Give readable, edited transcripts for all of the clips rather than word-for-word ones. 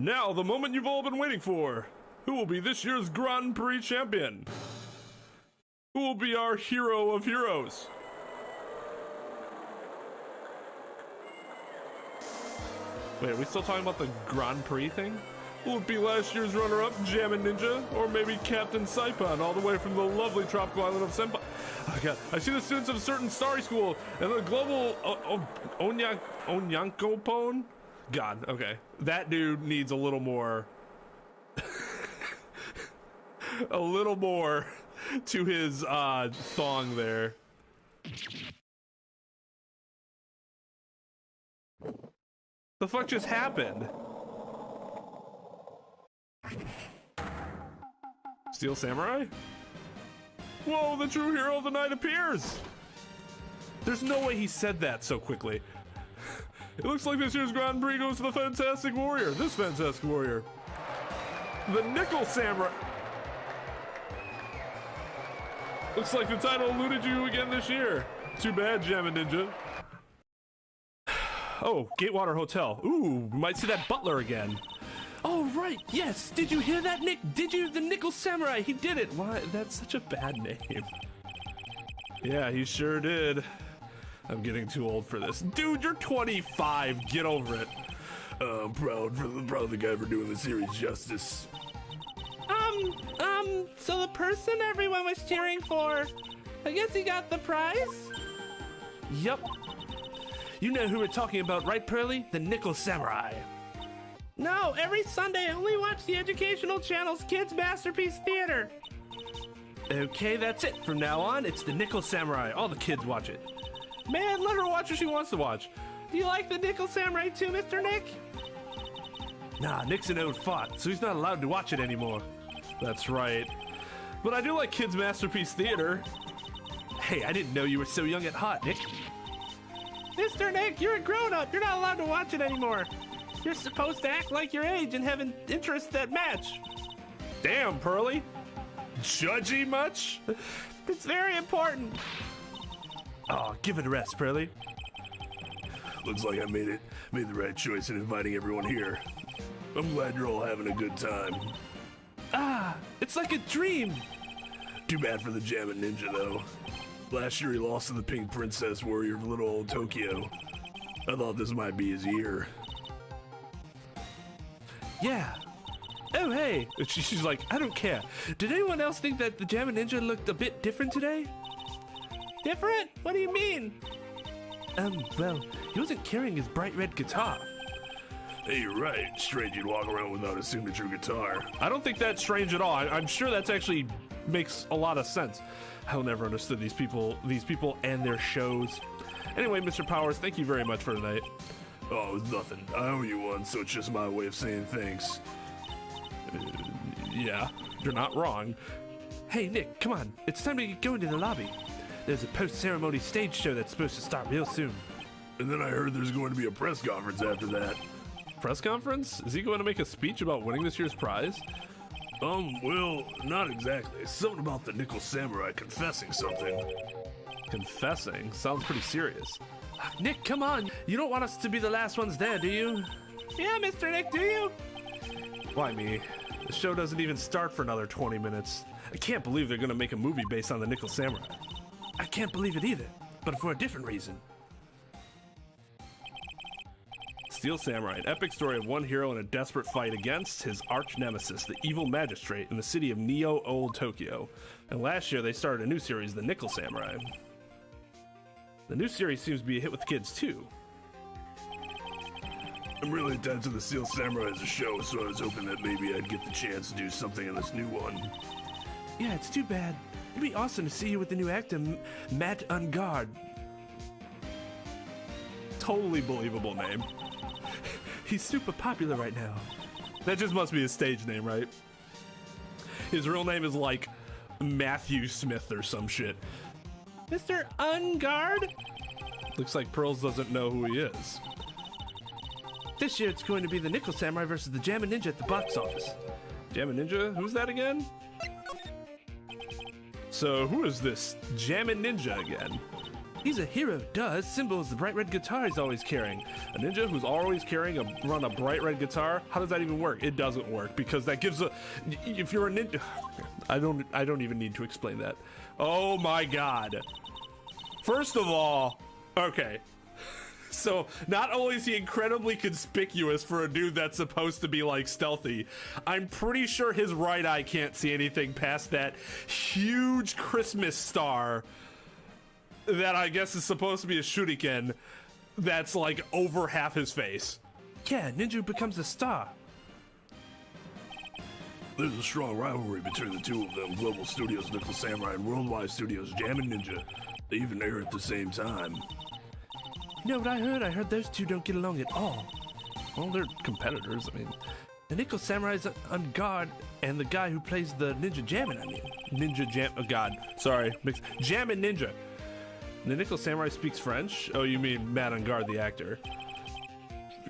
Now, the moment you've all been waiting for. Who will be this year's Grand Prix champion? Who will be our hero of heroes? Wait, are we still talking about the Grand Prix thing? Will it be last year's runner-up, Jammin Ninja? Or maybe Captain Saipan, all the way from the lovely tropical island of Senpai? Oh god, I see the students of a certain starry school, and the global Onyankopon? God, okay. That dude needs a little more... a little more to his thong there. The fuck just happened? Steel Samurai? Whoa, the true hero of the night appears! There's no way he said that so quickly. It looks like this year's Grand Prix goes to the Fantastic Warrior. This Fantastic Warrior. The Nickel Samurai. Looks like the title eluded you again this year. Too bad, Jammin Ninja. Oh, Gatewater Hotel. Ooh, might see that butler again. Oh, right, yes. Did you hear that, Nick? Did you? The Nickel Samurai, he did it. Why, that's such a bad name. Yeah, he sure did. I'm getting too old for this. Dude, you're 25. Get over it. I'm proud of the guy for doing the series justice. So the person everyone was cheering for, I guess he got the prize? Yup. You know who we're talking about, right, Pearly? The Nickel Samurai. No, every Sunday I only watch the educational channel's Kids Masterpiece Theater. Okay, that's it. From now on, it's the Nickel Samurai. All the kids watch it. Man, let her watch what she wants to watch. Do you like the Nickel Samurai too, Mr. Nick? Nah, Nick's an old fart, so he's not allowed to watch it anymore. That's right. But I do like Kids Masterpiece Theater. Hey, I didn't know you were so young at heart, Nick. Mr. Nick, you're a grown-up. You're not allowed to watch it anymore. You're supposed to act like your age and have an interest that match. Damn, Pearly. Judgy much? It's very important. Oh, give it a rest, Pearly. Looks like I made the right choice in inviting everyone here. I'm glad you're all having a good time. Ah, it's like a dream. Too bad for the Jammin Ninja, though. Last year he lost to the Pink Princess Warrior of little old Tokyo. I thought this might be his year. Yeah. Oh, hey. She's like, I don't care. Did anyone else think that the Jammin Ninja looked a bit different today? Different? What do you mean? Well, he wasn't carrying his bright red guitar. Hey, you're right. Strange you'd walk around without a signature guitar. I don't think that's strange at all. I'm sure that's actually makes a lot of sense. I'll never understood these people and their shows. Anyway, Mr. Powers, thank you very much for tonight. Oh, it was nothing. I owe you one, so it's just my way of saying thanks. Yeah, you're not wrong. Hey, Nick, come on. It's time to go into the lobby. There's a post-ceremony stage show that's supposed to start real soon. And then I heard there's going to be a press conference after that. Press conference? Is he going to make a speech about winning this year's prize? Well, not exactly. Something about the Nickel Samurai confessing something. Confessing? Sounds pretty serious. Nick, come on. You don't want us to be the last ones there, do you? Yeah, Mr. Nick, do you? Why me? The show doesn't even start for another 20 minutes. I can't believe they're going to make a movie based on the Nickel Samurai. I can't believe it either, but for a different reason. Steel Samurai, an epic story of one hero in a desperate fight against his arch nemesis, the evil magistrate in the city of Neo Old Tokyo. And last year they started a new series, the Nickel Samurai. The new series seems to be a hit with kids too. I'm really attached to the Steel Samurai as a show, so I was hoping that maybe I'd get the chance to do something in this new one. Yeah, it's too bad. It'd be awesome to see you with the new actor, Matt Engarde. Totally believable name. He's super popular right now. That just must be his stage name, right? His real name is like Matthew Smith or some shit. Mr. Engarde? Looks like Pearls doesn't know who he is. This year it's going to be the Nickel Samurai versus the Jammin Ninja at the box office. Jammin Ninja? Who's that again? So who is this Jammin Ninja again? He's a hero, duh. His symbol is the bright red guitar he's always carrying. A ninja who's always carrying a bright red guitar. How does that even work? It doesn't work because that gives a. If you're a ninja, I don't even need to explain that. Oh my god. First of all, okay. So not only is he incredibly conspicuous for a dude that's supposed to be like stealthy, I'm pretty sure his right eye can't see anything past that huge Christmas star that I guess is supposed to be a shuriken that's like over half his face. Yeah, ninja becomes a star. There's a strong rivalry between the two of them, Global Studios Nickel Samurai and Worldwide Studios Jammin Ninja. They even air at the same time. You know what I heard? I heard those two don't get along at all. Well, they're competitors. I mean, the Nickel Samurai's Engarde and the guy who plays the Ninja Jammin, oh god, sorry, Jammin Ninja. The Nickel Samurai speaks French? Oh, you mean Matt Engarde, the actor.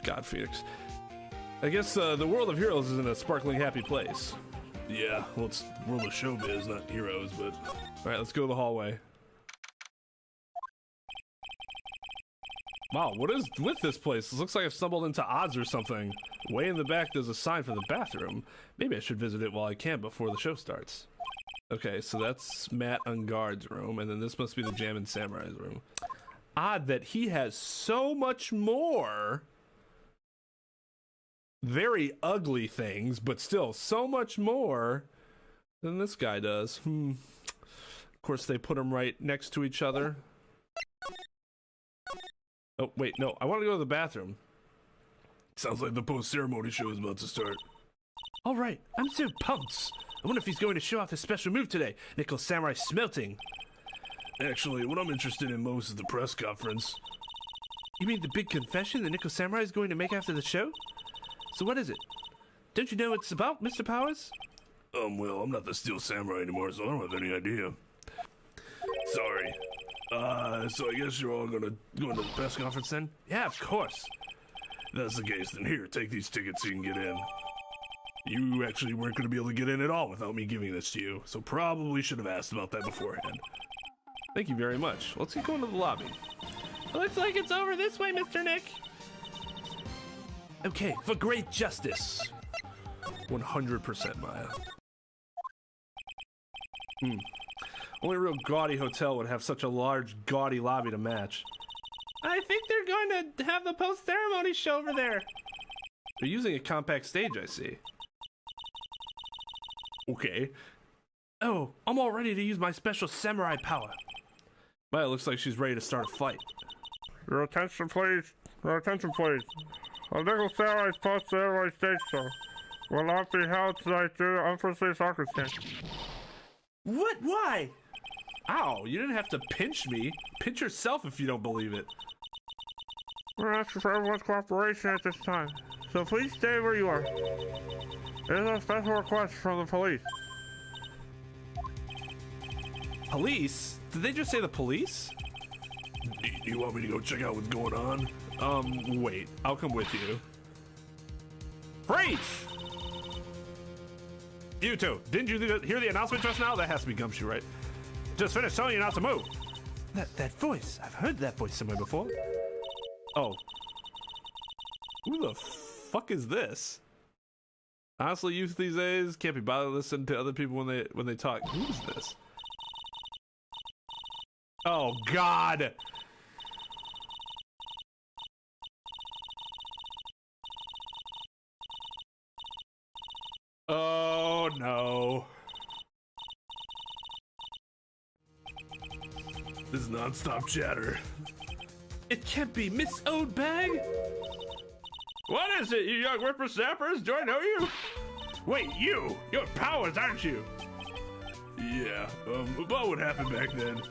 God, Phoenix. I guess the world of heroes is in a sparkling happy place. Yeah, well, it's world of showbiz, not heroes, but... Alright, let's go to the hallway. Wow, what is with this place? This looks like I've stumbled into odds or something. Way in the back, there's a sign for the bathroom. Maybe I should visit it while I can before the show starts. Okay, so that's Matt Engarde's room, and then this must be the Jammin Samurai's room. Odd that he has so much more very ugly things, but still so much more than this guy does. Of course, they put them right next to each other. Oh, wait, no, I want to go to the bathroom. Sounds like the post-ceremony show is about to start. All right, I'm so pumped. I wonder if he's going to show off his special move today. Nickel Samurai smelting. Actually, what I'm interested in most is the press conference. You mean the big confession the Nickel Samurai is going to make after the show? So what is it? Don't you know what it's about, Mr. Powers? Well, I'm not the Steel Samurai anymore, so I don't have any idea. Sorry. So I guess you're all gonna go into the press conference then? Yeah, of course. If that's the case, then here, take these tickets so you can get in. You actually weren't gonna be able to get in at all without me giving this to you, so probably should have asked about that beforehand. Thank you very much. Let's keep going to the lobby. Looks like it's over this way, Mr. Nick. Okay, for great justice. 100% Maya. Only a real gaudy hotel would have such a large, gaudy lobby to match. I think they're going to have the post-ceremony show over there. They're using a compact stage, I see. Okay. Oh, I'm all ready to use my special samurai power. Maya looks like she's ready to start a fight. Your attention, please. Your attention, please. A Nickel Samurai's post-ceremony stage show will not be held tonight due to unforeseen circumstances. What? Why? Ow, you didn't have to pinch me. Pinch yourself if you don't believe it. We're asking for everyone's cooperation at this time, so please stay where you are. It is a special request from the police. Police? Did they just say the police? Do you want me to go check out what's going on? Wait. I'll come with you. Freeze! You two, didn't you hear the announcement just now? That has to be Gumshoe, right? Just finished telling you not to move. That voice. I've heard that voice somewhere before. Oh. Who the fuck is this? Honestly, youth these days can't be bothered to listen to other people when they talk. Who is this? Oh God. Oh no. This is non-stop chatter. It can't be Miss Oldbag. What is it, you young whippersnappers? Do I know you? Wait, you're Powers, aren't you? Yeah, about what happened back then.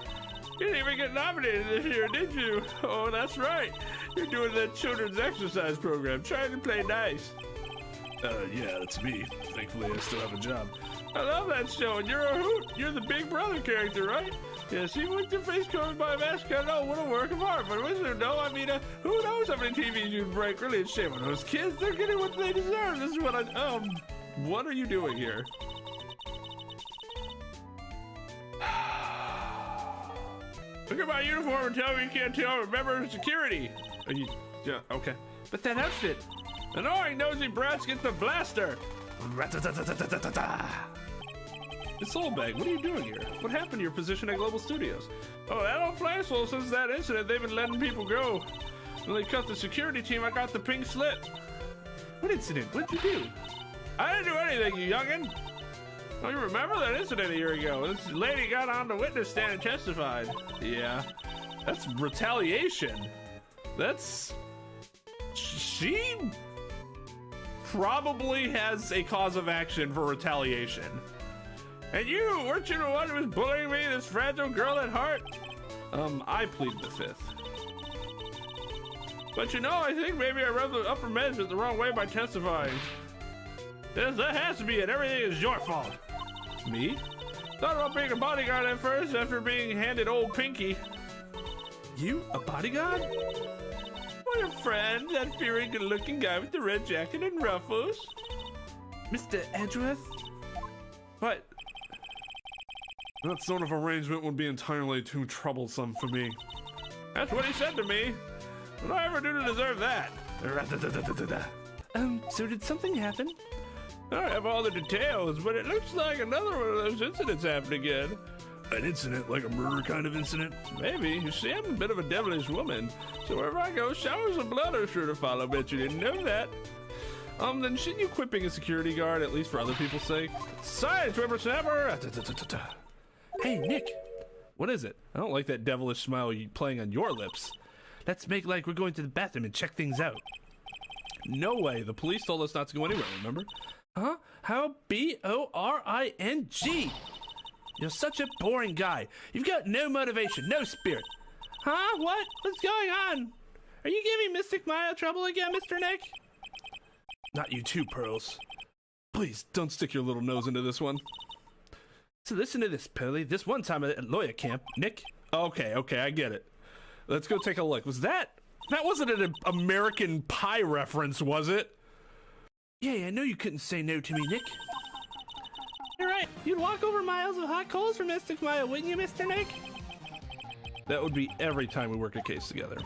You didn't even get nominated this year, did you? Oh, that's right. You're doing that children's exercise program, trying to play nice. Yeah, that's me. Thankfully, I still have a job. I love that show, and you're a hoot. You're the big brother character, right? Yes, even with your face covered by a mask, I know what a work of art. But Wizard, no, I mean, who knows how many TVs you'd break? Really, it's shame on those kids. They're getting what they deserve. This is what what are you doing here? Look at my uniform and tell me you can't tell I'm a member of security. Are you, yeah, okay. But that outfit. Annoying nosy brats get the blaster. Miss Soulbag, what are you doing here? What happened to your position at Global Studios? Oh, that old place? Well, since that incident, they've been letting people go. When they cut the security team, I got the pink slip. What incident? What'd you do? I didn't do anything, you youngin'. Oh, you remember that incident a year ago? This lady got on the witness stand and testified. Yeah, that's retaliation. That's... She probably has a cause of action for retaliation. And you, weren't you the one who was bullying me, this fragile girl at heart? I plead the fifth. But you know, I think maybe I rubbed the upper management the wrong way by testifying. Yes, that has to be it. Everything is your fault. Me? Thought about being a bodyguard at first after being handed old Pinky. You? A bodyguard? Well, your friend, that fiery good-looking guy with the red jacket and ruffles. Mr. Edgeworth? What? That sort of arrangement would be entirely too troublesome for me. That's what he said to me. What did I ever do to deserve that? So did something happen? I don't have all the details, but it looks like another one of those incidents happened again. An incident, like a murder kind of incident? Maybe. You see, I'm a bit of a devilish woman, so wherever I go, showers of blood are sure to follow. Bet you didn't know that. Then shouldn't you quit being a security guard, at least for other people's sake? Science, whippersnapper! Hey, Nick! What is it? I don't like that devilish smile playing on your lips. Let's make like we're going to the bathroom and check things out. No way. The police told us not to go anywhere, remember? Huh? How B-O-R-I-N-G? You're such a boring guy. You've got no motivation, no spirit. Huh? What? What's going on? Are you giving Mystic Maya trouble again, Mr. Nick? Not you too, Pearls. Please, don't stick your little nose into this one. So listen to this, Pearly. This one time at lawyer camp, Nick... Okay, I get it. Let's go take a look. Was that... That wasn't an American Pie reference, was it? Yeah, I know you couldn't say no to me, Nick. You're right. You'd walk over miles of hot coals for Mystic Maya, wouldn't you, Mr. Nick? That would be every time we work a case together.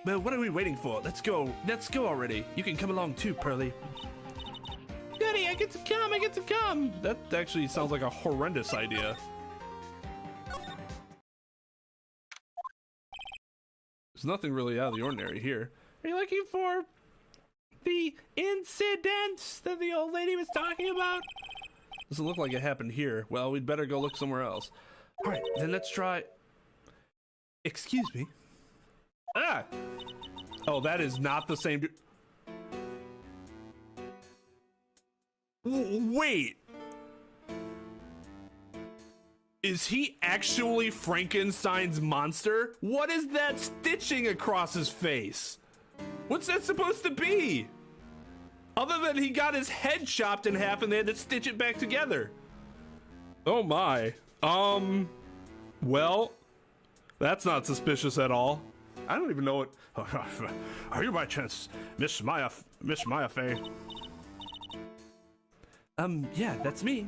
Well, what are we waiting for? Let's go. Let's go already. You can come along too, Pearly. Goody, I get to come. That actually sounds like a horrendous idea. There's nothing really out of the ordinary here. Are you looking for the incident that the old lady was talking about? Doesn't look like it happened here. Well, we'd better go look somewhere else. All right, then let's try... Excuse me. Ah! Oh, that is not the same... Wait! Is he actually Frankenstein's monster? What is that stitching across his face? What's that supposed to be? Other than he got his head chopped in half and they had to stitch it back together. Oh my. Well, that's not suspicious at all. I don't even know what... Are you by chance Miss Maya Fey? Yeah, that's me.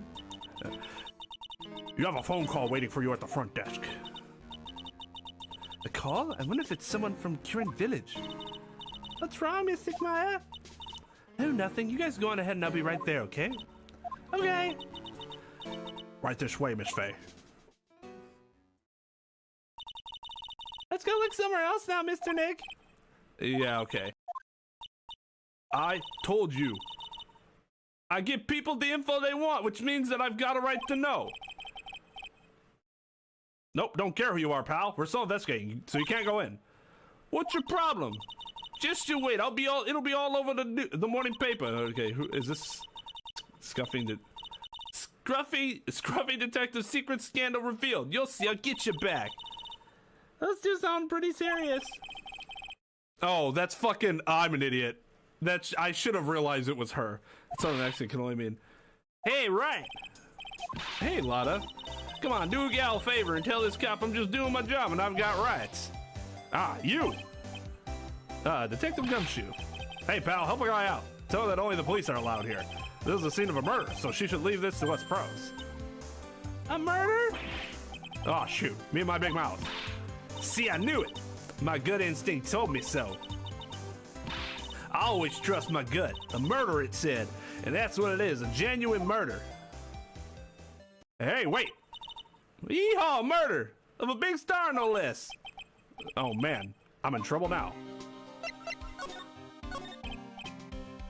You have a phone call waiting for you at the front desk. A call? I wonder if it's someone from Kirin Village. What's wrong, Mystic Maya? Oh, nothing. You guys go on ahead and I'll be right there, okay? Okay. Right this way, Miss Fey. Let's go look somewhere else now, Mr. Nick. Yeah, okay. I told you. I give people the info they want, which means that I've got a right to know. Nope, don't care who you are, pal. We're still investigating, so you can't go in. What's your problem? Just you wait. It'll be all over the morning paper. Okay, who is this? Scruffy detective secret scandal revealed. You'll see. I'll get you back. Those two sound pretty serious. Oh, that's fucking... I'm an idiot. I should have realized it was her. Southern accent can only mean... Hey, Wright! Hey, Lotta. Come on, do a gal a favor and tell this cop I'm just doing my job and I've got rights. Ah, you! Detective Gumshoe. Hey, pal, help a guy out. Tell her that only the police are allowed here. This is the scene of a murder, so she should leave this to us pros. A murder? Oh, shoot. Me and my big mouth. See, I knew it. My gut instinct told me so. I always trust my gut. A murder, it said. And that's what it is, a genuine murder. Hey, wait. Yeehaw, murder! Of a big star, no less. Oh, man. I'm in trouble now.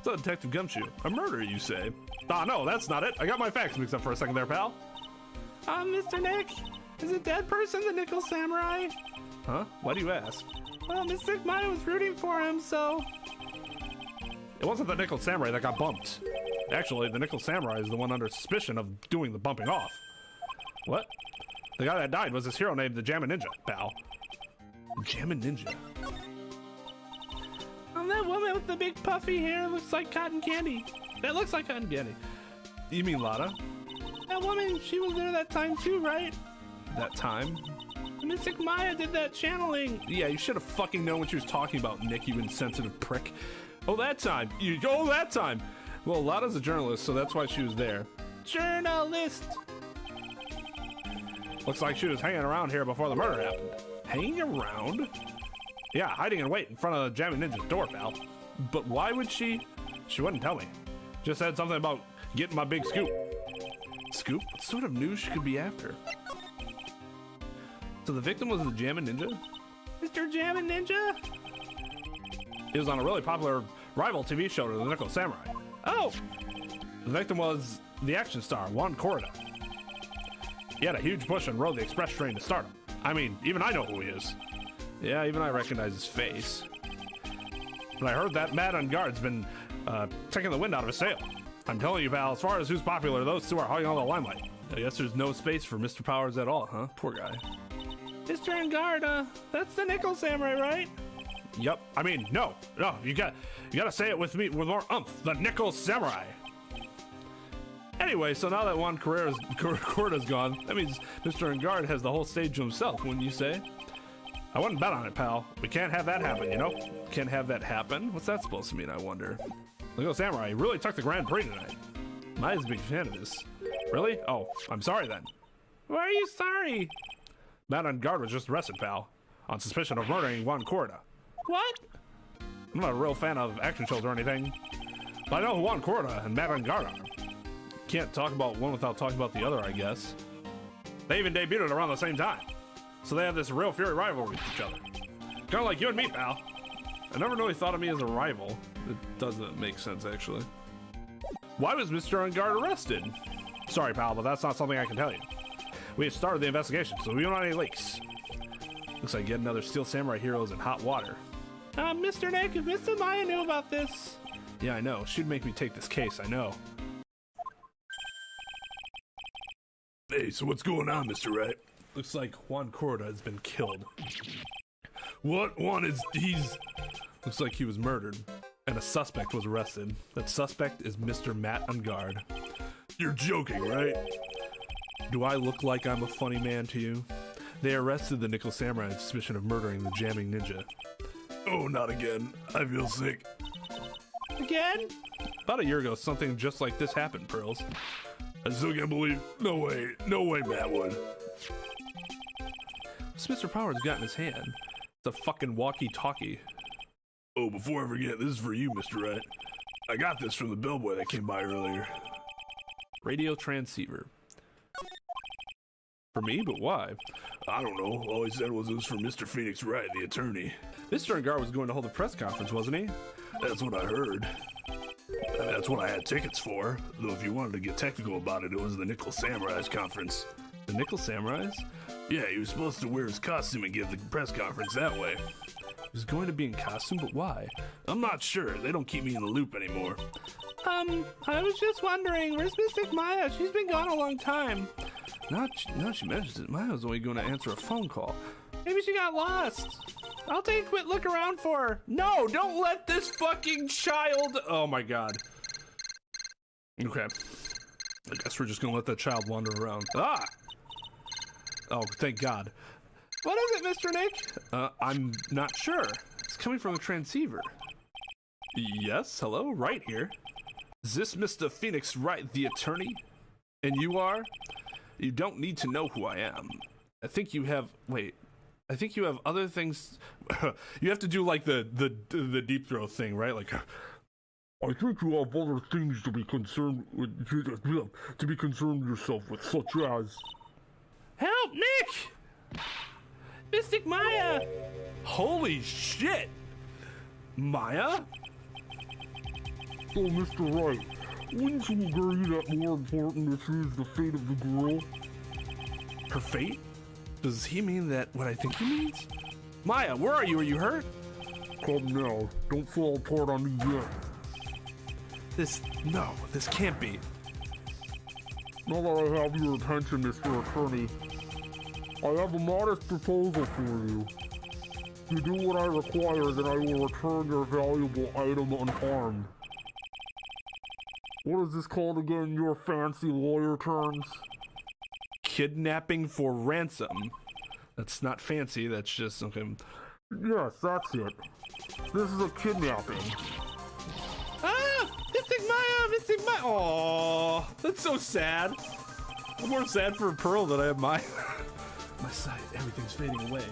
So, Detective Gumshoe, a murder, you say? Ah, no, that's not it. I got my facts mixed up for a second there, pal. Mr. Nick, is a dead person the Nickel Samurai? Huh? Why do you ask? Well, Mystic Maya was rooting for him, so... It wasn't the Nickel Samurai that got bumped. Actually, the Nickel Samurai is the one under suspicion of doing the bumping off. What? The guy that died was this hero named the Jammin Ninja, pal. Jammin Ninja? That woman with the big puffy hair looks like cotton candy. That looks like cotton candy. You mean Lotta? That woman, she was there that time too, right? That time? Mystic Maya did that channeling. Yeah, you should have fucking known what she was talking about, Nick, you insensitive prick. Oh, that time. That time. Well, Lotta's a journalist, so that's why she was there. Journalist. Looks like she was hanging around here before the murder happened. Hanging around? Yeah, hiding in wait in front of the Jammin Ninja's door, pal. But why would she? She wouldn't tell me. Just said something about getting my big scoop. Scoop? What sort of news she could be after? So the victim was the Jammin Ninja? Mr. Jammin Ninja? He was on a really popular rival TV show to the Nickel Samurai. Oh! The victim was the action star, Juan Corrida. He had a huge push and rode the express train to stardom. I mean, even I know who he is. Yeah, even I recognize his face. But I heard that Mad Engarde's been taking the wind out of his sail. I'm telling you, pal, as far as who's popular, those two are hogging all the limelight. I guess there's no space for Mr. Powers at all, huh? Poor guy. Mr. Engarde, that's the Nickel Samurai, right? Yep. I mean, no, you gotta say it with me with more umph. The Nickel Samurai. Anyway, so now that Juan Corrida's gone, that means Mr. Engarde has the whole stage to himself, wouldn't you say? I wouldn't bet on it, pal. We can't have that happen, you know? Can't have that happen? What's that supposed to mean, I wonder? Nickel Samurai really took the Grand Prix tonight. Maya's a big fan of this. Really? Oh, I'm sorry then. Why are you sorry? Mad Engarde was just arrested, pal, on suspicion of murdering Juan Corrida. What? I'm not a real fan of action shows or anything, but I know who Juan Corrida and Mad Engarde are. Can't talk about one without talking about the other, I guess. They even debuted around the same time, so they have this real fury rivalry with each other. Kind of like you and me, pal. I never really thought of me as a rival. It doesn't make sense, actually. Why was Mr. Engarde arrested? Sorry, pal, but that's not something I can tell you. We have started the investigation, so we don't have any leaks. Looks like yet another Steel Samurai hero is in hot water. Mr. Nick, if Mr. Maya knew about this. Yeah, I know. She'd make me take this case, I know. Hey, so what's going on, Mr. Wright? Looks like Juan Corrida has been killed. What? Looks like he was murdered, and a suspect was arrested. That suspect is Mr. Matt Engarde. You're joking, right? Do I look like I'm a funny man to you? They arrested the Nickel Samurai on suspicion of murdering the Jammin Ninja. Oh, not again. I feel sick. Again? About a year ago, something just like this happened, Pearls. I still can't believe. No way, Matt would. What's Mr. Powers got in his hand? It's a fucking walkie-talkie. Oh, before I forget, this is for you, Mr. Wright. I got this from the bellboy that came by earlier. Radio transceiver. For me, but why? I don't know. All he said was it was for Mr. Phoenix Wright, the attorney. Mr. Engarde was going to hold a press conference, wasn't he? That's what I heard. That's what I had tickets for. Though if you wanted to get technical about it, it was the Nickel Samurai's conference. The Nickel Samurais? Yeah, he was supposed to wear his costume and give the press conference that way. He was going to be in costume, but why? I'm not sure. They don't keep me in the loop anymore. I was just wondering, where's Mystic Maya? She's been gone a long time. Now she mentions it, Maya's only going to answer a phone call. Maybe she got lost. I'll take a quick look around for her. No, don't let this fucking child... Oh my god. Okay. I guess we're just gonna let that child wander around. Ah! Oh, thank god. What is it, Mr. Nick? I'm not sure. It's coming from the transceiver. Yes, hello, Wright here. Is this Mr. Phoenix Wright, the attorney? And you are? You don't need to know who I am. I think you have... Wait. I think you have other things. You have to do like the deep throat thing, right? Like, I think you have other things to be concerned with, yourself with, such as... Help, Nick! Mystic Maya! holy shit, Maya? So, Mr. Wright, wouldn't you agree that more important issue is the fate of the girl? Her fate? Does he mean that what I think he means? Maya, where are you? Are you hurt? Come now, don't fall apart on me yet. This can't be. Now that I have your attention, Mr. Attorney, I have a modest proposal for you. If you do what I require, then I will return your valuable item unharmed. What is this called again in your fancy lawyer terms? Kidnapping for ransom. That's not fancy, that's just okay. Yes, that's it. This is a kidnapping. Ah! Mystic Maya! Mystic Maya! Aww, that's so sad. I'm more sad for Pearl than I am Maya. My sight, everything's fading away.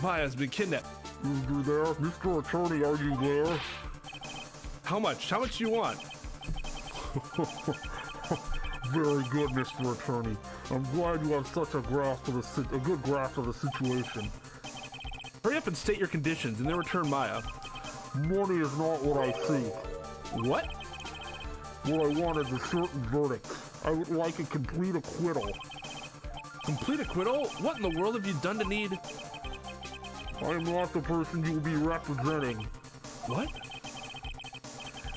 Maya's been kidnapped. You there? Mr. Attorney, are you there? How much? How much do you want? Very good, Mr. Attorney. I'm glad you have such a good grasp of the situation. Hurry up and state your conditions and then return Maya. Money is not what I seek. What? What I want is a certain verdict. I would like a complete acquittal. Complete acquittal? What in the world have you done to need? I am not the person you will be representing. What?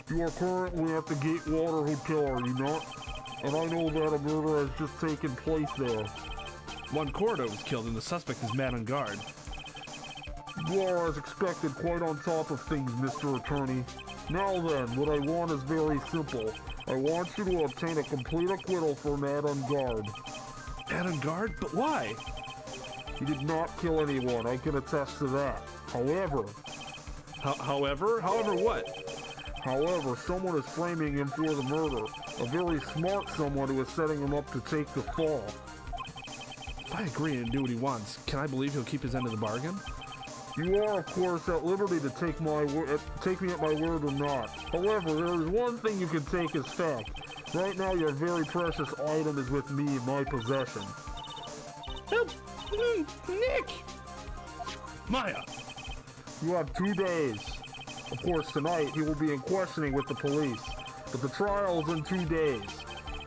You are currently at the Gatewater Hotel, are you not? And I know that a murder has just taken place there. One corridor was killed and the suspect is mad on guard. You are, as expected, quite on top of things, Mr. Attorney. Now then, what I want is very simple. I want you to obtain a complete acquittal for Mad on Guard. Mad on guard? But why? He did not kill anyone, I can attest to that. However... However what? However, someone is framing him for the murder. A very smart someone who is setting him up to take the fall. If I agree and do what he wants, can I believe he'll keep his end of the bargain? You are, of course, at liberty to take me at my word or not. However, there is one thing you can take as fact. Right now, your very precious item is with me in my possession. Help! Nick! Maya! You have 2 days. Of course, tonight he will be in questioning with the police, but the trial is in 2 days.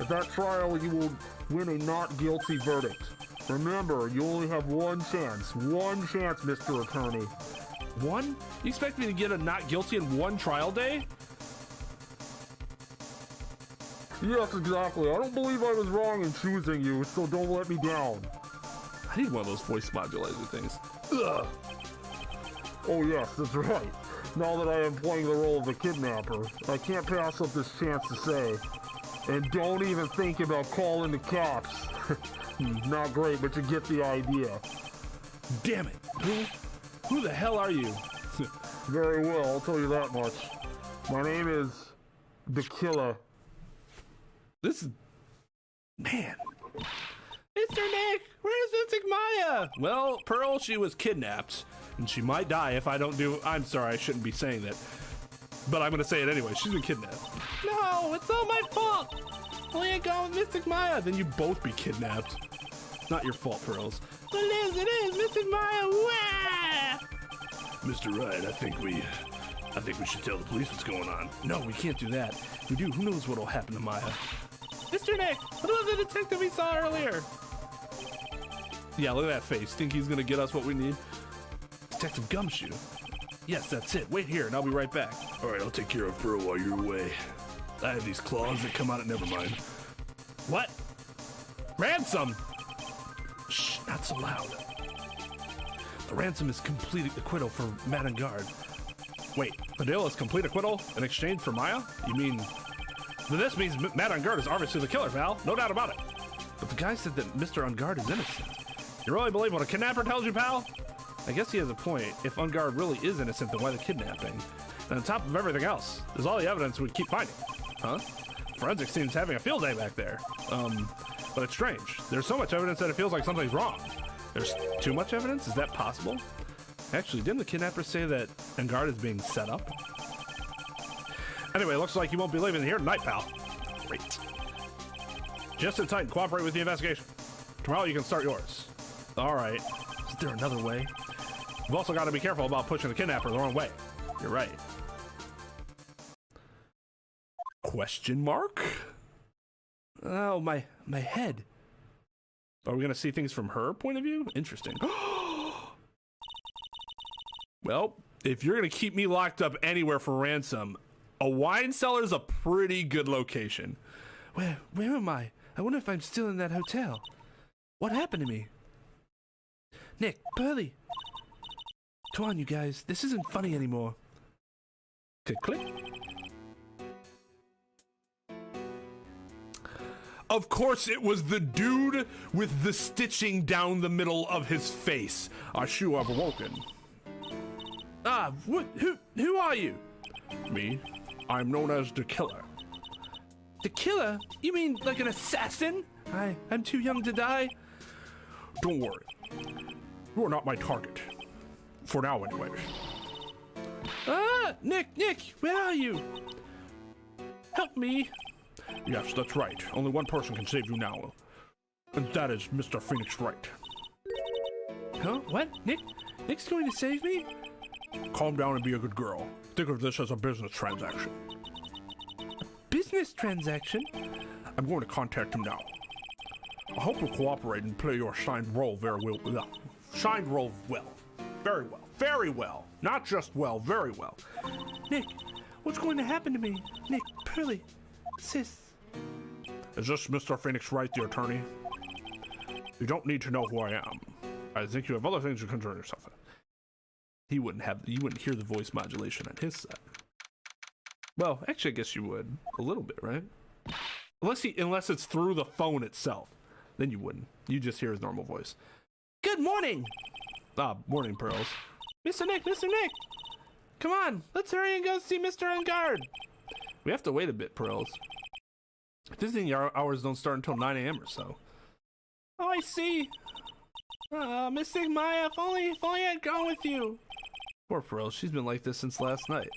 At that trial, you will win a not guilty verdict. Remember, you only have one chance, Mr. Attorney. One? You expect me to get a not guilty in one trial day? Yes, exactly. I don't believe I was wrong in choosing you, so don't let me down. I need one of those voice modulator things. Ugh. Oh yes, that's right. Now that I am playing the role of the kidnapper, I can't pass up this chance to say, and don't even think about calling the cops. Not great, but you get the idea. Damn it. Who the hell are you? Very well, I'll tell you that much. My name is The Killer. This is... Man. Mr. Nick, where's Mystic Maya? Well, Pearl, she was kidnapped, and she might die if I don't do... I'm sorry, I shouldn't be saying that. But I'm gonna say it anyway. She's been kidnapped. No, it's all my fault. I ain't going with Mystic Maya. Then you both be kidnapped. Not your fault, Pearls. But it is, Mystic Maya. Wah! Mr. Wright, I think we should tell the police what's going on. No, we can't do that. If we do, who knows what'll happen to Maya? Mr. Nick, what about the detective we saw earlier? Yeah, look at that face. Think he's gonna get us what we need? Detective Gumshoe. Yes, that's it. Wait here, and I'll be right back. All right, I'll take care of Pearl while you're away. I have these claws that come out at never mind. What? Ransom! Shh, not so loud. The ransom is complete acquittal for Mad on Guard. Wait, the deal is complete acquittal in exchange for Maya? You mean... This means Mad on Guard is obviously the killer, pal. No doubt about it. But the guy said that Mr. On Guard is innocent. You really believe what a kidnapper tells you, pal? I guess he has a point. If On Guard really is innocent, then why the kidnapping? And on top of everything else, there's all the evidence we keep finding. Huh? Forensics seems having a field day back there. But it's strange. There's so much evidence that it feels like something's wrong. There's too much evidence? Is that possible? Actually, didn't the kidnapper say that Engarde is being set up? Anyway, looks like you won't be leaving here tonight, pal. Great. Just sit tight and cooperate with the investigation. Tomorrow you can start yours. All right. Is there another way? You've also got to be careful about pushing the kidnapper the wrong way. You're right. Question mark? Oh, my head. Are we going to see things from her point of view? Interesting. Well, if you're going to keep me locked up anywhere for ransom, a wine cellar is a pretty good location. Where am I? I wonder if I'm still in that hotel. What happened to me? Nick, Pearly. Come on, you guys. This isn't funny anymore. Click, click. Of course, it was the dude with the stitching down the middle of his face. I sure have awoken. Ah, who are you? Me. I'm known as the Killer. The Killer? You mean like an assassin? I'm too young to die. Don't worry. You are not my target. For now, anyway. Ah, Nick, where are you? Help me. Yes, that's right. Only one person can save you now. And that is Mr. Phoenix Wright. Huh? What? Nick's going to save me? Calm down and be a good girl. Think of this as a business transaction. A business transaction? I'm going to contact him now. I hope you'll cooperate and play your assigned role very well. Assigned role well. Very well. Very well. Not just well, very well. Nick, what's going to happen to me? Nick, Pearly, sis. Is this Mr. Phoenix Wright, the attorney? You don't need to know who I am. I think you have other things to concern yourself with. You wouldn't hear the voice modulation on his side. Well, actually, I guess you would. A little bit, right? Unless it's through the phone itself. Then you wouldn't. You just hear his normal voice. Good morning! Ah, morning, Pearls. Mr. Nick! Come on, let's hurry and go see Mr. Engarde. We have to wait a bit, Pearls. Visiting hours don't start until 9 a.m. or so. Oh, I see. Miss Maya, if only I'd gone with you. Poor Pearls, she's been like this since last night.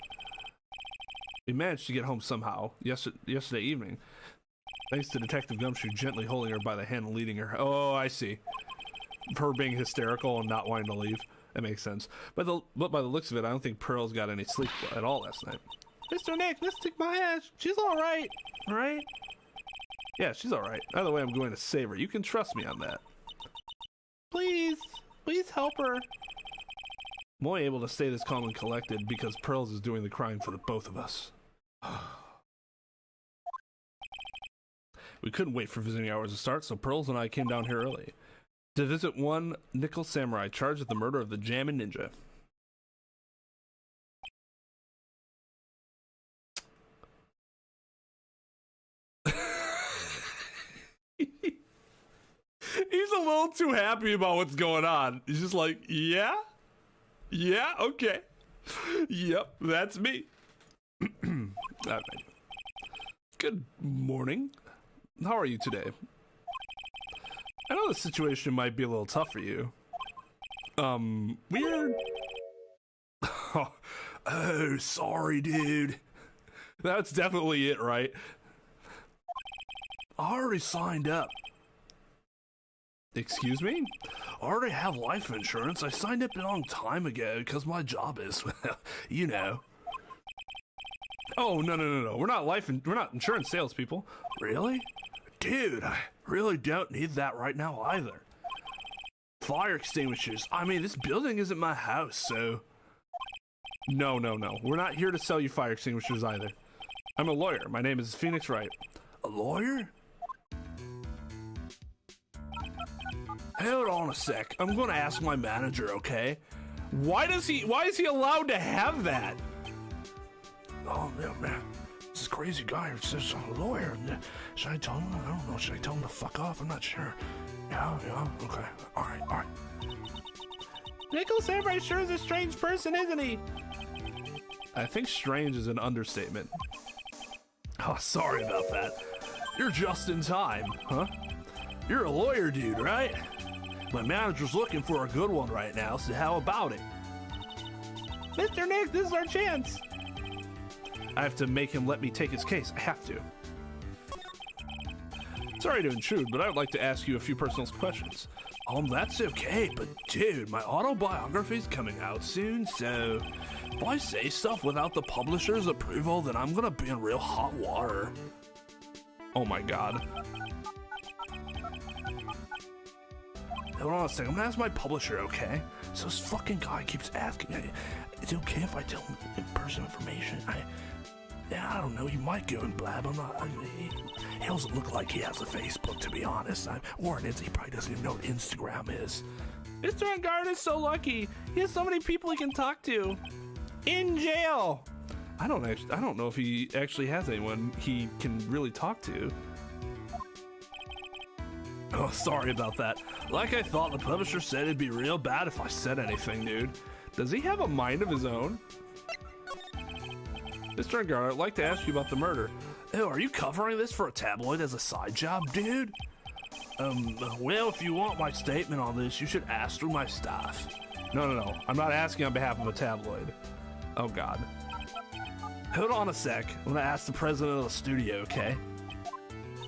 We managed to get home somehow, yesterday evening. Thanks to Detective Gumshoe gently holding her by the hand and leading her. Oh, I see. Her being hysterical and not wanting to leave. That makes sense. But by the looks of it, I don't think Pearl's got any sleep at all last night. Mr. Nick, Miss Maya, she's alright. Right? Yeah, she's alright. Either way, I'm going to save her. You can trust me on that. Please help her. I'm only able to stay this calm and collected because Pearls is doing the crying for the both of us. We couldn't wait for visiting hours to start, so Pearls and I came down here early to visit one nickel samurai charged with the murder of the Jammin ninja. He's a little too happy about what's going on. He's just like, yeah, okay. Yep, that's me. Good morning. How are you today? I know the situation might be a little tough for you. Weird. Oh, sorry, dude. That's definitely it, right? I already signed up. Excuse me? I already have life insurance. I signed up a long time ago because my job is, you know. Oh, no. We're not insurance salespeople. Really? Dude, I really don't need that right now either. Fire extinguishers. I mean, this building isn't my house, so... No. We're not here to sell you fire extinguishers either. I'm a lawyer. My name is Phoenix Wright. A lawyer? Hold on a sec. I'm gonna ask my manager, okay? Why is he allowed to have that? Oh, man. This crazy guy who says I'm a lawyer. Should I tell him? I don't know. Should I tell him to fuck off? I'm not sure. Yeah, okay. All right. Nickel Samurai sure is a strange person, isn't he? I think strange is an understatement. Oh, sorry about that. You're just in time, huh? You're a lawyer dude, right? My manager's looking for a good one right now, so how about it? Mr. Nick, this is our chance. I have to make him let me take his case. I have to. Sorry to intrude, but I would like to ask you a few personal questions. That's okay, but dude, my autobiography's coming out soon, so if I say stuff without the publisher's approval, then I'm gonna be in real hot water. Oh my god. Hold on a second, I'm gonna ask my publisher, okay? So this fucking guy keeps asking me, is it okay if I tell him personal information? I don't know, he might go and blab. He doesn't look like he has a Facebook, to be honest. Or he probably doesn't even know what Instagram is. Mr. Engarde is so lucky. He has so many people he can talk to. In jail. I don't know if he actually has anyone he can really talk to. Oh, sorry about that. Like I thought, the publisher said it'd be real bad if I said anything, dude. Does he have a mind of his own? Mr. Engarde, I'd like to ask you about the murder. Oh, are you covering this for a tabloid as a side job, dude? Well, if you want my statement on this, you should ask through my staff. No. I'm not asking on behalf of a tabloid. Oh, God. Hold on a sec. I'm gonna ask the president of the studio, okay?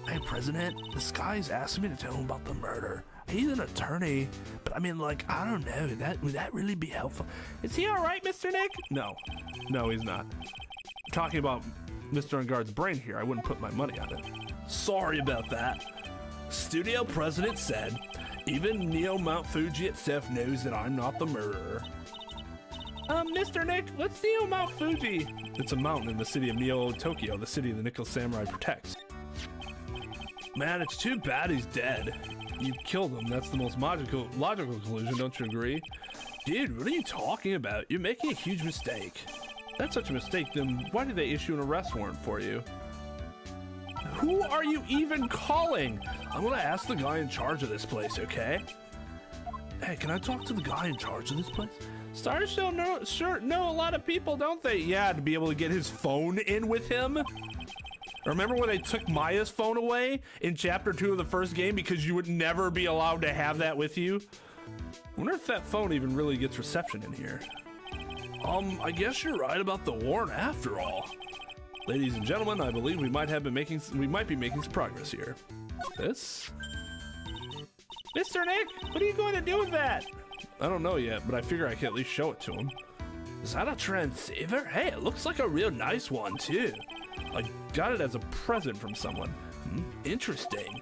Hey, President, this guy's asking me to tell him about the murder. He's an attorney, but I mean, like, I don't know. Would that really be helpful? Is he all right, Mr. Nick? No, he's not. I'm talking about Mr. Engarde's brain here. I wouldn't put my money on it. Sorry about that. Studio president said, even Neo Mount Fuji itself knows that I'm not the murderer. Mr. Nick, what's Neo Mount Fuji? It's a mountain in the city of Neo Tokyo, the city the Nickel Samurai protects. Man, it's too bad he's dead. You killed him. That's the most logical conclusion, don't you agree? Dude, what are you talking about? You're making a huge mistake. If that's such a mistake, then why did they issue an arrest warrant for you? Who are you even calling? I'm gonna ask the guy in charge of this place, okay? Hey, can I talk to the guy in charge of this place? Stars know a lot of people, don't they? Yeah, to be able to get his phone in with him. Remember when they took Maya's phone away in chapter 2 of the first game because you would never be allowed to have that with you? I wonder if that phone even really gets reception in here. I guess you're right about the warrant after all. Ladies and gentlemen, I believe we might be making some progress here. This? Mr. Nick, what are you going to do with that? I don't know yet, but I figure I can at least show it to him. Is that a transceiver? Hey, it looks like a real nice one, too. I got it as a present from someone. Interesting.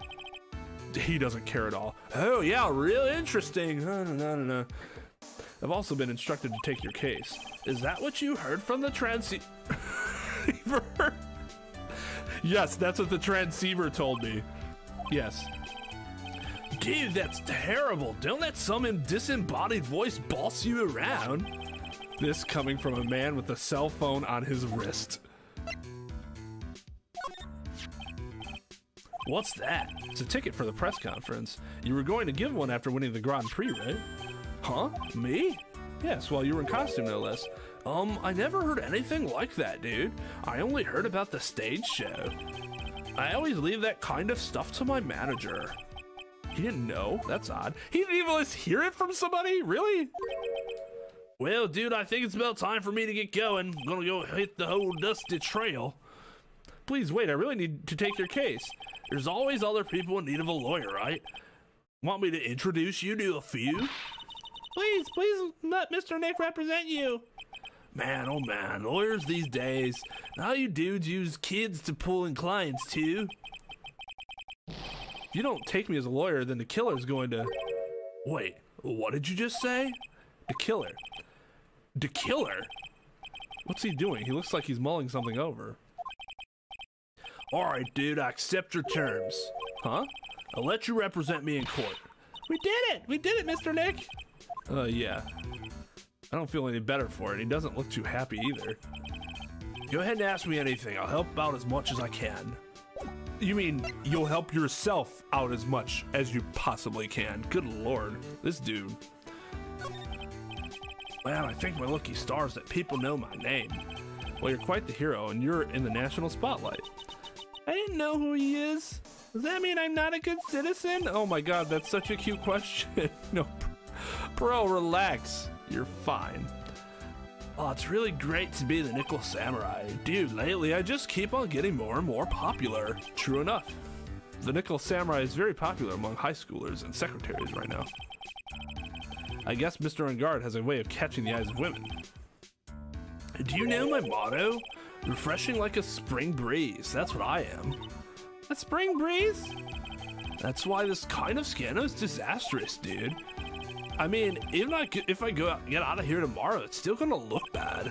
He doesn't care at all. Oh, yeah, real interesting. No. I've also been instructed to take your case. Is that what you heard from the transceiver? Yes, that's what the transceiver told me. Yes. Dude, that's terrible. Don't let some disembodied voice boss you around. This coming from a man with a cell phone on his wrist. What's that? It's a ticket for the press conference. You were going to give one after winning the Grand Prix, right? Huh? Me? Yes, well, you were in costume, no less. I never heard anything like that, dude. I only heard about the stage show. I always leave that kind of stuff to my manager. He didn't know? That's odd. He didn't even hear it from somebody? Really? Well, dude, I think it's about time for me to get going. I'm gonna go hit the whole dusty trail. Please wait, I really need to take your case. There's always other people in need of a lawyer, right? Want me to introduce you to a few? Please let Mr. Nick represent you. Man, oh man, lawyers these days. Now you dudes use kids to pull in clients too. If you don't take me as a lawyer, then the killer's going to... Wait, what did you just say? The killer. The killer? What's he doing? He looks like he's mulling something over. Alright, dude, I accept your terms. Huh? I'll let you represent me in court. We did it, Mr. Nick. Yeah. I don't feel any better for it. He doesn't look too happy either. Go ahead and ask me anything. I'll help out as much as I can. You mean you'll help yourself out as much as you possibly can? Good lord, this dude. Man, I think my lucky stars that people know my name. Well, you're quite the hero, and you're in the national spotlight. I didn't know who he is. Does that mean I'm not a good citizen? Oh my god, that's such a cute question. No, bro, relax. You're fine. Oh, it's really great to be the Nickel Samurai. Dude, lately I just keep on getting more and more popular. True enough. The Nickel Samurai is very popular among high schoolers and secretaries right now. I guess Mr. Engarde has a way of catching the eyes of women. Do you know my motto? Refreshing like a spring breeze. That's what I am. A spring breeze? That's why this kind of scandal is disastrous, dude. I mean, even if I get out of here tomorrow, it's still gonna look bad.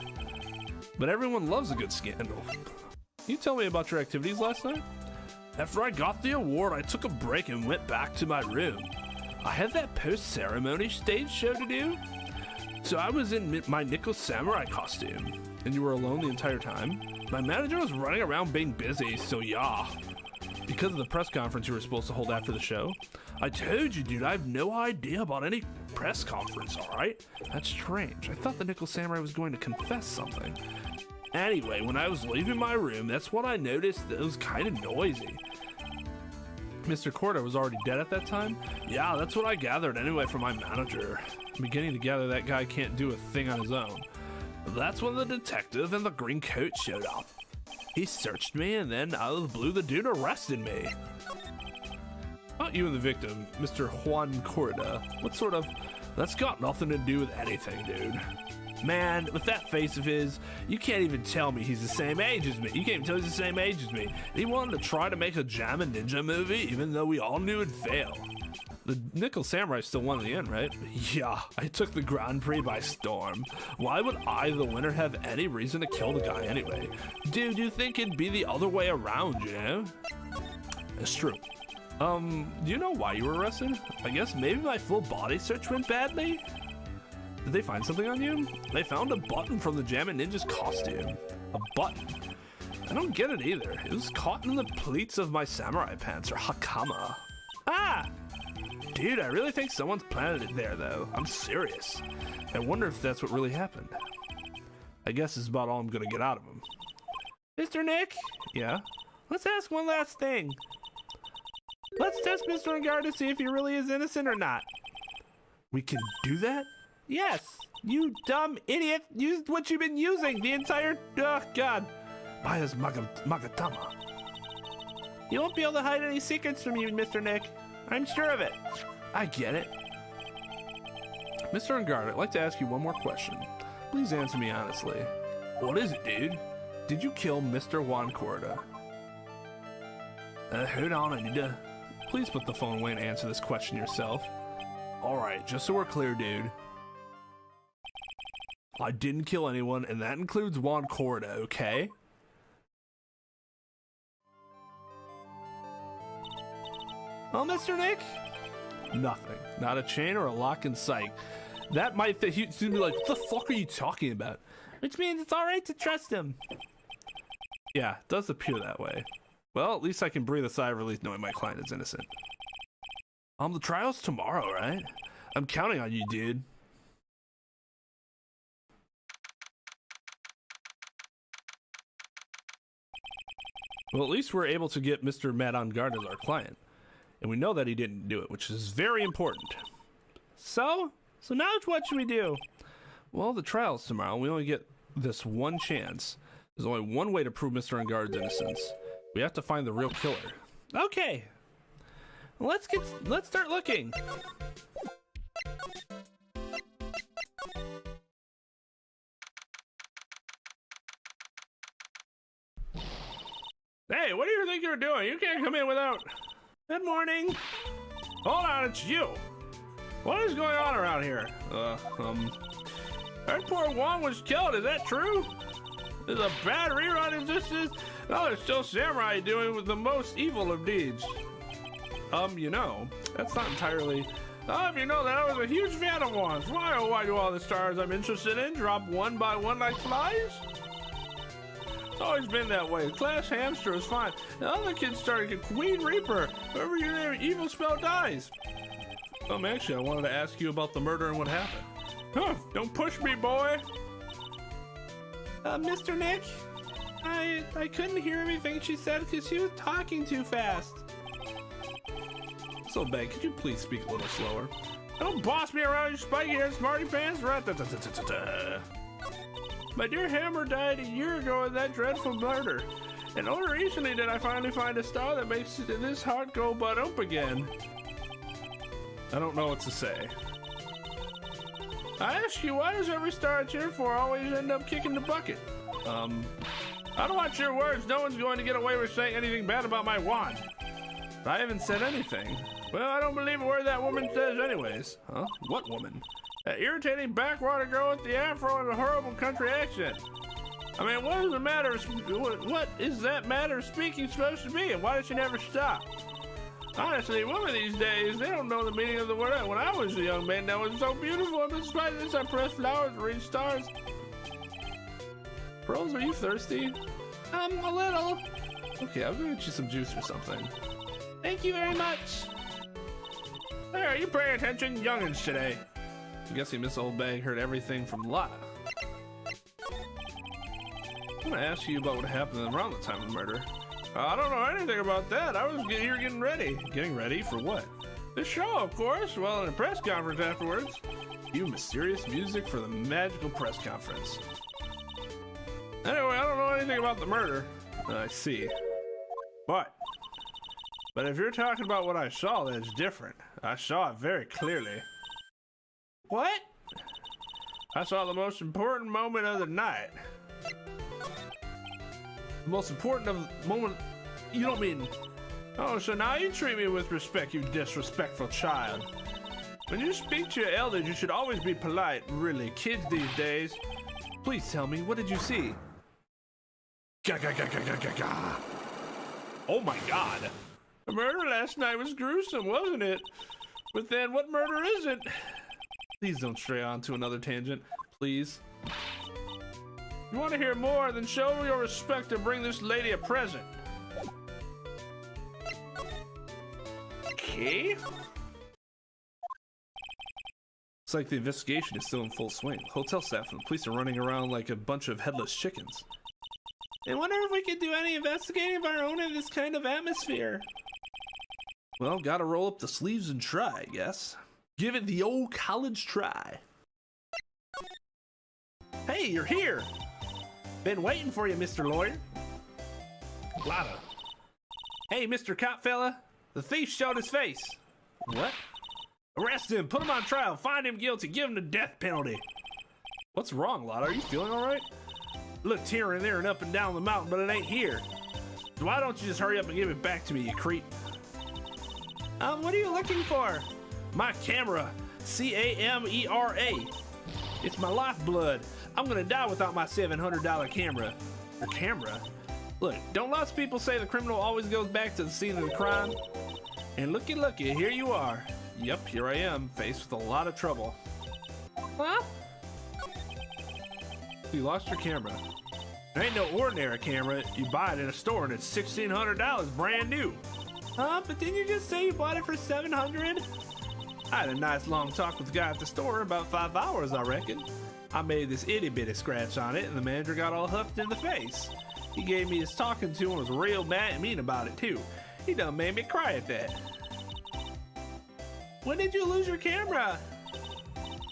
But everyone loves a good scandal. Can you tell me about your activities last night? After I got the award, I took a break and went back to my room. I had that post-ceremony stage show to do, so I was in my Nickel Samurai costume. And you were alone the entire time? My manager was running around being busy, so yeah. Because of the press conference you were supposed to hold after the show. I told you, dude, I have no idea about any press conference, alright? That's strange. I thought the Nickel Samurai was going to confess something. Anyway, when I was leaving my room, that's when I noticed that it was kind of noisy. Mr. Corda was already dead at that time? Yeah, that's what I gathered anyway from my manager. I'm beginning to gather that guy can't do a thing on his own. That's when the detective in the green coat showed up. He searched me, and then out of the blue, the dude arrested me. Not you and the victim, Mr. Juan Corda. What sort of... That's got nothing to do with anything, dude. Man, with that face of his, you can't even tell me he's the same age as me. You can't even tell he's the same age as me. And he wanted to try to make a Jammin Ninja movie, even though we all knew it'd fail. The Nickel Samurai still won in the end, right? Yeah, I took the Grand Prix by storm. Why would I, the winner, have any reason to kill the guy anyway? Dude, you think it'd be the other way around, you know? It's true. Do you know why you were arrested? I guess maybe my full body search went badly? Did they find something on you? They found a button from the Jammin Ninja's costume. A button? I don't get it either. It was caught in the pleats of my samurai pants, or hakama. Ah! Dude, I really think someone's planted it there, though. I'm serious. I wonder if that's what really happened. I guess it's about all I'm gonna get out of him. Mr. Nick? Yeah? Let's ask one last thing. Let's test Mr. Engarde to see if he really is innocent or not. We can do that? Yes! You dumb idiot! Use what you've been using the entire... Oh, God. Maya's Magatama. You won't be able to hide any secrets from you, Mr. Nick. I'm sure of it. I get it. Mr. Engarde, I'd like to ask you one more question. Please answer me honestly. What is it, dude? Did you kill Mr. Juan Corda? Hold on, I need to... Please put the phone away and answer this question yourself. Alright, just so we're clear, dude. I didn't kill anyone, and that includes Juan Corda, okay? Oh, Mr. Nick? Nothing. Not a chain or a lock in sight. That might he's gonna be like, what the fuck are you talking about? Which means it's alright to trust him. Yeah, it does appear that way. Well, at least I can breathe a sigh of relief knowing my client is innocent. The trial's tomorrow, right? I'm counting on you, dude. Well, at least we're able to get Mr. Matt Engarde as our client. And we know that he didn't do it, which is very important. So now what should we do? Well, the trial's tomorrow. We only get this one chance. There's only one way to prove Mr. Engarde's innocence. We have to find the real killer. Okay. Let's start looking. Hey, what do you think you're doing? You can't come in without... Good morning. Hold on, it's you. What is going on around here? That poor Juan was killed, is that true? This is a bad rerun, is this is... No, there's still samurai doing with the most evil of deeds. You know, that's not entirely... Oh, if you know that, I was a huge fan of Juan's. Why, oh, why do all the stars I'm interested in drop one by one like flies? It's always been that way. Class hamster is fine. The other kids started to get Queen Reaper. Whoever your name, evil spell dies. Actually, I wanted to ask you about the murder and what happened. Huh, don't push me, boy. Mr. Nick? I couldn't hear everything she said because she was talking too fast. Miss Oldbag, could you please speak a little slower? Don't boss me around, you spiky-haired smarty pants. My dear Hammer died a year ago in that dreadful murder. And only recently did I finally find a star that makes this heart go but-up again. I don't know what to say. I ask you, why does every star I cheer for always end up kicking the bucket? I don't want your words. No one's going to get away with saying anything bad about my wand. I haven't said anything. Well, I don't believe a word that woman says anyways. Huh? What woman? That irritating backwater girl with the afro and a horrible country accent. I mean, what is the matter? What is that matter of speaking supposed to be, and why does she never stop? Honestly, women these days, they don't know the meaning of the word. When I was a young man, that was so beautiful, and despite this, I pressed flowers and read stars. Pearls, are you thirsty? A little. Okay, I'll go get you some juice or something. Thank you very much. Hey, are you paying attention, youngins, today? I'm guessing Miss Oldbag heard everything from Lotta. I'm gonna ask you about what happened around the time of the murder. I don't know anything about that. I was here getting ready. Getting ready for what? The show, of course. Well, in a press conference afterwards. You mysterious music for the magical press conference. Anyway, I don't know anything about the murder. I see. But if you're talking about what I saw, that's different. I saw it very clearly. What? I saw the most important moment of the night. The most important of the moment? You don't mean... Oh, so now you treat me with respect, you disrespectful child. When you speak to your elders, you should always be polite. Really, kids these days. Please tell me, what did you see? Oh my god. The murder last night was gruesome, wasn't it? But then, what murder isn't? Please don't stray on to another tangent, please. You want to hear more? Then show your respect and bring this lady a present. Okay. It's like the investigation is still in full swing. Hotel staff and the police are running around like a bunch of headless chickens. I wonder if we could do any investigating of our own in this kind of atmosphere. Well, gotta roll up the sleeves and try, I guess. Give it the old college try. Hey, you're here! Been waiting for you, Mr. Lawyer. Lotta. Hey, Mr. Cop fella, the thief showed his face. What? Arrest him, put him on trial, find him guilty, give him the death penalty. What's wrong, Lotta? Are you feeling alright? Looked here and there and up and down the mountain, but it ain't here. So why don't you just hurry up and give it back to me, you creep? What are you looking for? My camera. C-A-M-E-R-A. It's my lifeblood. I'm gonna die without my $700 camera. Your camera? Look, don't lots of people say the criminal always goes back to the scene of the crime? And looky, here you are. Yep, here I am, faced with a lot of trouble. Huh? You lost your camera. It ain't no ordinary camera. You buy it in a store and it's $1,600 brand new. Huh? But didn't you just say you bought it for $700? I had a nice long talk with the guy at the store, about 5 hours, I reckon. I made this itty-bitty scratch on it, and the manager got all huffed in the face. He gave me his talking to and was real mad and mean about it, too. He done made me cry at that. When did you lose your camera?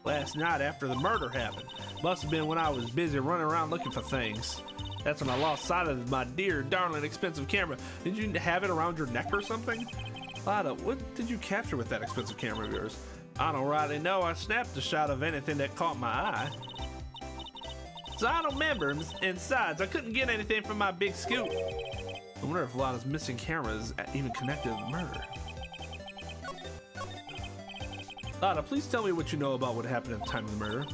Last night after the murder happened. Must have been when I was busy running around looking for things. That's when I lost sight of my dear, darling, expensive camera. Did you have it around your neck or something? Lotta, what did you capture with that expensive camera of yours? I don't rightly know. I snapped a shot of anything that caught my eye. So I don't remember, and besides, I couldn't get anything from my big scoop. I wonder if Lotta's missing camera is even connected to the murder. Lotta, please tell me what you know about what happened at the time of the murder.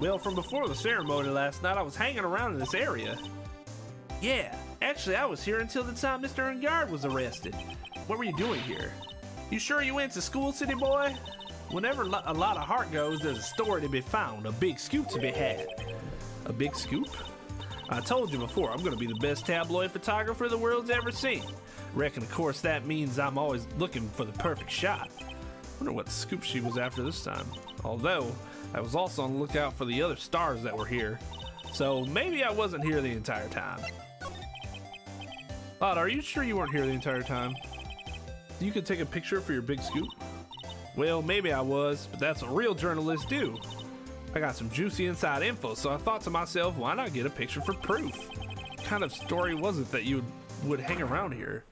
Well, from before the ceremony last night, I was hanging around in this area. Yeah, actually, I was here until the time Mr. Engarde was arrested. What were you doing here? You sure you went to school, city boy? Whenever a Lotta Hart goes, there's a story to be found, a big scoop to be had. A big scoop? I told you before, I'm gonna be the best tabloid photographer the world's ever seen. Reckon, of course, that means I'm always looking for the perfect shot. Wonder what scoop she was after this time. Although, I was also on the lookout for the other stars that were here. So maybe I wasn't here the entire time. Lotta, are you sure you weren't here the entire time? You could take a picture for your big scoop? Well, maybe I was, but that's what real journalists do. I got some juicy inside info, so I thought to myself, why not get a picture for proof? What kind of story was it that you would hang around here?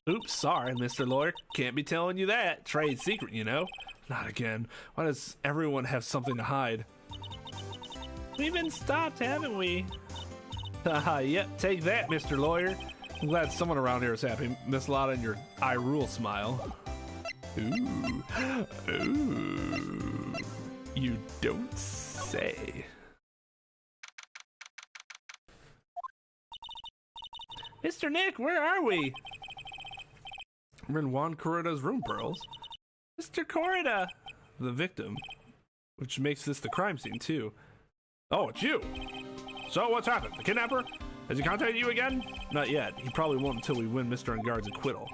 Oops, sorry, Mr. Lawyer. Can't be telling you that. Trade secret, you know. Not again. Why does everyone have something to hide? We've been stopped, haven't we? Haha, yep, take that, Mr. Lawyer. I'm glad someone around here is happy. Miss Lotta and your I rule smile. Ooh. Ooh. You don't say. Mr. Nick, where are we? We're in Juan Corrida's room, Pearls. Mr. Corrida! The victim. Which makes this the crime scene, too. Oh, it's you! So, what's happened? The kidnapper? Has he contacted you again? Not yet. He probably won't until we win Mr. Engarde's acquittal.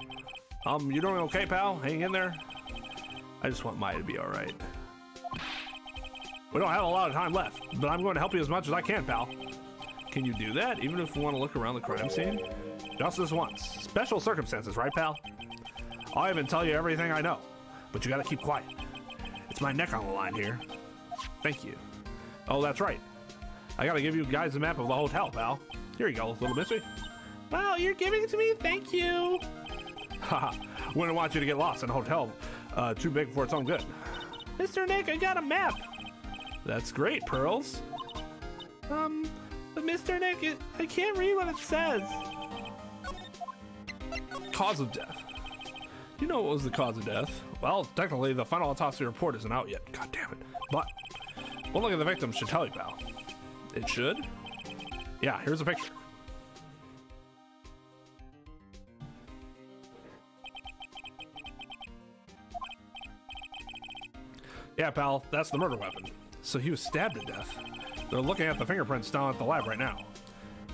You doing okay, pal? Hang in there? I just want Maya to be alright. We don't have a lot of time left, but I'm going to help you as much as I can, pal. Can you do that, even if we want to look around the crime scene? Just this once. Special circumstances, right, pal? I'll even tell you everything I know, but you gotta keep quiet. It's my neck on the line here. Thank you. Oh, that's right. I gotta give you guys a map of the hotel, pal. Here you go, little missy. Wow, you're giving it to me? Thank you. Haha, wouldn't want you to get lost in a hotel too big for its own good. Mr. Nick, I got a map. That's great, Pearls. But Mr. Nick, I can't read what it says. Cause of death. You know what was the cause of death? Well, technically, the final autopsy report isn't out yet. God damn it. But one look at the victim should tell you, pal. It should? Yeah, here's a picture. Yeah, pal, that's the murder weapon. So he was stabbed to death. They're looking at the fingerprints down at the lab right now.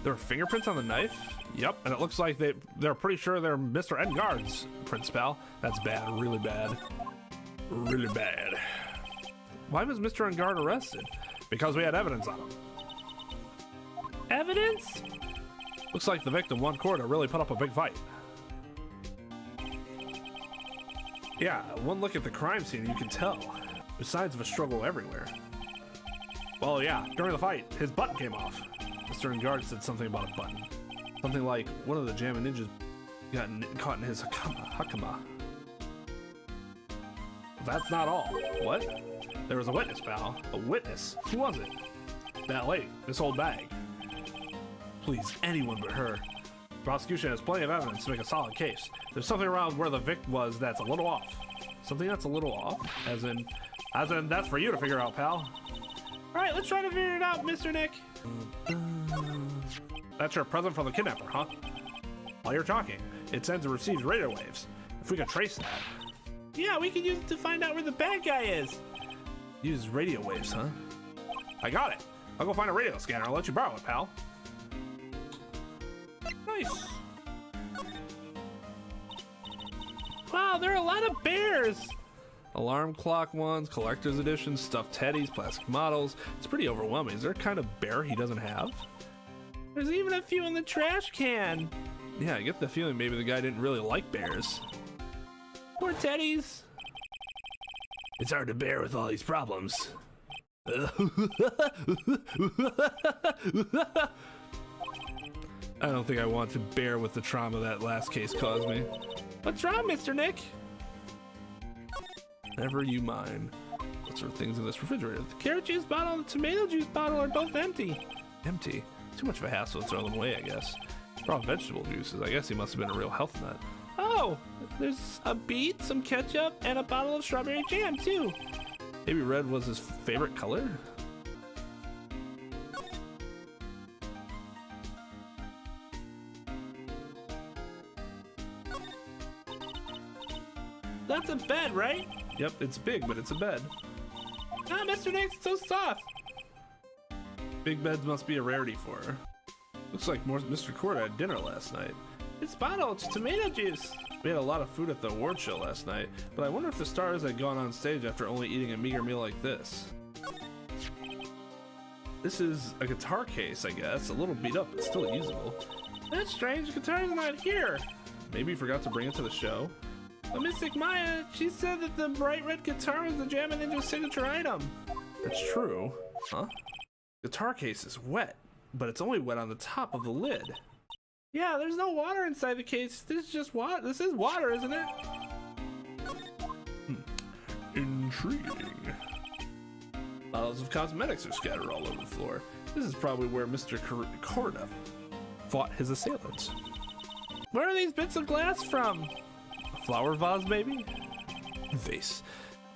There are fingerprints on the knife? Yep, and it looks like they're pretty sure they're Mr. Engarde's prints, pal. That's bad, really bad. Really bad. Why was Mr. Engarde arrested? Because we had evidence on him. Evidence? Looks like the victim, Juan Corrida, really put up a big fight. Yeah, one look at the crime scene and you can tell. There's signs of a struggle everywhere. Well, yeah, during the fight, his button came off. Mr. Engarde said something about a button. Something like one of the Jammin ninjas got caught in his hakama. That's not all. What? There was a witness, pal. A witness? Who was it? That lady. This old bag. Please, anyone but her. The prosecution has plenty of evidence to make a solid case. There's something around where the victim was that's a little off. Something that's a little off? As in, that's for you to figure out, pal. Alright, let's try to figure it out, Mr. Nick. That's your present from the kidnapper, huh? While you're talking, it sends and receives radio waves. If we could trace that. Yeah, we could use it to find out where the bad guy is. Use radio waves, huh? I got it. I'll go find a radio scanner. I'll let you borrow it, pal. Nice. Wow, there are a lot of bears. Alarm clock ones, collector's editions, stuffed teddies, plastic models. It's pretty overwhelming. Is there a kind of bear he doesn't have? There's even a few in the trash can. Yeah, I get the feeling maybe the guy didn't really like bears. Poor teddies. It's hard to bear with all these problems. I don't think I want to bear with the trauma that last case caused me. What's wrong, Mr. Nick? Never you mind. What sort of things in this refrigerator? The carrot juice bottle and the tomato juice bottle are both empty. Empty? Too much of a hassle to throw them away, I guess. Raw vegetable juices. I guess he must have been a real health nut. Oh, there's a beet, some ketchup, and a bottle of strawberry jam, too. Maybe red was his favorite color? That's a bed, right? Yep, it's big, but it's a bed. Ah, Mr. Nick's so soft. Big beds must be a rarity for her. Looks like Mr. Corrida had dinner last night. This bottle, it's tomato juice. We had a lot of food at the award show last night, but I wonder if the stars had gone on stage after only eating a meager meal like this. This is a guitar case, I guess. A little beat up, but still usable. That's strange, the guitar's not here. Maybe he forgot to bring it to the show. But Mystic Maya, she said that the bright red guitar was the Jammin Ninja's signature item. That's true. Huh? Guitar case is wet, but it's only wet on the top of the lid. Yeah, there's no water inside the case. This is just water. This is water, isn't it? Intriguing. Bottles of cosmetics are scattered all over the floor. This is probably where Mr. Corda fought his assailants. Where are these bits of glass from? A flower vase, maybe? Vase.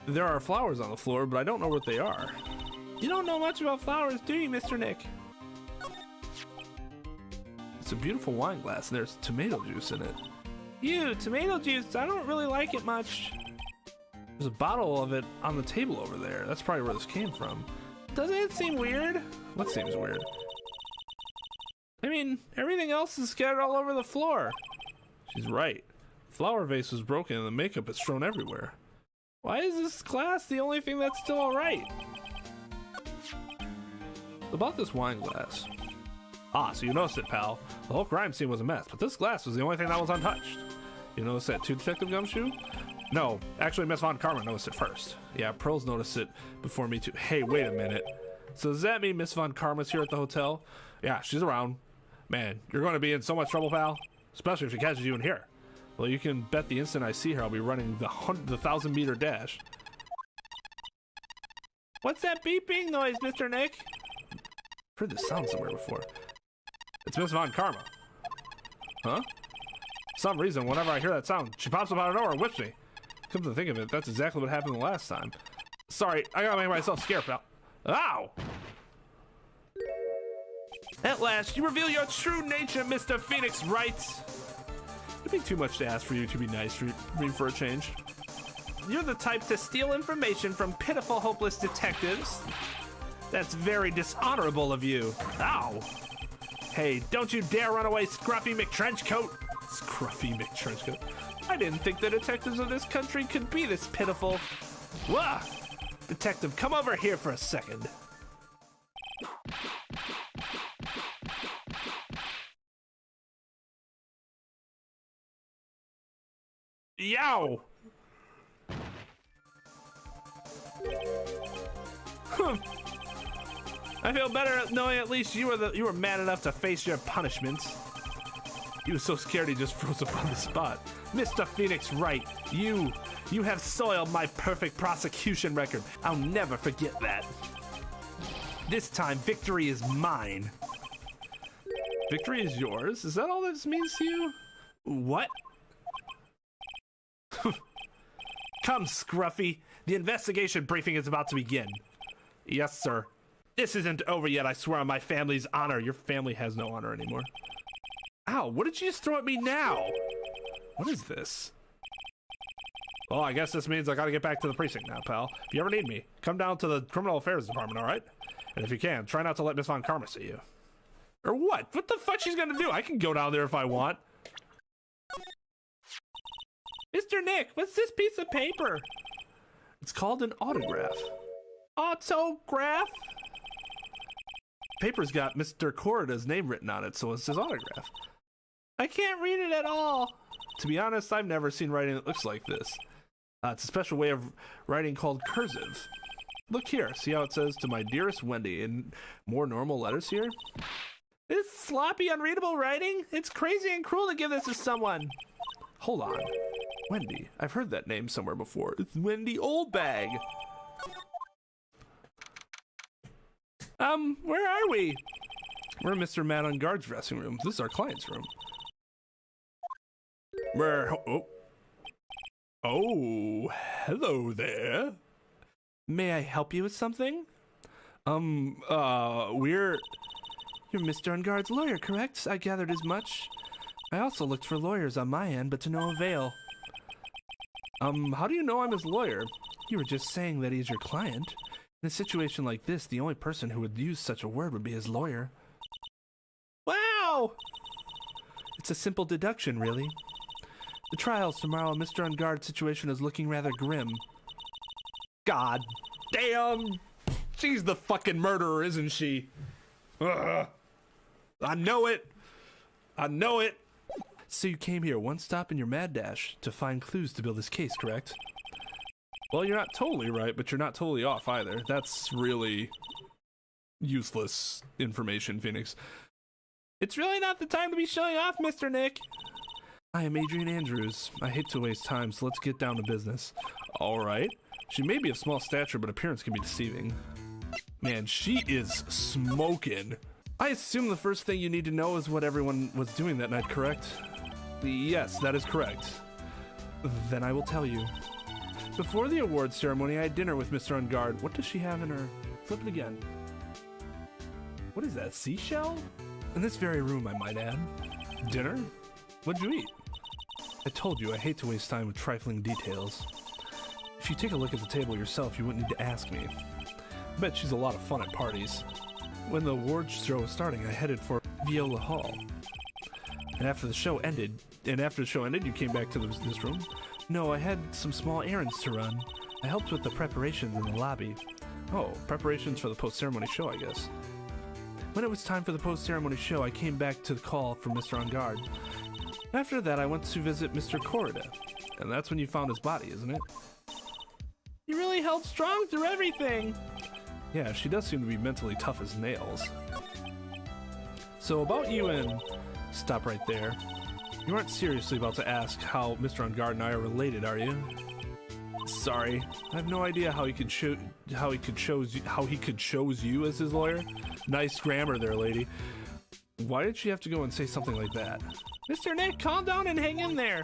There are flowers on the floor, but I don't know what they are. You don't know much about flowers, do you, Mr. Nick? It's a beautiful wine glass, and there's tomato juice in it. Ew, tomato juice. I don't really like it much. There's a bottle of it on the table over there. That's probably where this came from. Doesn't it seem weird? What seems weird? I mean, everything else is scattered all over the floor. She's right. The flower vase was broken and the makeup is strewn everywhere. Why is this glass the only thing that's still alright? About this wine glass. Ah, so you noticed it, pal. The whole crime scene was a mess, but this glass was the only thing that was untouched. You noticed that too, Detective Gumshoe? No, actually Miss Von Karma noticed it first. Yeah, Pearls noticed it before me too. Hey, wait a minute. So does that mean Miss Von Karma's here at the hotel? Yeah, she's around. Man, you're going to be in so much trouble, pal. Especially if she catches you in here. Well, you can bet the instant I see her, I'll be running the 1,000-meter dash. What's that beeping noise, Mr. Nick? I've heard this sound somewhere before. It's Miss Von Karma. Huh? For some reason, whenever I hear that sound, she pops up out of nowhere and whips me. Come to think of it, that's exactly what happened the last time. Sorry, I gotta make myself scared, pal. Ow! At last, you reveal your true nature, Mr. Phoenix Wright. It'd be too much to ask for you to be nice for me for a change. You're the type to steal information from pitiful, hopeless detectives. That's very dishonorable of you. Ow! Hey, don't you dare run away, Scruffy McTrenchcoat! Scruffy McTrenchcoat. I didn't think the detectives of this country could be this pitiful. Wah! Detective, come over here for a second. Yow! I feel better knowing at least you were man enough to face your punishments. He was so scared he just froze up on the spot. Mr. Phoenix Wright, you have soiled my perfect prosecution record. I'll never forget that. This time, victory is mine. Victory is yours? Is that all this means to you? What? Come, Scruffy. The investigation briefing is about to begin. Yes, sir. This isn't over yet, I swear on my family's honor. Your family has no honor anymore. Ow, what did you just throw at me now? What is this? Well, I guess this means I gotta get back to the precinct now, pal. If you ever need me, come down to the Criminal Affairs Department, alright? And if you can, try not to let Miss Von Karma see you. Or what? What the fuck she's gonna do? I can go down there if I want. Mr. Nick, what's this piece of paper? It's called an autograph. Autograph? Paper's got Mr. Corda's name written on it, so it's his autograph. I can't read it at all. To be honest, I've never seen writing that looks like this. It's a special way of writing called cursive. Look here, see how it says, "To my dearest Wendy," in more normal letters here? This sloppy, unreadable writing? It's crazy and cruel to give this to someone. Hold on. Wendy. I've heard that name somewhere before. It's Wendy Oldbag. Where are we? We're in Mr. Matt Engarde's dressing room. This is our client's room. Oh, hello there. May I help you with something? You're Mr. Engarde's lawyer, correct? I gathered as much. I also looked for lawyers on my end, but to no avail. How do you know I'm his lawyer? You were just saying that he's your client. In a situation like this, the only person who would use such a word would be his lawyer. Wow! It's a simple deduction, really. The trial's tomorrow. Mr. Engarde's situation is looking rather grim. God damn! She's the fucking murderer, isn't she? Ugh. I know it! I know it. So you came here one stop in your mad dash to find clues to build this case, correct? Well, you're not totally right, but you're not totally off either. That's really useless information, Phoenix. It's really not the time to be showing off, Mr. Nick. I am Adrian Andrews. I hate to waste time, so let's get down to business. All right. She may be of small stature, but appearance can be deceiving. Man, she is smoking. I assume the first thing you need to know is what everyone was doing that night, correct? Yes, that is correct. Then I will tell you. Before the awards ceremony, I had dinner with Mr. Engarde. What does she have in her... Flip it again. What is that, seashell? In this very room, I might add. Dinner? What'd you eat? I told you, I hate to waste time with trifling details. If you take a look at the table yourself, you wouldn't need to ask me. I bet she's a lot of fun at parties. When the awards show was starting, I headed for Viola Hall. And after the show ended, you came back to this room? No, I had some small errands to run. I helped with the preparations in the lobby. Oh, preparations for the post-ceremony show, I guess. When it was time for the post-ceremony show, I came back to the call from Mr. Engarde. After that, I went to visit Mr. Corrida. And that's when you found his body, isn't it? You really held strong through everything. Yeah, she does seem to be mentally tough as nails. So about you and... Stop right there. You aren't seriously about to ask how Mr. Engarde and I are related, are you? Sorry, I have no idea how he could chose you as his lawyer. Nice grammar there, lady. Why did she have to go and say something like that? Mr. Nick, calm down and hang in there.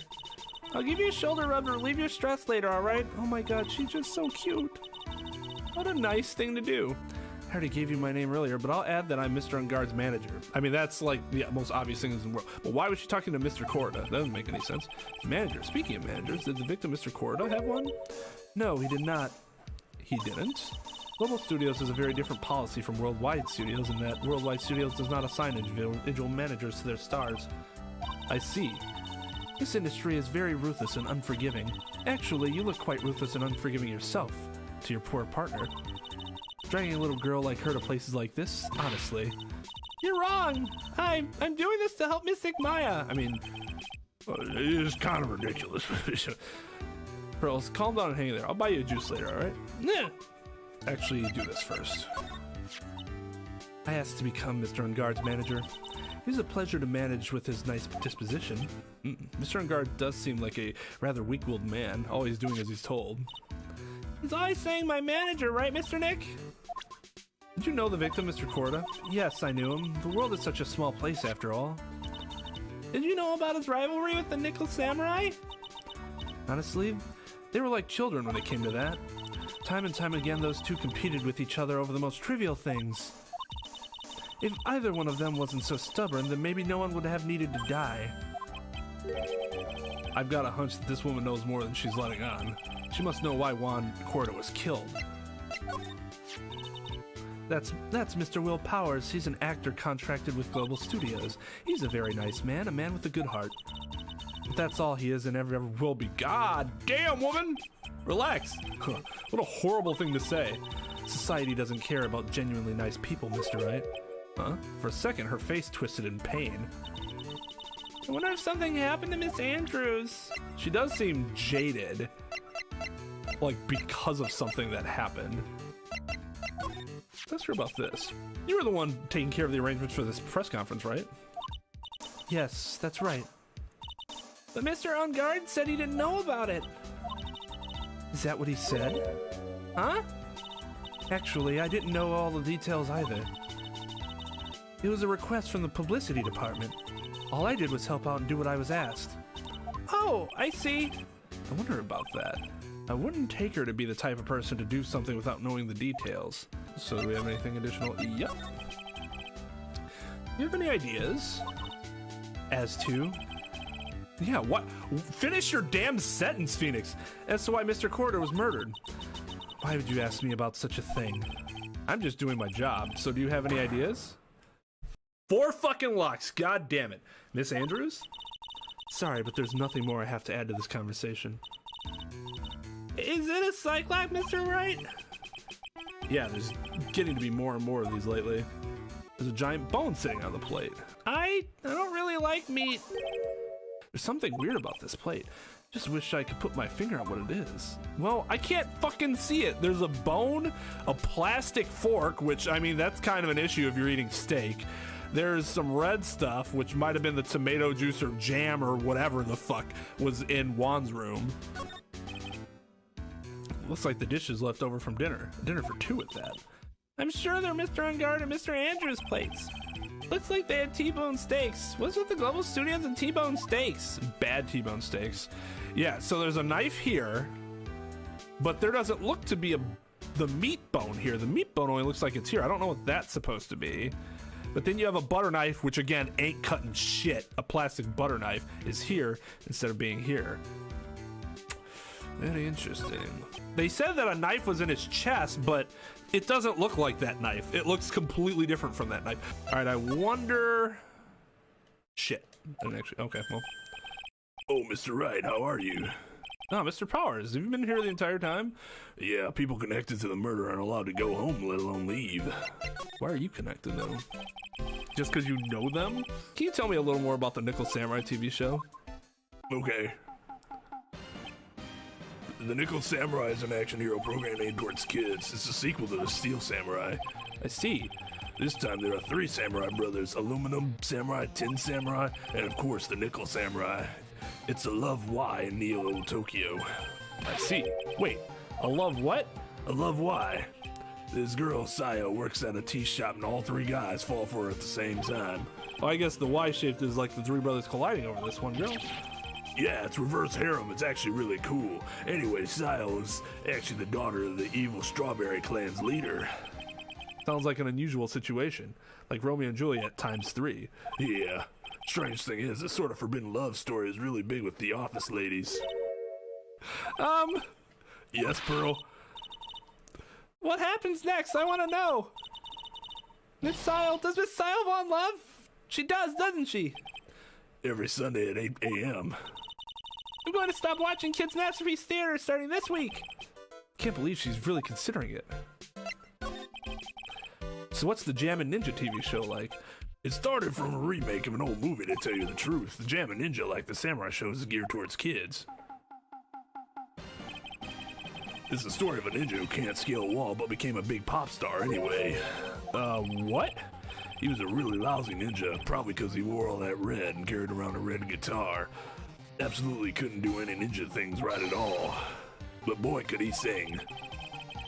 I'll give you a shoulder rub to relieve your stress later, all right? Oh my god, she's just so cute. What a nice thing to do. I already gave you my name earlier, but I'll add that I'm Mr. Engarde's manager. I mean, that's like the most obvious thing in the world. But why was she talking to Mr. Corrida? That doesn't make any sense. Manager. Speaking of managers, did the victim, Mr. Corrida, have one? No, he did not. He didn't? Global Studios has a very different policy from Worldwide Studios in that Worldwide Studios does not assign individual managers to their stars. I see. This industry is very ruthless and unforgiving. Actually, you look quite ruthless and unforgiving yourself to your poor partner. Dragging a little girl like her to places like this, honestly. You're wrong. I'm doing this to help Mystic Maya. I mean, it is kind of ridiculous. Pearls, calm down and hang there. I'll buy you a juice later, alright? Nah. Actually, do this first. I asked to become Mr. Engarde's manager. He's a pleasure to manage with his nice disposition. Mr. Engarde does seem like a rather weak-willed man, always doing as he's told. He's always saying my manager, right, Mr. Nick? Did you know the victim, Mr. Corrida? Yes, I knew him. The world is such a small place after all. Did you know about his rivalry with the Nickel Samurai? Honestly, they were like children when it came to that. Time and time again, those two competed with each other over the most trivial things. If either one of them wasn't so stubborn, then maybe no one would have needed to die. I've got a hunch that this woman knows more than she's letting on. She must know why Juan Corrida was killed. That's Mr. Will Powers. He's an actor contracted with Global Studios. He's a very nice man, a man with a good heart. But that's all he is and ever will be. God damn, woman! Relax. What a horrible thing to say. Society doesn't care about genuinely nice people, Mr. Wright. Huh? For a second, her face twisted in pain. I wonder if something happened to Miss Andrews. She does seem jaded. Like, because of something that happened. Let's hear about this. You were the one taking care of the arrangements for this press conference, right? Yes, that's right. But Mr. Engarde said he didn't know about it. Is that what he said? Huh? Actually, I didn't know all the details either. It was a request from the publicity department. All I did was help out and do what I was asked. Oh, I see. I wonder about that. I wouldn't take her to be the type of person to do something without knowing the details. So do we have anything additional? Yep. Do you have any ideas? As to? Yeah, what? Finish your damn sentence, Phoenix. As to why Mr. Corrida was murdered. Why would you ask me about such a thing? I'm just doing my job, so do you have any ideas? 4 fucking locks, god damn it. Miss Andrews? Sorry, but there's nothing more I have to add to this conversation. Is it a cyclops, Mr. Wright? Yeah, there's getting to be more and more of these lately. There's a giant bone sitting on the plate. I don't really like meat. There's something weird about this plate. Just wish I could put my finger on what it is. Well, I can't fucking see it. There's a bone, a plastic fork, which, I mean, that's kind of an issue if you're eating steak. There's some red stuff, which might have been the tomato juice or jam or whatever the fuck was in Juan's room. Looks like the dishes left over from dinner. Dinner for two at that. I'm sure they're Mr. Engarde and Mr. Andrews' plates. Looks like they had T-bone steaks. What's with the Global Studios and T-bone steaks? Bad T-bone steaks. Yeah, so there's a knife here, but there doesn't look to be the meat bone here. The meat bone only looks like it's here. I don't know what that's supposed to be. But then you have a butter knife, which again ain't cutting shit. A plastic butter knife is here instead of being here. Very interesting. They said that a knife was in his chest, but it doesn't look like that knife. It looks completely different from that knife. All right, I wonder... Shit. Didn't actually... Okay, well... Oh, Mr. Wright, how are you? Oh, Mr. Powers, have you been here the entire time? Yeah, people connected to the murder aren't allowed to go home, let alone leave. Why are you connected, though? Just because you know them? Can you tell me a little more about the Nickel Samurai TV show? Okay. The Nickel Samurai is an action hero program aimed towards kids. It's a sequel to the Steel Samurai. I see. This time there are 3 samurai brothers, Aluminum Samurai, Tin Samurai, and of course the Nickel Samurai. It's a Love Y in Neo Tokyo. I see. Wait, a love what? A Love Y. This girl, Sayo, works at a tea shop and all 3 guys fall for her at the same time. Well, I guess the Y-shaped is like the 3 brothers colliding over this one girl. Yeah, it's reverse harem. It's actually really cool. Anyway, Sayo is actually the daughter of the evil Strawberry Clan's leader. Sounds like an unusual situation. Like Romeo and Juliet times 3. Yeah. Strange thing is, this sort of forbidden love story is really big with the office ladies. Yes, Pearl? What happens next? I want to know. Miss Sile, does Miss Sile want love? She does, doesn't she? Every Sunday at 8 a.m. I'm going to stop watching Kids Masterpiece Theater starting this week. Can't believe she's really considering it. So what's the Jammin Ninja TV show like? It started from a remake of an old movie, to tell you the truth. The Jammin Ninja, like the samurai show, is geared towards kids. It's the story of a ninja who can't scale a wall but became a big pop star anyway. What? He was a really lousy ninja, probably because he wore all that red and carried around a red guitar. Absolutely couldn't do any ninja things right at all. But boy, could he sing.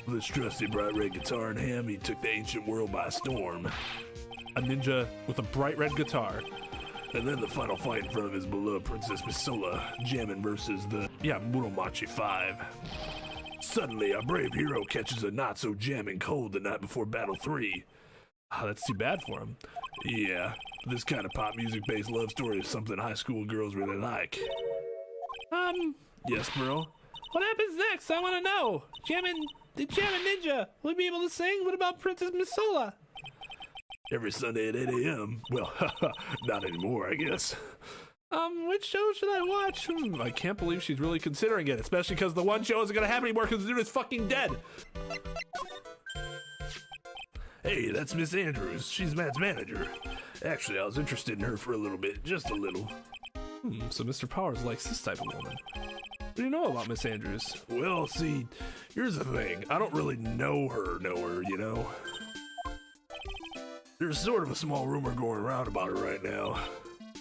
With his trusty bright red guitar in hand, he took the ancient world by storm. A ninja with a bright red guitar. And then the final fight in front of his beloved Princess Misola, Jammin versus the Muromachi 5. Suddenly, our brave hero catches a not-so-jamming cold the night before Battle 3. Oh, that's too bad for him. Yeah, this kind of pop music-based love story is something high school girls really like. Yes, Pearl? What happens next? I want to know. The Jammin Ninja, will he be able to sing? What about Princess Misola? Every Sunday at 8 a.m. Well, not anymore, I guess. Which show should I watch? I can't believe she's really considering it, especially because the one show isn't gonna happen anymore because the dude is fucking dead. Hey, that's Miss Andrews. She's Matt's manager. Actually, I was interested in her for a little bit, just a little. So Mr. Powers likes this type of woman. What do you know about Miss Andrews? Well, see, here's the thing. I don't really know her, you know? There's sort of a small rumor going around about her right now.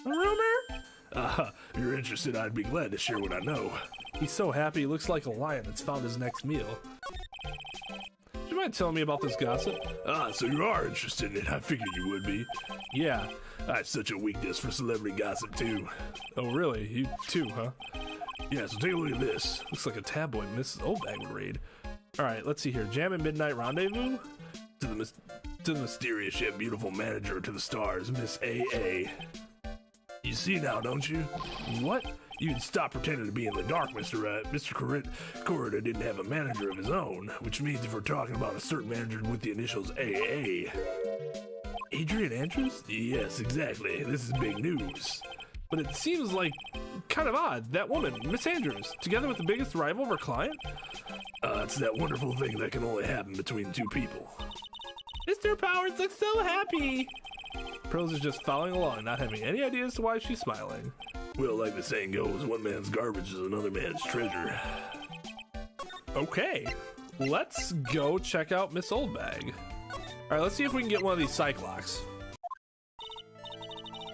A rumor? If you're interested, I'd be glad to share what I know. He's so happy, he looks like a lion that's found his next meal. Do you mind telling me about this gossip? So you are interested in it. I figured you would be. Yeah. I have such a weakness for celebrity gossip, too. Oh, really? You too, huh? Yeah, so take a look at this. Looks like a tabloid Mrs. Oldbag would read. Alright, let's see here. Jammin Midnight Rendezvous? To the mysterious yet beautiful manager to the stars, Miss A.A. You see now, don't you? What? You can stop pretending to be in the dark, Mr. Wright. Mr. Corrida didn't have a manager of his own, which means if we're talking about a certain manager with the initials AA. Adrian Andrews? Yes, exactly. This is big news. But it seems like kind of odd. That woman, Miss Andrews, together with the biggest rival of her client? It's that wonderful thing that can only happen between two people. Mr. Powers looks so happy. Pearls is just following along, not having any idea as to why she's smiling. Well, like the saying goes, one man's garbage is another man's treasure. Okay, let's go check out Miss Oldbag. All right, let's see if we can get one of these Cyclocks.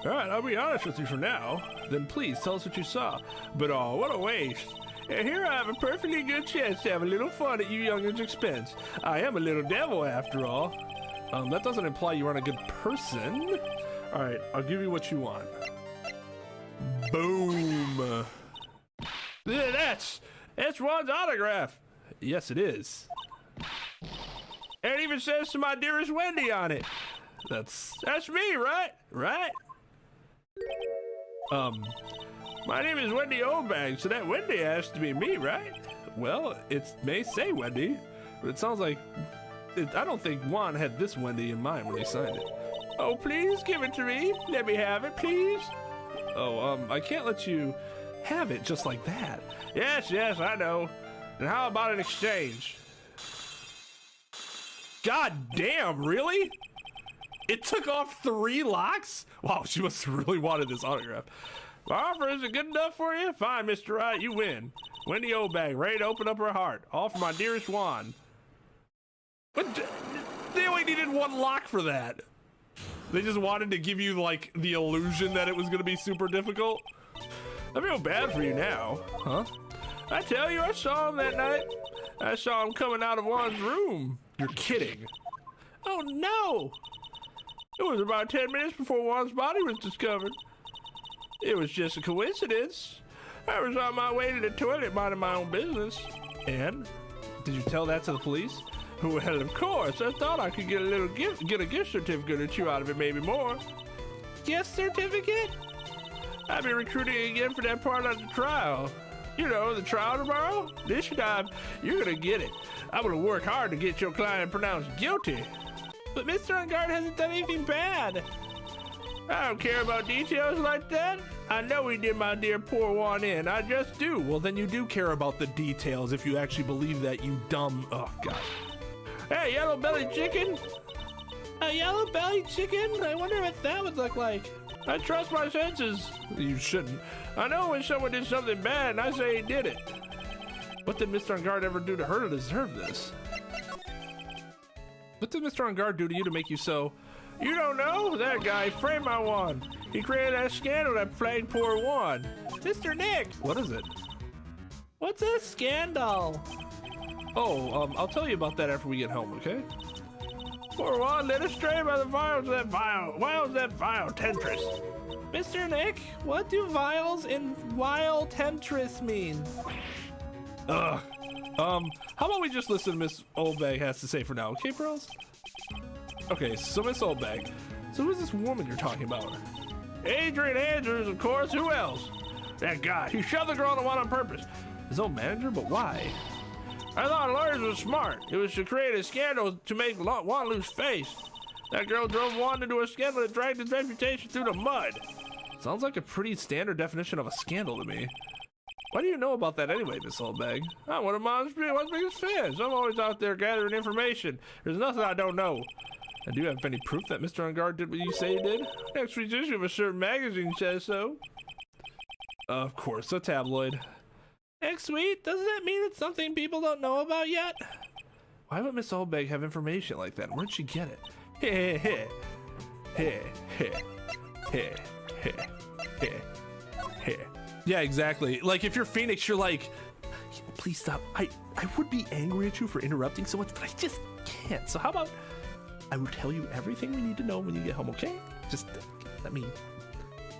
All right, I'll be honest with you for now. Then please tell us what you saw. But oh, what a waste. And here I have a perfectly good chance to have a little fun at you young'uns' expense. I am a little devil after all. That doesn't imply you aren't a good person. All right, I'll give you what you want. Boom. Yeah, that's Juan's autograph. Yes, it is. And it even says to my dearest Wendy on it. That's me, right? Right? My name is Wendy Oldbag, so that Wendy has to be me, right? well, it may say Wendy, but it sounds like I don't think Juan had this Wendy in mind when he signed it. Oh, please give it to me. Let me have it, please. Oh, I can't let you have it just like that. Yes, I know. And how about an exchange? God damn, really? It took off 3 locks? Wow, she must have really wanted this autograph. My offer isn't good enough for you? Fine, Mr. Wright, you win. Wendy Oldbag, ready to open up her heart. All for my dearest Juan. But they only needed 1 lock for that. They just wanted to give you, like, the illusion that it was going to be super difficult. I feel bad for you now. Huh? I tell you, I saw him that night. I saw him coming out of Juan's room. You're kidding. Oh, no. It was about 10 minutes before Juan's body was discovered. It was just a coincidence. I was on my way to the toilet minding my own business. And? Did you tell that to the police? Well, of course. I thought I could get a gift certificate or 2 out of it, maybe more. Gift certificate? I've been recruiting again for that part of the trial. You know, the trial tomorrow? This time, you're gonna get it. I'm gonna work hard to get your client pronounced guilty. But Mr. Engarde hasn't done anything bad. I don't care about details like that. I know he did my dear poor Juan in. I just do. Well, then you do care about the details if you actually believe that, you dumb... Oh, God. Hey, yellow-bellied chicken. A yellow-bellied chicken? I wonder what that would look like. I trust my senses. You shouldn't. I know when someone did something bad and I say he did it. What did Mr. Engarde ever do to her to deserve this? What did Mr. Engarde do to you to make you so... You don't know? That guy framed my Juan. He created that scandal that plagued poor Juan. Mr. Nick! What is it? What's a scandal? Oh, I'll tell you about that after we get home, okay? Poor Juan led astray by the vials of that vile temptress. Mr. Nick, what do vials and vile temptress mean? How about we just listen to Miss Oldbag has to say for now, okay, bros? Okay, so Miss Oldbag, so who's this woman you're talking about? Adrian Andrews, of course. Who else? That guy. He shoved the girl in the Juan on purpose. His own manager, but why? I thought lawyers were smart. It was to create a scandal to make Juan lose face. That girl drove Juan into a scandal that dragged his reputation through the mud. Sounds like a pretty standard definition of a scandal to me. Why do you know about that anyway, Miss Oldbag? I'm one of Mom's biggest fans. I'm always out there gathering information. There's nothing I don't know. And do you have any proof that Mr. Engarde did what you say he did? Next week's issue of a certain magazine says so. Of course, a tabloid. Next week? Doesn't that mean it's something people don't know about yet? Why would Miss Oldbag have information like that? Where'd she get it? Heh heh heh heh heh heh heh heh. Yeah, exactly. Like if you're Phoenix, you're like, please stop. I would be angry at you for interrupting so much, but I just can't. So how about I will tell you everything we need to know when you get home, okay? Just let me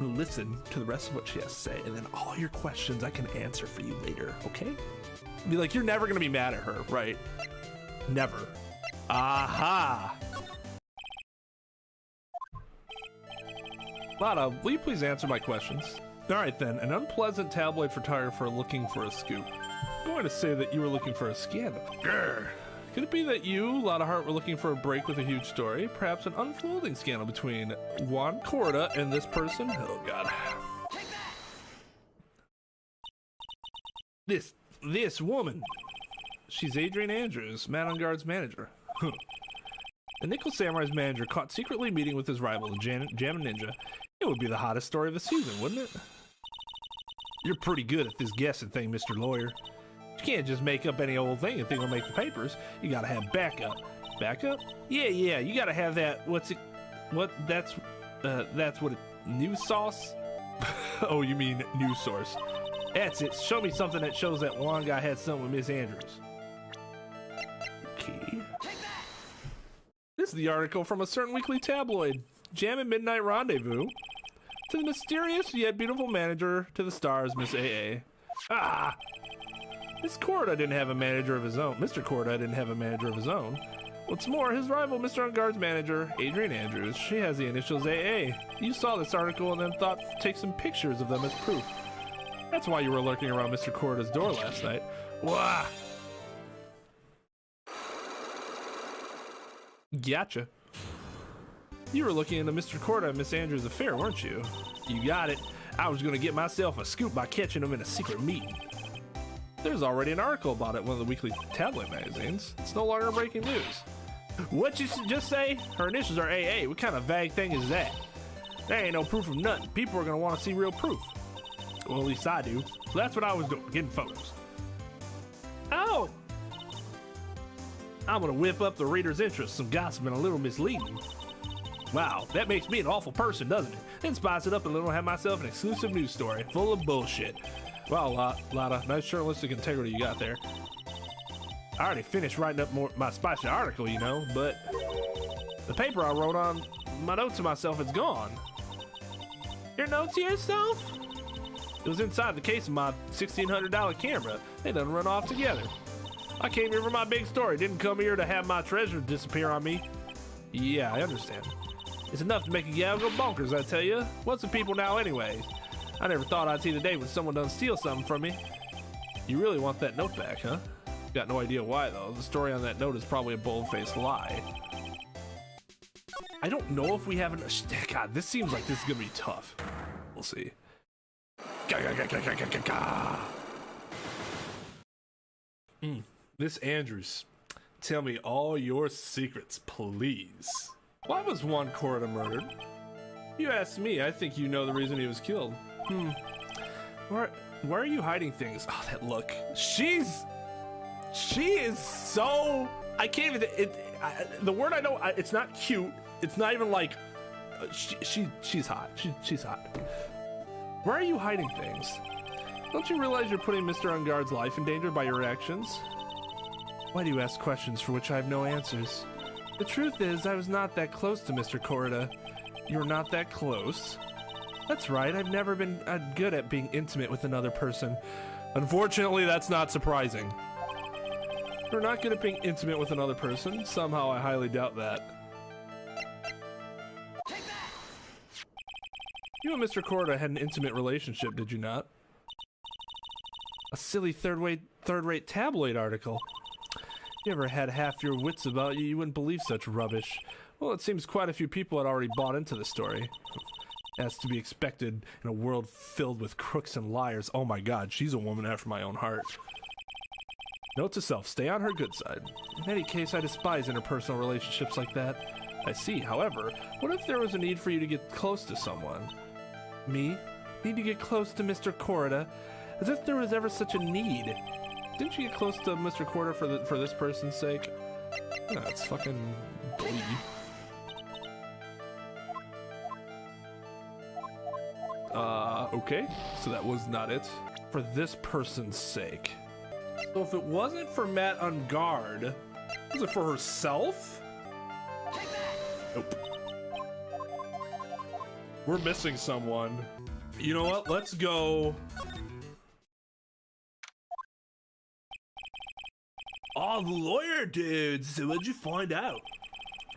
listen to the rest of what she has to say, and then all your questions I can answer for you later, okay? Be like, you're never gonna be mad at her, right? Never. Aha! Lotta, will you please answer my questions? All right then, an unpleasant tabloid photographer looking for a scoop. I'm going to say that you were looking for a scandal. Grr. Could it be that you, Lotta Hart, were looking for a break with a huge story? Perhaps an unfolding scandal between Juan Corda and this person? Oh, God. This woman. She's Adrian Andrews, Matt Engarde's manager. The Nickel Samurai's manager caught secretly meeting with his rival, the Jammin Ninja. It would be the hottest story of the season, wouldn't it? You're pretty good at this guessing thing, Mr. Lawyer. You can't just make up any old thing and think it'll make the papers. You gotta have backup. Backup? Yeah, you gotta have that. That's what news sauce? Oh, you mean news source. That's it. Show me something that shows that one guy had something with Miss Andrews. Okay. This is the article from a certain weekly tabloid. Jammin Midnight Rendezvous. To the mysterious yet beautiful manager to the stars, Miss AA. Ah! Miss Corda didn't have a manager of his own. Mr. Corda didn't have a manager of his own. What's more, his rival, Mr. Engarde's manager, Adrian Andrews, she has the initials AA. You saw this article and then thought to take some pictures of them as proof. That's why you were lurking around Mr. Corda's door last night. Wah! Gotcha. You were looking into Mr. Corda and Miss Andrews' affair, weren't you? You got it. I was gonna get myself a scoop by catching them in a secret meeting. There's already an article about it in one of the weekly tabloid magazines. It's no longer breaking news. What you just say? Her initials are AA. What kind of vague thing is that? There ain't no proof of nothing. People are gonna want to see real proof. Well, at least I do. So that's what I was doing, getting photos. Oh! I'm gonna whip up the reader's interest, some gossip and a little misleading. Wow, that makes me an awful person, doesn't it? Then spice it up a little and have myself an exclusive news story full of bullshit. Wow, Lotta, nice journalistic integrity you got there. I already finished writing up my spicy article, you know, but the paper I wrote on my notes to myself is gone. Your notes to yourself? It was inside the case of my $1,600 camera. They done run off together. I came here for my big story, didn't come here to have my treasure disappear on me. Yeah, I understand. It's enough to make a gal go bonkers, I tell you. What's with people now anyways? I never thought I'd see the day when someone done steal something from me. You really want that note back, huh? Got no idea why, though. The story on that note is probably a bold-faced lie. I don't know if we have an... God, this seems like this is gonna be tough. We'll see. Miss Andrews, tell me all your secrets, please. Why was Juan Corda murdered? You asked me. I think you know the reason he was killed. Why are you hiding things? Oh, that look. She is so... I can't even... the word I know... it's not cute. It's not even like... she's hot. She's hot. Why are you hiding things? Don't you realize you're putting Mr. Engarde's life in danger by your actions? Why do you ask questions for which I have no answers? The truth is, I was not that close to Mr. Corda. You're not that close? That's right, I've never been good at being intimate with another person. Unfortunately, that's not surprising. You're not good at being intimate with another person? Somehow I highly doubt that. You and Mr. Corda had an intimate relationship, did you not? A silly third-rate tabloid article. If you ever had half your wits about you, you wouldn't believe such rubbish. Well, it seems quite a few people had already bought into the story. As to be expected in a world filled with crooks and liars. Oh my god, she's a woman after my own heart. Note to self, stay on her good side. In any case, I despise interpersonal relationships like that. I see, however, what if there was a need for you to get close to someone? Me? Need to get close to Mr. Corda? As if there was ever such a need. Didn't you get close to Mr. Corda for this person's sake? No, it's fucking bully. Okay, so that was not it. For this person's sake. So if it wasn't for Matt Engarde, was it for herself? Nope. We're missing someone. You know what? Let's go. Oh, the lawyer dudes. So what'd you find out?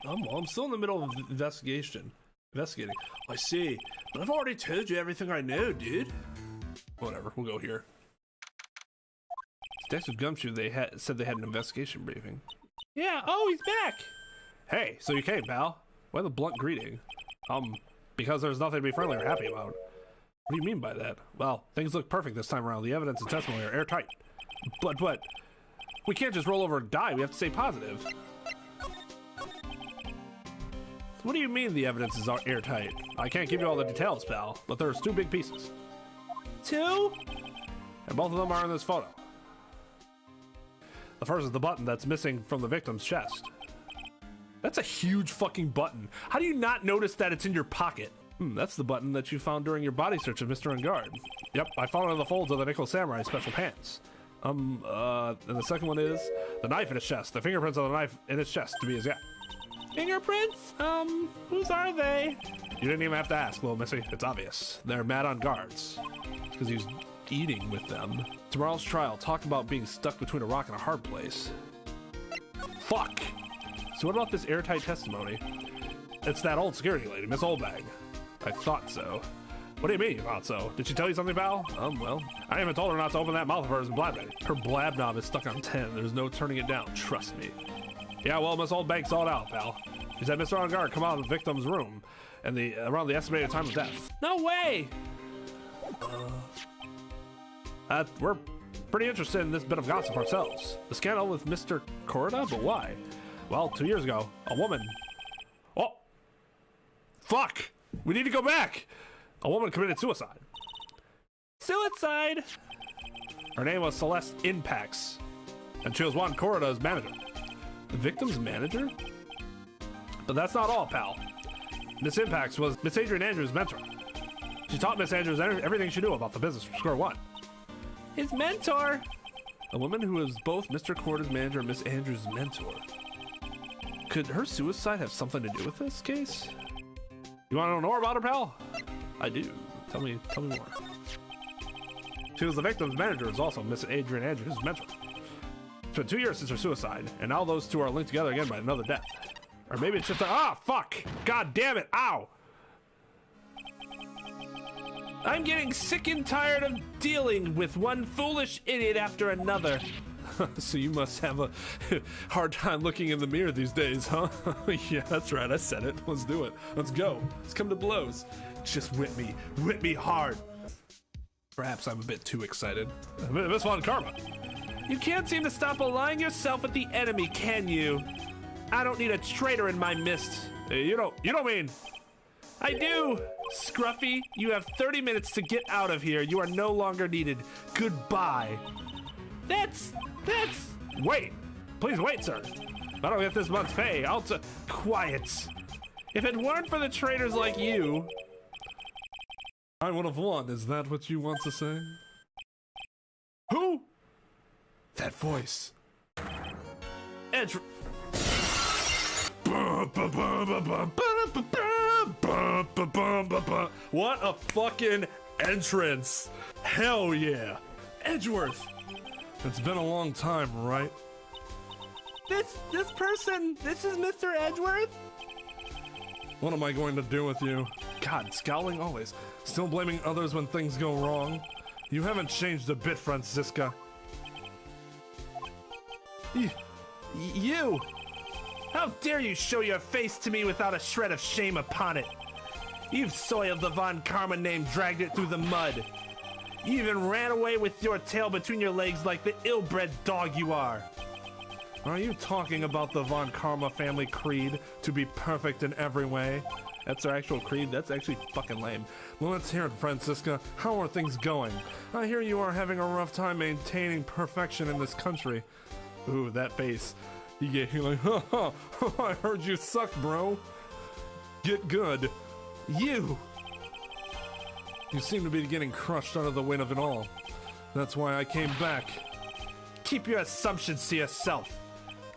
I'm still in the middle of investigating. I see. But I've already told you everything I know, dude. Whatever, we'll go here. Detective Gumshoe, said they had an investigation briefing. Yeah, oh, he's back! Hey, so you came, pal. Why the blunt greeting? Because there's nothing to be friendly or happy about. What do you mean by that? Well, things look perfect this time around. The evidence and testimony are airtight. But, we can't just roll over and die. We have to stay positive. What do you mean the evidence is airtight? I can't give you all the details, pal, but there's 2 big pieces. 2? And both of them are in this photo. The first is the button that's missing from the victim's chest. That's a huge fucking button. How do you not notice that it's in your pocket? That's the button that you found during your body search of Mr. Engarde. Yep, I found it in the folds of the Nickel Samurai special pants. And the second one is the knife in his chest. The fingerprints of the knife in his chest, to be exact. Fingerprints? Whose are they? You didn't even have to ask, little missy. It's obvious. They're mad on guards. It's because he's eating with them. Tomorrow's trial talked about being stuck between a rock and a hard place. Fuck! So what about this airtight testimony? It's that old security lady, Miss Oldbag. I thought so. What do you mean you thought so? Did she tell you something, pal? Well, I even told her not to open that mouth of hers and blab it. Her blab knob is stuck on 10. There's no turning it down, trust me. Yeah, well, Miss Oldbag saw it out, pal. She said Mr. Engarde come out of the victim's room and around the estimated time of death. No way! We're pretty interested in this bit of gossip ourselves. The scandal with Mr. Corda, but why? Well, 2 years ago, a woman... Oh! Fuck! We need to go back! A woman committed suicide. Suicide? Her name was Celeste Impax, and she was Juan Corda's manager. The victim's manager? But that's not all, pal. Miss Impax was Miss Adrian Andrews' mentor. She taught Miss Andrews everything she knew about the business from square one. His mentor? A woman who was both Mr. Corda's manager and Miss Andrews' mentor. Could her suicide have something to do with this case? You want to know more about her, pal? I do. Tell me more. She was the victim's manager, is also Miss Adrian Andrews' mentor. It's been 2 years since her suicide, and now those two are linked together again by another death. Or maybe it's just fuck! God damn it! Ow! I'm getting sick and tired of dealing with one foolish idiot after another. So you must have a hard time looking in the mirror these days, huh? Yeah, that's right, I said it. Let's do it. Let's go. Let's come to blows. Just whip me hard. Perhaps I'm a bit too excited. This one, Karma. You can't seem to stop allying yourself with the enemy, can you? I don't need a traitor in my midst. You don't mean... I do! Scruffy, you have 30 minutes to get out of here. You are no longer needed. Goodbye. That's... Wait! Please wait, sir. If I don't get this month's pay, I'll Quiet. If it weren't for the traitors like you... I would have won. Is that what you want to say? Who? That voice. Edge... What a fucking entrance! Hell yeah! Edgeworth! It's been a long time, right? This person, this is Mr. Edgeworth? What am I going to do with you? God, scowling always. Still blaming others when things go wrong? You haven't changed a bit, Francisca. You! How dare you show your face to me without a shred of shame upon it? You've soiled the Von Karma name, dragged it through the mud. You even ran away with your tail between your legs like the ill-bred dog you are. Are you talking about the Von Karma family creed to be perfect in every way? That's their actual creed? That's actually fucking lame. Well, let's hear it, Francisca. How are things going? I hear you are having a rough time maintaining perfection in this country. Ooh, that face. You're like, ha, I heard you suck, bro. Get good. You seem to be getting crushed under the weight of it all. That's why I came back. Keep your assumptions to yourself.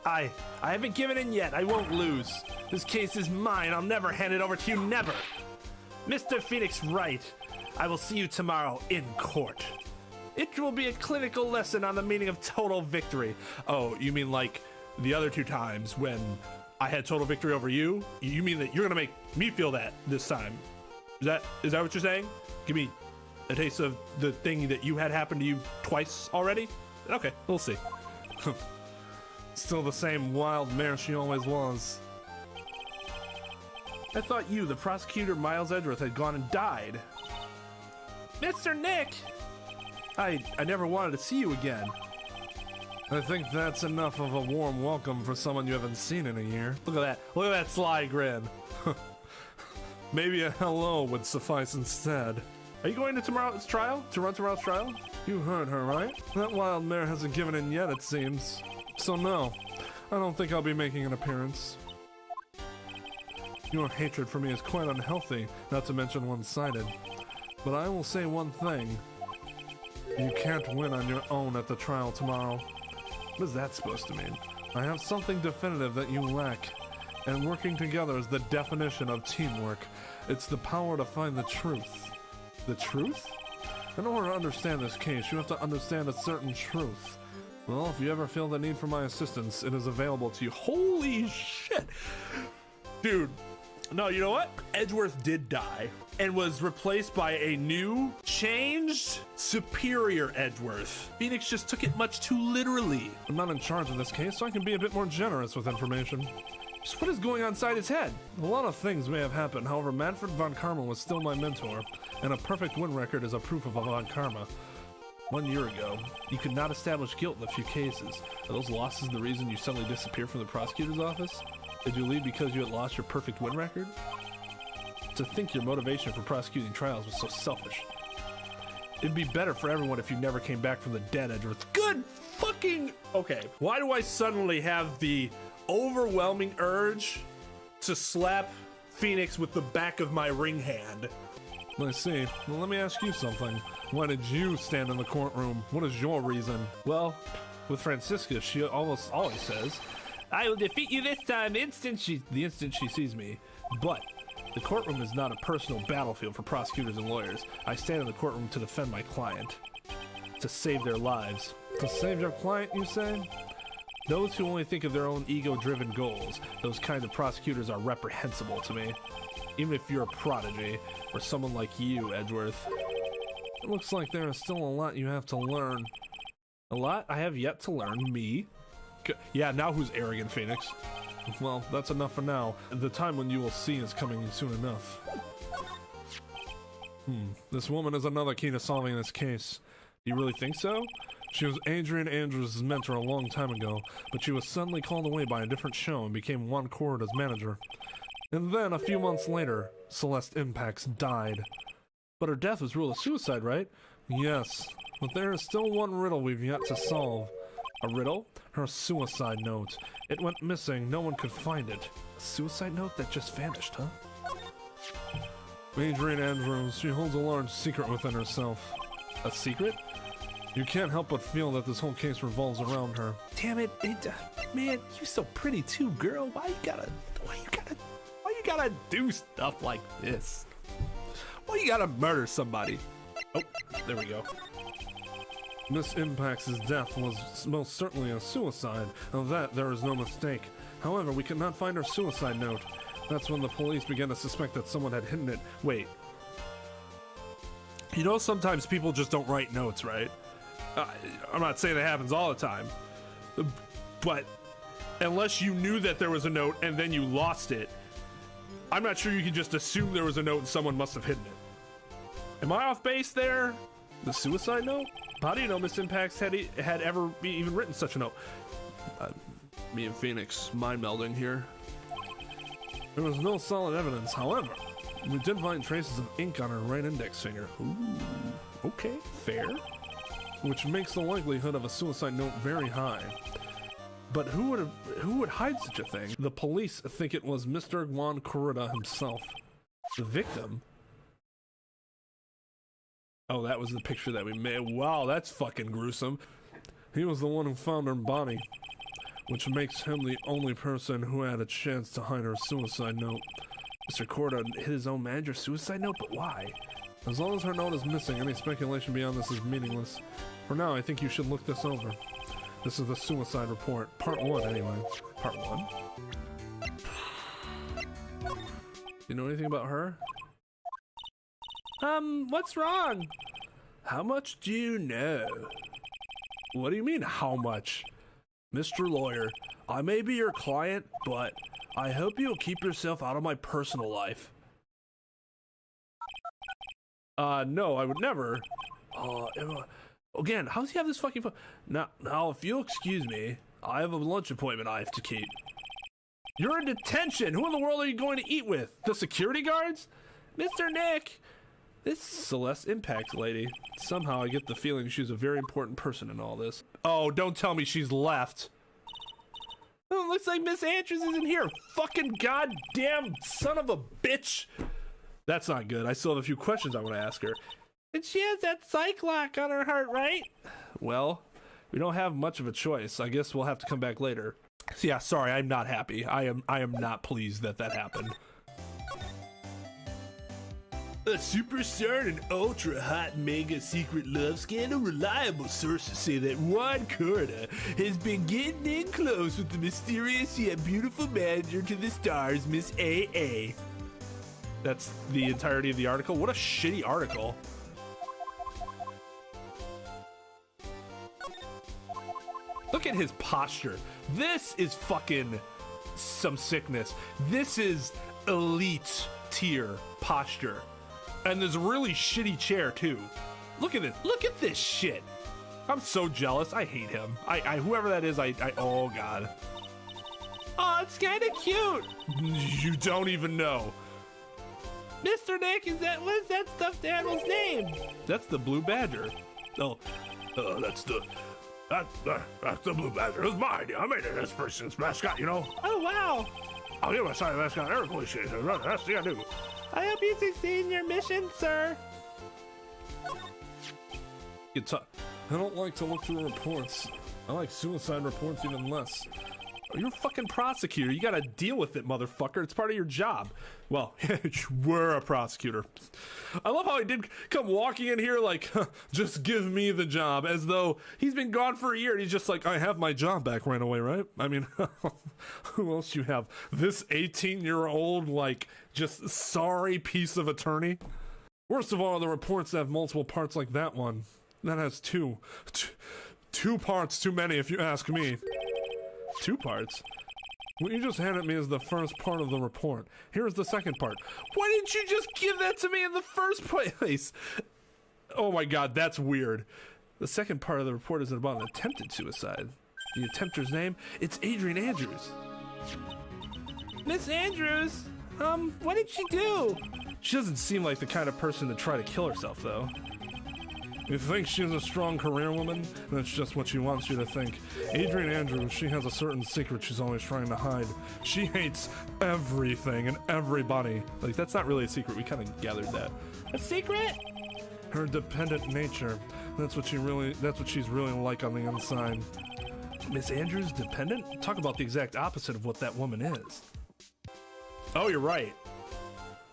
I haven't given in yet. I won't lose. This case is mine. I'll never hand it over to you. Never. Mr. Phoenix Wright, I will see you tomorrow in court. It will be a clinical lesson on the meaning of total victory. Oh, you mean like the other 2 times when I had total victory over you? You mean that you're gonna make me feel that this time? Is that what you're saying? Give me a taste of the thing that you had happen to you twice already? Okay, we'll see. Still the same wild mare she always was. I thought you, the prosecutor Miles Edgeworth, had gone and died. Mr. Nick! I never wanted to see you again. I think that's enough of a warm welcome for someone you haven't seen in a year. Look at that. Look at that sly grin. Maybe a hello would suffice instead. Are you going to tomorrow's trial? To run tomorrow's trial? You heard her, right? That wild mare hasn't given in yet, it seems. So no, I don't think I'll be making an appearance. Your hatred for me is quite unhealthy, not to mention one-sided. But I will say one thing. You can't win on your own at the trial tomorrow. What is that supposed to mean? I have something definitive that you lack. And working together is the definition of teamwork. It's the power to find the truth. The truth? In order to understand this case, you have to understand a certain truth. Well, if you ever feel the need for my assistance, it is available to you. Holy shit! Dude, no, you know what? Edgeworth did die and was replaced by a new, changed, superior Edgeworth. Phoenix just took it much too literally. I'm not in charge of this case, so I can be a bit more generous with information. Just what is going on inside his head? A lot of things may have happened, however, Manfred von Karma was still my mentor, and a perfect win record is a proof of a von Karma. 1 year ago, you could not establish guilt in a few cases. Are those losses the reason you suddenly disappeared from the prosecutor's office? Did you leave because you had lost your perfect win record? To think your motivation for prosecuting trials was so selfish. It'd be better for everyone if you never came back from the dead, Edgeworth. Good fucking... Okay, why do I suddenly have the overwhelming urge to slap Phoenix with the back of my ring hand? I see. Well, let me ask you something. Why did you stand in the courtroom? What is your reason? Well, with Francisca, she almost always says, I will defeat you this time the instant she sees me. But the courtroom is not a personal battlefield for prosecutors and lawyers. I stand in the courtroom to defend my client, to save their lives. To save your client, you say? Those who only think of their own ego-driven goals, those kinds of prosecutors are reprehensible to me. Even if you're a prodigy, or someone like you, Edgeworth. It looks like there is still a lot you have to learn. A lot I have yet to learn, me? Yeah, now who's arrogant, Phoenix? Well, that's enough for now. The time when you will see is coming soon enough. This woman is another key to solving this case. You really think so? She was Adrian Andrews' mentor a long time ago, but she was suddenly called away by a different show and became Juan Corrida's manager. And then, a few months later, Celeste Impacts died. But her death was ruled a suicide, right? Yes, but there is still one riddle we've yet to solve. A riddle? Her suicide note. It went missing, no one could find it. A suicide note that just vanished, huh? Adrian Andrews, she holds a large secret within herself. A secret? You can't help but feel that this whole case revolves around her. Damn it, man, you so pretty too, girl. Why you gotta do stuff like this? Why you gotta murder somebody? Oh, there we go. Miss Impact's death was most certainly a suicide. Of that, there is no mistake. However, we could not find her suicide note. That's when the police began to suspect that someone had hidden it. Wait. You know, sometimes people just don't write notes, right? I'm not saying that happens all the time. But unless you knew that there was a note and then you lost it, I'm not sure you can just assume there was a note and someone must have hidden it. Am I off base there? The suicide note? How do you know Miss Impacts had ever even written such a note? Me and Phoenix mind melding here. There was no solid evidence, however. We did find traces of ink on her right index finger. Ooh, okay, fair. Which makes the likelihood of a suicide note very high. But who would hide such a thing? The police think it was Mr. Juan Corrida himself. The victim? Oh, that was the picture that we made. Wow, that's fucking gruesome. He was the one who found her body, which makes him the only person who had a chance to hide her suicide note. Mr. Corrida hit his own manager's suicide note, but why? As long as her note is missing, any speculation beyond this is meaningless. For now, I think you should look this over. This is the suicide report. Part 1, anyway. Part 1? You know anything about her? What's wrong? How much do you know? What do you mean, how much? Mr. Lawyer, I may be your client, but I hope you'll keep yourself out of my personal life. No, I would never. Again, how does he have this fucking phone? Now, if you'll excuse me, I have a lunch appointment I have to keep. You're in detention. Who in the world are you going to eat with? The security guards? Mr. Nick! This Celeste Impact lady. Somehow I get the feeling she's a very important person in all this. Oh, don't tell me she's left. Oh, looks like Miss Andrews isn't here. Fucking goddamn son of a bitch. That's not good. I still have a few questions I want to ask her. And she has that psych lock on her heart, right? Well, we don't have much of a choice. I guess we'll have to come back later. So yeah, sorry, I'm not happy. I am not pleased that happened. A superstar and ultra hot mega secret love scandal. Reliable sources say that Juan Corda has been getting in close with the mysterious yet beautiful manager to the stars, Miss AA. That's the entirety of the article. What a shitty article. Look at his posture. This is fucking some sickness. This is elite tier posture. And there's a really shitty chair too. Look at this. Look at this shit. I'm so jealous. I hate him. I whoever that is, oh god. Oh, it's kind of cute. You don't even know. Mr. Nick, what is that stuffed animal's name? That's the blue badger. Oh, that's the blue badger. It's my idea. I made it this person's mascot, you know. Oh wow. I'll give my side mascot air pollution. That's the I do. I hope you succeed in your mission, sir. I don't like to look through reports. I like suicide reports even less. You're a fucking prosecutor. You gotta deal with it, motherfucker. It's part of your job. Well, we're a prosecutor. I love how he did come walking in here like, just give me the job, as though he's been gone for a year and he's just like, I have my job back right away, right? I mean, who else you have? This 18-year-old, like, just sorry piece of attorney? Worst of all, the reports have multiple parts like that one. That has two parts too many, if you ask me. 2 parts? What you just handed me is the first part of the report. Here's the second part. Why didn't you just give that to me in the first place? Oh my god, that's weird. The second part of the report is about an attempted suicide. The attempter's name? It's Adrian Andrews. Miss Andrews? What did she do? She doesn't seem like the kind of person to try to kill herself, though. You think she's a strong career woman? That's just what she wants you to think. Adrian Andrews, she has a certain secret she's always trying to hide. She hates everything and everybody. Like, that's not really a secret. We kind of gathered that. A secret? Her dependent nature. That's what she's really like on the inside. Miss Andrews, dependent? Talk about the exact opposite of what that woman is. Oh, you're right.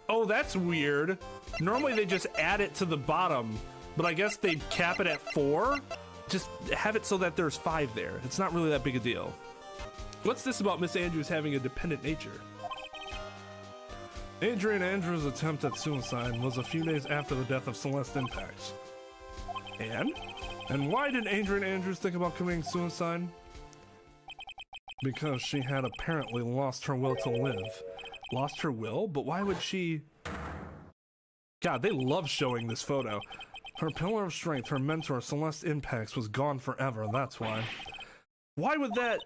Oh, that's weird. Normally they just add it to the bottom. But I guess they cap it at 4? Just have it so that there's 5 there. It's not really that big a deal. What's this about Miss Andrews having a dependent nature? Adrian Andrews' attempt at suicide was a few days after the death of Celeste Impact. And why did Adrian Andrews think about committing suicide? Because she had apparently lost her will to live. Lost her will? But why would she... God, they love showing this photo. Her pillar of strength, her mentor, Celeste Impacts, was gone forever, that's why. Why would that...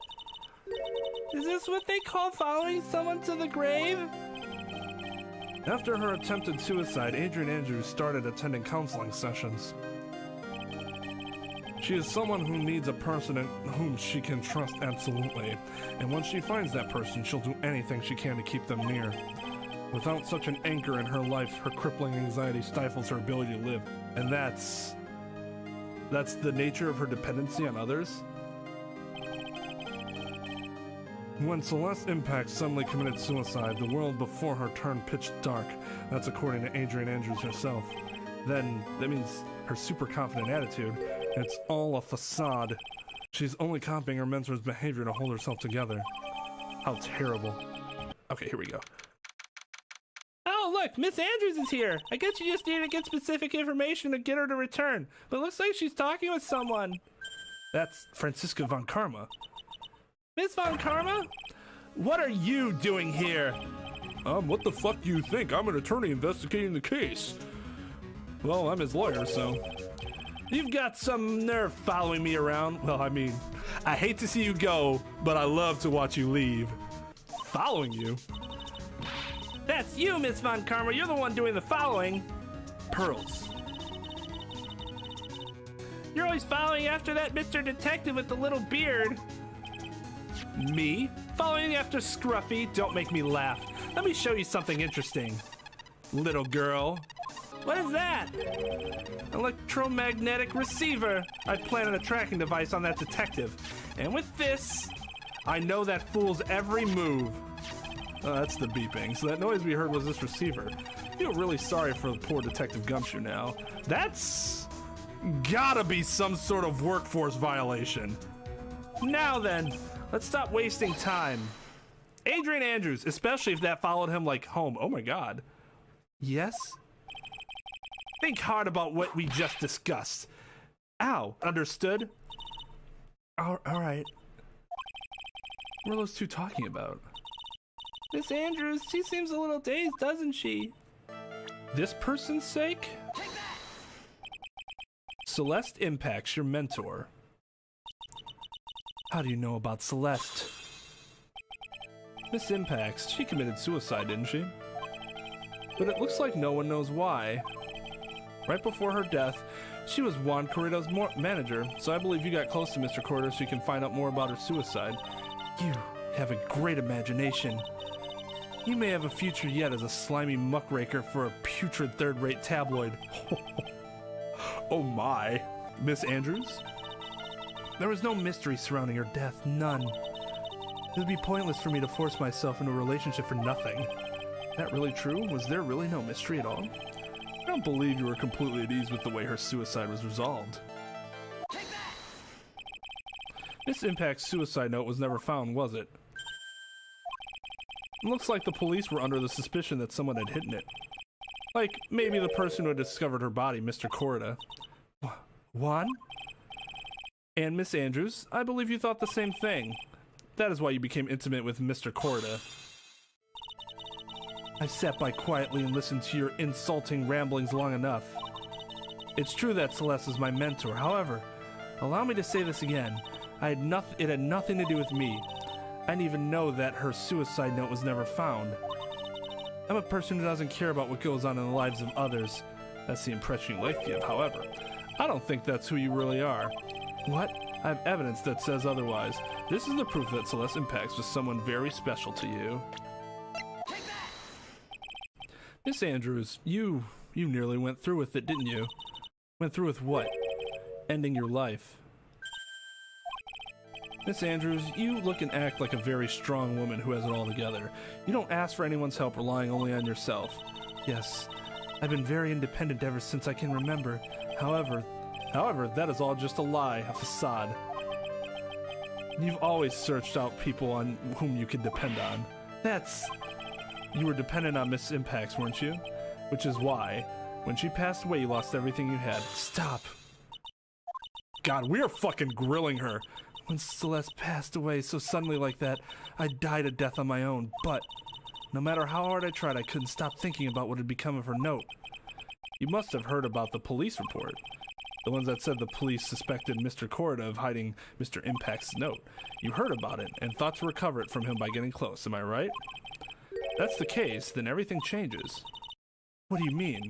Is this what they call following someone to the grave? After her attempted suicide, Adrian Andrews started attending counseling sessions. She is someone who needs a person in whom she can trust absolutely. And once she finds that person, she'll do anything she can to keep them near. Without such an anchor in her life, her crippling anxiety stifles her ability to live. And that's the nature of her dependency on others? When Celeste Impact suddenly committed suicide, the world before her turned pitch dark. That's according to Adrian Andrews herself. Then, that means her super confident attitude. It's all a facade. She's only copying her mentor's behavior to hold herself together. How terrible. Okay, here we go. Oh, look, Miss Andrews is here. I guess you just need to get specific information to get her to return. But it looks like she's talking with someone. That's Francisca von Karma. Miss von Karma? What are you doing here? What the fuck do you think? I'm an attorney investigating the case. Well, I'm his lawyer, so... You've got some nerve following me around. Well, I mean, I hate to see you go, but I love to watch you leave. Following you? That's you, Miss Von Karma. You're the one doing the following. Pearls. You're always following after that Mr. Detective with the little beard. Me? Following after Scruffy? Don't make me laugh. Let me show you something interesting. Little girl. What is that? Electromagnetic receiver. I planted a tracking device on that detective. And with this, I know that fool's every move. Oh, that's the beeping. So that noise we heard was this receiver. I feel really sorry for the poor Detective Gumshoe now. That's gotta be some sort of workforce violation. Now then, let's stop wasting time. Adrian Andrews, especially if that followed him like home. Oh my god. Yes? Think hard about what we just discussed. Ow, understood? All right. What are those two talking about? Miss Andrews, she seems a little dazed, doesn't she? This person's sake? Celeste Impacts, your mentor. How do you know about Celeste? Miss Impacts, she committed suicide, didn't she? But it looks like no one knows why. Right before her death, she was Juan Corrido's manager, so I believe you got close to Mr. Corrido so you can find out more about her suicide. You have a great imagination. You may have a future yet as a slimy muckraker for a putrid third-rate tabloid. Oh my. Miss Andrews? There was no mystery surrounding her death, none. It would be pointless for me to force myself into a relationship for nothing. Is that really true? Was there really no mystery at all? I don't believe you were completely at ease with the way her suicide was resolved. Miss Impact's suicide note was never found, was it? It looks like the police were under the suspicion that someone had hidden it. Like, maybe the person who had discovered her body, Mr. Corrida. Juan? And Miss Andrews, I believe you thought the same thing. That is why you became intimate with Mr. Corrida. I sat by quietly and listened to your insulting ramblings long enough. It's true that Celeste is my mentor. However, allow me to say this again. It had nothing to do with me. I didn't even know that her suicide note was never found. I'm a person who doesn't care about what goes on in the lives of others. That's the impression you like to give. However, I don't think that's who you really are. What? I have evidence that says otherwise. This is the proof that Celeste Impacts was someone very special to you. Miss Andrews, you nearly went through with it, didn't you? Went through with what? Ending your life. Miss Andrews, you look and act like a very strong woman who has it all together. You don't ask for anyone's help, relying only on yourself. Yes, I've been very independent ever since I can remember. However, that is all just a lie, a facade. You've always searched out people on whom you can depend on. You were dependent on Miss Impacts, weren't you? Which is why, when she passed away, you lost everything you had. Stop. God, we are fucking grilling her. When Celeste passed away so suddenly like that, I died a death on my own, but no matter how hard I tried, I couldn't stop thinking about what had become of her note. You must have heard about the police report. The ones that said the police suspected Mr. Corrida of hiding Mr. Impact's note. You heard about it and thought to recover it from him by getting close, am I right? If that's the case, then everything changes. What do you mean?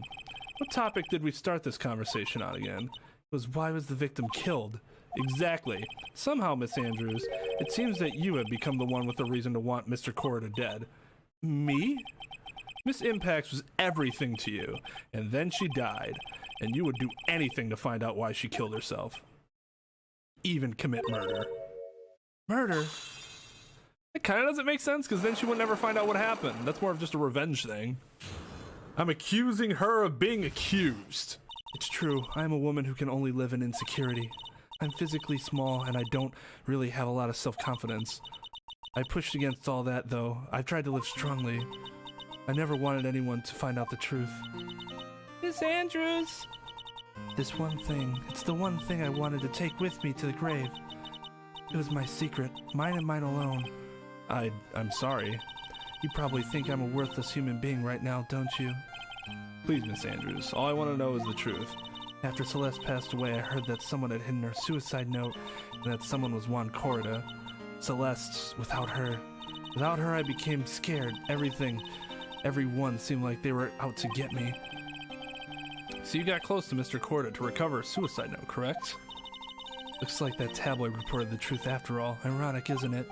What topic did we start this conversation on again? It was why was the victim killed? Exactly. Somehow, Miss Andrews, it seems that you have become the one with the reason to want Mr. Corrida dead. Me? Miss Impacts was everything to you, and then she died, and you would do anything to find out why she killed herself. Even commit murder. Murder? It kind of doesn't make sense, because then she would never find out what happened. That's more of just a revenge thing. I'm accusing her of being accused. It's true, I am a woman who can only live in insecurity. I'm physically small, and I don't really have a lot of self-confidence. I pushed against all that, though. I've tried to live strongly. I never wanted anyone to find out the truth. Miss Andrews! This one thing, it's the one thing I wanted to take with me to the grave. It was my secret, mine and mine alone. I'm sorry. You probably think I'm a worthless human being right now, don't you? Please, Miss Andrews, all I want to know is the truth. After Celeste passed away, I heard that someone had hidden her suicide note and that someone was Juan Corrida. Celeste, without her, I became scared. Everyone seemed like they were out to get me. So you got close to Mr. Corrida to recover a suicide note, correct? Looks like that tabloid reported the truth after all. Ironic, isn't it?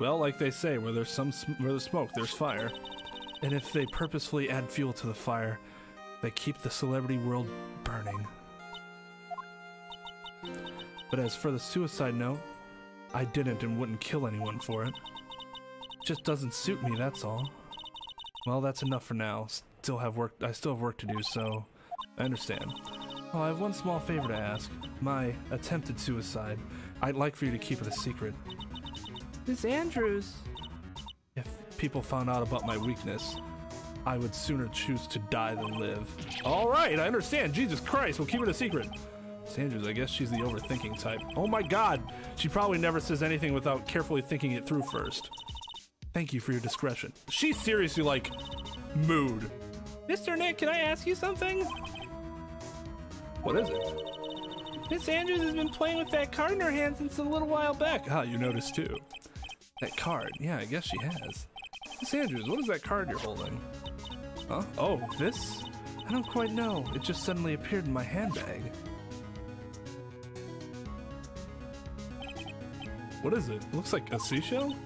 Well, like they say, where there's smoke, there's fire. And if they purposefully add fuel to the fire, they keep the celebrity world burning. But as for the suicide note, I didn't and wouldn't kill anyone for it. It just doesn't suit me, that's all. Well, that's enough for now. I still have work to do, so I understand. Oh, I have one small favor to ask. My attempted suicide. I'd like for you to keep it a secret. Miss Andrews. If people found out about my weakness, I would sooner choose to die than live. All right, I understand. Jesus Christ, we'll keep it a secret. Miss Andrews, I guess she's the overthinking type. Oh my God, she probably never says anything without carefully thinking it through first. Thank you for your discretion. She's seriously like, mood. Mr. Nick, can I ask you something? What is it? Miss Andrews has been playing with that card in her hand since a little while back. Ah, you noticed too. That card, yeah, I guess she has. Miss Andrews, what is that card you're holding? Huh? Oh, this? I don't quite know. It just suddenly appeared in my handbag. What is it? It looks like a seashell?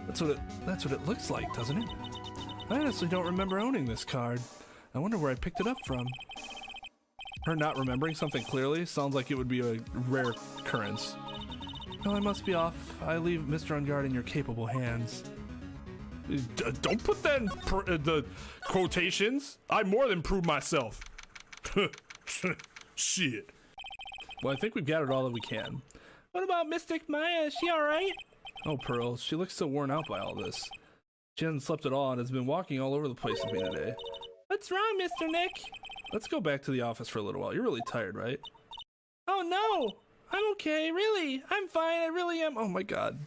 That's what it looks like, doesn't it? I honestly don't remember owning this card. I wonder where I picked it up from. Her not remembering something clearly sounds like it would be a rare occurrence. Well, I must be off. I leave Mr. Engarde in your capable hands. Don't put that in the quotations. I more than proved myself. Shit. Well, I think we've gathered all that we can. What about Mystic Maya? Is she alright? Oh, Pearl, she looks so worn out by all this. She hasn't slept at all and has been walking all over the place with me today. What's wrong, Mr. Nick? Let's go back to the office for a little while. You're really tired, right? Oh, no! I'm okay, really. I'm fine, I really am. Oh my God.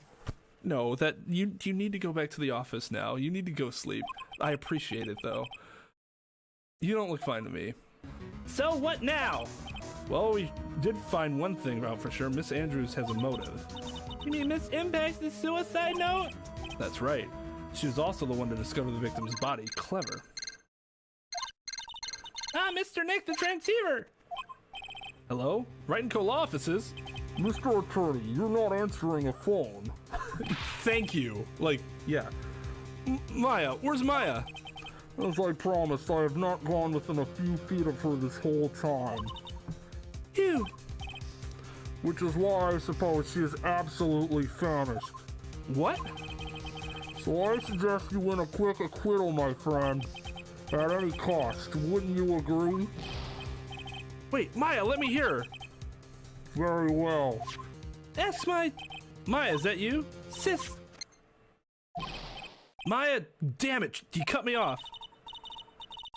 No, you need to go back to the office now. You need to go sleep. I appreciate it, though. You don't look fine to me. So what now? Well, we did find one thing out for sure. Miss Andrews has a motive. You mean Miss Impact's the suicide note? That's right. She was also the one to discover the victim's body. Clever. Ah, Mr. Nick, the transceiver! Hello? Wright & Co. law offices? Mr. Attorney, you're not answering a phone. Thank you. Like, yeah. Maya, where's Maya? As I promised, I have not gone within a few feet of her this whole time. Ew. Which is why I suppose she is absolutely famished. What? So I suggest you win a quick acquittal, my friend. At any cost, wouldn't you agree? Wait, Maya, let me hear. Very well. That's my... Maya, is that you? Sis. Maya, damn it, you cut me off.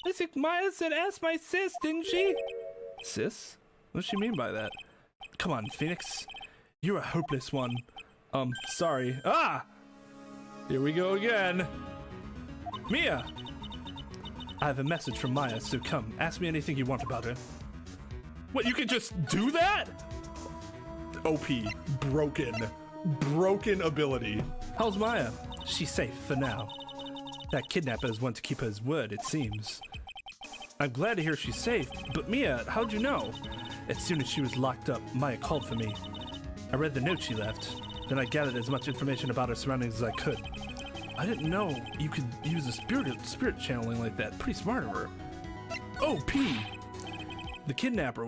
Listen, Maya said ask my sis, didn't she? Sis? What does she mean by that? Come on, Phoenix. You're a hopeless one. Sorry. Ah! Here we go again. Mia! I have a message from Maya, so come, ask me anything you want about her. What, you can just do that? OP. Broken ability. How's Maya? She's safe for now. That kidnapper is one to keep his word, it seems. I'm glad to hear she's safe, but Mia, how'd you know? As soon as she was locked up, Maya called for me. I read the note she left, then I gathered as much information about her surroundings as I could. I didn't know you could use a spirit channeling like that. Pretty smart of her. Oh, P! The kidnapper.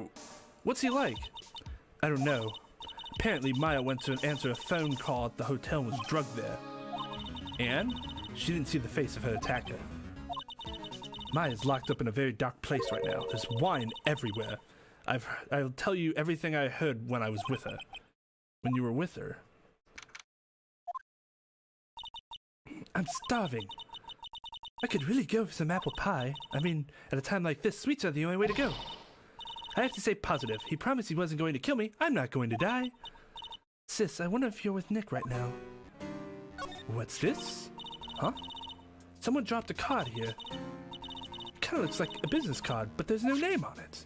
What's he like? I don't know. Apparently, Maya went to answer a phone call at the hotel and was drugged there. And she didn't see the face of her attacker. Maya's locked up in a very dark place right now. There's wine everywhere. I'll tell you everything I heard when I was with her. When you were with her. I'm starving. I could really go for some apple pie. I mean, at a time like this, sweets are the only way to go. I have to stay positive. He promised he wasn't going to kill me. I'm not going to die. Sis, I wonder if you're with Nick right now. What's this? Huh? Someone dropped a card here. Kinda looks like a business card, but there's no name on it.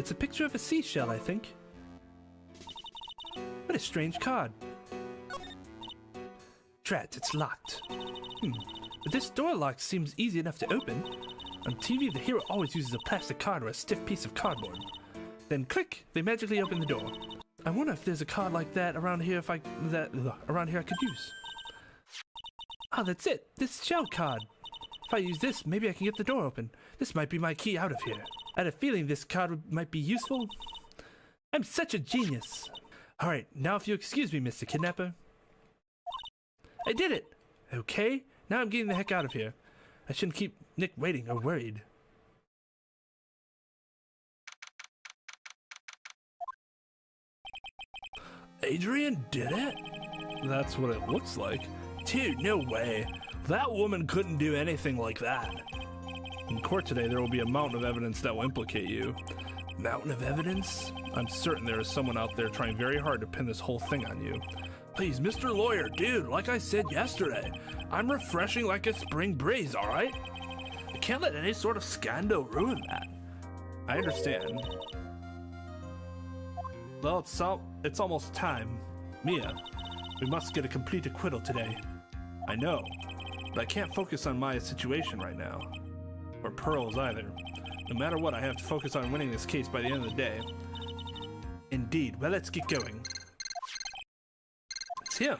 It's a picture of a seashell, I think. What a strange card. Drat, it's locked. But this door lock seems easy enough to open. On TV, the hero always uses a plastic card or a stiff piece of cardboard. Then click, they magically open the door. I wonder if there's a card like that around here around here I could use. Ah, that's it. This shell card. If I use this, maybe I can get the door open. This might be my key out of here. I had a feeling this card might be useful. I'm such a genius. Alright, now if you excuse me, Mr. Kidnapper. I did it! Okay, now I'm getting the heck out of here. I shouldn't keep Nick waiting or worried. Adrian did it? That's what it looks like. Dude, no way. That woman couldn't do anything like that. In court today, there will be a mountain of evidence that will implicate you. Mountain of evidence? I'm certain there is someone out there trying very hard to pin this whole thing on you. Please, Mr. Lawyer, dude, like I said yesterday, I'm refreshing like a spring breeze, alright? I can't let any sort of scandal ruin that. I understand. Well, it's almost time. Mia, we must get a complete acquittal today. I know, but I can't focus on my situation right now. Or Pearl's either. No matter what, I have to focus on winning this case by the end of the day. Indeed. Well, let's get going. It's him.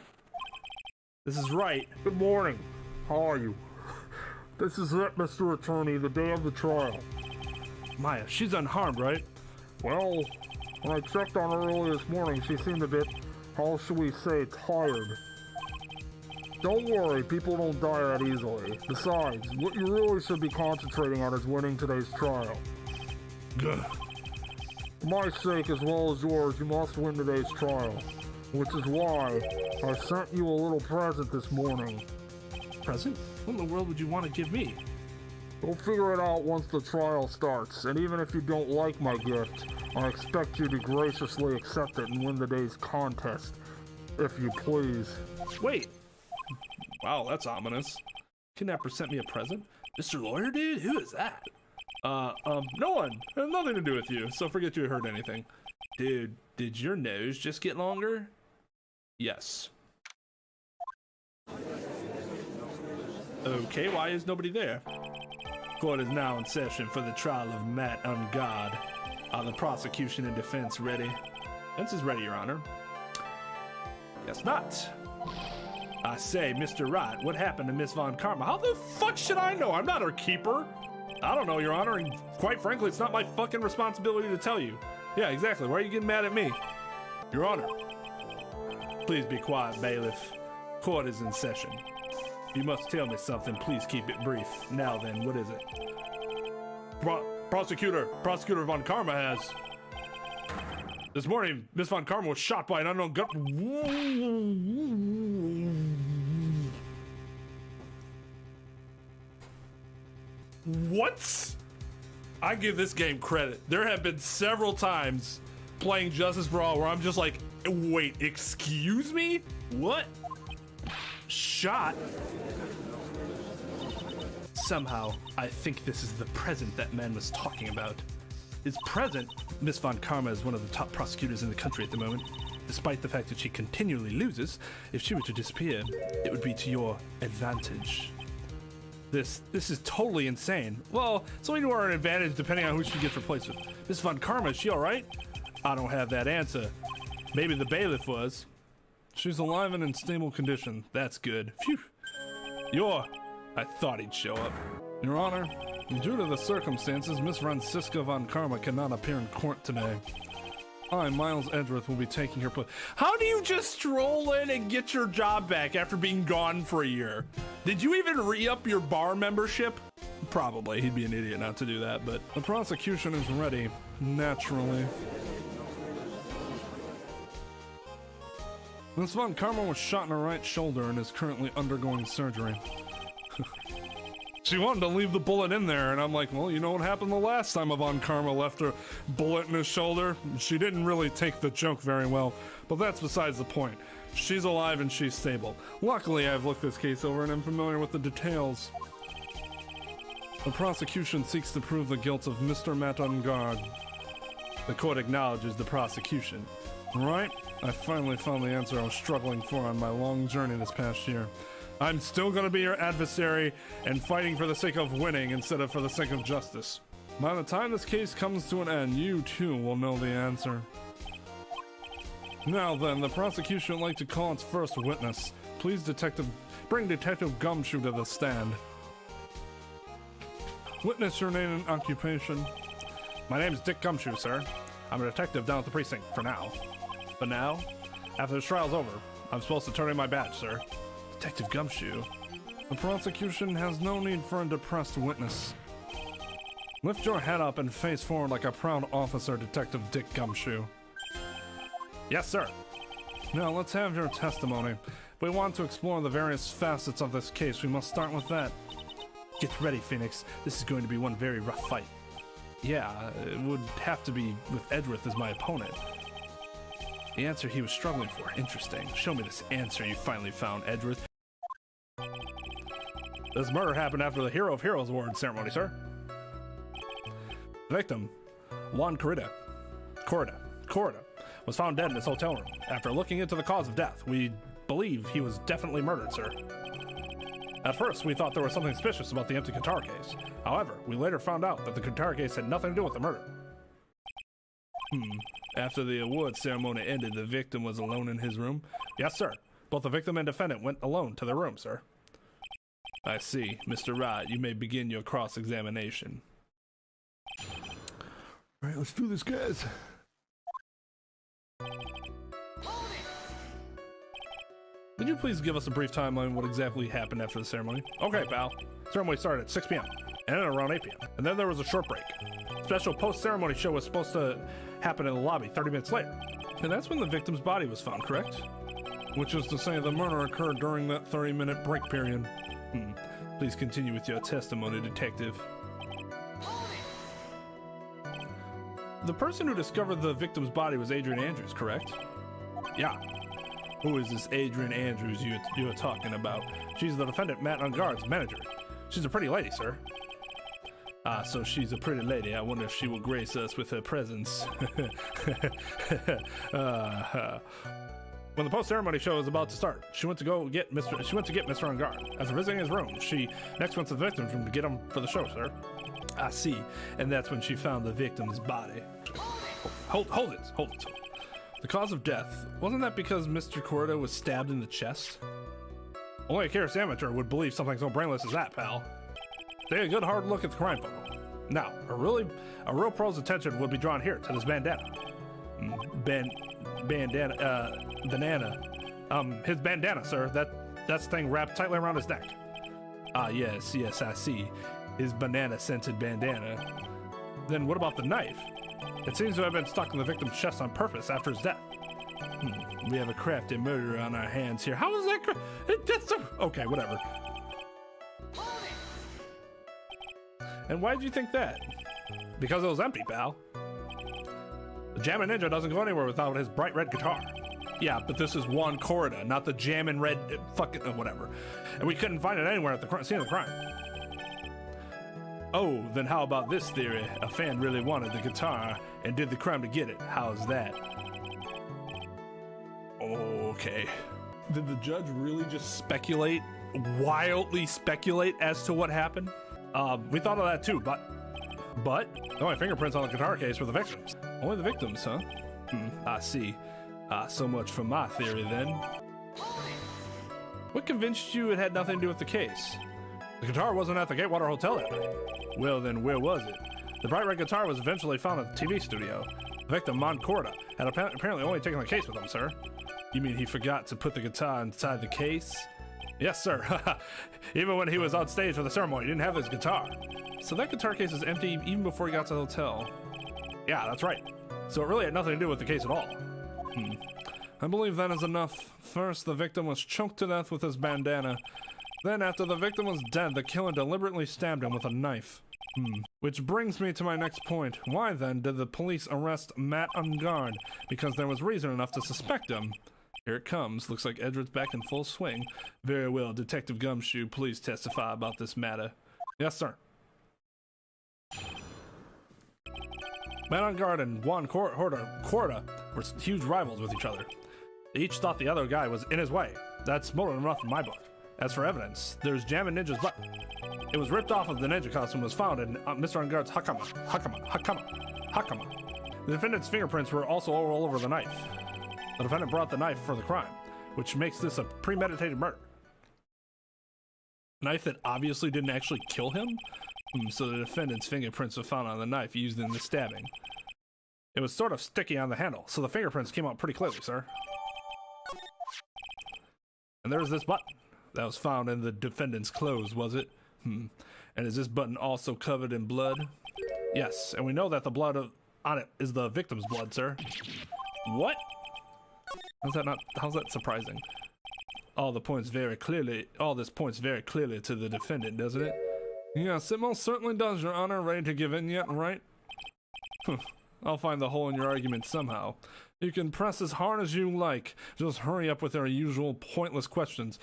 This is Wright. Good morning. How are you? This is it, Mr. Attorney, the day of the trial. Maya, she's unharmed, right? Well, when I checked on her early this morning, she seemed a bit, how should we say, tired. Don't worry, people don't die that easily. Besides, what you really should be concentrating on is winning today's trial. Good. For my sake as well as yours, you must win today's trial. Which is why I sent you a little present this morning. Present? What in the world would you want to give me? We'll figure it out once the trial starts, and even if you don't like my gift, I expect you to graciously accept it and win the day's contest, if you please. Wait. Wow, that's ominous. Kidnapper sent me a present? Mr. Lawyer, dude? Who is that? No one. It has nothing to do with you, so forget you heard anything. Dude, did your nose just get longer? Yes. Okay, why is nobody there? Court is now in session for the trial of Matt Engarde. Are the prosecution and defense ready? Defense is ready, Your Honor. Guess not. I say, Mr. Wright, what happened to Miss Von Karma? How the fuck should I know? I'm not her keeper. I don't know, Your Honor, and quite frankly, it's not my fucking responsibility to tell you. Yeah, exactly. Why are you getting mad at me? Your Honor. Please be quiet, bailiff. Court is in session. If you must tell me something, please keep it brief. Now then, what is it? Prosecutor Von Karma has. This morning, Miss Von Karma was shot by an unknown gun. What? I give this game credit. There have been several times playing Justice for All where I'm just like, wait, excuse me? What? Shot? Somehow, I think this is the present that man was talking about. His present? Miss Von Karma is one of the top prosecutors in the country at the moment. Despite the fact that she continually loses, if she were to disappear, it would be to your advantage. This is totally insane. Well, it's only to our advantage depending on who she gets replaced with. Miss Von Karma, is she alright? I don't have that answer. Maybe the bailiff was. She's alive and in stable condition. That's good. Phew. I thought he'd show up. Your Honor, due to the circumstances, Miss Francisca Von Karma cannot appear in court today. I, Miles Edgeworth, will be taking her place. How do you just stroll in and get your job back after being gone for a year? Did you even re-up your bar membership? Probably. He'd be an idiot not to do that, but the prosecution is ready, naturally. Miss Von Karma was shot in her right shoulder and is currently undergoing surgery. She wanted to leave the bullet in there, and I'm like, well, you know what happened the last time Von Karma left her bullet in his shoulder? She didn't really take the joke very well, but that's besides the point. She's alive and she's stable. Luckily, I've looked this case over and I'm familiar with the details. The prosecution seeks to prove the guilt of Mr. Matt Engarde. The court acknowledges the prosecution. Right? I finally found the answer I was struggling for on my long journey this past year. I'm still gonna be your adversary and fighting for the sake of winning instead of for the sake of justice. By the time this case comes to an end, you too will know the answer. Now then, the prosecution would like to call its first witness. Please, bring Detective Gumshoe to the stand. Witness, your name and occupation. My name's Dick Gumshoe, sir. I'm a detective down at the precinct for now. But now, after this trial's over, I'm supposed to turn in my badge, sir. Detective Gumshoe. The prosecution has no need for a depressed witness. Lift your head up and face forward like a proud officer, Detective Dick Gumshoe. Yes, sir. Now, let's have your testimony. If we want to explore the various facets of this case, we must start with that. Get ready, Phoenix. This is going to be one very rough fight. Yeah, it would have to be with Edgeworth as my opponent. The answer he was struggling for. Interesting. Show me this answer you finally found, Edgeworth. This murder happened after the Hero of Heroes Award ceremony, sir. The victim, Juan Corrida, was found dead in his hotel room. After looking into the cause of death, we believe he was definitely murdered, sir. At first, we thought there was something suspicious about the empty guitar case. However, we later found out that the guitar case had nothing to do with the murder. After the award ceremony ended, the victim was alone in his room? Yes, sir. Both the victim and defendant went alone to their room, sir. I see. Mr. Wright, you may begin your cross-examination. Alright, let's do this, guys. Could you please give us a brief timeline of what exactly happened after the ceremony? Okay, pal. Ceremony started at 6 p.m. and ended around 8 p.m. And then there was a short break. Special post-ceremony show was supposed to happen in the lobby 30 minutes later. And that's when the victim's body was found, correct? Which is to say the murder occurred during that 30-minute break period. Please continue with your testimony, detective. The person who discovered the victim's body was Adrian Andrews, correct? Yeah. Who is this Adrian Andrews you're talking about? She's the defendant Matt Engarde's manager. She's a pretty lady, sir. Ah, so she's a pretty lady. I wonder if she will grace us with her presence. When the post-ceremony show was about to start, she went to get Mr. Engarde. As visiting his room, she next went to the victim's room to get him for the show, sir. I see, and that's when she found the victim's body. Hold it. The cause of death, wasn't that because Mr. Corrida was stabbed in the chest? Only a curious amateur would believe something so brainless as that, pal. Take a good hard look at the crime photo. Now, a real pro's attention would be drawn here to this bandana. Banana. His bandana, sir. That's the thing wrapped tightly around his neck. Ah, yes, I see. His banana-scented bandana. Then what about the knife? It seems to have been stuck in the victim's chest on purpose after his death. We have a crafty murderer on our hands here. How is that okay, whatever. And why did you think that? Because it was empty, pal. The Jammin Ninja doesn't go anywhere without his bright red guitar. Yeah, but this is Juan Corrida, not the Jammin red fucking whatever. And we couldn't find it anywhere at the scene of the crime. Oh, then how about this theory? A fan really wanted the guitar and did the crime to get it. How's that? Okay. Did the judge really just wildly speculate as to what happened? We thought of that too, but the only fingerprints on the guitar case were the victims. Only the victims, huh? I see. So much for my theory then. What convinced you it had nothing to do with the case? The guitar wasn't at the Gatewater Hotel that night. Well then, where was it? The bright red guitar was eventually found at the TV studio. The victim, Juan Corrida, had apparently only taken the case with him, sir. You mean he forgot to put the guitar inside the case? Yes, sir. Even when he was on stage for the ceremony, he didn't have his guitar. So that guitar case is empty even before he got to the hotel. Yeah, that's right. So it really had nothing to do with the case at all. I believe that is enough. First, the victim was choked to death with his bandana. Then, after the victim was dead, the killer deliberately stabbed him with a knife. Which brings me to my next point. Why then did the police arrest Matt Engarde? Because there was reason enough to suspect him. Here it comes. Looks like Edgeworth's back in full swing. Very well, Detective Gumshoe, please testify about this matter. Yes, sir. Man on Guard and Juan Corda were huge rivals with each other. They each thought the other guy was in his way. That's more than enough in my book. As for evidence, there's Jammin Ninja's butt. It was ripped off of the ninja costume and was found in Mr. Engarde's hakama. The defendant's fingerprints were also all over the knife. The defendant brought the knife for the crime, which makes this a premeditated murder. Knife that obviously didn't actually kill him? So the defendant's fingerprints were found on the knife used in the stabbing. It was sort of sticky on the handle, so the fingerprints came out pretty clearly, sir. And there's this button that was found in the defendant's clothes, was it? And is this button also covered in blood? Yes, and we know that the blood on it is the victim's blood, sir. What? How's that surprising? All this points very clearly to the defendant, doesn't it? Yes, it most certainly does, Your Honor. Ready to give in yet, right? I'll find the hole in your argument somehow. You can press as hard as you like. Just hurry up with our usual pointless questions.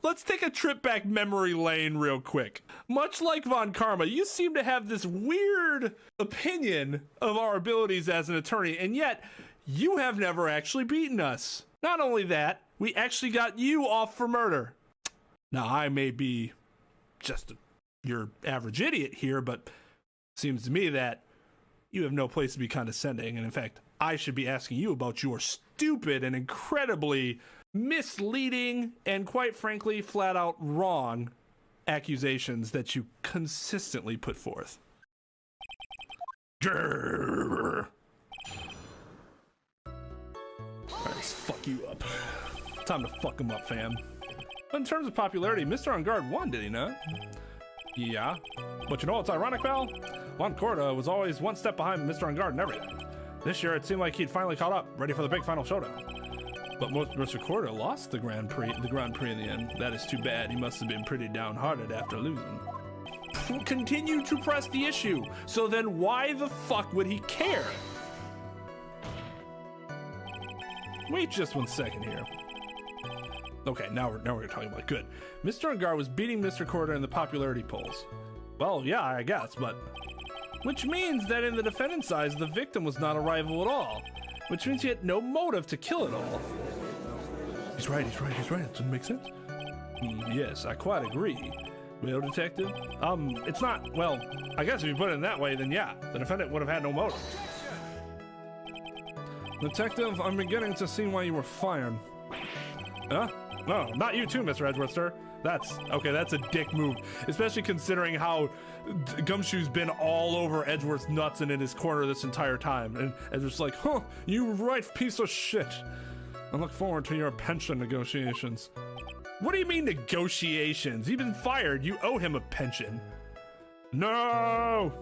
Let's take a trip back memory lane real quick. Much like Von Karma, you seem to have this weird opinion of our abilities as an attorney, and yet you have never actually beaten us. Not only that, we actually got you off for murder. Now, I may be just your average idiot here, but it seems to me that you have no place to be condescending, and in fact, I should be asking you about your stupid and incredibly misleading and, quite frankly, flat out wrong accusations that you consistently put forth. Alright, let's fuck you up. Time to fuck him up, fam. In terms of popularity, Mr. Engarde won, did he not? Yeah. But you know what's ironic, pal? Juan Corda was always one step behind Mr. Engarde and everything. This year, it seemed like he'd finally caught up, ready for the big final showdown. But Mr. Corda lost the Grand Prix in the end. That is too bad. He must have been pretty downhearted after losing. Continue to press the issue. So then why the fuck would he care? Wait just 1 second here. Okay, now we're talking about good. Mr. Engarde was beating Mr. Corda in the popularity polls. Well, yeah, I guess, but... Which means that in the defendant's eyes, the victim was not a rival at all. Which means he had no motive to kill it all. He's right. It doesn't make sense. Yes, I quite agree. Well, detective? It's not, well, I guess if you put it in that way, then yeah, the defendant would have had no motive. Detective, I'm beginning to see why you were fired. Huh? No, not you too, Mr. Edgeworth, sir. That's a dick move, especially considering how Gumshoe's been all over Edgeworth's nuts and in his corner this entire time. And Edgeworth's like, huh, you right piece of shit. I look forward to your pension negotiations. What do you mean negotiations? You've been fired. You owe him a pension. No!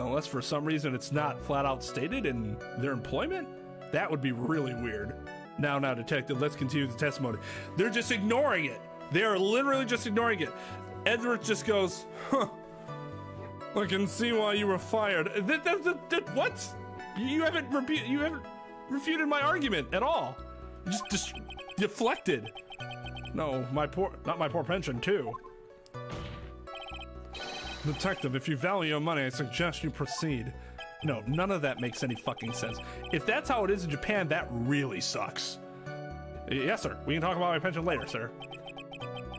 Unless for some reason it's not flat out stated in their employment? That would be really weird. Now, detective, let's continue the testimony. They're just ignoring it. They are literally just ignoring it. Edgeworth just goes, huh. I can see why you were fired. What? You haven't refuted my argument at all. You just deflected. No, not my poor pension too. Detective, if you value your money, I suggest you proceed. No, none of that makes any fucking sense. If that's how it is in Japan, that really sucks. Yes, sir. We can talk about my pension later, sir.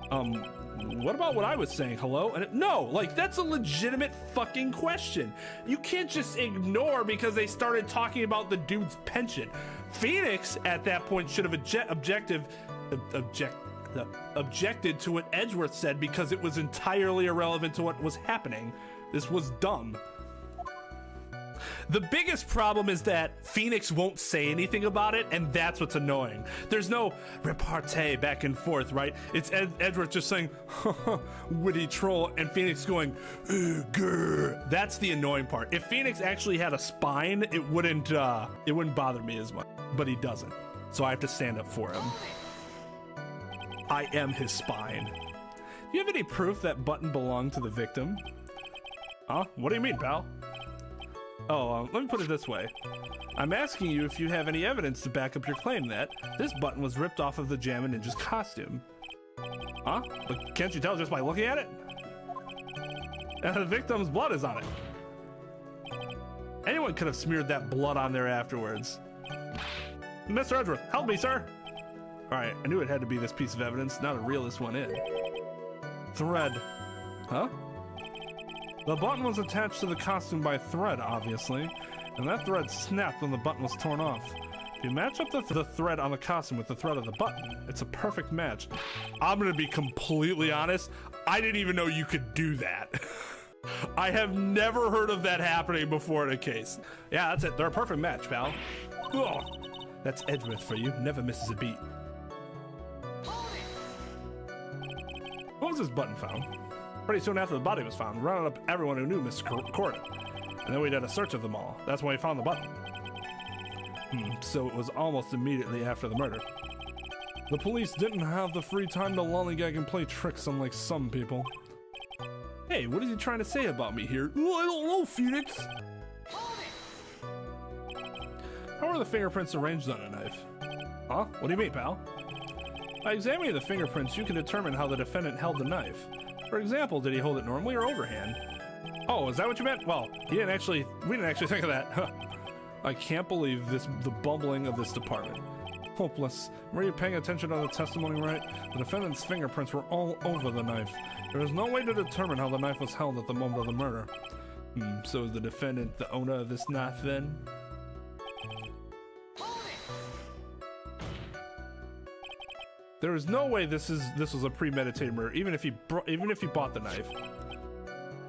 What about what I was saying? Hello? And no, like, that's a legitimate fucking question. You can't just ignore because they started talking about the dude's pension. Phoenix, at that point, should have objected to what Edgeworth said because it was entirely irrelevant to what was happening. This was dumb. The biggest problem is that Phoenix won't say anything about it, and that's what's annoying. There's no repartee back and forth, right? It's Edgeworth just saying, witty troll, and Phoenix going, grr. That's the annoying part. If Phoenix actually had a spine, it wouldn't bother me as much, but he doesn't. So I have to stand up for him. I am his spine. Do you have any proof that button belonged to the victim? Huh? What do you mean, pal? Oh, let me put it this way. I'm asking you if you have any evidence to back up your claim that this button was ripped off of the Jammin Ninja's costume. Huh? But can't you tell just by looking at it? And the victim's blood is on it. Anyone could have smeared that blood on there afterwards. Mr. Edgeworth, help me, sir. All right, I knew it had to be this piece of evidence. Now to reel this one in. Thread. Huh? The button was attached to the costume by thread, obviously, and that thread snapped when the button was torn off. If you match up the thread on the costume with the thread of the button, it's a perfect match. I'm gonna be completely honest, I didn't even know you could do that. I have never heard of that happening before in a case. Yeah, that's it. They're a perfect match, pal. Ugh. That's Edgeworth for you. Never misses a beat. What was this button found? Pretty soon after the body was found, rounded up everyone who knew Mr. Corda. And then we did a search of them all. That's when we found the button. So it was almost immediately after the murder. The police didn't have the free time to lollygag and play tricks unlike some people. Hey, what is he trying to say about me here? Oh, I don't know, Phoenix. How are the fingerprints arranged on a knife? Huh? What do you mean, pal? By examining the fingerprints, you can determine how the defendant held the knife. For example, did he hold it normally or overhand? Oh, is that what you meant? Well, we didn't actually think of that. I can't believe the bumbling of this department. Hopeless. Were you paying attention to the testimony, right? The defendant's fingerprints were all over the knife. There is no way to determine how the knife was held at the moment of the murder. So is the defendant the owner of this knife then? There is no way this was a premeditated murder, even if he bought the knife.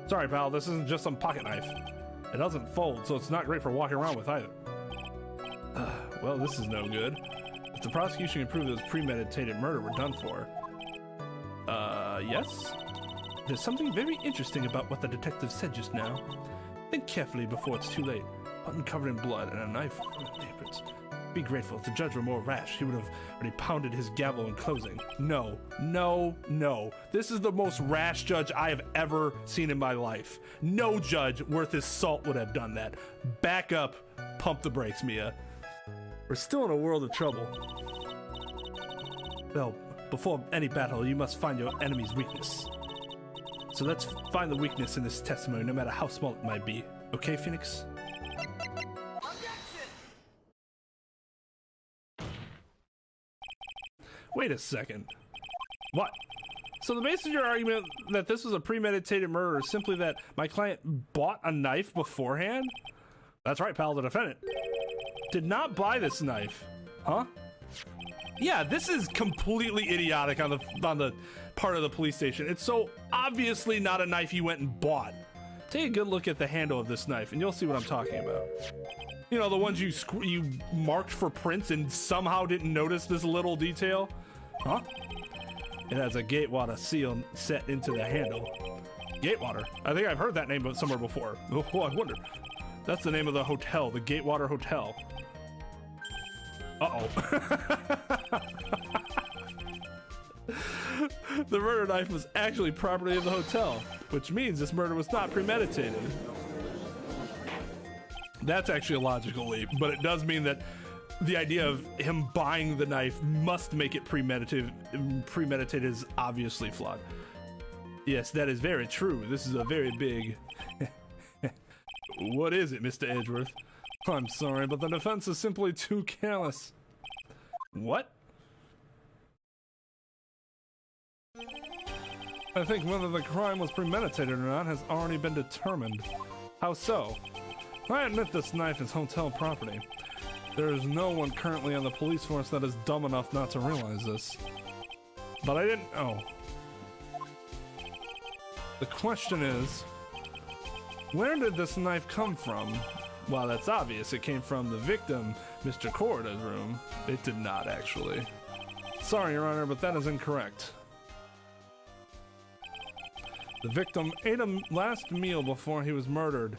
Sorry, pal, this isn't just some pocket knife. It doesn't fold, so it's not great for walking around with either. Well, this is no good. If the prosecution can prove it was premeditated murder, we're done for. Yes? There's something very interesting about what the detective said just now. Think carefully before it's too late. Button covered in blood and a knife full of papers. Be grateful. If the judge were more rash, he would have already pounded his gavel in closing. No, no, no. This is the most rash judge I have ever seen in my life. No judge worth his salt would have done that. Back up. Pump the brakes, Mia. We're still in a world of trouble. Well, before any battle, you must find your enemy's weakness. So let's find the weakness in this testimony, no matter how small it might be. Okay, Phoenix? Wait a second. What? So the basis of your argument that this was a premeditated murder is simply that my client bought a knife beforehand? That's right, pal, the defendant did not buy this knife. Huh? Yeah, this is completely idiotic on the part of the police station. It's so obviously not a knife he went and bought. Take a good look at the handle of this knife and you'll see what I'm talking about. You know, the ones you marked for prints and somehow didn't notice this little detail? Huh? It has a Gatewater seal set into the handle. Gatewater? I think I've heard that name somewhere before. Oh, I wonder. That's the name of the hotel, the Gatewater Hotel. Uh-oh. The murder knife was actually property of the hotel, which means this murder was not premeditated. That's actually a logical leap, but it does mean that the idea of him buying the knife must make it premeditated is obviously flawed. Yes, that is very true. This is a very big... What is it, Mr. Edgeworth? I'm sorry, but the defense is simply too careless. What? I think whether the crime was premeditated or not has already been determined. How so? I admit this knife is hotel property. There is no one currently on the police force that is dumb enough not to realize this. But I didn't know. The question is, where did this knife come from? Well, that's obvious. It came from the victim, Mr. Corda's room. It did not, actually. Sorry, Your Honor, but that is incorrect. The victim ate a last meal before he was murdered.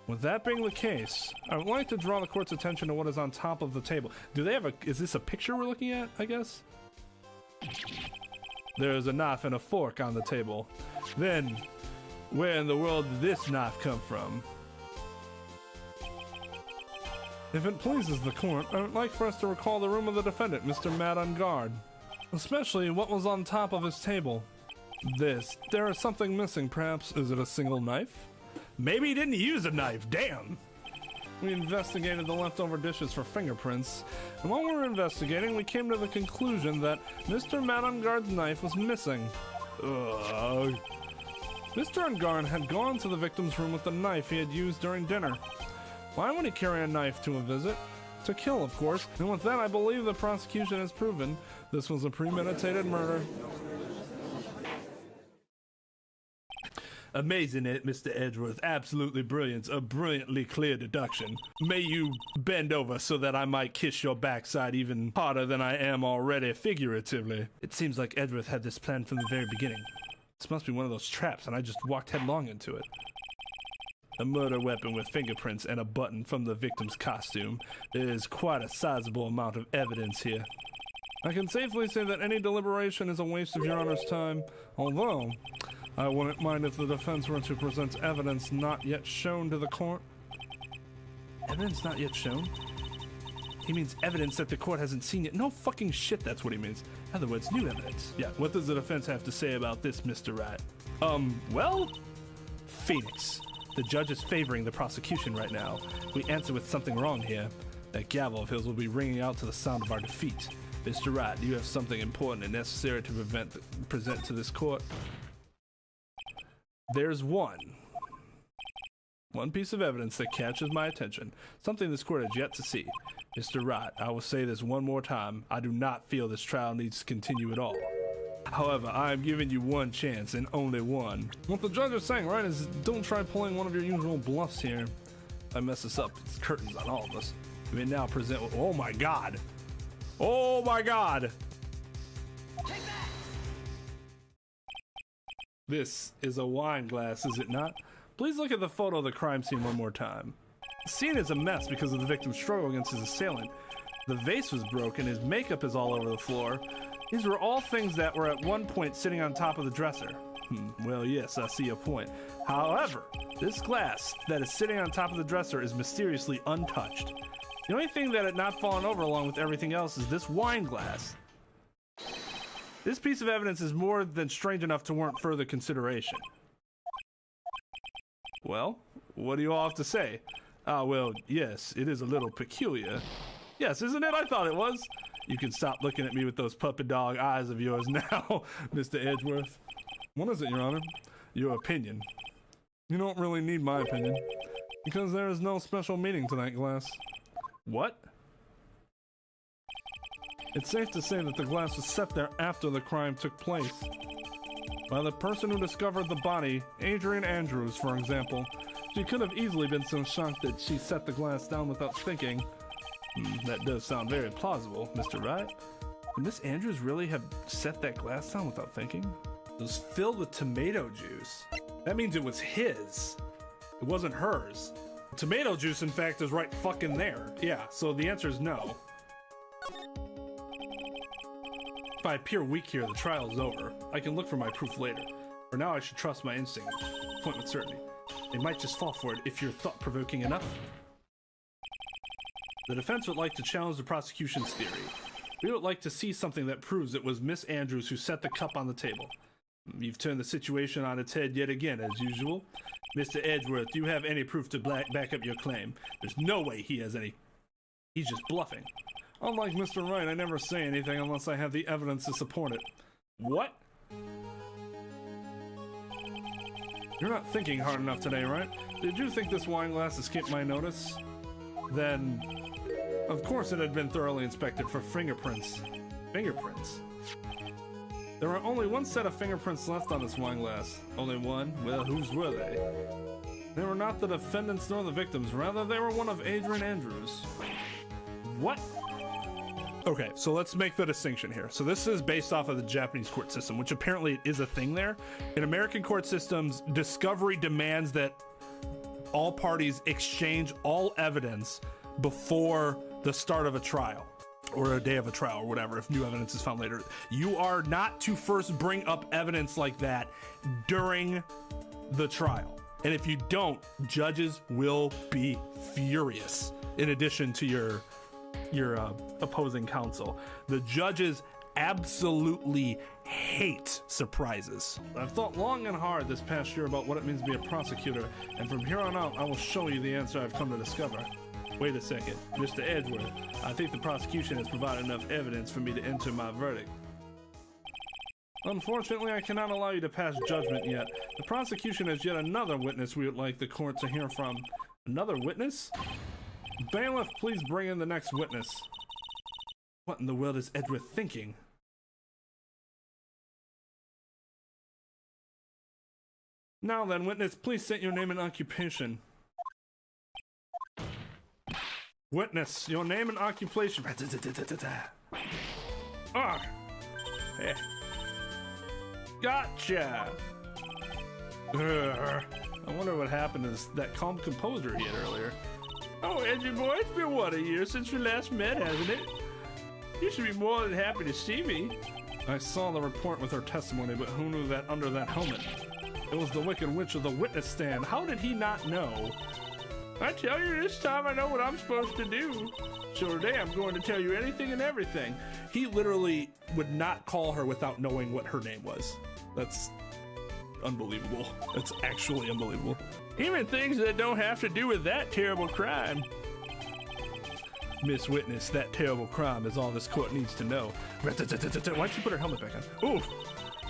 With that being the case, I would like to draw the court's attention to what is on top of the table. Do they have a... Is this a picture we're looking at, I guess? There is a knife and a fork on the table. Then, where in the world did this knife come from? If it pleases the court, I would like for us to recall the room of the defendant, Mr. Engarde. Especially what was on top of his table. There is something missing, perhaps. Is it a single knife? Maybe he didn't use a knife, damn! We investigated the leftover dishes for fingerprints, and while we were investigating, we came to the conclusion that Mr. Matt Engarde's knife was missing. Ugh. Mr. Engarde had gone to the victim's room with the knife he had used during dinner. Why would he carry a knife to a visit? To kill, of course, and with that I believe the prosecution has proven this was a premeditated murder. Amazing, Mr. Edgeworth. Absolutely brilliant. A brilliantly clear deduction. May you bend over so that I might kiss your backside even harder than I am already, figuratively. It seems like Edgeworth had this plan from the very beginning. This must be one of those traps, and I just walked headlong into it. A murder weapon with fingerprints and a button from the victim's costume. There is quite a sizable amount of evidence here. I can safely say that any deliberation is a waste of your Honor's time, although I wouldn't mind if the defense were to present evidence not yet shown to the court. Evidence not yet shown? He means evidence that the court hasn't seen yet. No fucking shit, that's what he means. In other words, new evidence. Yeah, what does the defense have to say about this, Mr. Wright? Well, Phoenix. The judge is favoring the prosecution right now. We answer with something wrong here. That gavel of his will be ringing out to the sound of our defeat. Mr. Wright, do you have something important and necessary to present to this court? There's one piece of evidence that catches my attention, something this court has yet to see. Mr. Wright, I will say this one more time. I do not feel this trial needs to continue at all. However, I am giving you one chance and only one. What the judge is saying, right, is don't try pulling one of your usual bluffs here. If I mess this up, it's curtains on all of us. We may now present, oh my God. Oh my God. This is a wine glass, is it not? Please look at the photo of the crime scene one more time. The scene is a mess because of the victim's struggle against his assailant. The vase was broken, his makeup is all over the floor. These were all things that were at one point sitting on top of the dresser. Well, yes, I see your point. However, this glass that is sitting on top of the dresser is mysteriously untouched. The only thing that had not fallen over along with everything else is this wine glass. This piece of evidence is more than strange enough to warrant further consideration. Well, what do you all have to say? Well, yes, it is a little peculiar. Yes, isn't it? I thought it was. You can stop looking at me with those puppy dog eyes of yours now, Mr. Edgeworth. What is it, Your Honor? Your opinion. You don't really need my opinion, because there is no special meaning to that glass. What? It's safe to say that the glass was set there after the crime took place. By the person who discovered the body, Adrian Andrews, for example. She could have easily been so shocked that she set the glass down without thinking. That does sound very plausible, Mr. Wright. Would Miss Andrews really have set that glass down without thinking? It was filled with tomato juice. That means it was his. It wasn't hers. Tomato juice, in fact, is right fucking there. Yeah, so the answer is no. If I appear weak here, the trial is over. I can look for my proof later. For now, I should trust my instinct. Point with certainty. They might just fall for it if you're thought-provoking enough. The defense would like to challenge the prosecution's theory. We would like to see something that proves it was Miss Andrews who set the cup on the table. You've turned the situation on its head yet again, as usual. Mr. Edgeworth, do you have any proof to back up your claim? There's no way he has any. He's just bluffing. Unlike Mr. Wright, I never say anything unless I have the evidence to support it. What? You're not thinking hard enough today, right? Did you think this wine glass escaped my notice? Then, of course it had been thoroughly inspected for fingerprints. Fingerprints? There were only one set of fingerprints left on this wine glass. Only one? Well, whose were they? They were not the defendants nor the victims. Rather, they were one of Adrian Andrews. What? Okay, so let's make the distinction here. So this is based off of the Japanese court system, which apparently is a thing there. In American court systems, discovery demands that all parties exchange all evidence before the start of a trial or a day of a trial or whatever, if new evidence is found later. You are not to first bring up evidence like that during the trial. And if you don't, judges will be furious in addition to your opposing counsel. The judges absolutely hate surprises. I've thought long and hard this past year about what it means to be a prosecutor, and from here on out, I will show you the answer I've come to discover. Wait a second, Mr. Edgeworth. I think the prosecution has provided enough evidence for me to enter my verdict. Unfortunately, I cannot allow you to pass judgment yet. The prosecution has yet another witness we would like the court to hear from. Another witness? Bailiff, please bring in the next witness. What in the world is Edgeworth thinking? Now then, witness, please state your name and occupation. Witness, your name and occupation. Ah, hey. Gotcha. I wonder what happened to that calm composure he had earlier. Oh, Edgy boy, it's been what, a year since we last met, hasn't it? You should be more than happy to see me. I saw the report with her testimony, but who knew that under that helmet? It was the Wicked Witch of the witness stand. How did he not know? I tell you, this time I know what I'm supposed to do. So today I'm going to tell you anything and everything. He literally would not call her without knowing what her name was. That's unbelievable. That's actually unbelievable. Even things that don't have to do with that terrible crime. Miss Witness, that terrible crime is all this court needs to know. Why'd she put her helmet back on? Oof.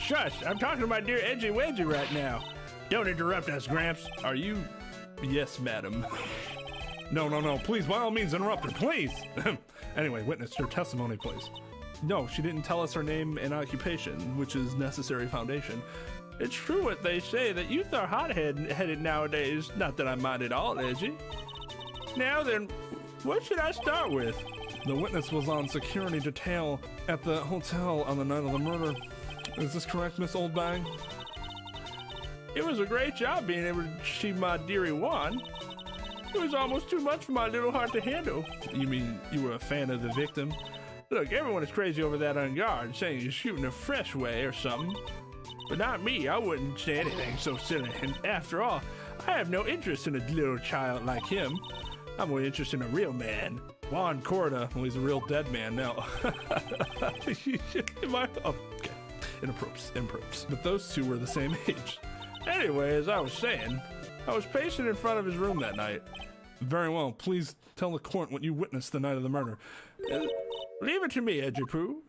Shush, I'm talking to my dear Edgy Wedgy right now. Don't interrupt us, Gramps. Are you... Yes, madam. No, please, by all means, interrupt her, please. Anyway, witness, your testimony, please. No, she didn't tell us her name and occupation, which is necessary foundation. It's true what they say, that youth are hot-headed nowadays. Not that I mind at all, Edgy. Now then, what should I start with? The witness was on security detail at the hotel on the night of the murder. Is this correct, Miss Oldbang? It was a great job being able to achieve my dearie wand. It was almost too much for my little heart to handle. You mean you were a fan of the victim? Look, everyone is crazy over that Engarde, saying he's shooting a fresh way or something. But not me, I wouldn't say anything so silly. And after all, I have no interest in a little child like him. I'm more interested in a real man. Juan Corda, well, he's a real dead man now. Okay. Impropes. But those two were the same age. Anyway, as I was saying, I was pacing in front of his room that night. Very well. Please tell the court what you witnessed the night of the murder. Leave it to me, Edgy Poo.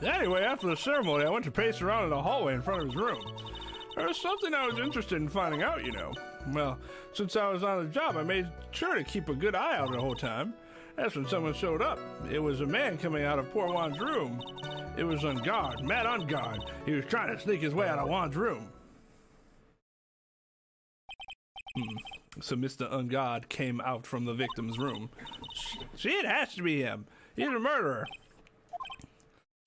Anyway, after the ceremony, I went to pace around in the hallway in front of his room. There was something I was interested in finding out, you know. Well, since I was on the job, I made sure to keep a good eye out the whole time. That's when someone showed up. It was a man coming out of poor Juan's room. It was Engarde, mad Engarde. He was trying to sneak his way out of Juan's room. So Mr. Engarde came out from the victim's room. See, it has to be him. He's a murderer.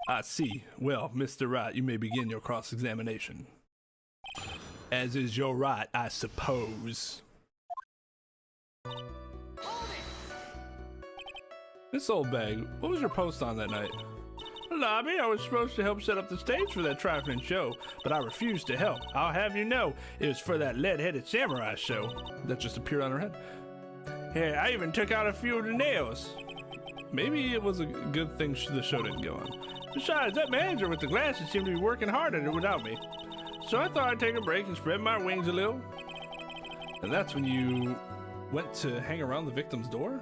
I see. Well, Mr. Wright, you may begin your cross-examination. As is your right, I suppose. Miss Oldbag, what was your post on that night? Lobby, I was supposed to help set up the stage for that trifling show, but I refused to help. I'll have you know, it was for that lead-headed samurai show. That just appeared on her head. Hey, I even took out a few of the nails. Maybe it was a good thing the show didn't go on. Besides, that manager with the glasses seemed to be working hard at it without me. So I thought I'd take a break and spread my wings a little. And that's when you went to hang around the victim's door?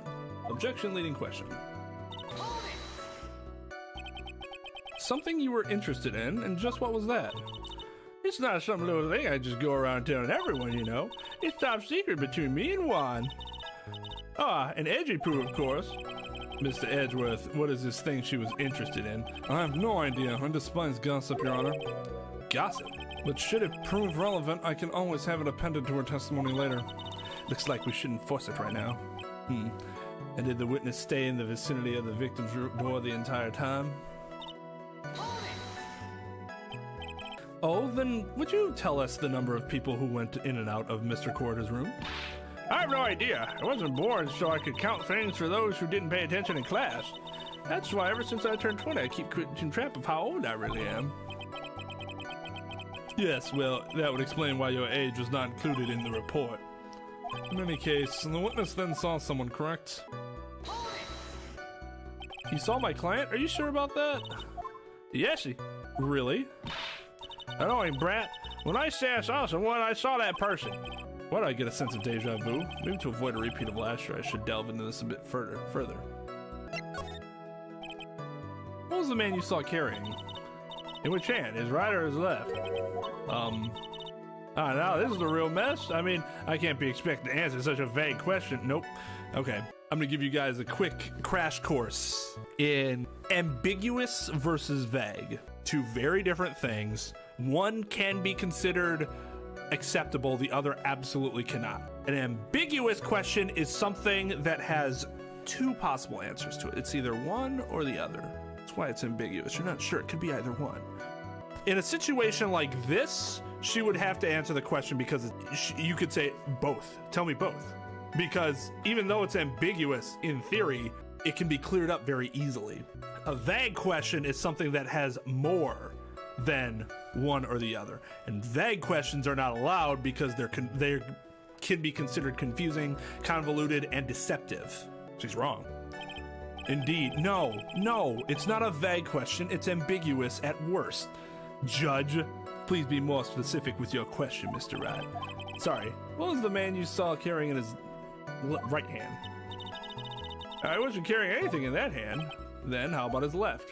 Objection leading question. Something you were interested in, and just what was that? It's not some little thing I just go around telling everyone, you know. It's top secret between me and Juan. Ah, and Edgy Poo, of course. Mr. Edgeworth, what is this thing she was interested in? I have no idea. Undisciplined gossip, Your Honor. Gossip? But should it prove relevant, I can always have it appended to her testimony later. Looks like we shouldn't force it right now. And did the witness stay in the vicinity of the victim's door the entire time? Oh, then would you tell us the number of people who went in and out of Mr. Corda's room? I have no idea. I wasn't born so I could count things for those who didn't pay attention in class. That's why ever since I turned 20, I keep keeping track of how old I really am. Yes, well, that would explain why your age was not included in the report. In any case, the witness then saw someone, correct? He saw my client? Are you sure about that? Yes, he... Really? Annoying brat. When I say I saw someone, I saw that person. Why do I get a sense of deja vu? Maybe to avoid a repeat of last year, I should delve into this a bit further. What was the man you saw carrying? In which hand? His right or his left? Now this is a real mess. I mean, I can't be expected to answer such a vague question. Nope. Okay, I'm gonna give you guys a quick crash course in ambiguous versus vague. Two very different things. One can be considered acceptable, the other absolutely cannot. An ambiguous question is something that has two possible answers to it. It's either one or the other. That's why it's ambiguous. You're not sure. It could be either one. In a situation like this, she would have to answer the question because you could say both. Tell me both. Because even though it's ambiguous in theory, it can be cleared up very easily. A vague question is something that has more than one or the other. And vague questions are not allowed because they can be considered confusing, convoluted, and deceptive. She's wrong. Indeed. No, it's not a vague question. It's ambiguous at worst. Judge, please be more specific with your question, Mr. Wright. Sorry, what was the man you saw carrying in his right hand? I wasn't carrying anything in that hand. Then how about his left?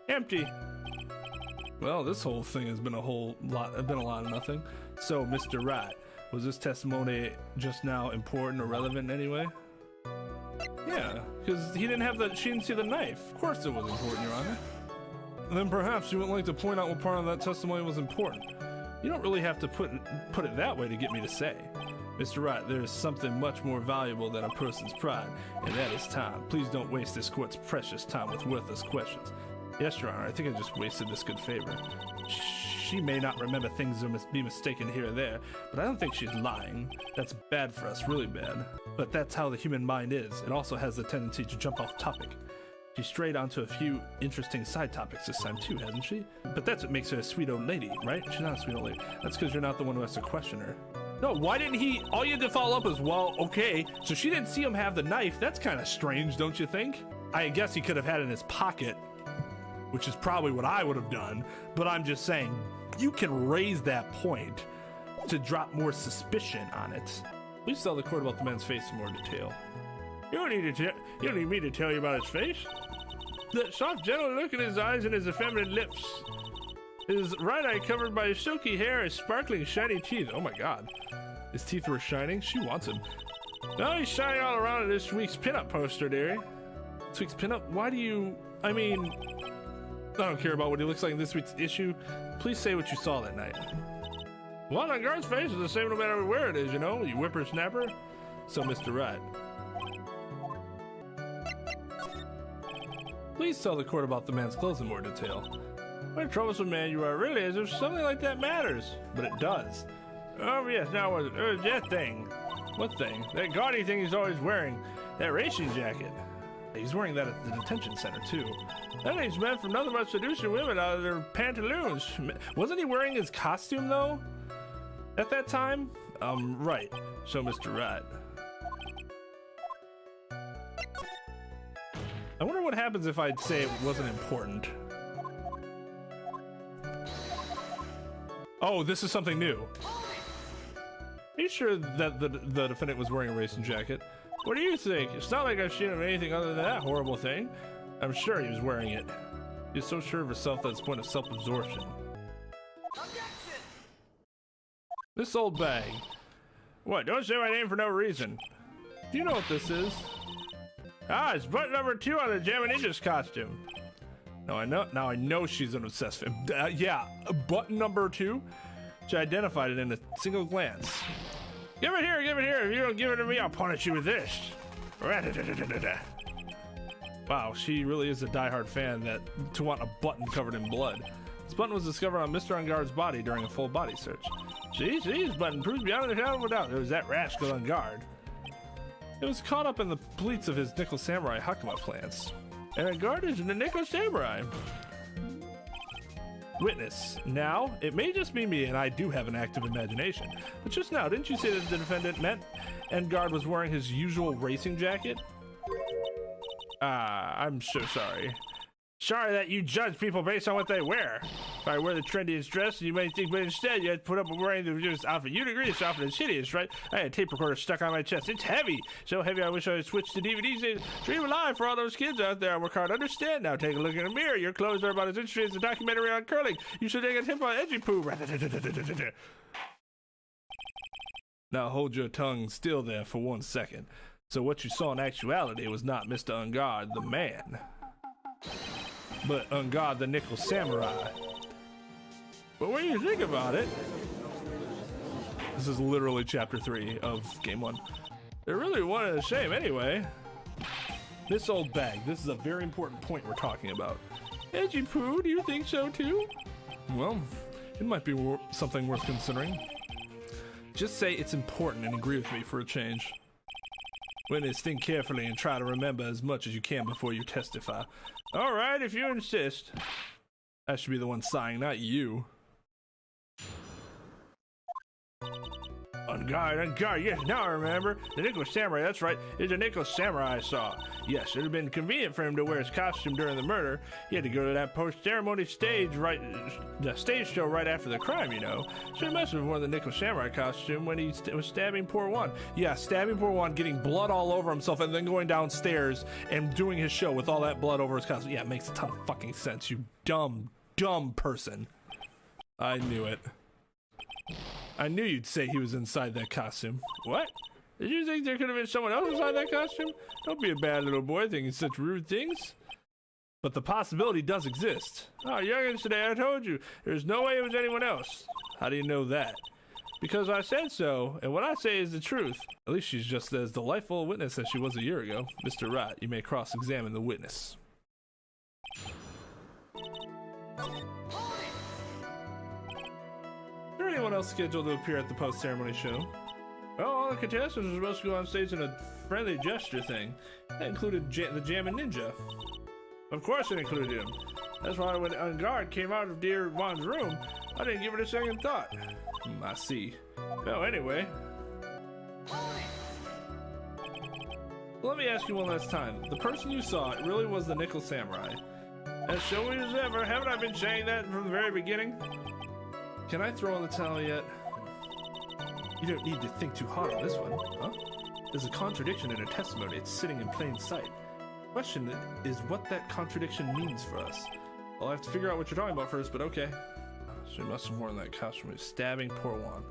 Empty. Well, this whole thing has been a lot of nothing. So, Mr. Wright, was this testimony just now important or relevant in any way? Yeah, because she didn't see the knife. Of course it was important, Your Honor. Then perhaps you would like to point out what part of that testimony was important. You don't really have to put it that way to get me to say. Mr. Wright, there is something much more valuable than a person's pride, and that is time. Please don't waste this court's precious time with worthless questions. Yes, Your Honor, I think I just wasted this good favor. She may not remember things or be mistaken here or there, but I don't think she's lying. That's bad for us, really bad. But that's how the human mind is. It also has the tendency to jump off topic. She strayed onto a few interesting side topics this time too, hasn't she? But that's what makes her a sweet old lady, right? She's not a sweet old lady. That's because you're not the one who has to question her. No, why didn't he? All you had to follow up is, well, okay, so she didn't see him have the knife. That's kind of strange, don't you think? I guess he could have had it in his pocket, which is probably what I would have done, but I'm just saying, you can raise that point to drop more suspicion on it. Please tell the court about the man's face in more detail. You don't need me to tell you about his face. That soft, gentle look in his eyes and his effeminate lips. His right eye covered by his silky hair, his sparkling, shiny teeth. Oh my god. His teeth were shining? She wants him. No, he's shining all around in this week's pinup poster, dearie. This week's pinup? Why do you... I mean... I don't care about what he looks like in this week's issue. Please say what you saw that night. Well, Engarde's face is the same no matter where it is, you know, you whippersnapper. So, Mr. Wright. Please tell the court about the man's clothes in more detail. What a troublesome man you are, really, as if something like that matters. But it does. Oh, yes, now that thing. What thing? That gaudy thing he's always wearing. That racing jacket. He's wearing that at the detention center, too. That ain't meant for nothing but seducing women out of their pantaloons. Wasn't he wearing his costume, though? At that time? Right. So, Mr. Wright. I wonder what happens if I'd say it wasn't important. Oh, this is something new. Are you sure that the defendant was wearing a racing jacket? What do you think? It's not like I've seen him in anything other than that horrible thing. I'm sure he was wearing it. He's so sure of herself that it's a point of self-absorption. This old bag. What? Don't say my name for no reason. Do you know what this is? Ah, it's button number 2 on the Jammin costume. Now I know she's an obsessed fan. Yeah, button number 2. She identified it in a single glance. Give it here, give it here. If you don't give it to me, I'll punish you with this. Wow, she really is a diehard fan to want a button covered in blood. This button was discovered on Mr. Engarde's body during a full body search. See, this button proves beyond a shadow of a doubt there was that rascal Engarde. It was caught up in the pleats of his Nickel Samurai Hakama plans. And Engarde is in the Nickel Samurai. Witness. Now, it may just be me and I do have an active imagination, but just now, didn't you say that the defendant meant Engarde was wearing his usual racing jacket? I'm so sorry. Sorry that you judge people based on what they wear. If I wear the trendiest dress, you might think, but instead you had to put up with wearing the newest outfit. You'd agree this outfit is hideous, right? I had a tape recorder stuck on my chest. It's heavy. So heavy I wish I had switched to DVDs. Dream alive for all those kids out there. I work hard to understand. Now take a look in the mirror. Your clothes are about as interesting as a documentary on curling. You should take a tip on edgy poo. Now hold your tongue still there for 1 second. So what you saw in actuality was not Mr. Engarde, the man, but Engarde, the nickel samurai. But when you think about it, this is literally chapter 3 of game 1. They're really one and the same anyway. This old bag, this is a very important point we're talking about. Edgy poo, do you think so too? Well, it might be something worth considering. Just say it's important and agree with me for a change. Witness, think carefully and try to remember as much as you can before you testify. All right, if you insist. I should be the one sighing, not you. Engarde, yes, now I remember. The nickel samurai, that's right. It's a nickel samurai I saw. Yes, it would have been convenient for him to wear his costume during the murder. He had to go to that post-ceremony stage show right after the crime, you know. So he must have worn the nickel samurai costume when he was stabbing poor Juan. Yeah, stabbing poor Juan, getting blood all over himself, and then going downstairs and doing his show with all that blood over his costume. Yeah, it makes a ton of fucking sense, you dumb person. I knew it. I knew you'd say he was inside that costume. What? Did you think there could have been someone else inside that costume? Don't be a bad little boy thinking such rude things. But the possibility does exist. Oh, youngins today, I told you. There's no way it was anyone else. How do you know that? Because I said so, and what I say is the truth. At least she's just as delightful a witness as she was a year ago. Mr. Wright, you may cross-examine the witness. Is there anyone else scheduled to appear at the post-ceremony show? Well, all the contestants were supposed to go on stage in a friendly gesture thing. That included the Jammin ninja. Of course it included him. That's why when Engarde came out of dear Juan's room, I didn't give it a second thought. I see. Well, anyway. Let me ask you one last time. The person you saw, it really was the nickel samurai. As showbiz as ever, haven't I been saying that from the very beginning? Can I throw in the towel yet? You don't need to think too hard on this one, huh? There's a contradiction in her testimony. It's sitting in plain sight. The question is what that contradiction means for us. I'll have to figure out what you're talking about first, but okay. She must have worn that costume. Stabbing poor Juan.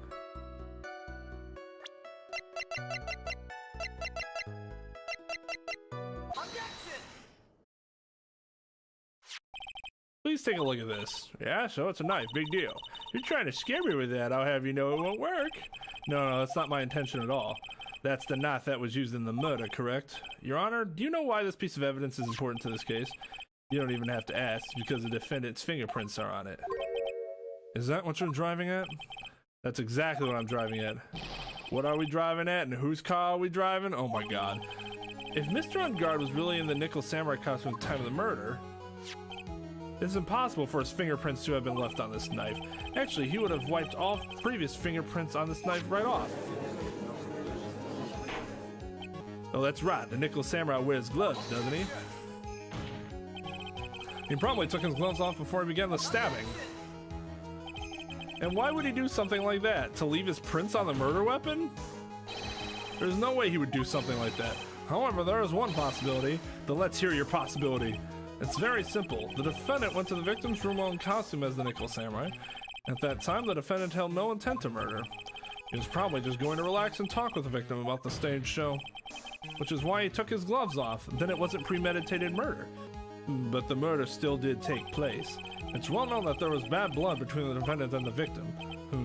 Please take a look at this. Yeah, so it's a knife. Big deal. You're trying to scare me with that. I'll have you know it won't work. No, that's not my intention at all. That's the knife that was used in the murder, correct? Your Honor, do you know why this piece of evidence is important to this case? You don't even have to ask, because the defendant's fingerprints are on it. Is that what you're driving at? That's exactly what I'm driving at. What are we driving at, and whose car are we driving? Oh my god. If Mr. Engarde was really in the nickel samurai costume at the time of the murder, it's impossible for his fingerprints to have been left on this knife. Actually, he would have wiped all previous fingerprints on this knife right off. Oh, that's right. The nickel samurai wears gloves, doesn't he? He probably took his gloves off before he began the stabbing. And why would he do something like that? To leave his prints on the murder weapon? There's no way he would do something like that. However, there is one possibility. Then let's hear your possibility. It's very simple. The defendant went to the victim's room in costume as the nickel samurai. At that time, the defendant held no intent to murder. He was probably just going to relax and talk with the victim about the stage show, which is why he took his gloves off. Then it wasn't premeditated murder. But the murder still did take place. It's well known that there was bad blood between the defendant and the victim.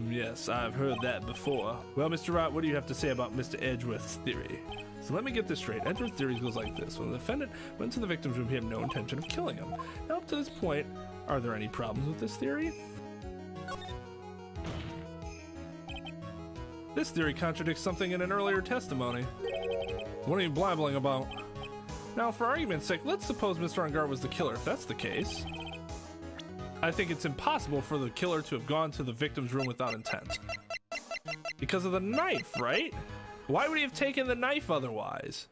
Yes, I've heard that before. Well, Mr. Wright, what do you have to say about Mr. Edgeworth's theory? So let me get this straight. Edgeworth's theory goes like this. When the defendant went to the victim's room, he had no intention of killing him. Now, up to this point, are there any problems with this theory? This theory contradicts something in an earlier testimony. What are you blabbling about? Now, for argument's sake, let's suppose Mr. Engarde was the killer. If that's the case, I think it's impossible for the killer to have gone to the victim's room without intent. Because of the knife, right? Why would he have taken the knife otherwise?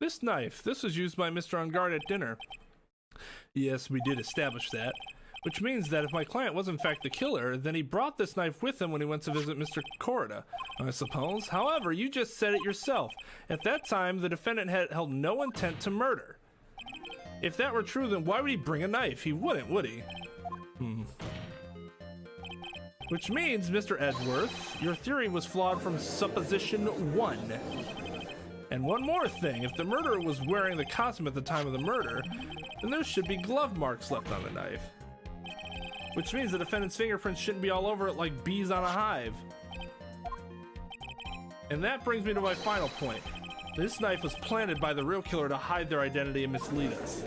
This knife, this was used by Mr. Engarde at dinner. Yes, we did establish that. Which means that if my client was in fact the killer, then he brought this knife with him when he went to visit Mr. Corrida, I suppose. However, you just said it yourself. At that time, the defendant had held no intent to murder. If that were true, then why would he bring a knife? He wouldn't, would he? Which means, Mr. Edgeworth, your theory was flawed from supposition 1. And one more thing, if the murderer was wearing the costume at the time of the murder, then there should be glove marks left on the knife. Which means the defendant's fingerprints shouldn't be all over it like bees on a hive. And that brings me to my final point. This knife was planted by the real killer to hide their identity and mislead us.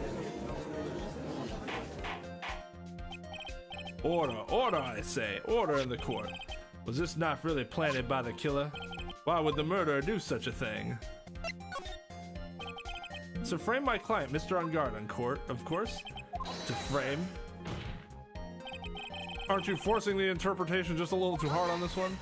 Order, order, I say. Order in the court. Was this knife really planted by the killer? Why would the murderer do such a thing? To frame my client, Mr. Engarde, in court, of course. To frame. Aren't you forcing the interpretation just a little too hard on this one?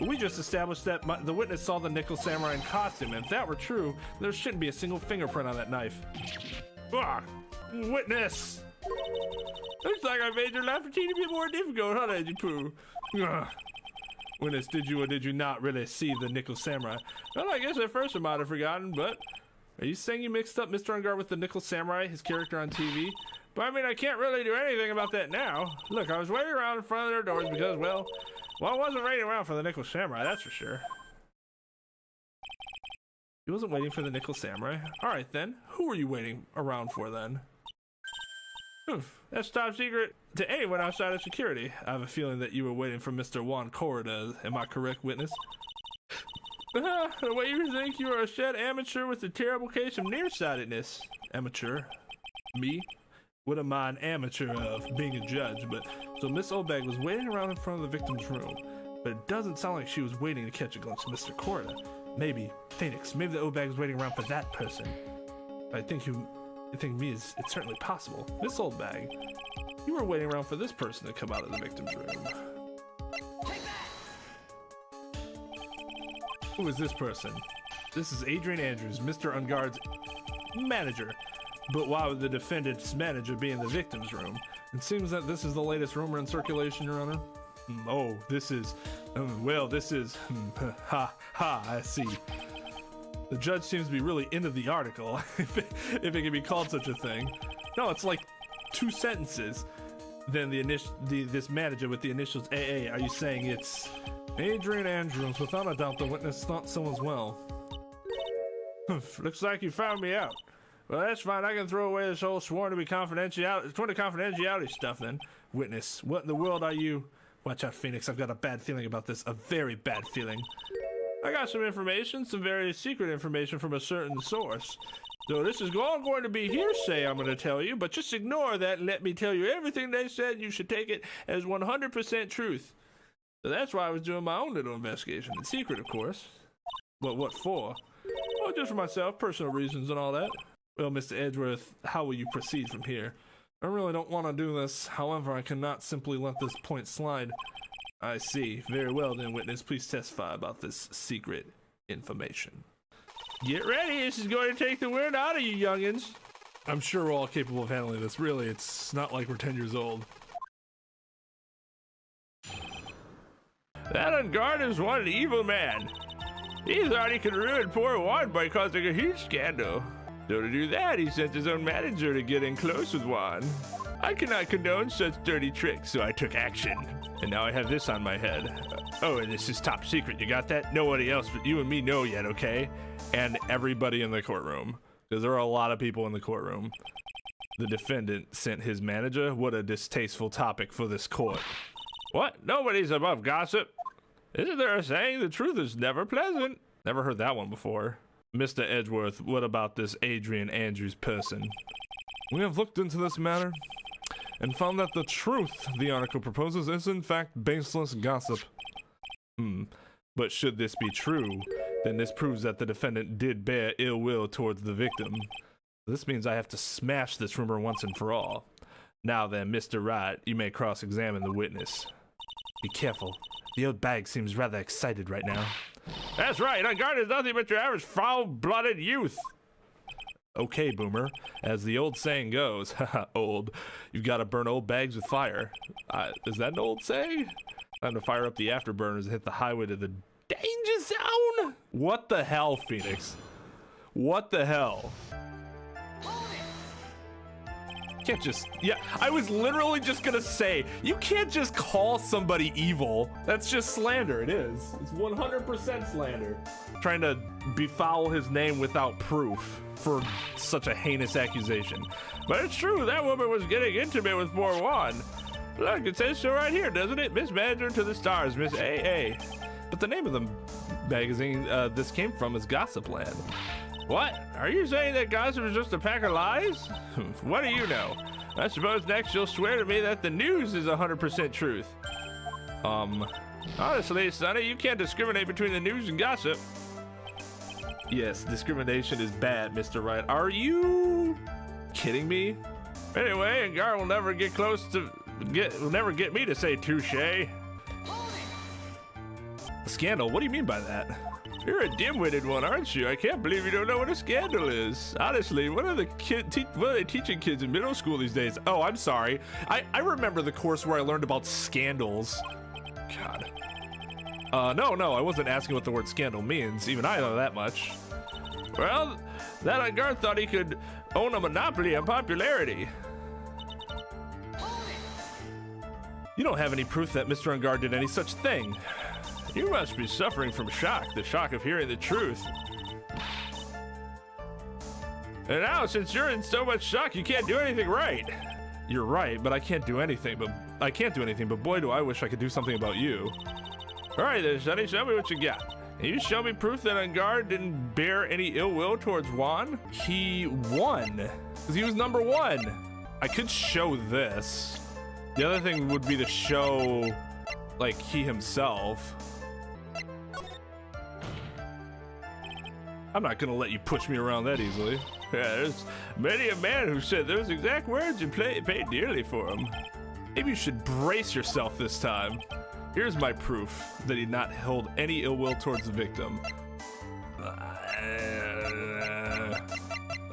We just established that the witness saw the nickel samurai in costume, and if that were true, there shouldn't be a single fingerprint on that knife. Ah, witness! Looks like I made your life a teeny bit more difficult, huh, Edgy Poo? Witness, did you or did you not really see the nickel samurai? Well, I guess at first I might have forgotten, but... Are you saying you mixed up Mr. Engarde with the nickel samurai, his character on TV? But I mean, I can't really do anything about that now. Look, I was waiting around in front of their doors because, well, I wasn't waiting around for the nickel samurai, that's for sure. He wasn't waiting for the nickel samurai. Alright then, who were you waiting around for then? Oof, that's top secret to anyone outside of security. I have a feeling that you were waiting for Mr. Juan Corrida. Am I correct, witness? The way you think you are a shed amateur with a terrible case of nearsightedness. Amateur? Me? What am I an amateur of? Being a judge, but... So Miss Obag was waiting around in front of the victim's room, but it doesn't sound like she was waiting to catch a glimpse of Mr. Corrida. Maybe, Phoenix, maybe the Obag was waiting around for that person. I think me is, it's certainly possible. Miss Oldbag, you were waiting around for this person to come out of the victim's room. Who is this person? This is Adrian Andrews, Mr. Engarde's manager. But why would the defendant's manager be in the victim's room? It seems that this is the latest rumor in circulation, Your Honor. Oh, this is, ha, I see. The judge seems to be really into the article, if it can be called such a thing. No, it's like 2 sentences. Then this manager with the initials AA, are you saying it's Adrian Andrews? Without a doubt, the witness thought so as well. Looks like you found me out. Well, that's fine. I can throw away this whole sworn to confidentiality stuff then. Witness, what in the world are you? Watch out, Phoenix. I've got a bad feeling about this. A very bad feeling. I got some information, some very secret information from a certain source. So this is all going to be hearsay, I'm going to tell you, but just ignore that and let me tell you everything they said. You should take it as 100% truth. So that's why I was doing my own little investigation. In secret, of course. But what for? Well, just for myself, personal reasons and all that. Well, Mr. Edgeworth, how will you proceed from here? I really don't want to do this. However, I cannot simply let this point slide. I see. Very well then, witness. Please testify about this secret information. Get ready. This is going to take the wind out of you, youngins. I'm sure we're all capable of handling this. Really, it's not like we're 10 years old. That Engarde is one evil man. He thought he could ruin poor Juan by causing a huge scandal. So to do that, he sent his own manager to get in close with Juan. I cannot condone such dirty tricks, so I took action. And now I have this on my head. Oh, and this is top secret. You got that? Nobody else but you and me know yet, okay? And everybody in the courtroom. Because there are a lot of people in the courtroom. The defendant sent his manager. What a distasteful topic for this court. What? Nobody's above gossip. Isn't there a saying, the truth is never pleasant? Never heard that one before. Mr. Edgeworth, what about this Adrian Andrews person? We have looked into this matter and found that the truth the article proposes is in fact baseless gossip. But should this be true, then this proves that the defendant did bear ill will towards the victim. This means I have to smash this rumor once and for all. Now then, Mr. Wright, you may cross-examine the witness. Be careful. The old bag seems rather excited right now. That's right, Engarde is nothing but your average foul-blooded youth. Okay, Boomer. As the old saying goes, haha, old, you've got to burn old bags with fire. Is that an old saying? Time to fire up the afterburners and hit the highway to the danger zone? What the hell, Phoenix? What the hell? Can't just, yeah, I was literally just gonna say, you can't just call somebody evil. That's just slander, it is. It's 100% slander. Trying to befoul his name without proof for such a heinous accusation. But it's true, that woman was getting intimate with poor Juan. Look, it says so right here, doesn't it? Miss Manager to the Stars, Miss AA. But the name of the magazine this came from is Gossipland. What? Are you saying that gossip is just a pack of lies? What do you know? I suppose next you'll swear to me that the news is 100% truth. Honestly, Sonny, you can't discriminate between the news and gossip. Yes, discrimination is bad, Mr. Wright. Are you kidding me? Anyway, Engarde will never get will never get me to say touche. A scandal? What do you mean by that? You're a dim-witted one, aren't you? I can't believe you don't know what a scandal is. Honestly, what are they teaching kids in middle school these days? Oh, I'm sorry. I remember the course where I learned about scandals. God. No, I wasn't asking what the word scandal means. Even I know that much. Well, that Engarde thought he could own a monopoly on popularity. You don't have any proof that Mr. Engarde did any such thing. You must be suffering from shock, the shock of hearing the truth. And now, since you're in so much shock, you can't do anything right. You're right, but I can't do anything. But boy, do I wish I could do something about you. All right, then, Sonny, show me what you got. Can you show me proof that Engarde didn't bear any ill will towards Juan? He won, because he was number one. I could show this. The other thing would be to show, like, he himself. I'm not gonna let you push me around that easily. Yeah, there's many a man who said those exact words and paid dearly for them. Maybe you should brace yourself this time. Here's my proof that he not held any ill will towards the victim. I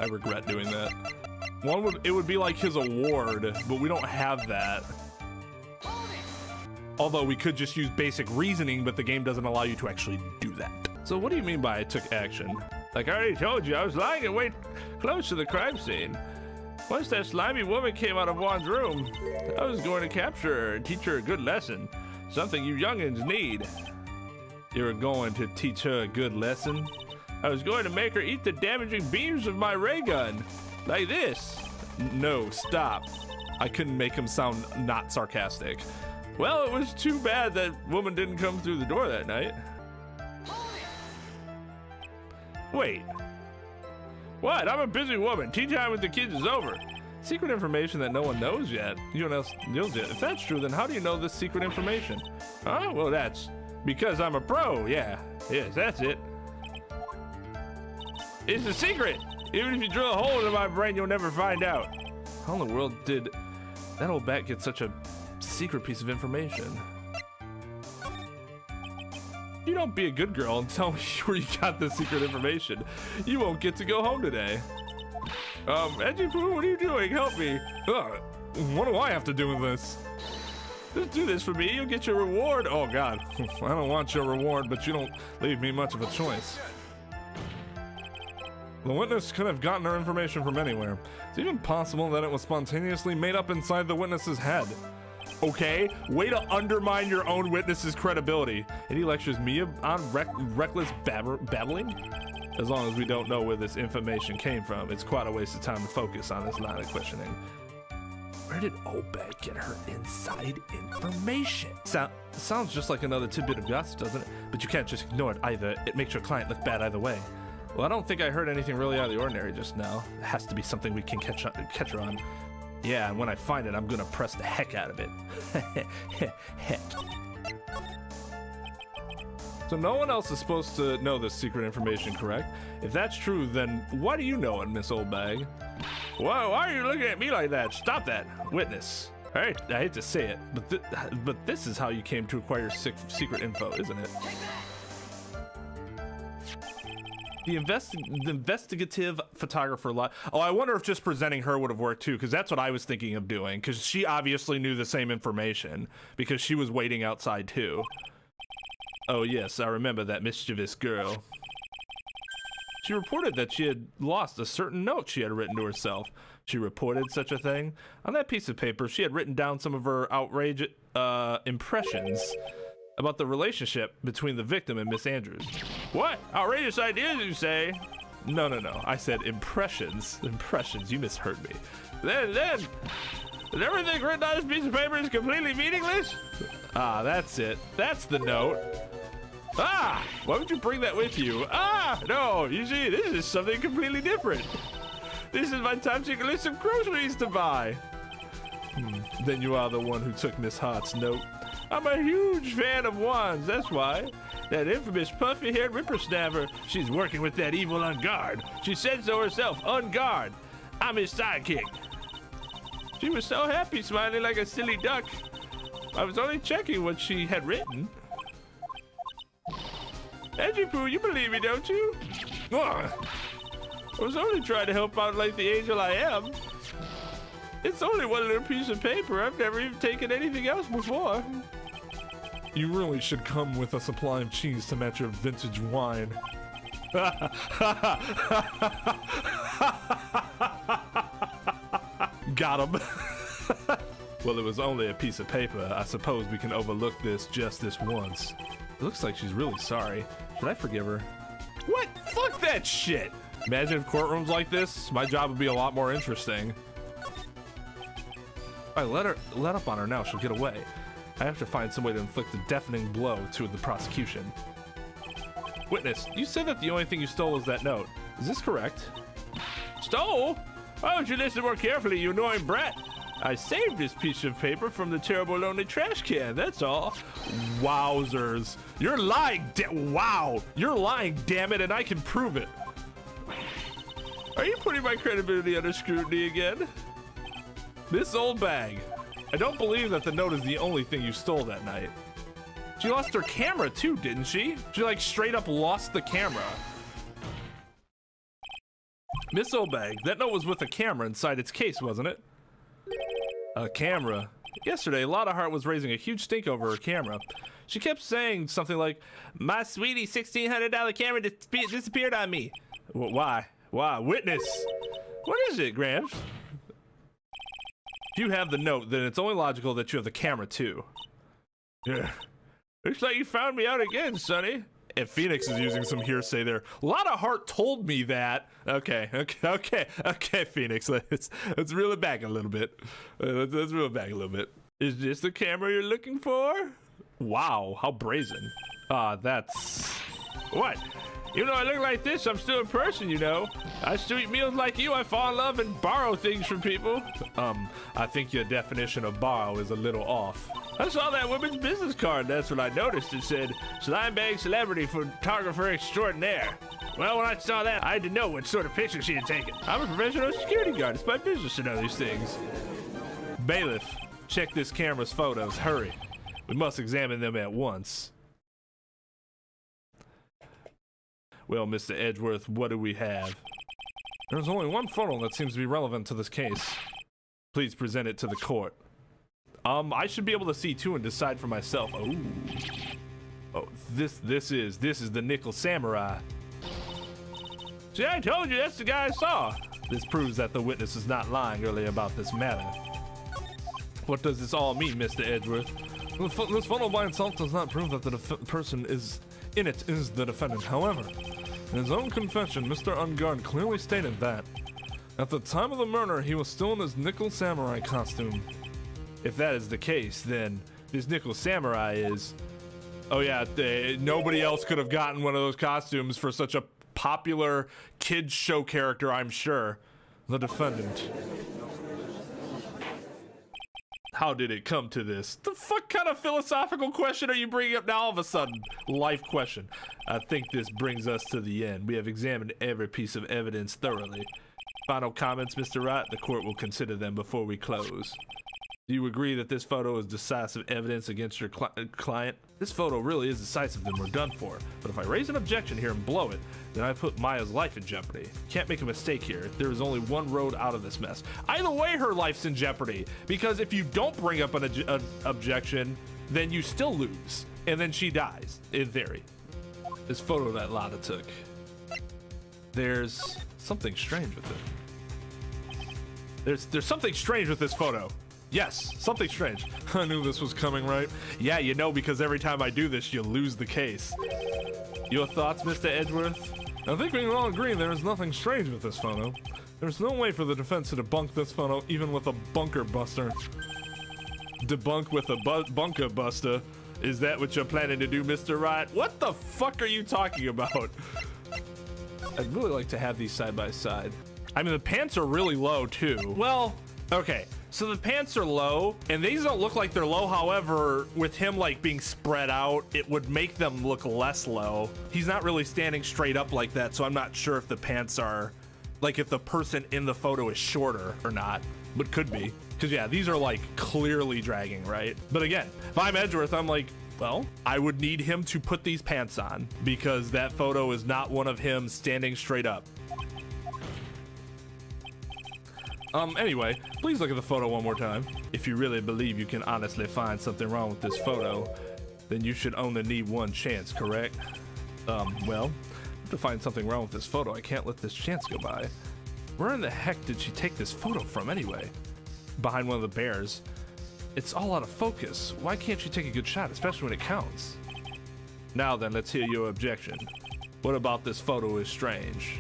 regret doing that. It would be like his award, but we don't have that. Although we could just use basic reasoning, but the game doesn't allow you to actually do that. So what do you mean by I took action? Like I already told you, I was lying in wait close to the crime scene. Once that slimy woman came out of Juan's room, I was going to capture her and teach her a good lesson. Something you youngins need. You were going to teach her a good lesson? I was going to make her eat the damaging beams of my ray gun. Like this. No, stop. I couldn't make him sound not sarcastic. Well, it was too bad that woman didn't come through the door that night. Wait. What? I'm a busy woman. Tea time with the kids is over. Secret information that no one knows yet. No one else knows yet. If that's true, then how do you know this secret information? Oh, well, that's because I'm a pro. Yeah. Yes, that's it. It's a secret. Even if you drill a hole into my brain, you'll never find out. How in the world did that old bat get such a secret piece of information? You don't be a good girl and tell me where you got this secret information. You won't get to go home today. Edgy Poo, what are you doing? Help me. What do I have to do with this? Just do this for me. You'll get your reward. Oh, God. I don't want your reward, but you don't leave me much of a choice. The witness could have gotten her information from anywhere. It's even possible that it was spontaneously made up inside the witness's head. Okay, way to undermine your own witness's credibility. And he lectures me on reckless babbling? As long as we don't know where this information came from, it's quite a waste of time to focus on this line of questioning. Where did Obed get her inside information? Sounds just like another tidbit of gossip, doesn't it? But you can't just ignore it either. It makes your client look bad either way. Well, I don't think I heard anything really out of the ordinary just now. It has to be something we can catch her on. Yeah, and when I find it, I'm gonna press the heck out of it. Heck. So no one else is supposed to know this secret information, correct? If that's true, then why do you know it, Miss Oldbag? Why are you looking at me like that? Stop that. Witness. Hey, I hate to say it, but this is how you came to acquire secret info, isn't it? The investigative photographer Oh, I wonder if just presenting her would have worked too, because that's what I was thinking of doing, because she obviously knew the same information, because she was waiting outside too. Oh yes, I remember that mischievous girl. She reported that she had lost a certain note she had written to herself. She reported such a thing. On that piece of paper, she had written down some of her outrageous impressions about the relationship between the victim and Miss Andrews. What? Outrageous ideas, you say? No. I said impressions. Impressions. You misheard me. Then, is everything written on this piece of paper is completely meaningless? Ah, that's it. That's the note. Ah! Why would you bring that with you? Ah! No, you see, this is something completely different. This is my top-secret list of groceries to buy. Then you are the one who took Miss Hart's note. I'm a huge fan of wands, that's why. That infamous puffy-haired whippersnapper, she's working with that evil Engarde. She said so herself, Engarde. I'm his sidekick. She was so happy, smiling like a silly duck. I was only checking what she had written. Edgy Poo, you believe me, don't you? Ugh. I was only trying to help out like the angel I am. It's only one little piece of paper. I've never even taken anything else before. You really should come with a supply of cheese to match your vintage wine. Got him. Well, it was only a piece of paper. I suppose we can overlook this just this once. It looks like she's really sorry. Should I forgive her? What? Fuck that shit! Imagine if courtrooms like this, my job would be a lot more interesting. All right, let up on her now, she'll get away. I have to find some way to inflict a deafening blow to the prosecution. Witness, you said that the only thing you stole was that note. Is this correct? Stole? Why don't you listen more carefully, you annoying brat? I saved this piece of paper from the terrible lonely trash can, that's all. Wowzers. You're lying, wow! You're lying, damn it, and I can prove it. Are you putting my credibility under scrutiny again? This old bag. I don't believe that the note is the only thing you stole that night. She lost her camera too, didn't she? She like straight up lost the camera. Miss Obag, that note was with a camera inside its case, wasn't it? A camera? Yesterday, Lotta Hart was raising a huge stink over her camera. She kept saying something like, my sweetie $1,600 camera disappeared on me. Why? Why? Witness! What is it, Gramps? If you have the note, then it's only logical that you have the camera too. Yeah. Looks like you found me out again, Sonny. And Phoenix is using some hearsay there. Lotta Hart told me that. Okay, Phoenix. Let's reel it back a little bit. Let's reel it back a little bit. Is this the camera you're looking for? Wow, how brazen. That's... What? Even though I look like this, I'm still a person, you know. I still eat meals like you. I fall in love and borrow things from people. I think your definition of borrow is a little off. I saw that woman's business card. That's what I noticed. It said, slime bag celebrity photographer extraordinaire. Well, when I saw that, I had to know what sort of picture she had taken. I'm a professional security guard. It's my business to know these things. Bailiff, check this camera's photos. Hurry. We must examine them at once. Well, Mr. Edgeworth, what do we have? There's only one photo that seems to be relevant to this case. Please present it to the court. I should be able to see too and decide for myself. Oh, this is the Nickel Samurai. See, I told you that's the guy I saw. This proves that the witness is not lying earlier about this matter. What does this all mean, Mr. Edgeworth? This photo by itself does not prove that the person is in it is the defendant. However, in his own confession, Mr. Engarde clearly stated that at the time of the murder, he was still in his Nickel Samurai costume. If that is the case, then this Nickel Samurai is... Oh yeah, nobody else could have gotten one of those costumes for such a popular kids show character, I'm sure. The defendant. How did it come to this? The fuck kind of philosophical question are you bringing up now all of a sudden? Life question. I think this brings us to the end. We have examined every piece of evidence thoroughly. Final comments, Mr. Wright? The court will consider them before we close. Do you agree that this photo is decisive evidence against your client? This photo really is decisive, then we're done for. But if I raise an objection here and blow it, then I put Maya's life in jeopardy. Can't make a mistake here. There is only one road out of this mess. Either way, her life's in jeopardy, because if you don't bring up an objection, then you still lose, and then she dies, in theory. This photo that Lotta took. There's something strange with it. There's something strange with this photo. Yes, something strange. I knew this was coming, right? Yeah, you know, because every time I do this, you lose the case. Your thoughts, Mr. Edgeworth? I think we can all agree there is nothing strange with this photo. There's no way for the defense to debunk this photo, even with a bunker buster. Debunk with a bunker buster? Is that what you're planning to do, Mr. Wright? What the fuck are you talking about? I'd really like to have these side by side. I mean, the pants are really low, too. Well, okay. So the pants are low, and these don't look like they're low. However, with him like being spread out, it would make them look less low. He's not really standing straight up like that, so I'm not sure if the pants are, like if the person in the photo is shorter or not, but could be. Because yeah, these are like clearly dragging, right? But again, if I'm Edgeworth, I'm like, well, I would need him to put these pants on because that photo is not one of him standing straight up. Anyway, please look at the photo one more time. If you really believe you can honestly find something wrong with this photo, then you should only need one chance, correct? Well, to find something wrong with this photo, I can't let this chance go by. Where in the heck did she take this photo from anyway? Behind one of the bears. It's all out of focus. Why can't she take a good shot, especially when it counts? Now then, let's hear your objection. What about this photo is strange?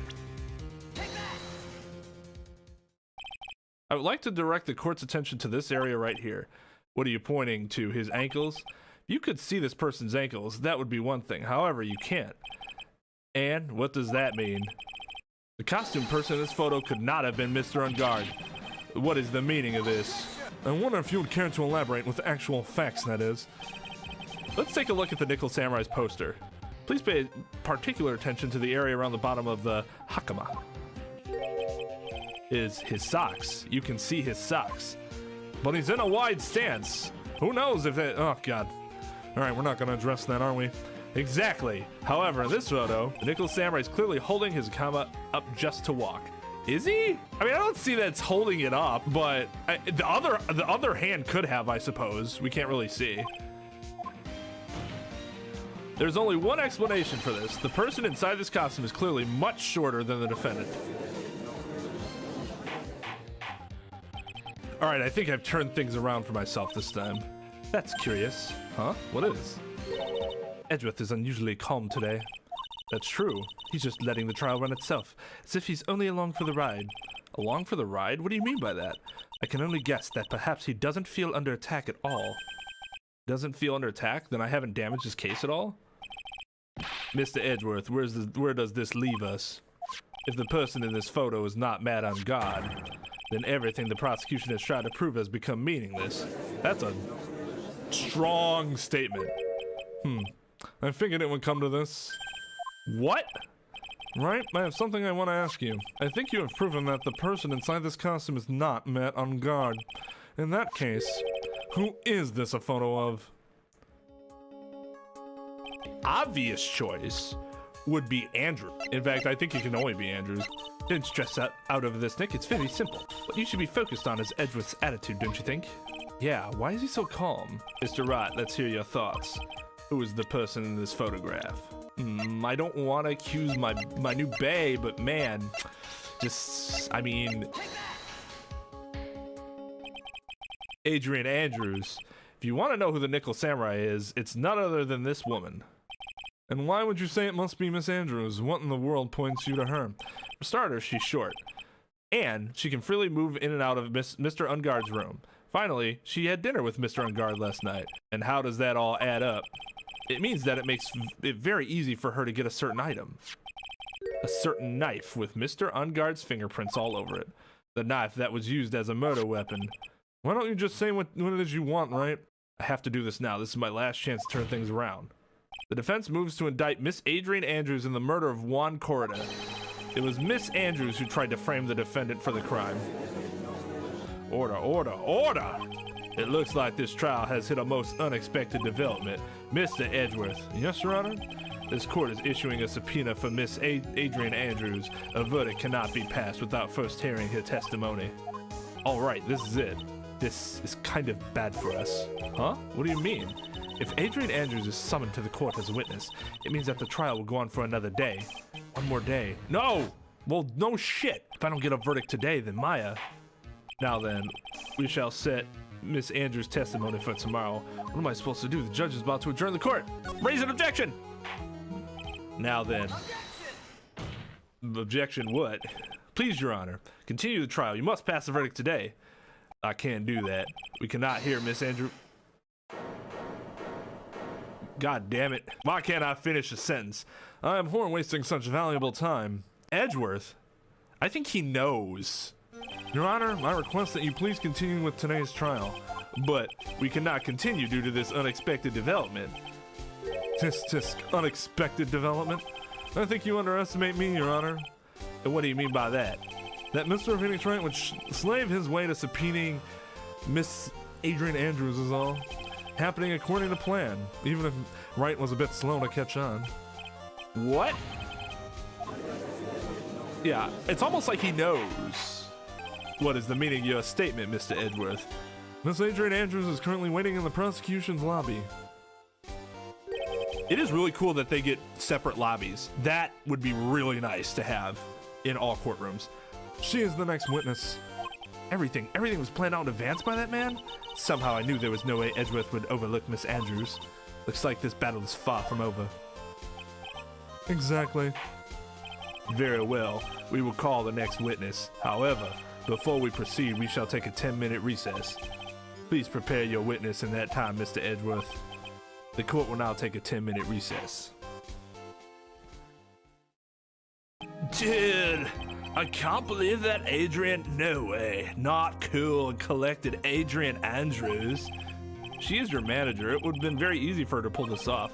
I would like to direct the court's attention to this area right here. What are you pointing to? His ankles? If you could see this person's ankles, that would be one thing. However, you can't. And what does that mean? The costume person in this photo could not have been Mr. Engarde. What is the meaning of this? I wonder if you would care to elaborate with actual facts, that is. Let's take a look at the Nickel Samurai's poster. Please pay particular attention to the area around the bottom of the hakama. Is his socks. You can see his socks. But he's in a wide stance. Who knows if it... Oh, God. All right, we're not going to address that, are we? Exactly. However, in this photo, the Nickel Samurai is clearly holding his kama up just to walk. Is he? I mean, I don't see that it's holding it up, but the other hand could have, I suppose. We can't really see. There's only one explanation for this. The person inside this costume is clearly much shorter than the defendant. All right, I think I've turned things around for myself this time. That's curious. Huh? What is? Edgeworth is unusually calm today. That's true. He's just letting the trial run itself, as if he's only along for the ride. Along for the ride? What do you mean by that? I can only guess that perhaps he doesn't feel under attack at all. Doesn't feel under attack? Then I haven't damaged his case at all? Mr. Edgeworth, where does this leave us? If the person in this photo is not mad on God, then everything the prosecution has tried to prove has become meaningless. That's a strong statement. I figured it would come to this. What? Right, I have something I want to ask you. I think you have proven that the person inside this costume is not met on guard. In that case, who is this a photo of? Obvious choice would be Andrew. In fact, I think it can only be Andrews. Don't stress out over this, Nick. It's very simple. What you should be focused on is Edgeworth's attitude, don't you think? Yeah, why is he so calm? Mr. Wright, let's hear your thoughts. Who is the person in this photograph? I don't want to accuse my new bae, but man, I mean... Adrian Andrews. If you want to know who the Nickel Samurai is, it's none other than this woman. And why would you say it must be Miss Andrews? What in the world points you to her? For starters, she's short. And she can freely move in and out of Mr. Engarde's room. Finally, she had dinner with Mr. Engarde last night. And how does that all add up? It means that it makes it very easy for her to get a certain item. A certain knife with Mr. Engarde's fingerprints all over it. The knife that was used as a murder weapon. Why don't you just say what it is you want, right? I have to do this now. This is my last chance to turn things around. The defense moves to indict Miss Adrian Andrews in the murder of Juan Corrida. It was Miss Andrews who tried to frame the defendant for the crime. Order, order, order! It looks like this trial has hit a most unexpected development. Mr. Edgeworth. Yes, Your Honor? This court is issuing a subpoena for Miss Adrian Andrews. A verdict cannot be passed without first hearing her testimony. All right, this is it. This is kind of bad for us. Huh? What do you mean? If Adrian Andrews is summoned to the court as a witness, it means that the trial will go on for another day. One more day. No! Well, no shit. If I don't get a verdict today, then Maya. Now then, we shall set Miss Andrews' testimony for tomorrow. What am I supposed to do? The judge is about to adjourn the court. Raise an objection! Now then. Objection what? Please, Your Honor, continue the trial. You must pass the verdict today. I can't do that. We cannot hear Miss Andrews. God damn it. Why can't I finish a sentence? I abhor wasting such valuable time. Edgeworth? I think he knows. Your Honor, I request that you please continue with today's trial. But we cannot continue due to this unexpected development. This unexpected development? I think you underestimate me, Your Honor. And what do you mean by that? That Mr. Phoenix Wright would slave his way to subpoenaing Miss Adrian Andrews is all. Happening according to plan, even if Wright was a bit slow to catch on. What? Yeah, it's almost like he knows. What is the meaning of your statement, Mr. Edgeworth? Miss Adrian Andrews is currently waiting in the prosecution's lobby. It is really cool that they get separate lobbies. That would be really nice to have in all courtrooms. She is the next witness. Everything was planned out in advance by that man? Somehow I knew there was no way Edgeworth would overlook Miss Andrews. Looks like this battle is far from over. Exactly. Very well, we will call the next witness. However, before we proceed, we shall take a 10-minute recess. Please prepare your witness in that time, Mr. Edgeworth. The court will now take a 10-minute recess. Dude, I can't believe that Adrian, no way, not cool and collected Adrian Andrews. She is your manager. It would have been very easy for her to pull this off.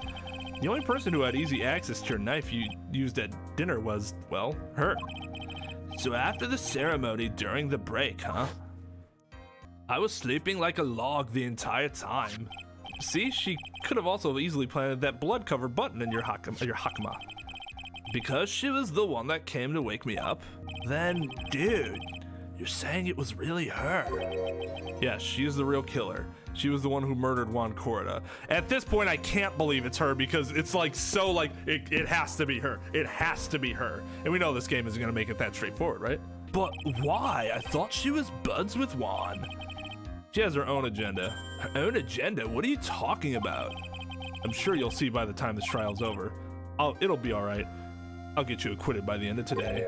The only person who had easy access to your knife you used at dinner was, well, her. So after the ceremony during the break, huh? I was sleeping like a log the entire time. See, she could have also easily planted that blood-covered button in your hakama. Because she was the one that came to wake me up? Then, dude, you're saying it was really her? Yes, she's the real killer. She was the one who murdered Juan Corda. At this point, I can't believe it's her because it's like so like, it has to be her. It has to be her. And we know this game isn't gonna make it that straightforward, right? But why? I thought she was buds with Juan. She has her own agenda. Her own agenda? What are you talking about? I'm sure you'll see by the time this trial's over. It'll be all right. I'll get you acquitted by the end of today.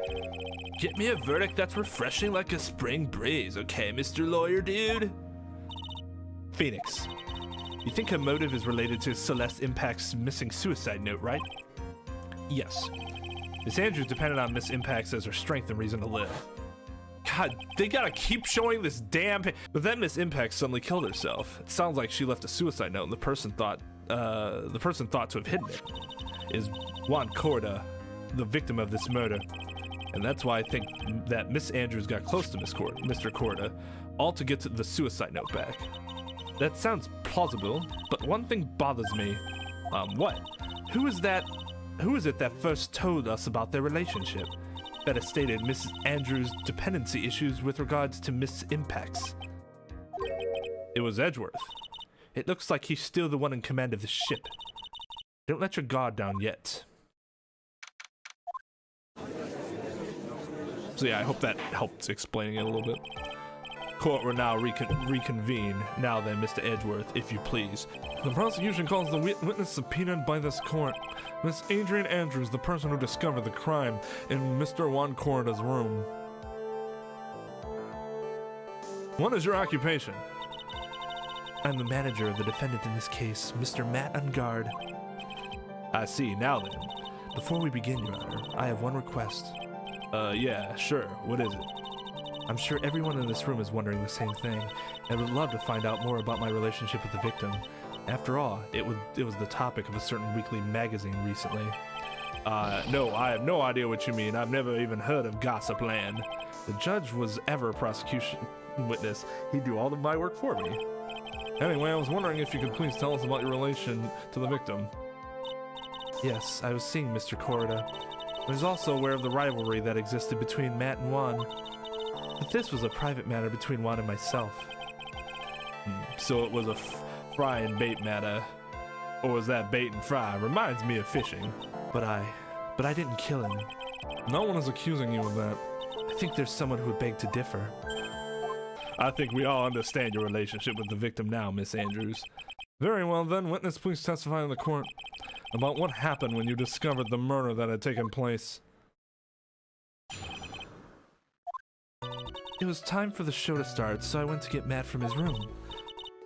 Get me a verdict that's refreshing like a spring breeze, okay, Mr. Lawyer Dude? Phoenix, you think her motive is related to Celeste Impact's missing suicide note, right? Yes. Miss Andrews depended on Miss Impacts as her strength and reason to live. God, they gotta keep showing this damn But then Miss Impact suddenly killed herself. It sounds like she left a suicide note and the person thought to have hidden it is Juan Corda, the victim of this murder. And that's why I think that Miss Andrews got close to Mr. Corda, all to get to the suicide note back. That sounds plausible, but one thing bothers me. What? Who is it that first told us about their relationship? That has stated Miss Andrews' dependency issues with regards to Miss Impacts. It was Edgeworth. It looks like he's still the one in command of the ship. Don't let your guard down yet. So yeah, I hope that helped explaining it a little bit. Court will now reconvene. Now then, Mr. Edgeworth, if you please. The prosecution calls the witness subpoenaed by this court. Miss Adrian Andrews, the person who discovered the crime in Mr. Juan Corda's room. What is your occupation? I'm the manager of the defendant in this case, Mr. Matt Engarde. I see. Now then, before we begin, Your Honor, I have one request. Yeah, sure. What is it? I'm sure everyone in this room is wondering the same thing, and would love to find out more about my relationship with the victim. After all, it was the topic of a certain weekly magazine recently. No, I have no idea what you mean. I've never even heard of Gossip Land. The judge was ever a prosecution witness. He'd do all of my work for me. Anyway, I was wondering if you could please tell us about your relation to the victim. Yes, I was seeing Mr. Corida. I was also aware of the rivalry that existed between Matt and Juan. But this was a private matter between Juan and myself. So it was a fry and bait matter. Or was that bait and fry? Reminds me of fishing. But I didn't kill him. No one is accusing you of that. I think there's someone who would beg to differ. I think we all understand your relationship with the victim now, Miss Andrews. Very well then, witness, please testify in the court about what happened when you discovered the murder that had taken place. It was time for the show to start, so I went to get Matt from his room.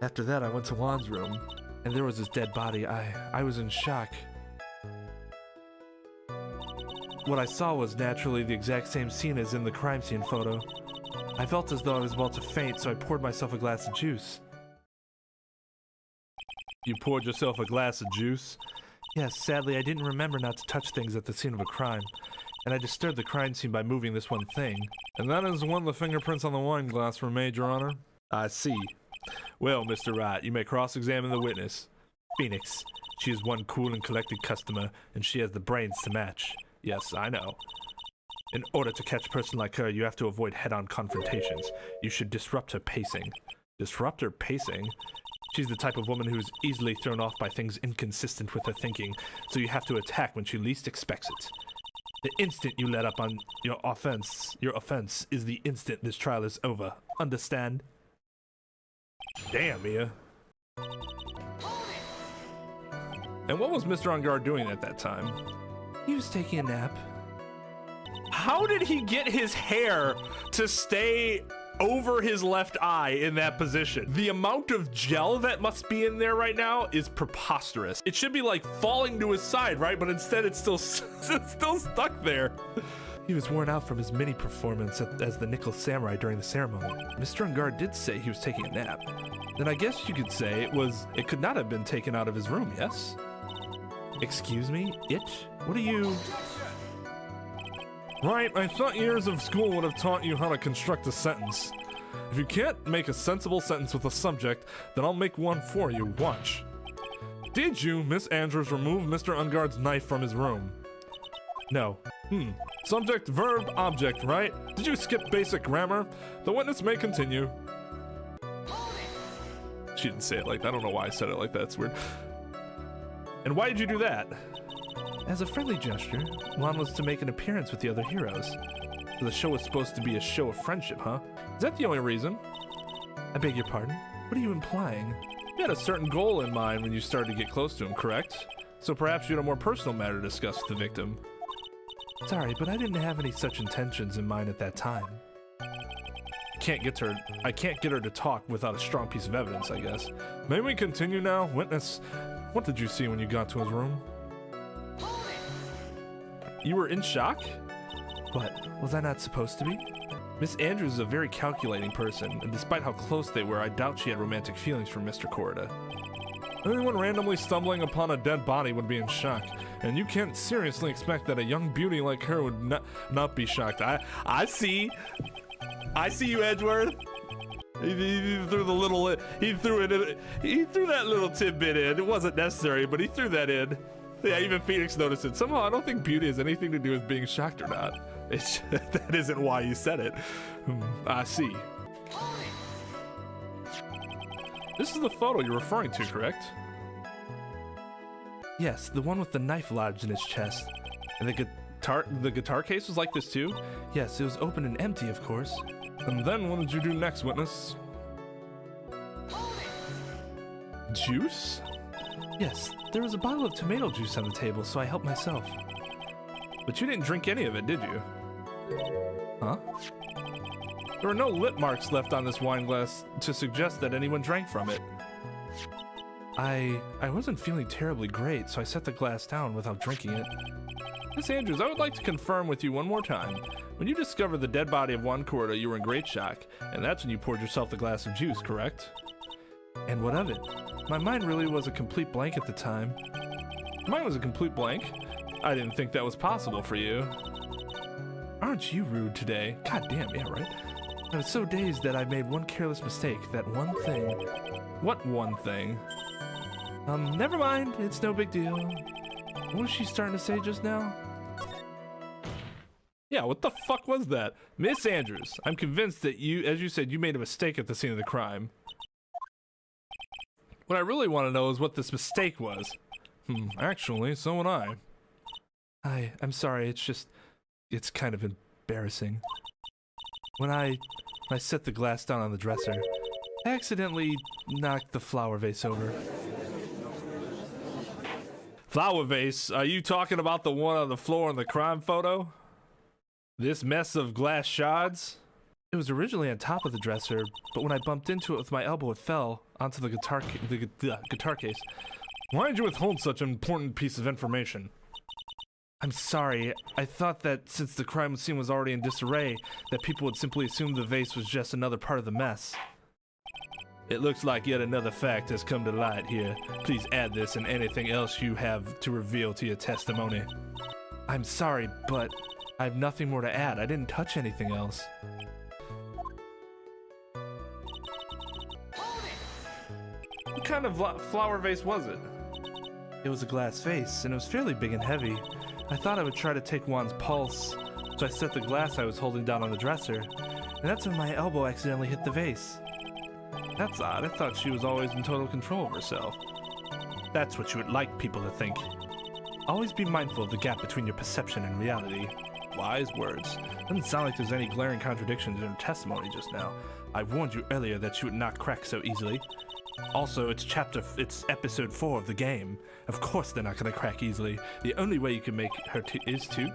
After that, I went to Juan's room, and there was his dead body. I was in shock. What I saw was naturally the exact same scene as in the crime scene photo. I felt as though I was about to faint, so I poured myself a glass of juice. You poured yourself a glass of juice? Yes, sadly I didn't remember not to touch things at the scene of a crime, and I disturbed the crime scene by moving this one thing. And that is when the fingerprints on the wine glass were made, Your Honor? I see. Well, Mr. Wright, you may cross-examine the witness. Phoenix. She is one cool and collected customer, and she has the brains to match. Yes, I know. In order to catch a person like her, you have to avoid head-on confrontations. You should disrupt her pacing. Disrupt her pacing? She's the type of woman who's easily thrown off by things inconsistent with her thinking, so you have to attack when she least expects it. The instant you let up on your offense is the instant this trial is over. Understand? Damn, Mia. And what was Mr. Engarde doing at that time? He was taking a nap. How did he get his hair to stay over his left eye in that position? The amount of gel that must be in there right now is preposterous. It should be like falling to his side, right? But instead it's still stuck there. He was worn out from his mini performance as the Nickel Samurai during the ceremony. Mr. Engarde did say he was taking a nap. Then I guess you could say it could not have been taken out of his room, yes? Excuse me? It? What are you... Right, I thought years of school would have taught you how to construct a sentence. If you can't make a sensible sentence with a subject, then I'll make one for you. Watch. Did you, Miss Andrews, remove Mr. Engarde's knife from his room? No. Subject, verb, object, right? Did you skip basic grammar? The witness may continue. She didn't say it like that. I don't know why I said it like that. It's weird. And why did you do that? As a friendly gesture, Juan was to make an appearance with the other heroes. So the show was supposed to be a show of friendship, huh? Is that the only reason? I beg your pardon? What are you implying? You had a certain goal in mind when you started to get close to him, correct? So perhaps you had a more personal matter to discuss with the victim. Sorry, but I didn't have any such intentions in mind at that time. I can't get her to talk without a strong piece of evidence, I guess. May we continue now? Witness, what did you see when you got to his room? You were in shock? What, was I not supposed to be? Miss Andrews is a very calculating person, and despite how close they were, I doubt she had romantic feelings for Mr. Corida. Anyone randomly stumbling upon a dead body would be in shock, and you can't seriously expect that a young beauty like her would not be shocked. I see you, Edgeworth. He threw the little, he threw that little tidbit in. It wasn't necessary, but he threw that in. Yeah, even Phoenix noticed it. Somehow, I don't think beauty has anything to do with being shocked or not. It's that isn't why you said it. I see. This is the photo you're referring to, correct? Yes, the one with the knife lodged in his chest. And the guitar case was like this too? Yes, it was open and empty, of course. And then what did you do next, witness? Juice? Yes, there was a bottle of tomato juice on the table, so I helped myself. But you didn't drink any of it, did you? Huh? There were no lip marks left on this wine glass to suggest that anyone drank from it. I wasn't feeling terribly great, so I set the glass down without drinking it. Miss Andrews, I would like to confirm with you one more time. When you discovered the dead body of Juan Corida, you were in great shock, and that's when you poured yourself the glass of juice, correct? And what of it? My mind really was a complete blank at the time. Mine was a complete blank? I didn't think that was possible for you. Aren't you rude today? God damn, yeah, right? I was so dazed that I made one careless mistake. That one thing. What one thing? Never mind. It's no big deal. What was she starting to say just now? Yeah, what the fuck was that? Miss Andrews, I'm convinced that you, as you said, you made a mistake at the scene of the crime. What I really want to know is what this mistake was. Actually, so would I. I'm sorry, it's kind of embarrassing. When I set the glass down on the dresser, I accidentally knocked the flower vase over. Flower vase? Are you talking about the one on the floor in the crime photo? This mess of glass shards? It was originally on top of the dresser, but when I bumped into it with my elbow, it fell onto the guitar case. Why did you withhold such an important piece of information? I'm sorry. I thought that since the crime scene was already in disarray, that people would simply assume the vase was just another part of the mess. It looks like yet another fact has come to light here. Please add this and anything else you have to reveal to your testimony. I'm sorry, but I have nothing more to add. I didn't touch anything else. What kind of flower vase was it? It was a glass vase, and it was fairly big and heavy. I thought I would try to take Juan's pulse, so I set the glass I was holding down on the dresser, and that's when my elbow accidentally hit the vase. That's odd. I thought she was always in total control of herself. That's what you would like people to think. Always be mindful of the gap between your perception and reality. Wise words. Doesn't sound like there's any glaring contradictions in her testimony just now. I warned you earlier that she would not crack so easily. Also, it's episode 4 of the game. Of course they're not gonna crack easily. The only way you can make her is to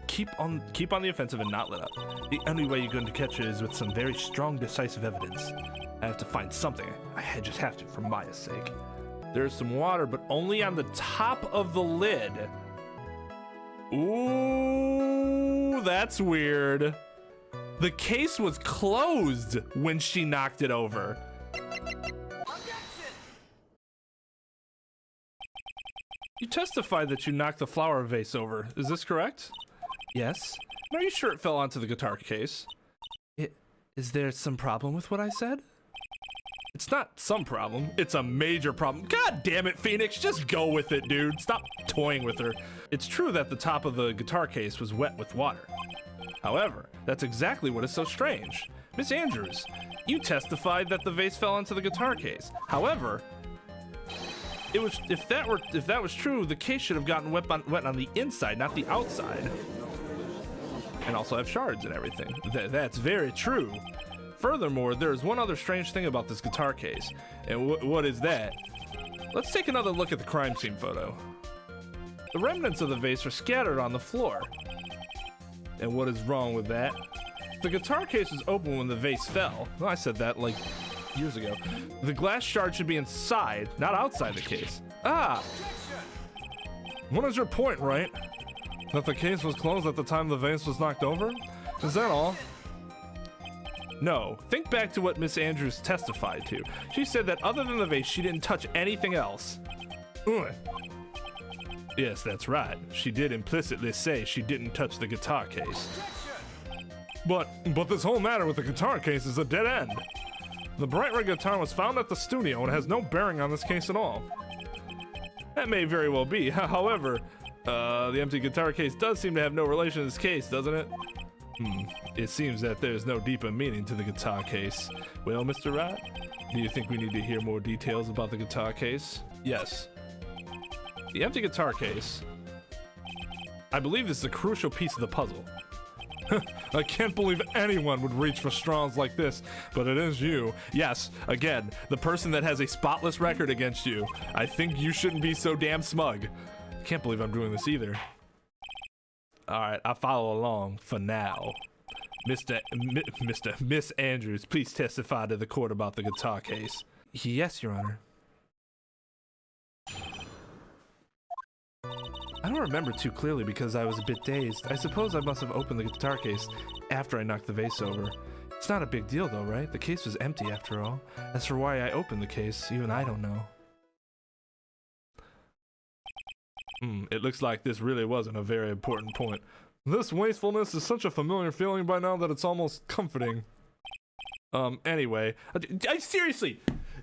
keep on the offensive and not let up. The only way you're going to catch her is with some very strong, decisive evidence. I have to find something. I just have to, for Maya's sake. There's some water, but only on the top of the lid. Ooh, that's weird. The case was closed when she knocked it over. You testified that you knocked the flower vase over. Is this correct? Yes. Are you sure it fell onto the guitar case? Is there some problem with what I said? It's not some problem. It's a major problem. God damn it, Phoenix. Just go with it, dude. Stop toying with her. It's true that the top of the guitar case was wet with water. However, that's exactly what is so strange. Miss Andrews, you testified that the vase fell onto the guitar case. However, if that was true, the case should have gotten wet on the inside, not the outside. And also have shards and everything. That's very true. Furthermore, there is one other strange thing about this guitar case. And what is that? Let's take another look at the crime scene photo. The remnants of the vase are scattered on the floor. And what is wrong with that? The guitar case was open when the vase fell. Well, I said that like years ago. The glass shard should be inside, not outside the case. Ah! What is your point, Wright? That the case was closed at the time the vase was knocked over? Is that all? No. Think back to what Miss Andrews testified to. She said that other than the vase, she didn't touch anything else. Ugh. Yes, that's right. She did implicitly say she didn't touch the guitar case. But this whole matter with the guitar case is a dead end. The bright red guitar was found at the studio and has no bearing on this case at all. That may very well be. However, the empty guitar case does seem to have no relation to this case, doesn't it? It seems that there's no deeper meaning to the guitar case. Well, Mr. Wright, do you think we need to hear more details about the guitar case? Yes. The empty guitar case. I believe this is a crucial piece of the puzzle. I can't believe anyone would reach for straws like this, but it is you. Yes, again, the person that has a spotless record against you. I think you shouldn't be so damn smug. Can't believe I'm doing this either. Alright, I'll follow along for now. Miss Andrews, please testify to the court about the guitar case. Yes, Your Honor. I don't remember too clearly because I was a bit dazed. I suppose I must have opened the guitar case after I knocked the vase over. It's not a big deal though, right? The case was empty after all. As for why I opened the case, even I don't know. It looks like this really wasn't a very important point. This wastefulness is such a familiar feeling by now that it's almost comforting. Anyway, I seriously,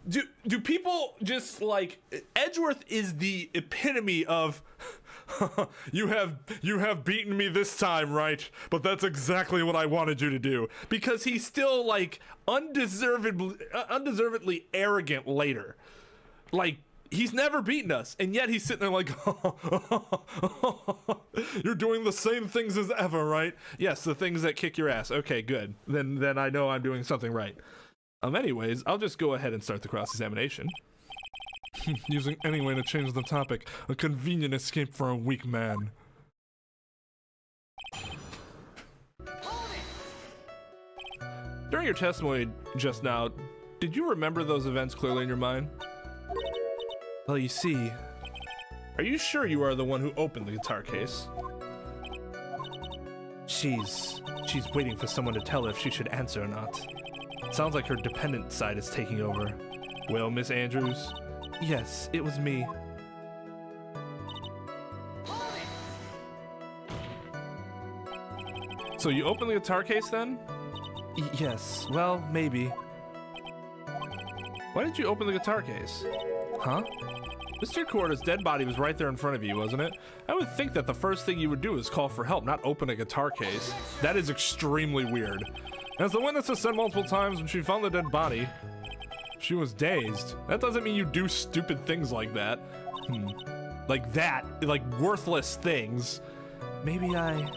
do people just like, Edgeworth is the epitome of, you have beaten me this time, right? But that's exactly what I wanted you to do. Because he's still like undeservedly arrogant later. Like, he's never beaten us, and yet he's sitting there like, you're doing the same things as ever, right? Yes, the things that kick your ass. Okay, good. Then I know I'm doing something right. Anyways, I'll just go ahead and start the cross-examination. Using any way to change the topic. A convenient escape for a weak man. During your testimony just now, did you remember those events clearly in your mind? Well, you see, are you sure you are the one who opened the guitar case? She's waiting for someone to tell her if she should answer or not. It sounds like her dependent side is taking over. Well, Miss Andrews? Yes, it was me. So you opened the guitar case then? Yes, well, maybe. Why did you open the guitar case? Huh? Mr. Corda's dead body was right there in front of you, wasn't it? I would think that the first thing you would do is call for help, not open a guitar case. That is extremely weird. As the witness has said multiple times, when she found the dead body, she was dazed. That doesn't mean you do stupid things like that. Like that, like worthless things. Maybe I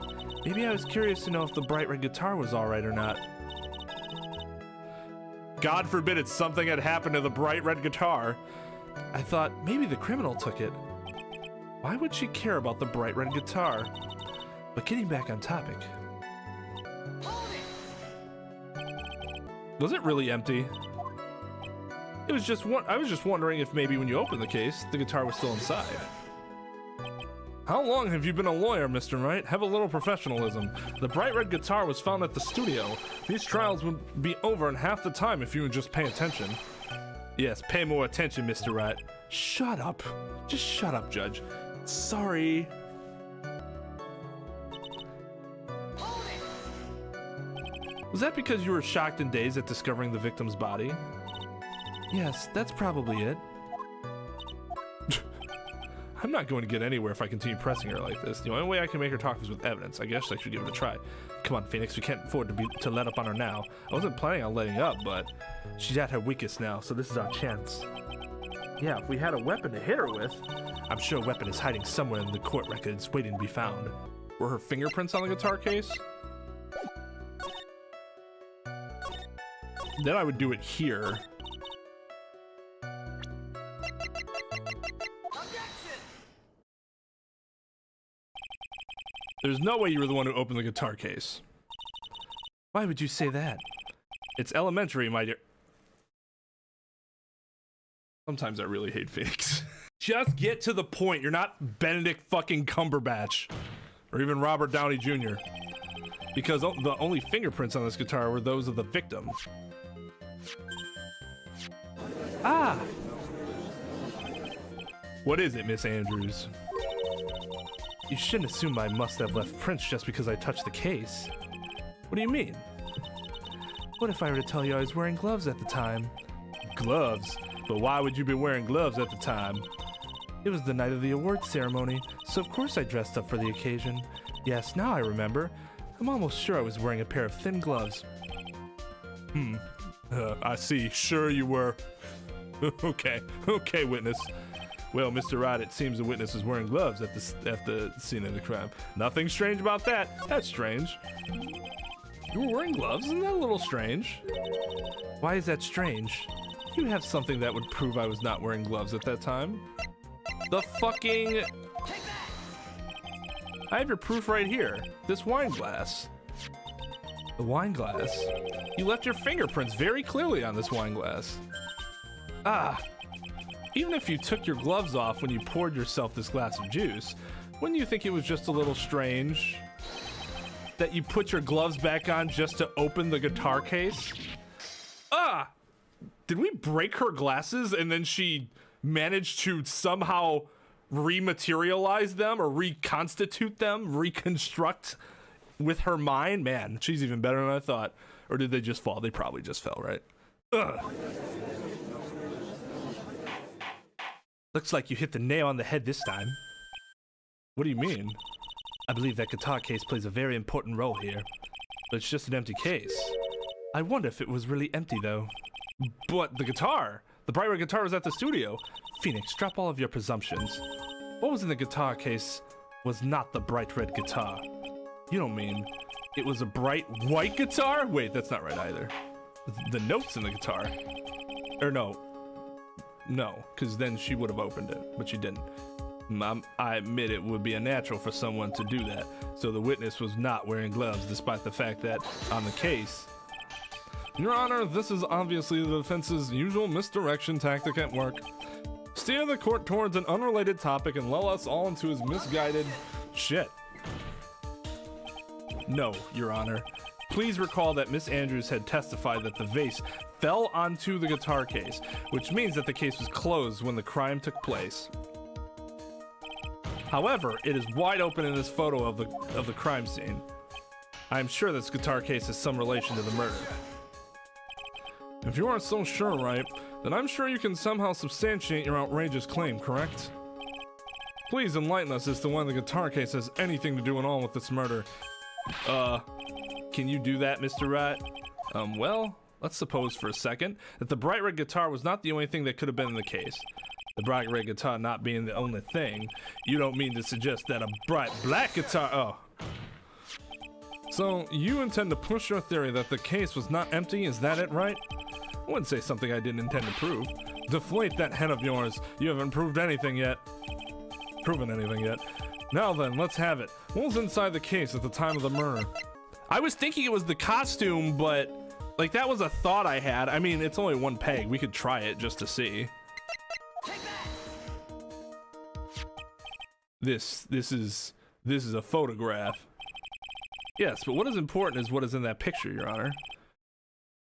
was curious to know if the bright red guitar was alright or not. God forbid it's something had happened to the bright red guitar. I thought maybe the criminal took it. Why would she care about the bright red guitar? But getting back on topic. Was it really empty? It was just I was just wondering if maybe when you opened the case, the guitar was still inside. How long have you been a lawyer, Mr. Wright? Have a little professionalism. The bright red guitar was found at the studio. These trials would be over in half the time if you would just pay attention. Yes, pay more attention, Mr. Wright. Shut up. Just shut up, Judge. Sorry. Was that because you were shocked and dazed at discovering the victim's body? Yes, that's probably it. I'm not going to get anywhere if I continue pressing her like this. The only way I can make her talk is with evidence. I guess I should give it a try. Come on, Phoenix, we can't afford to let up on her now. I wasn't planning on letting up, but she's at her weakest now, so this is our chance. Yeah, if we had a weapon to hit her with, I'm sure a weapon is hiding somewhere in the court records waiting to be found. Were her fingerprints on the guitar case? Then I would do it here. There's no way you were the one who opened the guitar case. Why would you say that? It's elementary, my dear. Sometimes I really hate Phoenix. Just get to the point. You're not Benedict fucking Cumberbatch. Or even Robert Downey Jr. Because the only fingerprints on this guitar were those of the victim. Ah! What is it, Miss Andrews? You shouldn't assume I must have left prints just because I touched the case. What do you mean? What if I were to tell you I was wearing gloves at the time? Gloves? But why would you be wearing gloves at the time? It was the night of the awards ceremony, so of course I dressed up for the occasion. Yes, now I remember. I'm almost sure I was wearing a pair of thin gloves. I see. Sure you were. Okay, witness. Well, Mr. Wright, it seems the witness is wearing gloves at the scene of the crime. Nothing strange about that. That's strange. You were wearing gloves? Isn't that a little strange? Why is that strange? You have something that would prove I was not wearing gloves at that time. The fucking... I have your proof right here. This wine glass. The wine glass? You left your fingerprints very clearly on this wine glass. Ah. Even if you took your gloves off when you poured yourself this glass of juice, wouldn't you think it was just a little strange that you put your gloves back on just to open the guitar case? Ah! Did we break her glasses and then she managed to somehow rematerialize them or reconstitute them, reconstruct with her mind, man, she's even better than I thought. Or did they just fall? They probably just fell, right? Ugh. Looks like you hit the nail on the head this time. What do you mean? I believe that guitar case plays a very important role here. But it's just an empty case. I wonder if it was really empty, though. But the guitar! The bright red guitar was at the studio. Phoenix, drop all of your presumptions. What was in the guitar case was not the bright red guitar. You don't mean it was a bright white guitar? Wait, that's not right either. The notes in the guitar. Or no. No, because then she would have opened it, but she didn't. I admit it would be unnatural for someone to do that, so the witness was not wearing gloves, despite the fact that on the case... Your Honor, this is obviously the defense's usual misdirection tactic at work. Steer the court towards an unrelated topic and lull us all into his misguided shit. No, Your Honor. Please recall that Miss Andrews had testified that the vase fell onto the guitar case, which means that the case was closed when the crime took place. However, it is wide open in this photo of the crime scene. I am sure this guitar case has some relation to the murder. If you are so sure, Wright, then I'm sure you can somehow substantiate your outrageous claim, correct? Please enlighten us as to why the guitar case has anything to do at all with this murder. Can you do that, Mr. Wright? Well, let's suppose for a second that the bright red guitar was not the only thing that could have been in the case. The bright red guitar not being the only thing, you don't mean to suggest that a bright black guitar... Oh. So, you intend to push your theory that the case was not empty, is that it, right? I wouldn't say something I didn't intend to prove. Deflate that head of yours. You haven't proved anything yet. Proven anything yet. Now then, let's have it. What was inside the case at the time of the murder? I was thinking it was the costume, but... like, that was a thought I had. I mean, it's only one peg. We could try it just to see. This is a photograph. Yes, but what is important is what is in that picture, Your Honor.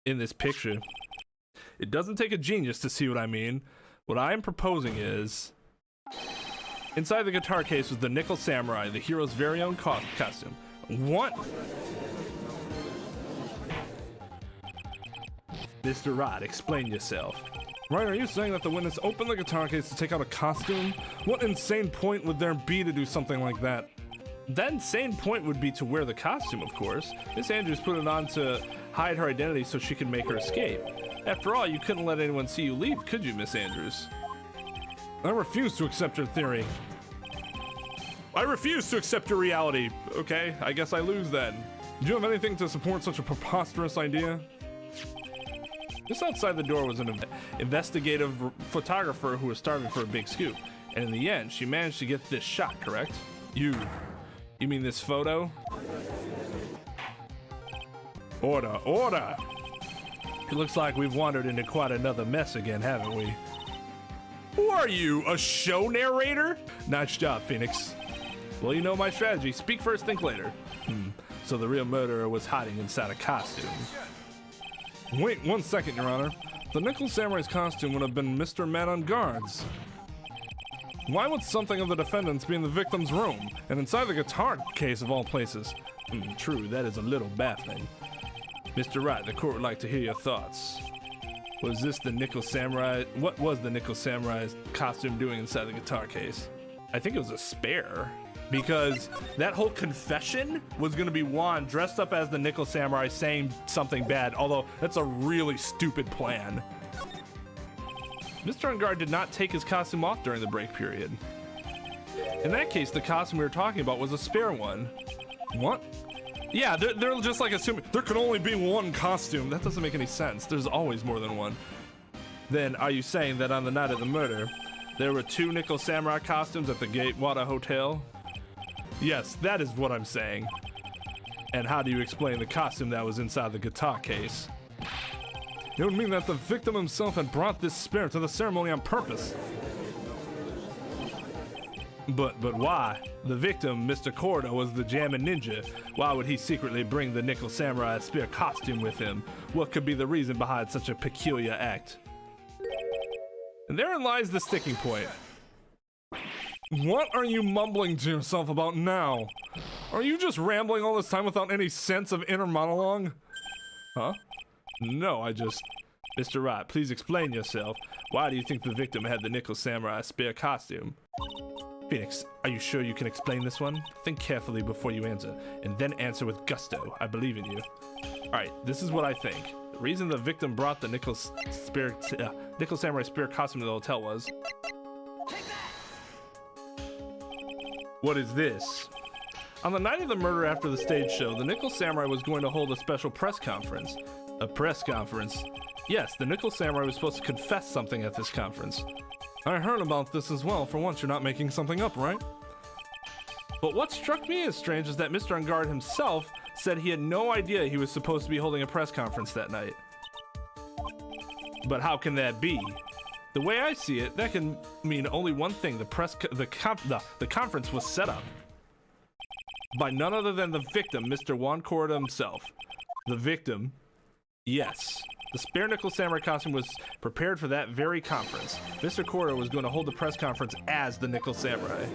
In this picture. It doesn't take a genius to see what I mean. What I am proposing is... inside the guitar case was the Nickel Samurai, the hero's very own costume. What? Mr. Wright, explain yourself. Right, are you saying that the witness opened the guitar case to take out a costume? What insane point would there be to do something like that? That insane point would be to wear the costume, of course. Miss Andrews put it on to hide her identity so she could make her escape. After all, you couldn't let anyone see you leave, could you, Miss Andrews? I refuse to accept your theory. I refuse to accept your reality. Okay, I guess I lose then. Do you have anything to support such a preposterous idea? Just outside the door was an investigative photographer who was starving for a big scoop. And in the end, she managed to get this shot, correct? You mean this photo? Order, order! It looks like we've wandered into quite another mess again, haven't we? Who are you, a show narrator? Nice job, Phoenix. Well, you know my strategy. Speak first, think later. So the real murderer was hiding inside a costume. Wait 1 second, Your Honor. The Nickel Samurai's costume would have been Mr. Man on Guard's. Why would something of the defendant's be in the victim's room, and inside the guitar case of all places? True, that is a little baffling. Mr. Wright, the court would like to hear your thoughts. Was this the Nickel Samurai? What was the Nickel Samurai's costume doing inside the guitar case? I think it was a spare. Because that whole confession was going to be Juan dressed up as the Nickel Samurai saying something bad, although that's a really stupid plan. Mr. Engarde did not take his costume off during the break period. In that case, the costume we were talking about was a spare one. What? Yeah, they're just like assuming there can only be one costume. That doesn't make any sense. There's always more than one. Then are you saying that on the night of the murder, there were 2 Nickel Samurai costumes at the Gatewater Hotel? Yes, that is what I'm saying. And how do you explain the costume that was inside the guitar case? It would mean that the victim himself had brought this spare to the ceremony on purpose. But why? The victim, Mr. Corda, was the Jammin ninja. Why would he secretly bring the Nickel Samurai spear costume with him? What could be the reason behind such a peculiar act? And therein lies the sticking point. What are you mumbling to yourself about now? Are you just rambling all this time without any sense of inner monologue? Huh? No, I just... Mr. Wright, please explain yourself. Why do you think the victim had the Nickel Samurai spare costume? Phoenix, are you sure you can explain this one? Think carefully before you answer, and then answer with gusto. I believe in you. Alright, this is what I think. The reason the victim brought the Nickel Samurai spare costume to the hotel was... What is this? On the night of the murder after the stage show, the Nickel Samurai was going to hold a special press conference. A press conference? Yes, the Nickel Samurai was supposed to confess something at this conference. I heard about this as well. For once, you're not making something up, right? But what struck me as strange is that Mr. Engarde himself said he had no idea he was supposed to be holding a press conference that night. But how can that be? The way I see it, that can mean only one thing. The conference was set up by none other than the victim, Mr. Juan Corda himself. The victim? Yes. The spare Nickel Samurai costume was prepared for that very conference. Mr. Corda was going to hold the press conference as the Nickel Samurai.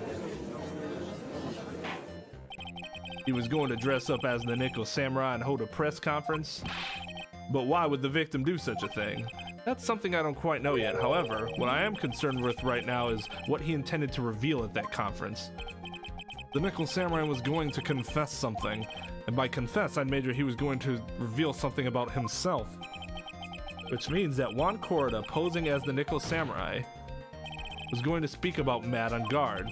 He was going to dress up as the Nickel Samurai and hold a press conference. But why would the victim do such a thing? That's something I don't quite know yet. However, what I am concerned with right now is what he intended to reveal at that conference. The Nickel Samurai was going to confess something, and by confess, I'd major he was going to reveal something about himself. Which means that Juan Corda, posing as the Nickel Samurai, was going to speak about Matt Engarde.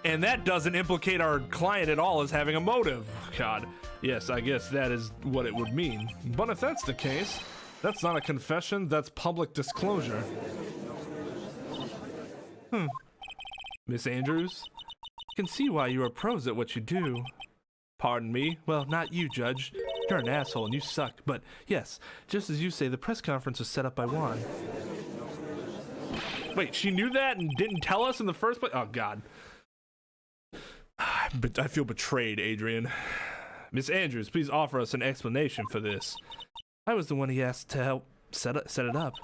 And that doesn't implicate our client at all as having a motive. God, yes, I guess that is what it would mean. But if that's the case, that's not a confession, that's public disclosure. Miss Andrews, I can see why you are pros at what you do. Pardon me? Well, not you, Judge. You're an asshole and you suck. But yes, just as you say, the press conference was set up by Juan. Wait, she knew that and didn't tell us in the first place? Oh, God. But I feel betrayed, Adrian. Miss Andrews, please offer us an explanation for this. I was the one he asked to help set it up.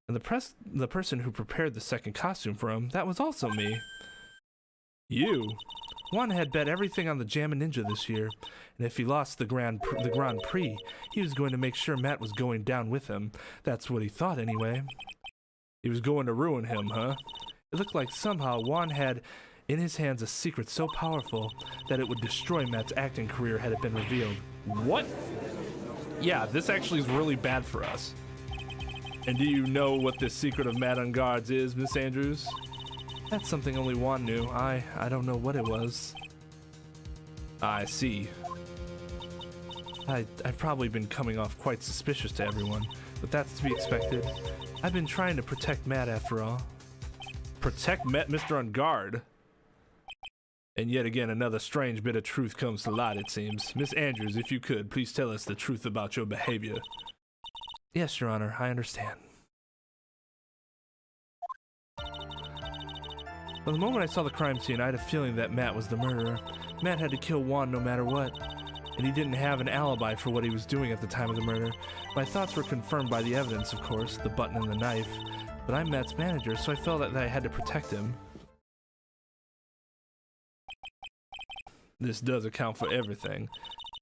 And the person who prepared the second costume for him, that was also me. You? Juan had bet everything on the Jammin Ninja this year, and if he lost the Grand Prix, he was going to make sure Matt was going down with him. That's what he thought anyway. He was going to ruin him, huh? It looked like somehow Juan had in his hands a secret so powerful that it would destroy Matt's acting career had it been revealed. What? Yeah, this actually is really bad for us. And do you know what the secret of Matt Engarde's is, Miss Andrews? That's something only Juan knew. I don't know what it was. I see. I've probably been coming off quite suspicious to everyone, but that's to be expected. I've been trying to protect Matt after all. Protect Mr. Engarde? And yet again, another strange bit of truth comes to light, it seems. Miss Andrews, if you could, please tell us the truth about your behavior. Yes, Your Honor, I understand. From the moment I saw the crime scene, I had a feeling that Matt was the murderer. Matt had to kill Juan no matter what, and he didn't have an alibi for what he was doing at the time of the murder. My thoughts were confirmed by the evidence, of course, the button and the knife, but I'm Matt's manager, so I felt that I had to protect him. This does account for everything.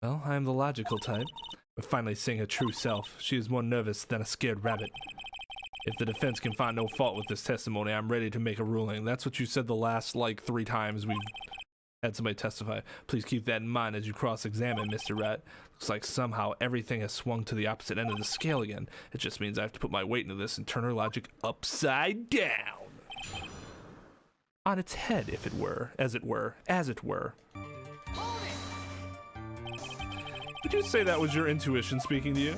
Well, I am the logical type. We're finally seeing her true self. She is more nervous than a scared rabbit. If the defense can find no fault with this testimony, I'm ready to make a ruling. That's what you said the last, 3 times we've had somebody testify. Please keep that in mind as you cross-examine, Mr. Wright. Looks like somehow everything has swung to the opposite end of the scale again. It just means I have to put my weight into this and turn her logic upside down. On its head, if it were, as it were. Would you say that was your intuition speaking to you?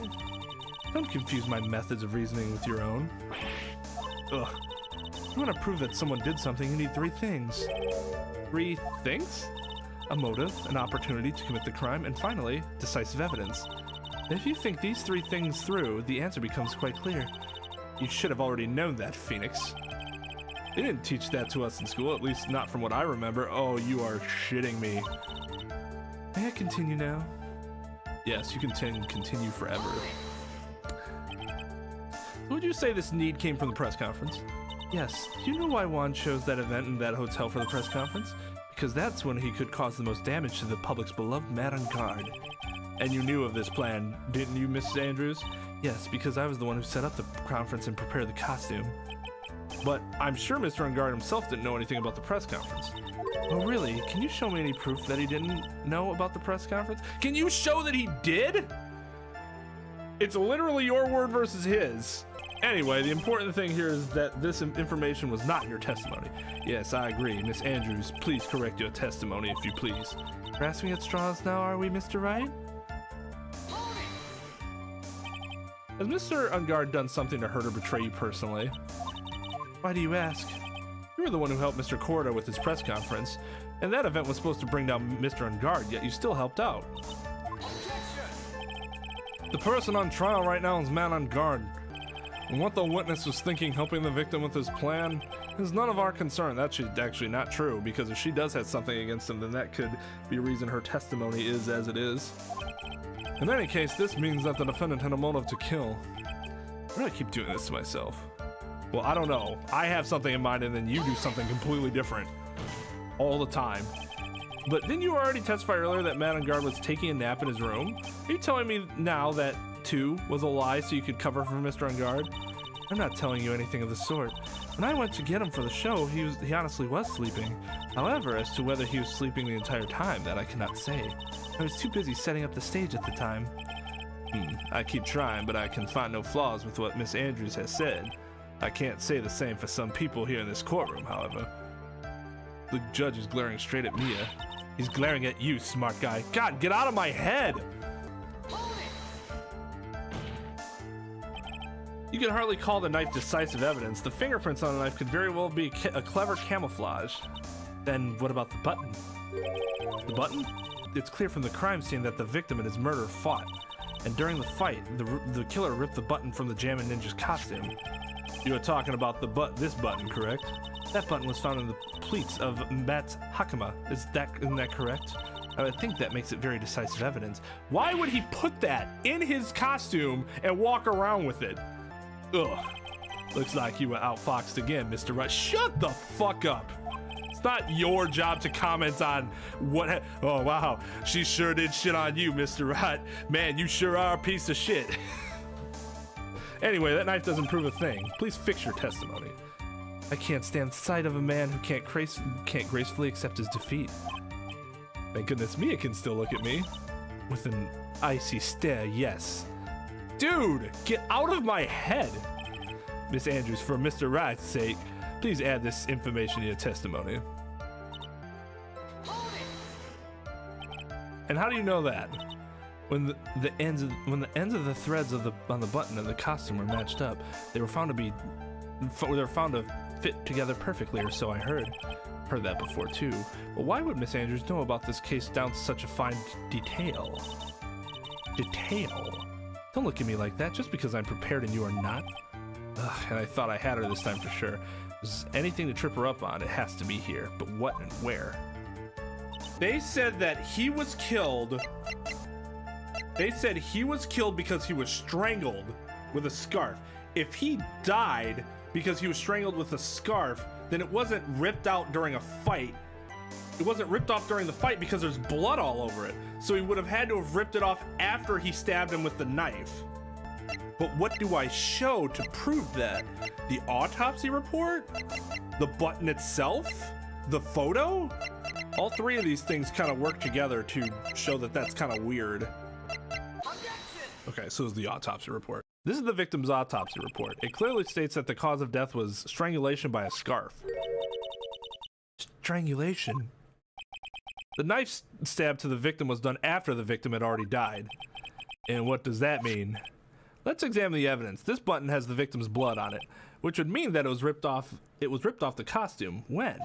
Don't confuse my methods of reasoning with your own. Ugh. You want to prove that someone did something, you need 3 things. 3 things? A motive, an opportunity to commit the crime, and finally, decisive evidence. If you think these 3 things through, the answer becomes quite clear. You should have already known that, Phoenix. They didn't teach that to us in school, at least not from what I remember. Oh, you are shitting me. May I continue now? Yes, you can continue forever. Would you say this need came from the press conference? Yes, you know why Juan chose that event in that hotel for the press conference? Because that's when he could cause the most damage to the public's beloved man Engarde. And you knew of this plan, didn't you, Mrs. Andrews? Yes, because I was the one who set up the conference and prepared the costume. But I'm sure Mr. Engarde himself didn't know anything about the press conference. Oh really? Can you show me any proof that he didn't know about the press conference? Can you show that he did? It's literally your word versus his. Anyway, the important thing here is that this information was not your testimony. Yes, I agree. Miss Andrews, please correct your testimony if you please. Grasping at straws now, are we, Mr. Wright? Has Mr. Engarde done something to hurt or betray you personally? Why do you ask? You were the one who helped Mr. Corda with his press conference, and that event was supposed to bring down Mr. Engarde, yet you still helped out. The person on trial right now is man Engarde. And what the witness was thinking helping the victim with his plan is none of our concern. That's actually not true, because if she does have something against him, then that could be a reason her testimony is as it is. In any case, this means that the defendant had a motive to kill. Why do I keep doing this to myself? Well, I don't know. I have something in mind and then you do something completely different. All the time. But didn't you already testify earlier that man Engarde was taking a nap in his room? Are you telling me now that 2 was a lie so you could cover for Mr. Engarde? I'm not telling you anything of the sort. When I went to get him for the show, he honestly was sleeping. However, as to whether he was sleeping the entire time, that I cannot say. I was too busy setting up the stage at the time. I keep trying, but I can find no flaws with what Miss Andrews has said. I can't say the same for some people here in this courtroom, however. The judge is glaring straight at Mia. He's glaring at you, smart guy. God, get out of my head! You can hardly call the knife decisive evidence. The fingerprints on the knife could very well be a clever camouflage. Then what about the button? The button? It's clear from the crime scene that the victim and his murderer fought. And during the fight, the killer ripped the button from the Jammin ninja's costume. You were talking about this button, correct? That button was found in the pleats of Matt's Hakama. Isn't that correct? I would think that makes it very decisive evidence. Why would he put that in his costume and walk around with it? Ugh. Looks like you were outfoxed again, Mr. Wright. Shut the fuck up. It's not your job to comment on what. Oh, wow. She sure did shit on you, Mr. Wright. Man, you sure are a piece of shit. Anyway, that knife doesn't prove a thing. Please fix your testimony. I can't stand the sight of a man who can't gracefully accept his defeat. Thank goodness Mia can still look at me. With an icy stare, yes. Dude, get out of my head! Miss Andrews, for Mr. Wright's sake, please add this information to your testimony. And how do you know that? When the ends of the threads on the button and the costume were matched up, they were found to fit together perfectly, or so I heard. Heard that before too. But why would Miss Andrews know about this case down to such a fine detail? Don't look at me like that just because I'm prepared and you are not. Ugh, and I thought I had her this time for sure. If there's anything to trip her up on, it has to be here. But what and where? They said that he was killed. They said he was killed because he was strangled with a scarf. If he died because he was strangled with a scarf, then it wasn't ripped out during a fight. It wasn't ripped off during the fight because there's blood all over it. So he would have had to have ripped it off after he stabbed him with the knife. But what do I show to prove that? The autopsy report? The button itself? The photo? All 3 of these things kind of work together to show that that's kind of weird. Okay, so is the autopsy report. This is the victim's autopsy report. It clearly states that the cause of death was strangulation by a scarf. Strangulation? The knife stab to the victim was done after the victim had already died. And what does that mean? Let's examine the evidence. This button has the victim's blood on it, which would mean that it was ripped off the costume. When?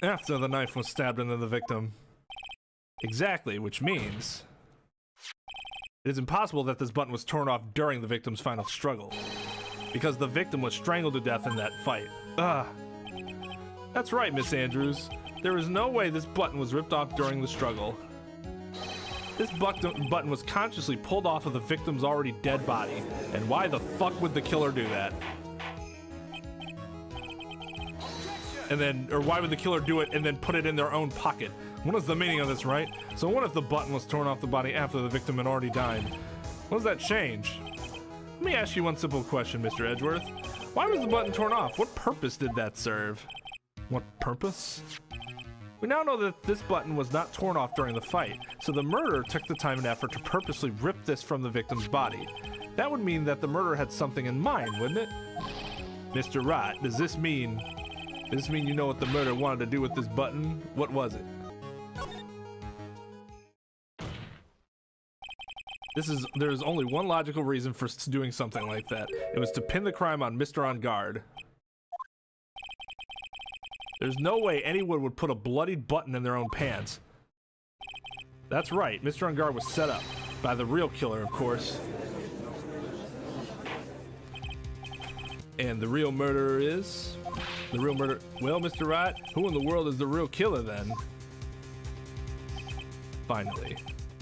After the knife was stabbed into the victim. Exactly, which means it is impossible that this button was torn off during the victim's final struggle, because the victim was strangled to death in that fight. That's right, Miss Andrews. There is no way this button was ripped off during the struggle. This button was consciously pulled off of the victim's already dead body. And why the fuck would the killer do that? and then, or why would the killer do it and then put it in their own pocket? What is the meaning of this, right? So what if the button was torn off the body after the victim had already died? What does that change? Let me ask you one simple question, Mr. Edgeworth. Why was the button torn off? What purpose did that serve? What purpose? We now know that this button was not torn off during the fight, so the murderer took the time and effort to purposely rip this from the victim's body. That would mean that the murderer had something in mind, wouldn't it? Mr. Wright, does this mean you know what the murderer wanted to do with this button? What was it? There's only one logical reason for doing something like that. It was to pin the crime on Mr. Engarde. There's no way anyone would put a bloodied button in their own pants. That's right, Mr. Engarde was set up. By the real killer, of course. And the real murderer is? Well, Mr. Wright, who in the world is the real killer then? Finally.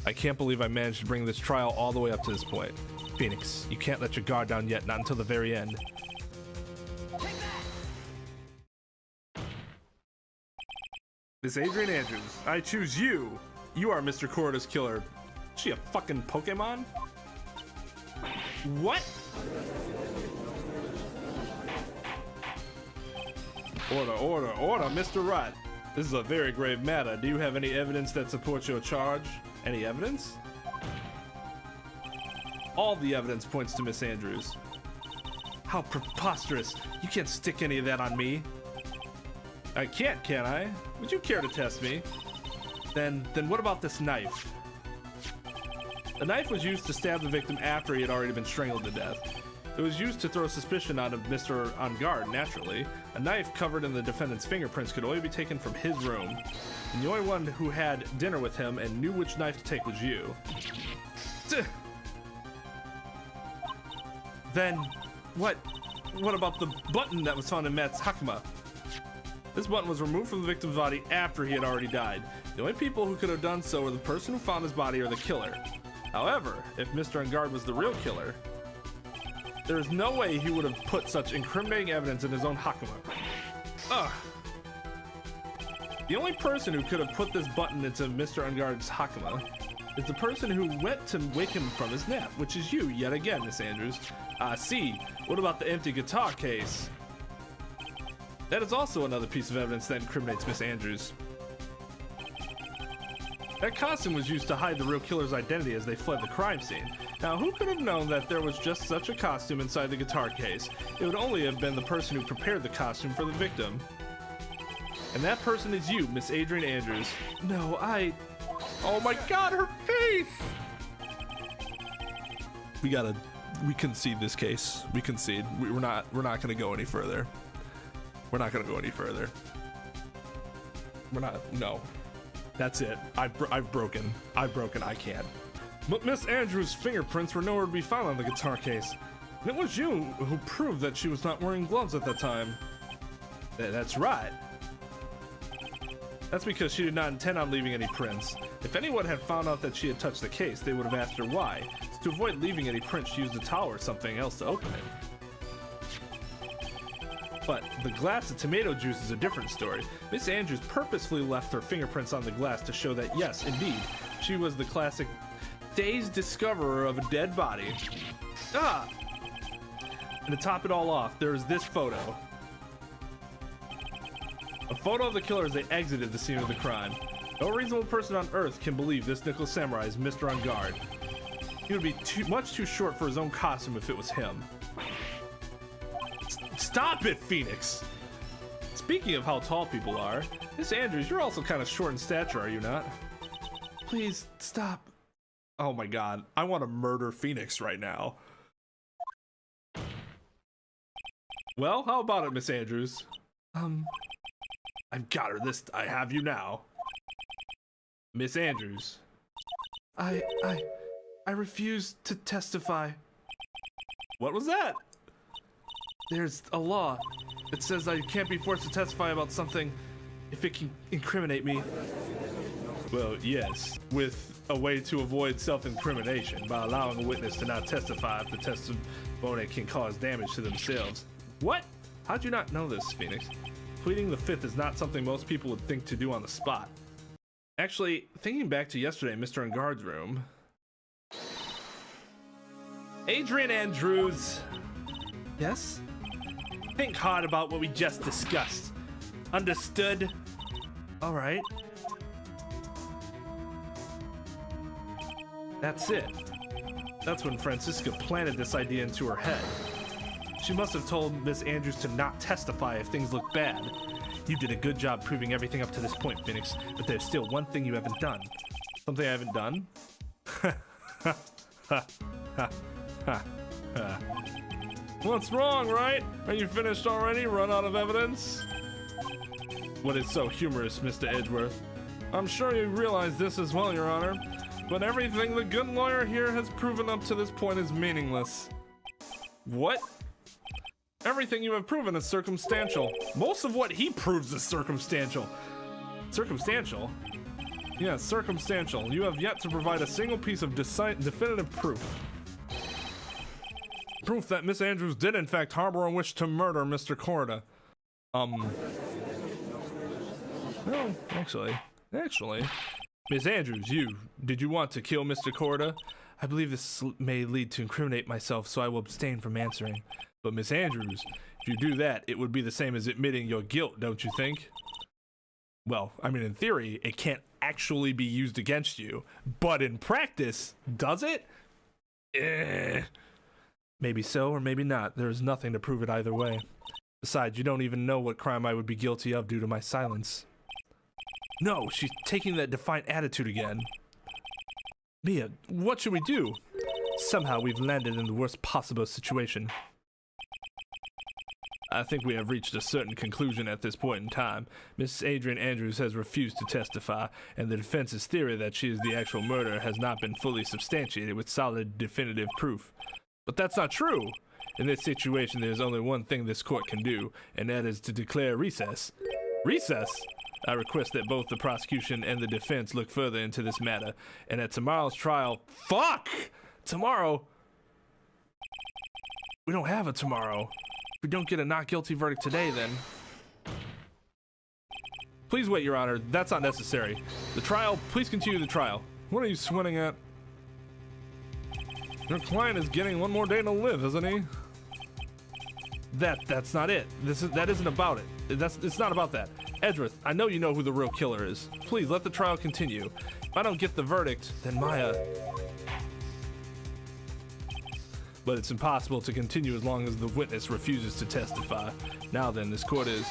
I can't believe I managed to bring this trial all the way up to this point. Phoenix, you can't let your guard down yet, not until the very end. Miss Adrian Andrews, I choose you. You are Mr. Corridor's killer. Is she a fucking Pokemon? What? Order, Mr. Wright. This is a very grave matter. Do you have any evidence that supports your charge? Any evidence? All the evidence points to Miss Andrews. How preposterous. You can't stick any of that on me. I can't, can I? Would you care to test me? Then what about this knife? The knife was used to stab the victim after he had already been strangled to death. It was used to throw suspicion on Mr. Engarde, naturally. A knife covered in the defendant's fingerprints could only be taken from his room. And the only one who had dinner with him and knew which knife to take was you. Then, what about the button that was found in Matt's Hakama? This button was removed from the victim's body after he had already died. The only people who could have done so were the person who found his body or the killer. However, if Mr. Engarde was the real killer, there is no way he would have put such incriminating evidence in his own Hakama. Ugh. The only person who could have put this button into Mr. Engarde's Hakama is the person who went to wake him from his nap, which is you yet again, Miss Andrews. I see. What about the empty guitar case? That is also another piece of evidence that incriminates Miss Andrews. That costume was used to hide the real killer's identity as they fled the crime scene. Now, who could have known that there was just such a costume inside the guitar case? It would only have been the person who prepared the costume for the victim. And that person is you, Miss Adrian Andrews. No, oh my god, her face! We concede this case. We concede. We're not gonna go any further. We're not gonna go any further. No. That's it. I've broken. I can't. But Miss Andrews' fingerprints were nowhere to be found on the guitar case. And it was you who proved that she was not wearing gloves at that time. That's right. That's because she did not intend on leaving any prints. If anyone had found out that she had touched the case, they would have asked her why. So to avoid leaving any prints, she used a towel or something else to open it. But the glass of tomato juice is a different story. Miss Andrews purposefully left her fingerprints on the glass to show that, yes, indeed, she was the classic dazed discoverer of a dead body. And to top it all off, there is this photo. A photo of the killer as they exited the scene of the crime. No reasonable person on Earth can believe this nickel samurai is Mr. Engarde. He would be much too short for his own costume if it was him. Stop it, Phoenix! Speaking of how tall people are, Miss Andrews, you're also kind of short in stature, are you not? Please, stop. Oh my god, I want to murder Phoenix right now. Well, how about it, Miss Andrews? I've got her I have you now. Miss Andrews. I refuse to testify. What was that? There's a law that says I can't be forced to testify about something if it can incriminate me. Well, yes, with a way to avoid self-incrimination by allowing a witness to not testify if the testimony can cause damage to themselves. What? How'd you not know this, Phoenix? Pleading the fifth is not something most people would think to do on the spot. Actually, thinking back to yesterday in Mr. Engarde's room, Adrian Andrews, yes? Think hard about what we just discussed. Understood? All right. That's it. That's when Francisca planted this idea into her head. She must have told Miss Andrews to not testify if things look bad. You did a good job proving everything up to this point, Phoenix, but there's still one thing you haven't done. Something I haven't done? What's wrong, Wright? Are you finished already? Run out of evidence? What is so humorous, Mr. Edgeworth? I'm sure you realize this as well, Your Honor, but everything the good lawyer here has proven up to this point is meaningless. What? Everything you have proven is circumstantial. Most of what he proves is circumstantial. Circumstantial? Yes, circumstantial. You have yet to provide a single piece of definitive proof. Proof that Miss Andrews did in fact harbor a wish to murder Mr. Corda. No, actually, Miss Andrews, did you want to kill Mr. Corda? I believe this may lead to incriminate myself, so I will abstain from answering. But Miss Andrews, if you do that, it would be the same as admitting your guilt, don't you think? Well, I mean, in theory, it can't actually be used against you, but in practice, does it? Maybe so, or maybe not. There's nothing to prove it either way. Besides, you don't even know what crime I would be guilty of due to my silence. No, she's taking that defiant attitude again. Mia, what should we do? Somehow we've landed in the worst possible situation. I think we have reached a certain conclusion at this point in time. Miss Adrian Andrews has refused to testify, and the defense's theory that she is the actual murderer has not been fully substantiated with solid, definitive proof. But that's not true! In this situation, there's only one thing this court can do, and that is to declare recess. Recess? I request that both the prosecution and the defense look further into this matter, and at tomorrow's trial— Fuck! Tomorrow? We don't have a tomorrow. If we don't get a not guilty verdict today, then... Please wait, Your Honor. That's not necessary. The trial— Please continue the trial. What are you sweating at? Your client is getting one more day to live, isn't he? That's not it. That isn't about it. It's not about that. Edgeworth, I know you know who the real killer is. Please let the trial continue. If I don't get the verdict, then Maya... But it's impossible to continue as long as the witness refuses to testify. Now then, this court is...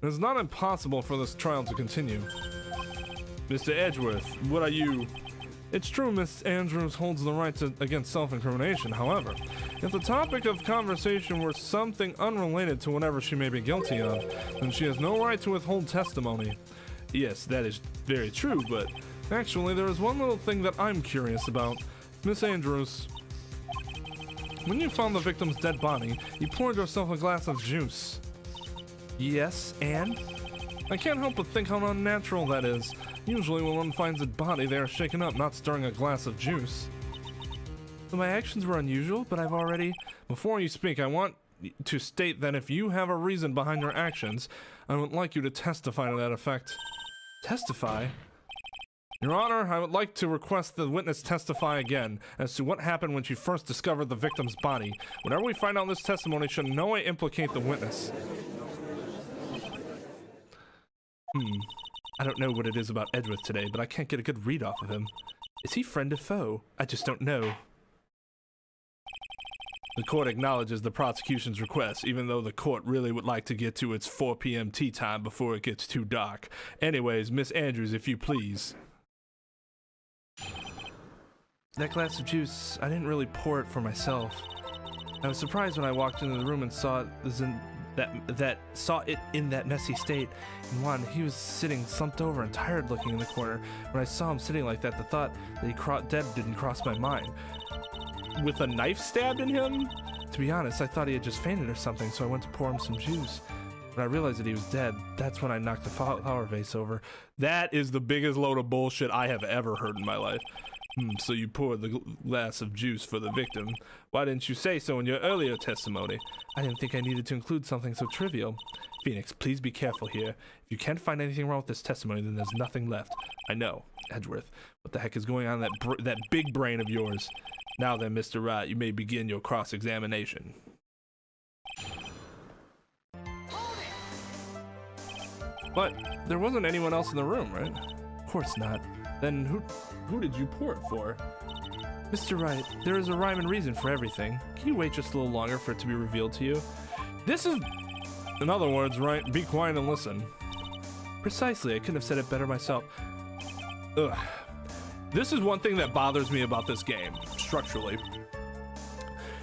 It's not impossible for this trial to continue. Mr. Edgeworth, what are you... It's true Miss Andrews holds the right against self-incrimination. However, if the topic of conversation were something unrelated to whatever she may be guilty of, then she has no right to withhold testimony. Yes, that is very true, but actually there is one little thing that I'm curious about. Miss Andrews, when you found the victim's dead body, you poured yourself a glass of juice. Yes, and? I can't help but think how unnatural that is. Usually when one finds a body, they are shaken up, not stirring a glass of juice. So my actions were unusual, but I've already... Before you speak, I want to state that if you have a reason behind your actions, I would like you to testify to that effect. Testify? Your Honor, I would like to request the witness testify again as to what happened when she first discovered the victim's body. Whenever we find out this testimony should in no way implicate the witness. I don't know what it is about Edgeworth today, but I can't get a good read off of him. Is he friend or foe? I just don't know. The court acknowledges the prosecution's request, even though the court really would like to get to its 4 p.m. tea time before it gets too dark. Anyways, Miss Andrews, if you please. That glass of juice, I didn't really pour it for myself. I was surprised when I walked into the room and saw it in that messy state. And Juan, he was sitting slumped over and tired looking in the corner. When I saw him sitting like that, the thought that he dead didn't cross my mind. With a knife stabbed in him? To be honest, I thought he had just fainted or something, so I went to pour him some juice. When I realized that he was dead, that's when I knocked the flower vase over. That is the biggest load of bullshit I have ever heard in my life. So you poured the glass of juice for the victim. Why didn't you say so in your earlier testimony? I didn't think I needed to include something so trivial. Phoenix, please be careful here. If you can't find anything wrong with this testimony, then there's nothing left. I know. Edgeworth, what the heck is going on in that big brain of yours? Now then, Mr. Wright, you may begin your cross-examination. But there wasn't anyone else in the room, right? Of course not. Then who did you pour it for? Mr. Wright, there is a rhyme and reason for everything. Can you wait just a little longer for it to be revealed to you? This is... In other words, Wright, be quiet and listen. Precisely, I couldn't have said it better myself. Ugh. This is one thing that bothers me about this game, structurally.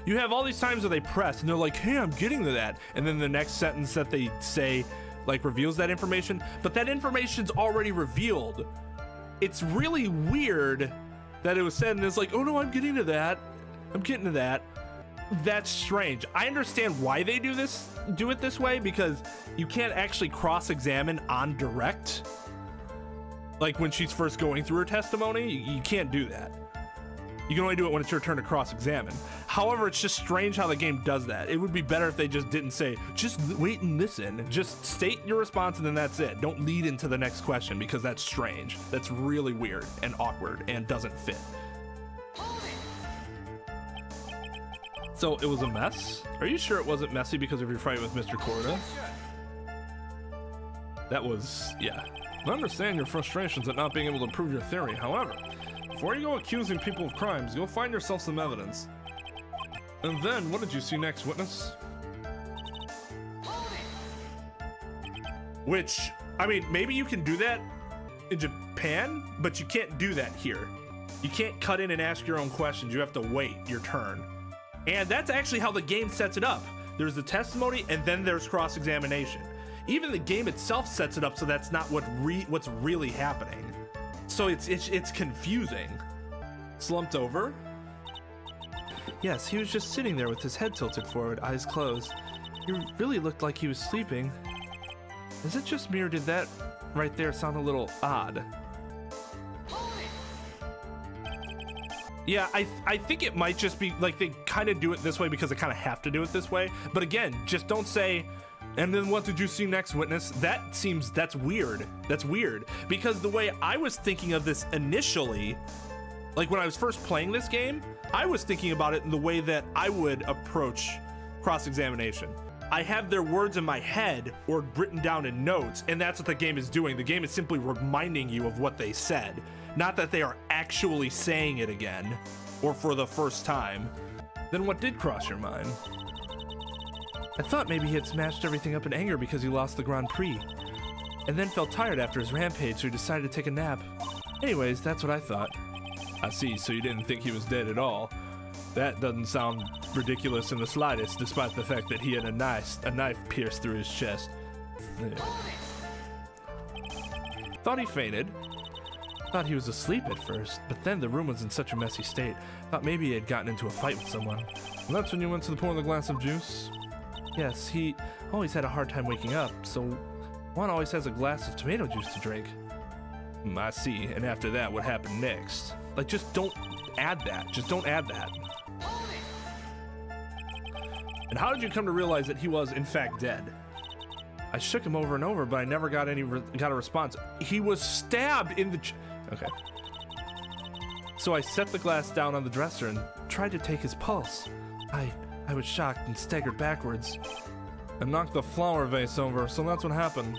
You have all these times where they press and they're like, hey, I'm getting to that. And then the next sentence that they say, like, reveals that information, but that information's already revealed. It's really weird that it was said and it's like, oh no, I'm getting to that. I'm getting to that. That's strange. I understand why they do it this way, because you can't actually cross-examine on direct. Like when she's first going through her testimony, you can't do that. You can only do it when it's your turn to cross-examine. However, it's just strange how the game does that. It would be better if they just didn't say, just wait and listen. Just state your response and then that's it. Don't lead into the next question, because that's strange. That's really weird and awkward and doesn't fit. So it was a mess? Are you sure it wasn't messy because of your fight with Mr. Corda? That was, yeah. I understand your frustrations at not being able to prove your theory. However, before you go accusing people of crimes, you'll find yourself some evidence. And then, what did you see next, witness? Which, I mean, maybe you can do that in Japan, but you can't do that here. You can't cut in and ask your own questions. You have to wait your turn. And that's actually how the game sets it up. There's the testimony, and then there's cross-examination. Even the game itself sets it up so that's not what's really happening. So it's confusing. Slumped over? Yes, he was just sitting there with his head tilted forward, eyes closed. He really looked like he was sleeping. Is it just me, or did that right there sound a little odd? Yeah, I think it might just be like they kind of do it this way because they kind of have to do it this way. But again, just don't say, and then what did you see next, witness? That's weird. That's weird. Because the way I was thinking of this initially, like when I was first playing this game, I was thinking about it in the way that I would approach cross-examination. I have their words in my head or written down in notes, and that's what the game is doing. The game is simply reminding you of what they said. Not that they are actually saying it again, or for the first time. Then what did cross your mind? I thought maybe he had smashed everything up in anger because he lost the Grand Prix, and then felt tired after his rampage, so he decided to take a nap. Anyways, that's what I thought. I see, so you didn't think he was dead at all. That doesn't sound ridiculous in the slightest, despite the fact that he had a knife pierced through his chest. Thought he fainted. Thought he was asleep at first, but then the room was in such a messy state. Thought maybe he had gotten into a fight with someone. And that's when you went to pour the glass of juice? Yes, he always had a hard time waking up, so one always has a glass of tomato juice to drink. I see, and after that, what happened next? Like, just don't add that. Just don't add that. And how did you come to realize that he was, in fact, dead? I shook him over and over, but I never got a response. He was stabbed in the okay. So I set the glass down on the dresser and tried to take his pulse. I was shocked and staggered backwards. And knocked the flower vase over, so that's what happened.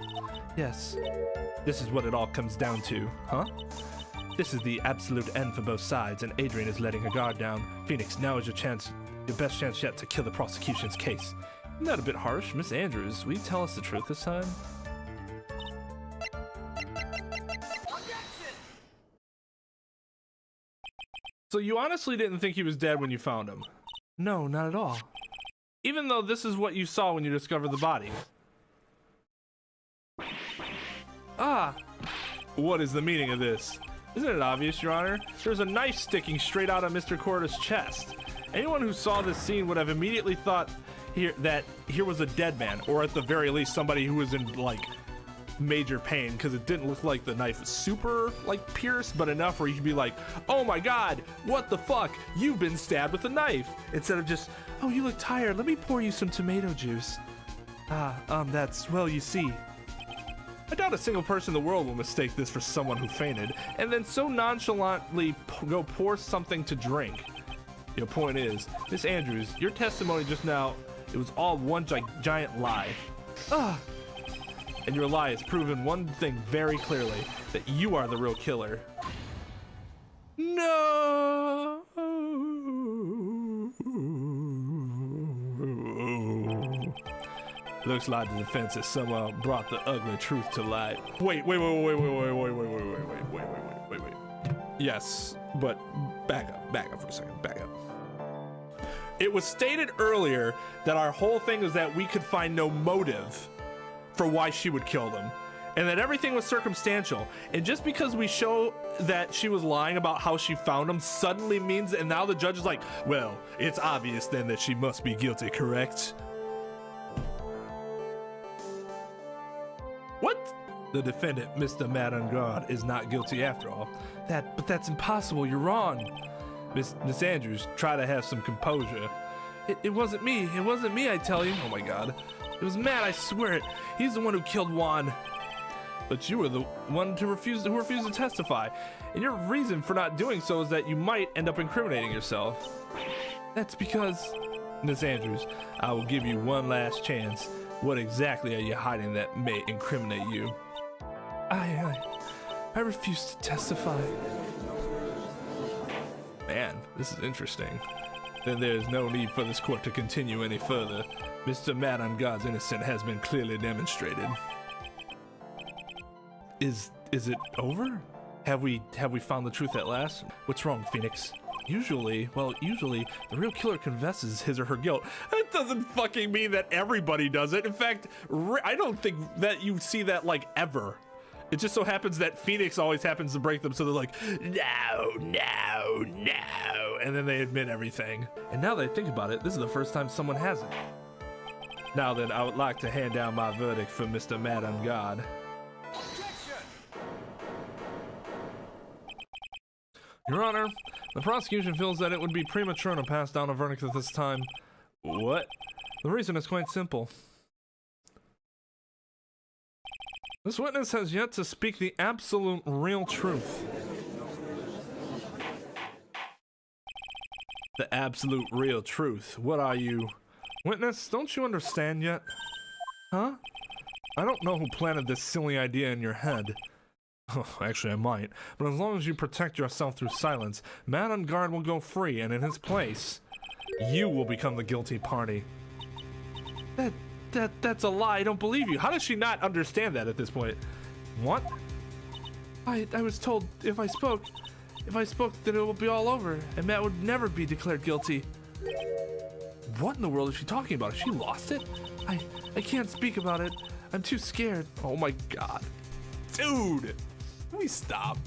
Yes. This is what it all comes down to, huh? This is the absolute end for both sides, and Adrian is letting her guard down. Phoenix, now is your best chance yet to kill the prosecution's case. Isn't that a bit harsh? Miss Andrews, will you tell us the truth this time? So you honestly didn't think he was dead when you found him? No, not at all. Even though this is what you saw when you discovered the body. Ah! What is the meaning of this? Isn't it obvious, Your Honor? There's a knife sticking straight out of Mr. Corda's chest. Anyone who saw this scene would have immediately thought that here was a dead man, or at the very least somebody who was in, like, major pain because it didn't look like the knife was super like pierced, but enough where you could be like, oh my god, what the fuck, you've been stabbed with a knife, instead of just, oh, you look tired, let me pour you some tomato juice. That's, well, you see, I doubt a single person in the world will mistake this for someone who fainted and then so nonchalantly go pour something to drink. Your point is, Miss Andrews, your testimony just now, it was all one giant lie. And your lie has proven one thing very clearly, that you are the real killer. No! Looks like the defense has somehow brought the ugly truth to light. Wait. Yes, but back up for a second, back up. It was stated earlier that our whole thing was that we could find no motive for why she would kill them, and that everything was circumstantial. And just because we show that she was lying about how she found them suddenly means, and now the judge is like, well, it's obvious then that she must be guilty, correct? What? The defendant, Mr. Engarde, is not guilty after all. But that's impossible, you're wrong. Miss Andrews, try to have some composure. It wasn't me. It wasn't me, I tell you. Oh my god. It was Matt, I swear it. He's the one who killed Juan. But you were the one who refused to testify. And your reason for not doing so is that you might end up incriminating yourself. That's because... Miss Andrews, I will give you one last chance. What exactly are you hiding that may incriminate you? I refuse to testify. Man, this is interesting. Then there is no need for this court to continue any further. Mr. Engarde's innocence has been clearly demonstrated. Is it over? Have we found the truth at last? What's wrong, Phoenix? Usually, the real killer confesses his or her guilt. That doesn't fucking mean that everybody does it. In fact, I don't think that you see that like ever. It just so happens that Phoenix always happens to break them, so they're like, no, and then they admit everything. And now that I think about it, this is the first time someone hasn't. Now then, I would like to hand down my verdict for Mr. Engarde. Your Honor, the prosecution feels that it would be premature to pass down a verdict at this time. What? The reason is quite simple. This witness has yet to speak the absolute real truth. The absolute real truth. What are you? Witness, don't you understand yet? Huh? I don't know who planted this silly idea in your head. Oh, actually, I might. But as long as you protect yourself through silence, Engarde will go free, and in his place, you will become the guilty party. That's a lie. I don't believe you. How does she not understand that at this point? What? I was told if I spoke that it will be all over, and Matt would never be declared guilty. What in the world is she talking about? Has she lost it? I can't speak about it. I'm too scared. Oh my god. Dude! Can we stop?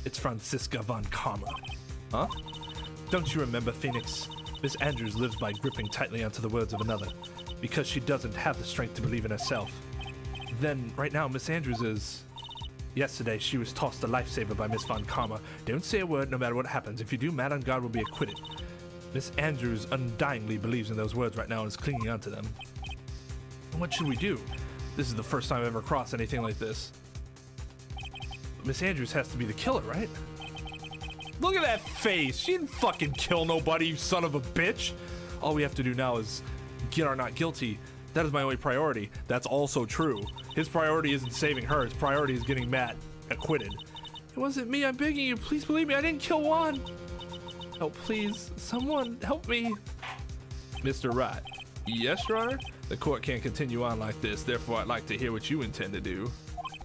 It's Franziska von Karma. Huh? Don't you remember, Phoenix? Miss Andrews lives by gripping tightly onto the words of another, because she doesn't have the strength to believe in herself. Then, right now, Miss Andrews is... Yesterday, she was tossed a lifesaver by Miss von Karma. Don't say a word no matter what happens. If you do, Engarde will be acquitted. Miss Andrews undyingly believes in those words right now and is clinging onto them. What should we do? This is the first time I've ever crossed anything like this. Miss Andrews has to be the killer, right? Look at that face! She didn't fucking kill nobody, you son of a bitch! All we have to do now is get our not guilty. That is my only priority. That's also true. His priority isn't saving her, his priority is getting Matt acquitted. It wasn't me, I'm begging you, please believe me, I didn't kill Juan! Help, please, someone help me! Mr. Wright. Yes, Your Honor? The court can't continue on like this, therefore I'd like to hear what you intend to do.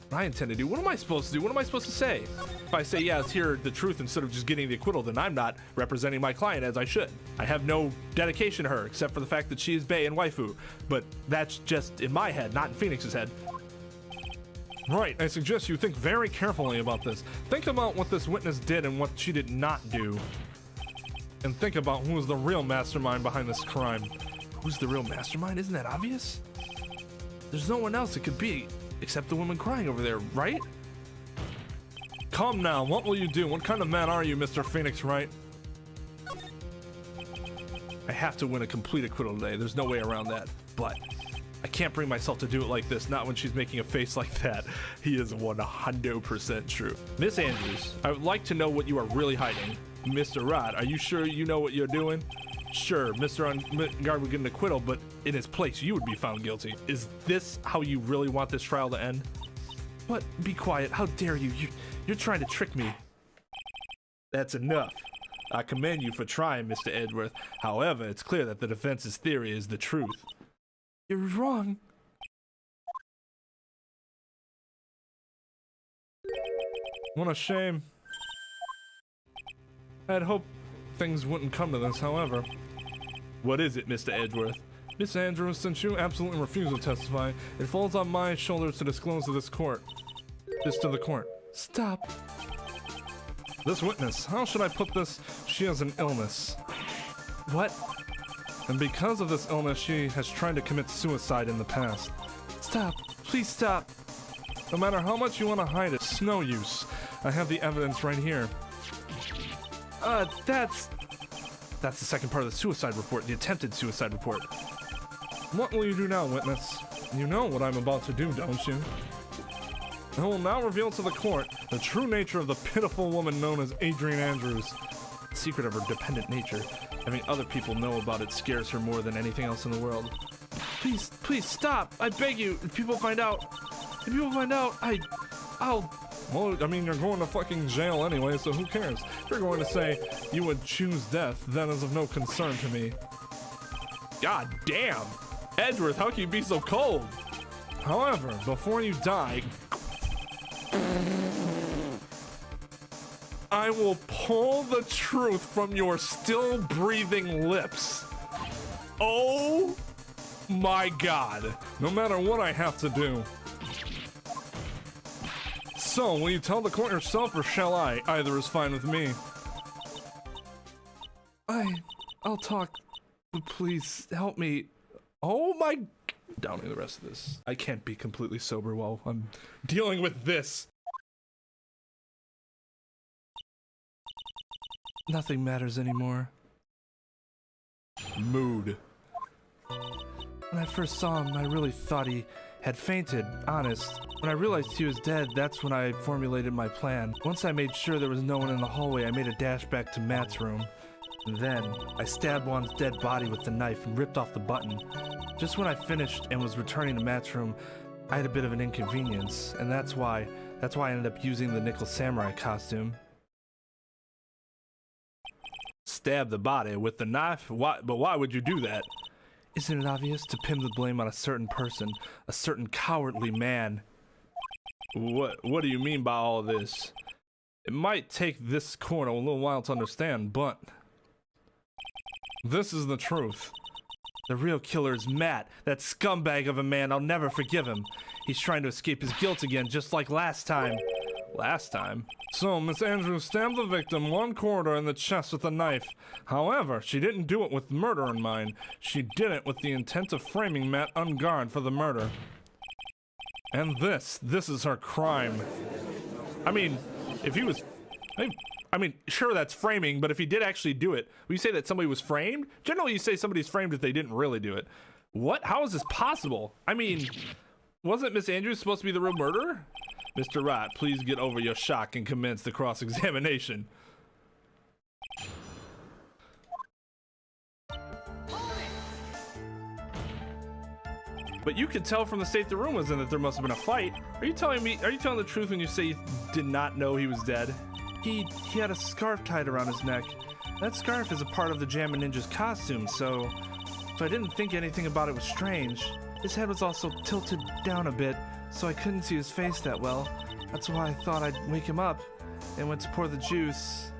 What I intend to do? What am I supposed to do? What am I supposed to say? If I say, yeah, let's hear the truth instead of just getting the acquittal, then I'm not representing my client as I should. I have no dedication to her, except for the fact that she is bae and waifu. But that's just in my head, not in Phoenix's head. Right, I suggest you think very carefully about this. Think about what this witness did and what she did not do. And think about who is the real mastermind behind this crime. Who's the real mastermind? Isn't that obvious? There's no one else it could be except the woman crying over there, right? Come now, what will you do? What kind of man are you, Mr. Phoenix Wright? I have to win a complete acquittal today. There's no way around that. But I can't bring myself to do it like this, not when she's making a face like that. He is 100% true. Miss Andrews, I would like to know what you are really hiding. Mr. Rod, are you sure you know what you're doing? Sure, Mr. Engarde would get an acquittal, but in his place, you would be found guilty. Is this how you really want this trial to end? What? Be quiet. How dare you? You're trying to trick me. That's enough. I commend you for trying, Mr. Edgeworth. However, it's clear that the defense's theory is the truth. You're wrong. What a shame. I'd hoped things wouldn't come to this, however. What is it, Mr. Edgeworth? Miss Andrews, since you absolutely refuse to testify, it falls on my shoulders to disclose to this to the court. Stop. This witness, how should I put this? She has an illness. What? And because of this illness, she has tried to commit suicide in the past. Stop. Please stop. No matter how much you want to hide it, it's no use. I have the evidence right here. That's the second part of the suicide report, the attempted suicide report. What will you do now, witness? You know what I'm about to do, don't you? I will now reveal to the court the true nature of the pitiful woman known as Adrian Andrews. The secret of her dependent nature. Having other people know about it scares her more than anything else in the world. Please stop! I beg you! If people find out, I'll... Well, I mean, you're going to fucking jail anyway, so who cares? If you're going to say you would choose death, that is of no concern to me. God damn! Edgeworth, how can you be so cold? However, before you die, I will pull the truth from your still breathing lips. Oh my God. No matter what I have to do. So, will you tell the court yourself or shall I? Either is fine with me. I'll talk, but please help me. Oh my... Downing the rest of this. I can't be completely sober while I'm dealing with this. Nothing matters anymore. Mood. When I first saw him, I really thought he had fainted, honest. When I realized he was dead, that's when I formulated my plan. Once I made sure there was no one in the hallway, I made a dash back to Matt's room. And then, I stabbed Juan's dead body with the knife and ripped off the button. Just when I finished and was returning to Matt's room, I had a bit of an inconvenience, and that's why I ended up using the nickel samurai costume. Stab the body with the knife? Why would you do that? Isn't it obvious? To pin the blame on a certain person, a certain cowardly man. What do you mean by all this? It might take this court a little while to understand, but this is the truth. The real killer is Matt, that scumbag of a man. I'll never forgive him. He's trying to escape his guilt again, just like last time. Last time? So, Miss Andrews stabbed the victim 1/4 in the chest with a knife. However, she didn't do it with murder in mind. She did it with the intent of framing Matt Engarde for the murder. And this is her crime. I mean, if he was... I mean, sure, that's framing, but if he did actually do it, will you say that somebody was framed? Generally, you say somebody's framed if they didn't really do it. What? How is this possible? I mean, wasn't Miss Andrews supposed to be the real murderer? Mr. Wright, please get over your shock and commence the cross-examination. But you could tell from the state the room was in that there must have been a fight. Are you telling the truth when you say you did not know he was dead? He had a scarf tied around his neck. That scarf is a part of the Jammin Ninja's costume, so I didn't think anything about it was strange. His head was also tilted down a bit, so I couldn't see his face that well. That's why I thought I'd wake him up and went to pour the juice.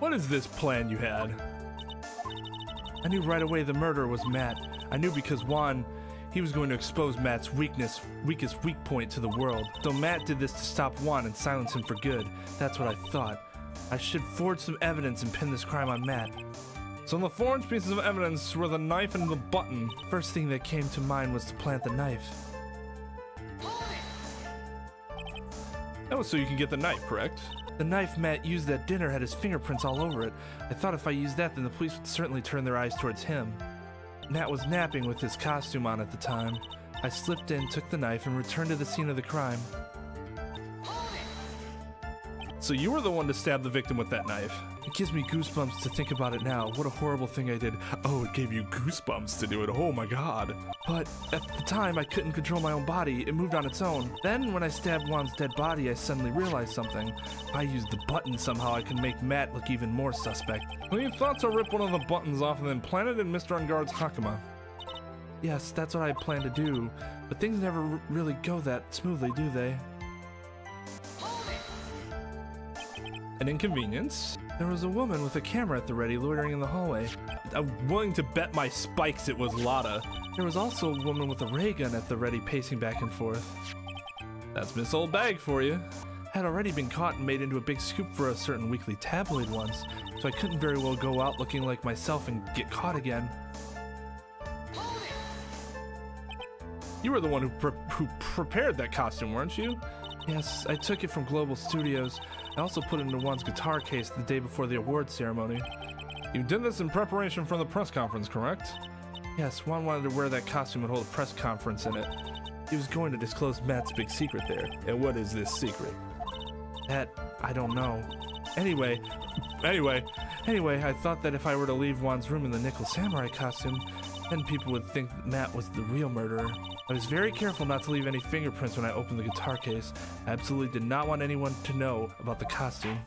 What is this plan you had? I knew right away the murderer was Matt. I knew because Juan, he was going to expose Matt's weakest weak point to the world. So Matt did this to stop Juan and silence him for good. That's what I thought. I should forge some evidence and pin this crime on Matt. So the forged pieces of evidence were the knife and the button. First thing that came to mind was to plant the knife. That was so you can get the knife, correct? The knife Matt used at dinner had his fingerprints all over it. I thought if I used that, then the police would certainly turn their eyes towards him. Matt was napping with his costume on at the time. I slipped in, took the knife, and returned to the scene of the crime. So you were the one to stab the victim with that knife. It gives me goosebumps to think about it now. What a horrible thing I did. Oh, it gave you goosebumps to do it. Oh my god. But at the time, I couldn't control my own body. It moved on its own. Then, when I stabbed Juan's dead body, I suddenly realized something. If I used the button somehow, I can make Matt look even more suspect. Well, you thought to rip one of the buttons off and then plant it in Mr. Engarde's hakama. Yes, that's what I planned to do. But things never really go that smoothly, do they? An inconvenience? There was a woman with a camera at the ready loitering in the hallway. I'm willing to bet my spikes it was Lotta. There was also a woman with a ray gun at the ready pacing back and forth. That's Miss Old Bag for you. I had already been caught and made into a big scoop for a certain weekly tabloid once, so I couldn't very well go out looking like myself and get caught again. You were the one who prepared that costume, weren't you? Yes, I took it from Global Studios. I also put it into Juan's guitar case the day before the award ceremony. You did this in preparation for the press conference, correct? Yes, Juan wanted to wear that costume and hold a press conference in it. He was going to disclose Matt's big secret there. And what is this secret? That, I don't know. Anyway, I thought that if I were to leave Juan's room in the Nickel Samurai costume, then people would think that Matt was the real murderer. I was very careful not to leave any fingerprints when I opened the guitar case. I absolutely did not want anyone to know about the costume.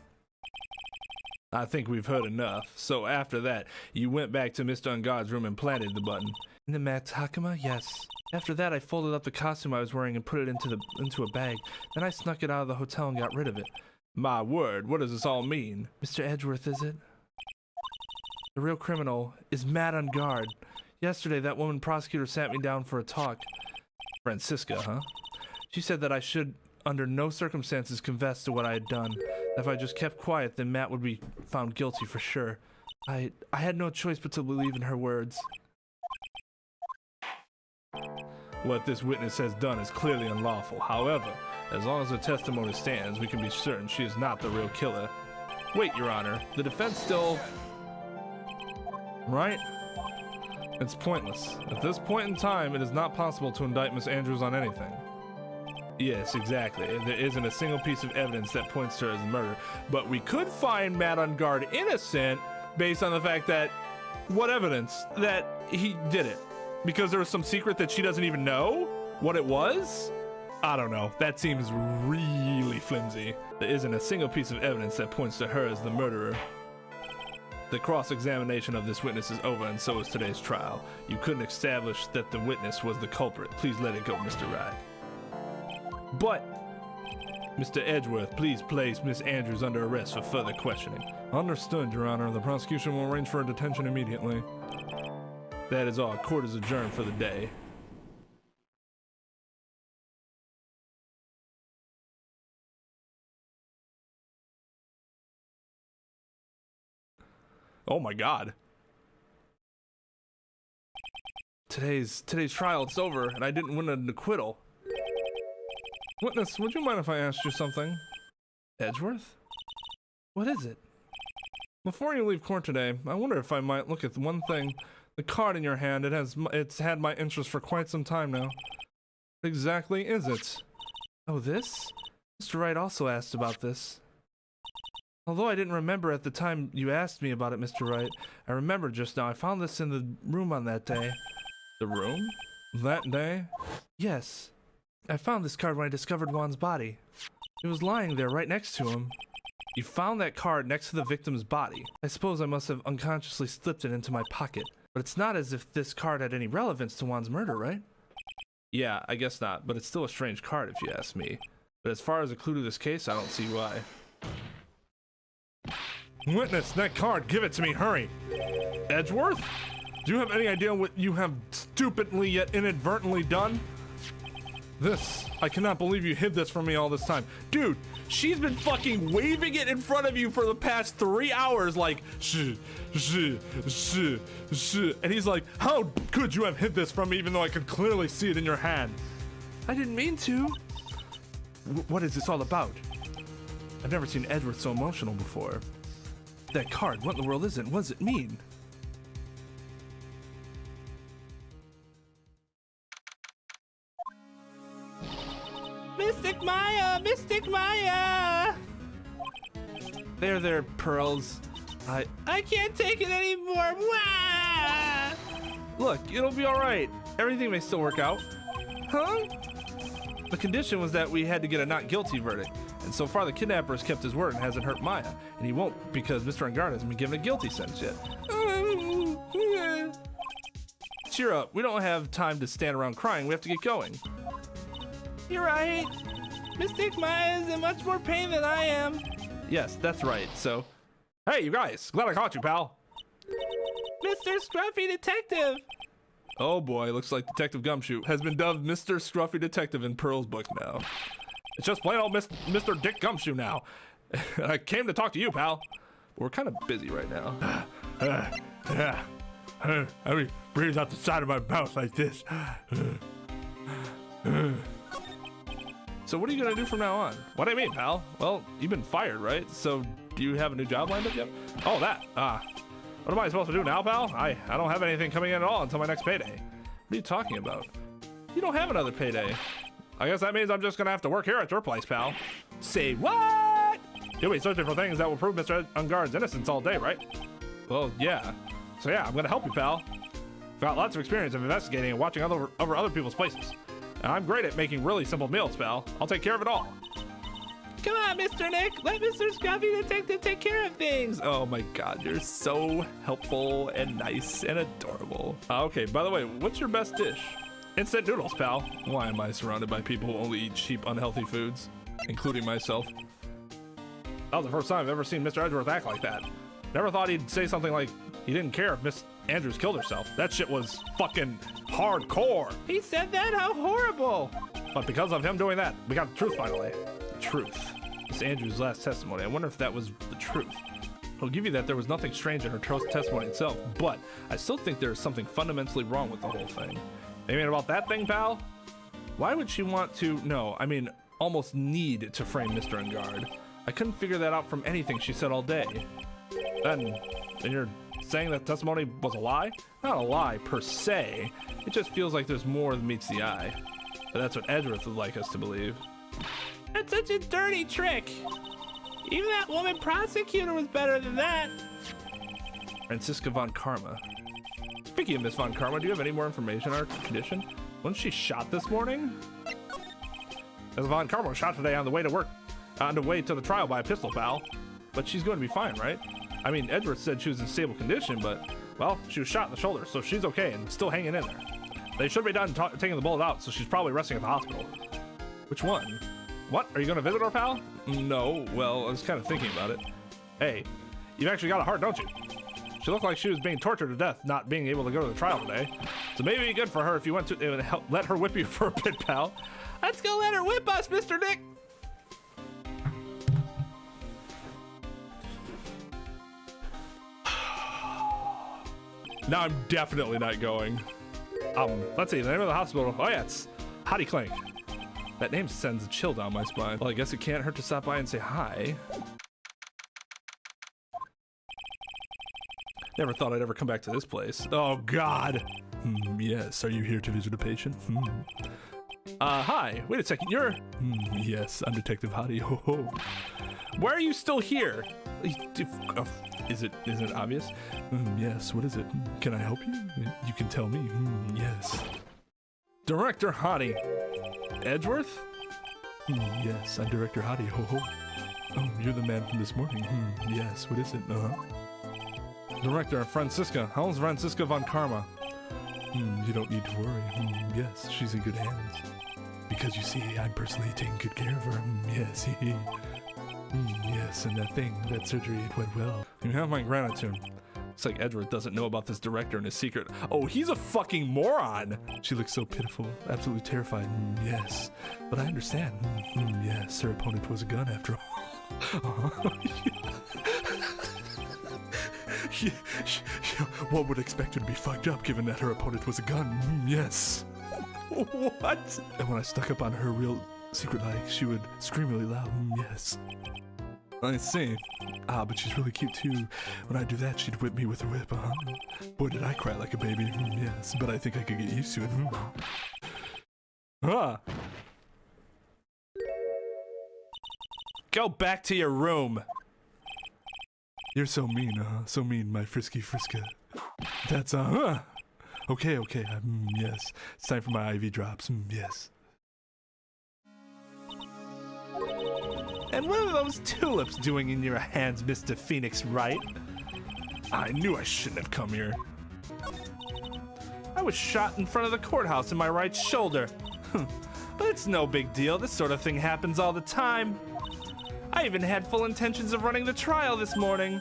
I think we've heard enough. So after that, you went back to Mr. Engarde's room and planted the button. In the Matt's hakama? Yes. After that, I folded up the costume I was wearing and put it into a bag. Then I snuck it out of the hotel and got rid of it. My word, what does this all mean? Mr. Edgeworth, is it? The real criminal is Matt Engarde. Yesterday, that woman prosecutor sat me down for a talk. Francisca, huh? She said that I should, under no circumstances, confess to what I had done. If I just kept quiet, then Matt would be found guilty for sure. I had no choice but to believe in her words. What this witness has done is clearly unlawful. However, as long as her testimony stands, we can be certain she is not the real killer. Wait, Your Honor, the defense still... Right? It's pointless. At this point in time, it is not possible to indict Miss Andrews on anything. Yes, exactly. There isn't a single piece of evidence that points to her as the murder, but we could find Matt Engarde innocent based on the fact that... What evidence? That he did it. Because there was some secret that she doesn't even know what it was? I don't know. That seems really flimsy. There isn't a single piece of evidence that points to her as the murderer. The cross-examination of this witness is over, and so is today's trial. You couldn't establish that the witness was the culprit. Please let it go, Mr. Wright. But, Mr. Edgeworth, please place Miss Andrews under arrest for further questioning. Understood, Your Honor. The prosecution will arrange for her detention immediately. That is all. Court is adjourned for the day. Oh my god. Today's trial, it's over, and I didn't win an acquittal. Witness, would you mind if I asked you something? Edgeworth? What is it? Before you leave court today, I wonder if I might look at one thing. The card in your hand, it's had my interest for quite some time now. What exactly is it? Oh, this? Mr. Wright also asked about this. Although I didn't remember at the time you asked me about it, Mr. Wright, I remember just now. I found this in the room on that day. The room? That day? Yes. I found this card when I discovered Juan's body. It was lying there right next to him. You found that card next to the victim's body. I suppose I must have unconsciously slipped it into my pocket. But it's not as if this card had any relevance to Juan's murder, right? Yeah, I guess not, but it's still a strange card if you ask me. But as far as a clue to this case, I don't see why. Witness, that card, give it to me, hurry! Edgeworth? Do you have any idea what you have stupidly yet inadvertently done? This, I cannot believe you hid this from me all this time. Dude, she's been fucking waving it in front of you for the past 3 hours like, shh. And he's like, how could you have hid this from me even though I could clearly see it in your hand? I didn't mean to. What is this all about? I've never seen Edgeworth so emotional before. That card, what in the world is it? What does it mean? Mystic Maya! Mystic Maya! There, Pearls. I can't take it anymore! Wah! Look, it'll be alright. Everything may still work out. Huh? The condition was that we had to get a not guilty verdict. And so far the kidnapper has kept his word and hasn't hurt Maya. And he won't because Mr. Engarde hasn't been given a guilty sentence yet. Cheer up, we don't have time to stand around crying, we have to get going. You're right. Mystic Maya is in much more pain than I am. Yes, that's right, so... Hey, you guys, glad I caught you, pal. Mr. Scruffy Detective! Oh boy, looks like Detective Gumshoe has been dubbed Mr. Scruffy Detective in Pearl's book now. It's just plain old Mr. Dick Gumshoe now. I came to talk to you, pal. But we're kind of busy right now. Yeah. I mean, breathe out the side of my mouth like this. So what are you gonna do from now on? What do you mean, pal? Well, you've been fired, right? So do you have a new job lined up yet? Oh, that. What am I supposed to do now, pal? I don't have anything coming in at all until my next payday. What are you talking about? You don't have another payday. I guess that means I'm just gonna have to work here at your place, pal. Say what? You'll be searching for things that will prove Mr. Engarde's innocence all day, right? Well, yeah. So yeah, I'm gonna help you, pal. Got lots of experience of investigating and watching over other people's places. And I'm great at making really simple meals, pal. I'll take care of it all. Come on, Mr. Nick. Let Mr. Scruffy Detective take care of things. Oh my god, you're so helpful and nice and adorable. Okay, by the way, what's your best dish? Instant noodles, pal. Why am I surrounded by people who only eat cheap, unhealthy foods? Including myself. That was the first time I've ever seen Mr. Edgeworth act like that. Never thought he'd say something like he didn't care if Miss Andrews killed herself. That shit was fucking hardcore. He said that? How horrible. But because of him doing that, we got the truth finally. The truth. Miss Andrews' last testimony. I wonder if that was the truth. I'll give you that there was nothing strange in her testimony itself, but I still think there is something fundamentally wrong with the whole thing. Maybe about that thing, pal? Why would she want to, almost need to frame Mr. Engarde? I couldn't figure that out from anything she said all day. Then you're saying that testimony was a lie? Not a lie per se. It just feels like there's more than meets the eye. But that's what Edgeworth would like us to believe. That's such a dirty trick. Even that woman prosecutor was better than that. Franziska von Karma. Speaking of Miss von Karma, do you have any more information on her condition? Wasn't she shot this morning? Miss von Karma was shot today on the way to work, on the way to the trial by a pistol, pal. But she's going to be fine, right? I mean, Edgeworth said she was in stable condition, but, well, she was shot in the shoulder, so she's okay and still hanging in there. They should be done taking the bullet out, so she's probably resting at the hospital. Which one? What? Are you going to visit her, pal? No. Well, I was kind of thinking about it. Hey, you've actually got a heart, don't you? She looked like she was being tortured to death, not being able to go to the trial today. So maybe it'd be good for her if you went to let her whip you for a bit, pal. Let's go let her whip us, Mr. Nick. Now I'm definitely not going. Let's see, the name of the hospital. Oh yeah, it's Hottie Clink. That name sends a chill down my spine. Well, I guess it can't hurt to stop by and say hi. Never thought I'd ever come back to this place. Oh God. Yes, are you here to visit a patient? Hi, wait a second, you're... yes, I'm Detective Hottie, ho ho. Why are you still here? Is it obvious? Yes, what is it? Can I help you? You can tell me, yes. Director Hottie. Edgeworth? Yes, I'm Director Hottie, ho ho. Oh, you're the man from this morning. Yes, what is it? Director Franziska. How's Franziska von Karma? You don't need to worry. Yes, she's in good hands. Because you see, I'm personally taking good care of her. Yes, yes, and that surgery, it went well. You have my gratitude. Looks like Edgeworth doesn't know about this director and his secret. Oh, he's a fucking moron. She looks so pitiful, absolutely terrified. Yes, but I understand. Yes, her opponent was a gun after all. Yeah, one would expect her to be fucked up given that her opponent was a gun. Yes. What? And when I stuck up on her real secret like, she would scream really loud. Yes. I see. Ah, but she's really cute too. When I do that, she'd whip me with her whip, Boy, did I cry like a baby. Yes, but I think I could get used to it. Go back to your room. You're so mean, so mean, my frisky friska. That's, Okay, yes. It's time for my IV drops, yes. And what are those tulips doing in your hands, Mr. Phoenix Wright? I knew I shouldn't have come here. I was shot in front of the courthouse in my right shoulder. But it's no big deal. This sort of thing happens all the time. I even had full intentions of running the trial this morning.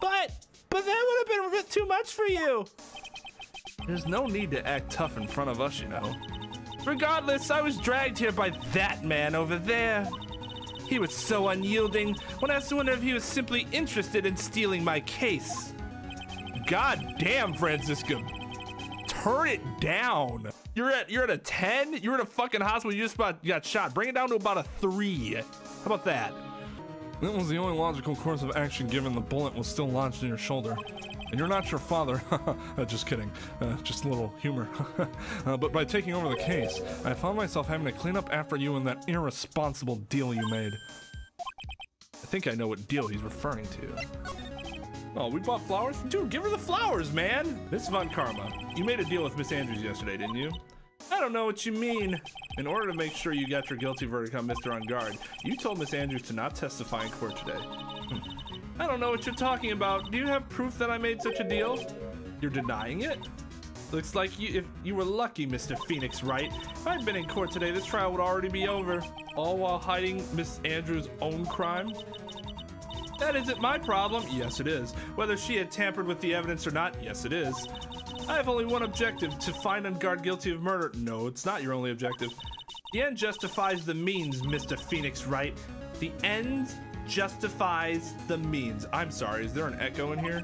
But that would have been a bit too much for you. There's no need to act tough in front of us, you know. Regardless, I was dragged here by that man over there. He was so unyielding when I asked to wonder if he was simply interested in stealing my case. God damn, Francisco. Turn it down. You're at a 10? You're in a fucking hospital, you just about got shot. Bring it down to about a 3. How about that? That was the only logical course of action given the bullet was still lodged in your shoulder. And you're not your father. Just kidding. Just a little humor. But by taking over the case, I found myself having to clean up after you in that irresponsible deal you made. I think I know what deal he's referring to. Oh, we bought flowers? Dude, give her the flowers, man! Miss Von Karma, you made a deal with Miss Andrews yesterday, didn't you? I don't know what you mean. In order to make sure you got your guilty verdict on Mr. Engarde, you told Miss Andrews to not testify in court today. I don't know what you're talking about. Do you have proof that I made such a deal? You're denying it? Looks like if you were lucky, Mr. Phoenix Wright. If I'd been in court today, this trial would already be over. All while hiding Miss Andrews' own crime? That isn't my problem. Yes, it is. Whether she had tampered with the evidence or not, yes, it is. I have only one objective, to find Engarde guilty of murder. No, it's not your only objective. The end justifies the means, Mr. Phoenix Wright. The end justifies the means. I'm sorry, is there an echo in here?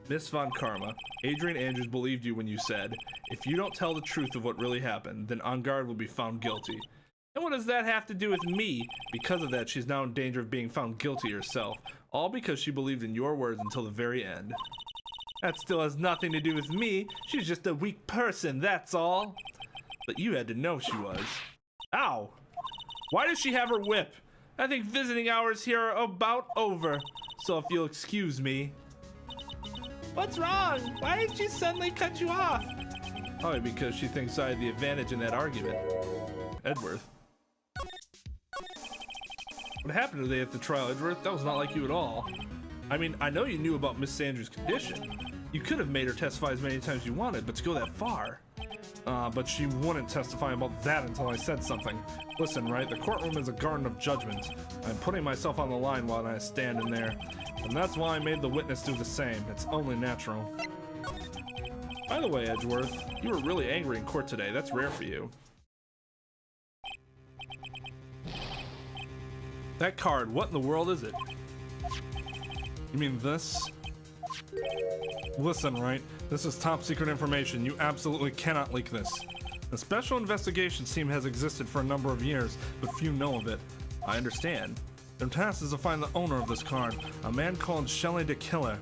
Miss Von Karma, Adrian Andrews believed you when you said, if you don't tell the truth of what really happened, then Engarde will be found guilty. And what does that have to do with me? Because of that, she's now in danger of being found guilty herself. All because she believed in your words until the very end. That still has nothing to do with me. She's just a weak person, that's all. But you had to know she was. Ow! Why does she have her whip? I think visiting hours here are about over. So if you'll excuse me. What's wrong? Why did she suddenly cut you off? Probably because she thinks I had the advantage in that argument. Edgeworth. What happened today at the trial, Edgeworth? That was not like you at all. I mean, I know you knew about Miss Sanders' condition. You could have made her testify as many times as you wanted, but to go that far. But she wouldn't testify about that until I said something. Listen, Wright, the courtroom is a garden of judgment. I'm putting myself on the line while I stand in there. And that's why I made the witness do the same. It's only natural. By the way, Edgeworth, you were really angry in court today. That's rare for you. That card, what in the world is it? You mean this? Listen, Wright, this is top secret information. You absolutely cannot leak this. The Special Investigations Team has existed for a number of years, but few know of it. I understand. Their task is to find the owner of this card, a man called Shelley the Killer.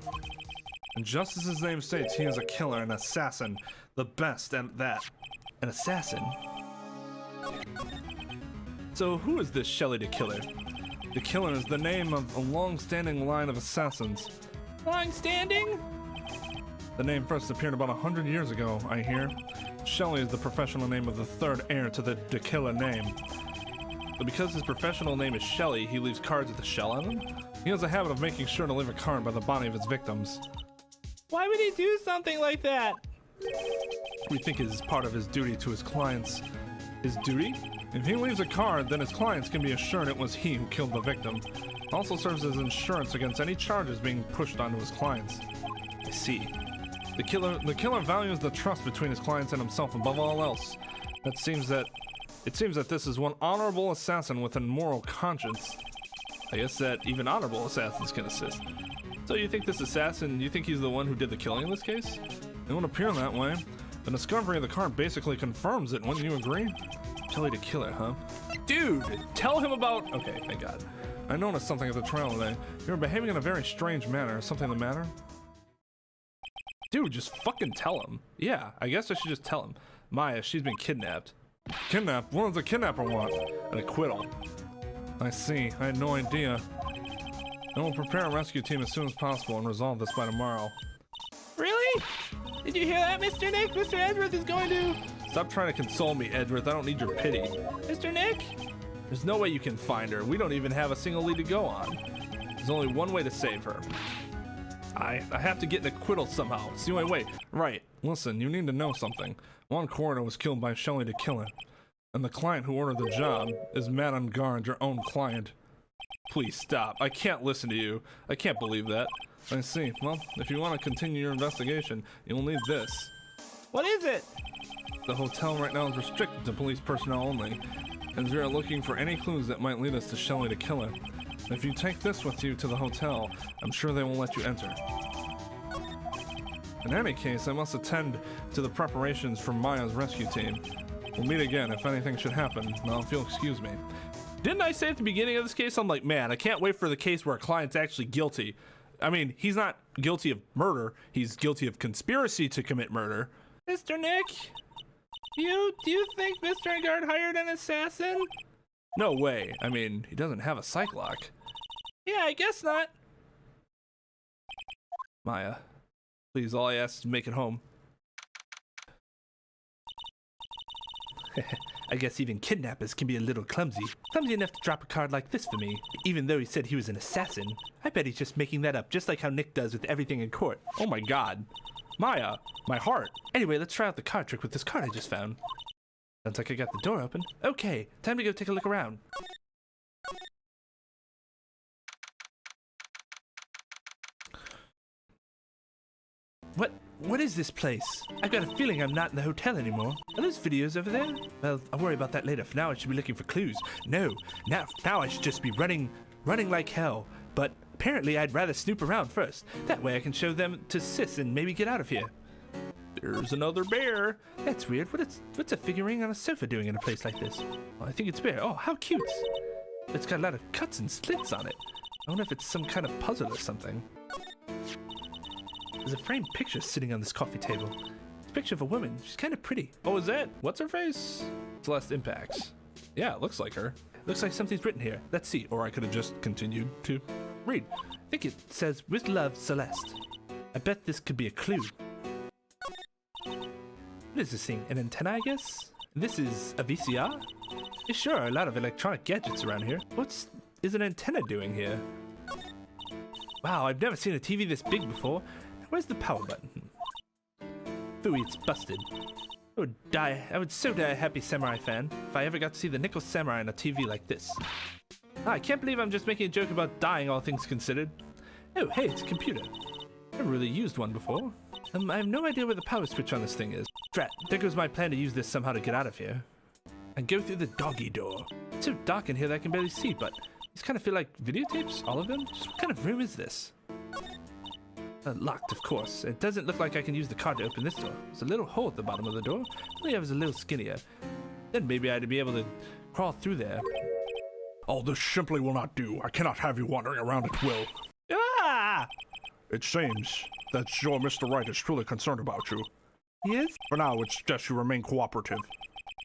And just as his name states, he is a killer, an assassin, the best at that. An assassin? So who is this Shelley the Killer? The Killer is the name of a long-standing line of assassins. Long-standing? The name first appeared about 100 years ago, I hear. Shelley is the professional name of the third heir to the Killer name. But because his professional name is Shelley, he leaves cards with a shell on them. He has a habit of making sure to leave a card by the body of his victims. Why would he do something like that? We think it is part of his duty to his clients. His duty? If he leaves a card, then his clients can be assured it was he who killed the victim. It also serves as insurance against any charges being pushed onto his clients. I see. The killer values the trust between his clients and himself above all else. It seems that this is one honorable assassin with a moral conscience. I guess that even honorable assassins can assist. So you think this assassin, you think he's the one who did the killing in this case? It won't appear that way. The discovery of the card basically confirms it, wouldn't you agree? Tell you to kill it, huh? Dude, tell him about... Okay, thank God. I noticed something at the trial today. You were behaving in a very strange manner. Is something the matter? Dude, just fucking tell him. Yeah, I guess I should just tell him. Maya, she's been kidnapped. Kidnapped? What does the kidnapper want? An acquittal. I see. I had no idea. I will prepare a rescue team as soon as possible and resolve this by tomorrow. Really? Did you hear that, Mr. Nick? Mr. Edgeworth is going to... Stop trying to console me, Edgeworth. I don't need your pity. Mr. Nick? There's no way you can find her. We don't even have a single lead to go on. There's only one way to save her. I have to get an acquittal somehow. It's the only way. Right. Listen, you need to know something. One coroner was killed by Shelley to kill him. And the client who ordered the job is Madame Engarde, your own client. Please stop. I can't listen to you. I can't believe that. I see. Well, if you want to continue your investigation, you'll need this. What is it? The hotel right now is restricted to police personnel only, as we are looking for any clues that might lead us to Shelley to kill him. If you take this with you to the hotel, I'm sure they will let you enter. In any case, I must attend to the preparations for Maya's rescue team. We'll meet again if anything should happen. Now, if you'll excuse me. Didn't I say at the beginning of this case, I'm like, man, I can't wait for the case where a client's actually guilty. I mean, he's not guilty of murder. He's guilty of conspiracy to commit murder. Mr. Nick, do you think Mr. Engarde hired an assassin? No way. I mean, he doesn't have a psych lock. Yeah, I guess not. Maya, please, all I ask is make it home. I guess even kidnappers can be a little clumsy. Clumsy enough to drop a card like this for me. Even though he said he was an assassin, I bet he's just making that up, just like how Nick does with everything in court. Oh my God. Maya, my heart. Anyway, let's try out the card trick with this card I just found. Sounds like I got the door open. Okay, time to go take a look around. What is this place? I've got a feeling I'm not in the hotel anymore. Are those videos over there? Well, I'll worry about that later. For now, I should be looking for clues. No, now I should just be running like hell. But apparently, I'd rather snoop around first. That way I can show them to Sis and maybe get out of here. There's another bear. That's weird. What's a figurine on a sofa doing in a place like this? Well, I think it's a bear. Oh, how cute. It's got a lot of cuts and slits on it. I wonder if it's some kind of puzzle or something. There's a framed picture sitting on this coffee table. It's a picture of a woman. She's kind of pretty. Oh, is that? What's her face? Celeste Impacts. Yeah, it looks like her. Looks like something's written here. Let's see. Or I could have just continued to read. I think it says, "With love, Celeste." I bet this could be a clue. What is this thing? An antenna, I guess? This is a VCR? Yeah, sure, a lot of electronic gadgets around here. What is an antenna doing here? Wow, I've never seen a TV this big before. Where's the power button? Phooey, it's busted. I would so die a happy samurai fan if I ever got to see the Nickel Samurai on a TV like this. I can't believe I'm just making a joke about dying, all things considered. Oh, hey, it's a computer. I've never really used one before. I have no idea where the power switch on this thing is. Drat, there goes my plan to use this somehow to get out of here. And go through the doggy door. It's so dark in here that I can barely see, but these kind of feel like videotapes, all of them. Just what kind of room is this? Locked, of course. It doesn't look like I can use the card to open this door. There's a little hole at the bottom of the door. Only I was a little skinnier. Then maybe I'd be able to crawl through there. Oh, this simply will not do. I cannot have you wandering around at will. Ah! It seems that your Mr. Wright is truly concerned about you. Yes? For now, it's just you remain cooperative.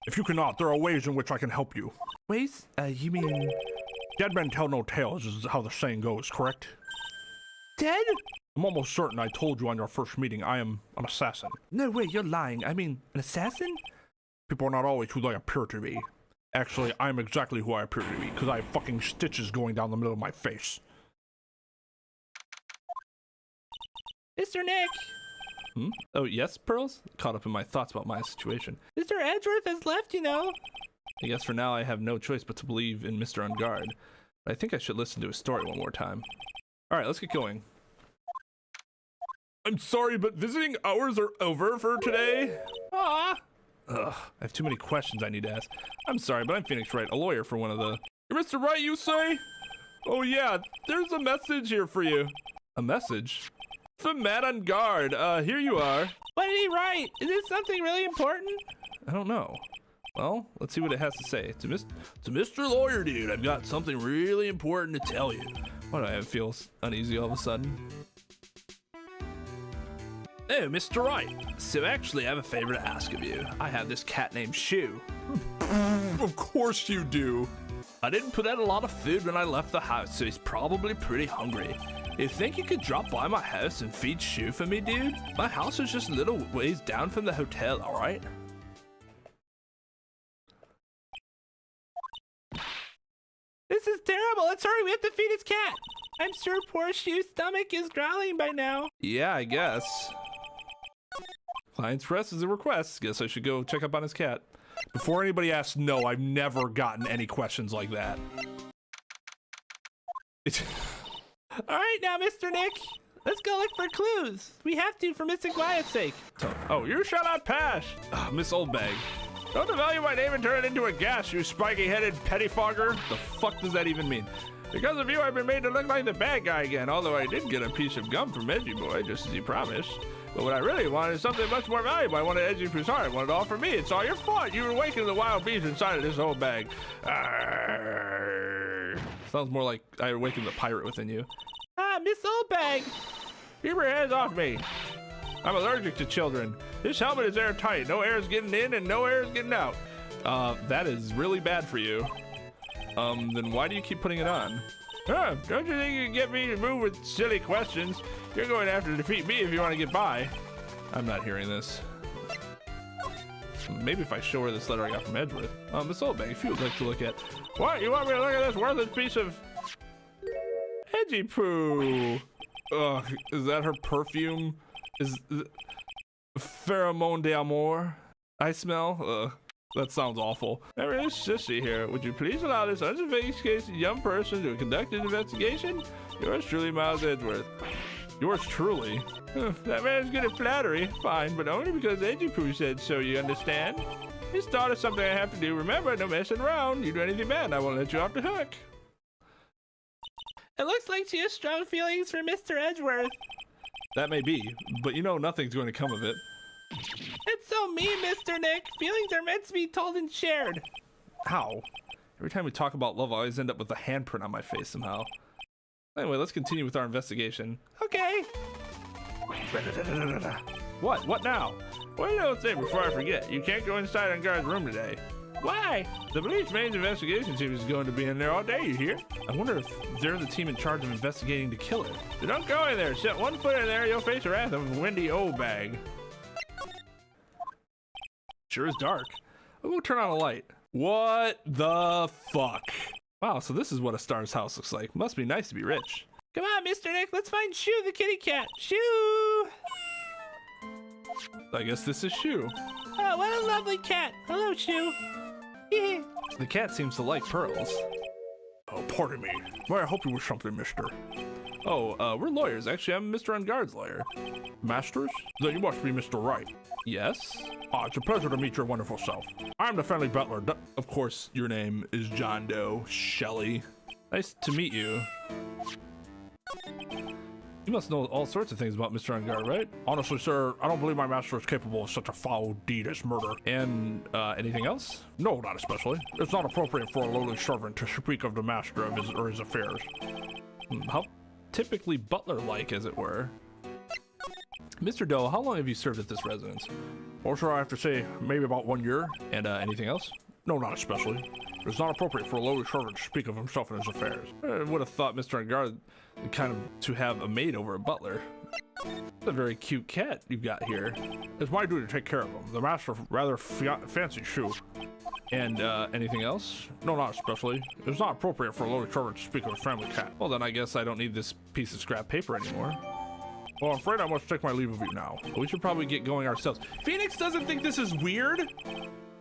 If you cannot, there are ways in which I can help you. Ways? You mean... Dead men tell no tales is how the saying goes, correct? Dead? I'm almost certain I told you on your first meeting I am an assassin. No way, you're lying. I mean, an assassin? People are not always who they appear to be. Actually, I'm exactly who I appear to be, because I have fucking stitches going down the middle of my face. Mr. Nick! Hmm? Oh, yes, Pearls? Caught up in my thoughts about my situation. Mr. Edgeworth has left, you know. I guess for now I have no choice but to believe in Mr. Engarde. But I think I should listen to his story one more time. Alright, let's get going. I'm sorry, but visiting hours are over for today. Aw. Ugh, I have too many questions I need to ask. I'm sorry, but I'm Phoenix Wright, a lawyer for one of the... You're Mr. Wright, you say? Oh yeah, there's a message here for you. A message? From Matt Engarde. Here you are. What did he write? Is it something really important? I don't know. Well, let's see what it has to say. To Mr. Lawyer Dude, I've got something really important to tell you. Why do I feel uneasy all of a sudden? Oh, Mr. Wright. So actually, I have a favor to ask of you. I have this cat named Shoe. Of course you do. I didn't put out a lot of food when I left the house, so he's probably pretty hungry. You think you could drop by my house and feed Shoe for me, dude? My house is just a little ways down from the hotel, alright? This is terrible. Let's hurry. We have to feed his cat. I'm sure poor Shoe's stomach is growling by now. Yeah, I guess. Client's request is a request. Guess I should go check up on his cat. Before anybody asks, no, I've never gotten any questions like that. All right, now, Mr. Nick. Let's go look for clues. We have to for Mr. Goliath's sake. Oh, you shall not pass. Miss Oldbag. Don't devalue my name and turn it into a gas, you spiky-headed pettifogger. The fuck does that even mean? Because of you, I've been made to look like the bad guy again, although I did get a piece of gum from Edgy Boy, just as he promised. But what I really wanted is something much more valuable. I wanted Edgy Boy's heart. I wanted it all for me. It's all your fault. You awakened the wild beast inside of this old bag. Sounds more like I awakened the pirate within you. Ah, Miss Oldbag. Keep your hands off me. I'm allergic to children. This helmet is airtight. No air is getting in and no air is getting out. That is really bad for you. Then why do you keep putting it on? Don't you think you can get me to move with silly questions? You're going to have to defeat me if you want to get by. I'm not hearing this. Maybe if I show her this letter I got from Edgeworth. Miss Oldbag, if you would like to look at... What? You want me to look at this worthless piece of... Edgy poo. Ugh, is that her perfume? Is pheromone d'amour? I smell? Ugh, that sounds awful. I'm really sissy here. Would you please allow this unsophisticated young person to conduct an investigation? Yours truly, Miles Edgeworth. Yours truly? That man's good at flattery. Fine, but only because Edgy Poo said so, you understand? This thought is something I have to do. Remember, no messing around. You do anything bad and I won't let you off the hook. It looks like she has strong feelings for Mr. Edgeworth. That may be, but you know nothing's going to come of it. It's so mean, Mr. Nick. Feelings are meant to be told and shared. How? Every time we talk about love, I always end up with a handprint on my face somehow. Anyway, let's continue with our investigation. Okay. What? What now? One little thing before I forget. You can't go inside Engarde's room today. Why? The police main investigation team is going to be in there all day, you hear? I wonder if they're the team in charge of investigating the killer. So don't go in there. Set one foot in there, you'll face the wrath of Wendy Oldbag. Sure is dark. I'll go turn on a light. What the fuck? Wow, so this is what a star's house looks like. Must be nice to be rich. Come on, Mr. Nick. Let's find Shoe the kitty cat. Shoe! I guess this is Shoe. Oh, what a lovely cat. Hello, Shoe. The cat seems to like pearls. Oh, pardon me. May I help you with something, mister? Oh, we're lawyers. Actually, I'm Mr. Engarde's lawyer. Masters? Then you must be Mr. Wright. Yes? It's a pleasure to meet your wonderful self. I'm the friendly butler. Of course, your name is John Doe Shelley. Nice to meet you. You must know all sorts of things about Mr. Engarde, right? Honestly, sir, I don't believe my master is capable of such a foul deed as murder. And, anything else? No, not especially. It's not appropriate for a lowly servant to speak of the master of his affairs. How typically butler-like, as it were. Mr. Doe, how long have you served at this residence? Or sir, I have to say, maybe about 1 year. And, anything else? No, not especially. It's not appropriate for a lowly servant to speak of himself and his affairs. I would have thought Mr. Engarde kind of to have a maid over a butler. It's a very cute cat you've got here. It's my duty to take care of him. The master rather fancy Shoe. And, anything else? No, not especially. It's not appropriate for a lowly servant to speak of a family cat. Well, then I guess I don't need this piece of scrap paper anymore. Well, I'm afraid I must take my leave of you now. We should probably get going ourselves. Phoenix doesn't think this is weird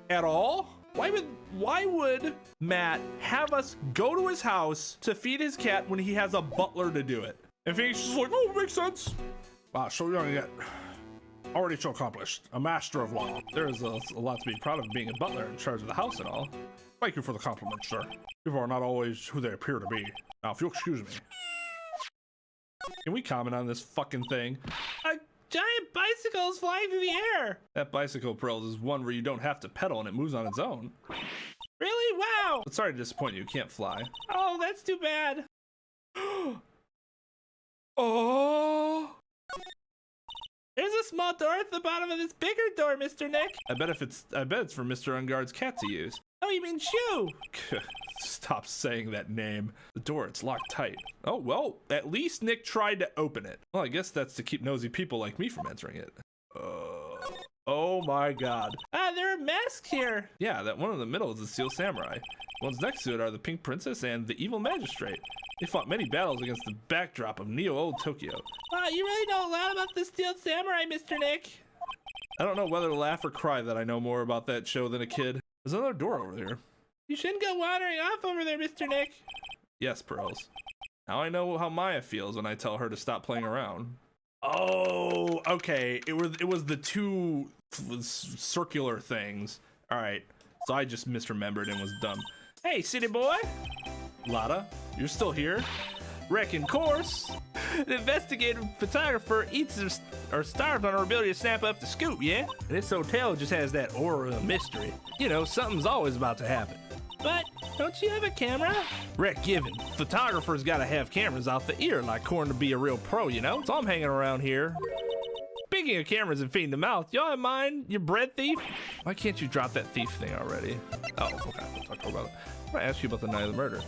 at all. Why would Matt have us go to his house to feed his cat when he has a butler to do it? And Phoenix is like, oh, makes sense. Wow, so young yet already so accomplished. A master of law. There is a lot to be proud of being a butler in charge of the house and all. Thank you for the compliment, sir. People are not always who they appear to be. Now, if you'll excuse me. Can we comment on this fucking thing? A giant bicycle is flying through the air. That bicycle, Pearls, is one where you don't have to pedal and it moves on its own. Really? Wow. But sorry to disappoint you, can't fly. Oh, that's too bad. Oh! There's a small door at the bottom of this bigger door, Mr. Nick. I bet it's for Mr. Engarde's cat to use. Oh, you mean Shoe? Stop saying that name. The door, it's locked tight. Oh, well, at least Nick tried to open it. Well, I guess that's to keep nosy people like me from entering it. Oh my god. Ah, there are masks here. Yeah, that one in the middle is the Steel Samurai. The ones next to it are the Pink Princess and the Evil Magistrate. They fought many battles against the backdrop of Neo-Old Tokyo. Wow, you really know a lot about the Steel Samurai, Mr. Nick. I don't know whether to laugh or cry that I know more about that show than a kid. There's another door over there. You shouldn't go wandering off over there, Mr. Nick. Yes, Pearls. Now I know how Maya feels when I tell her to stop playing around. Oh, okay. It was the two circular things. All right. So I just misremembered and was dumb. Hey, city boy. Lotta, you're still here? Wrecking course. The investigative photographer eats or starves on her ability to snap up the scoop, yeah? And this hotel just has that aura of mystery. You know, something's always about to happen. But don't you have a camera? Wreck given. Photographers gotta have cameras out the ear like corn to be a real pro, you know? So I'm hanging around here. Speaking of cameras and feeding the mouth, y'all have mine, you bread thief? Why can't you drop that thief thing already? Oh, okay, we'll talk about it. I'm gonna ask you about the night of the murder.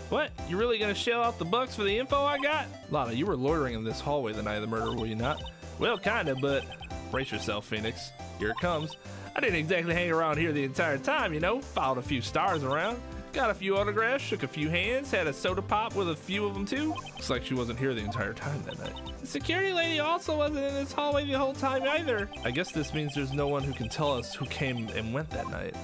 What? You really gonna shell out the bucks for the info I got? Lotta, you were loitering in this hallway the night of the murder, were you not? Well, kinda, but... Brace yourself, Phoenix. Here it comes. I didn't exactly hang around here the entire time, you know? Followed a few stars around. Got a few autographs, shook a few hands, had a soda pop with a few of them too. Looks like she wasn't here the entire time that night. The security lady also wasn't in this hallway the whole time either. I guess this means there's no one who can tell us who came and went that night.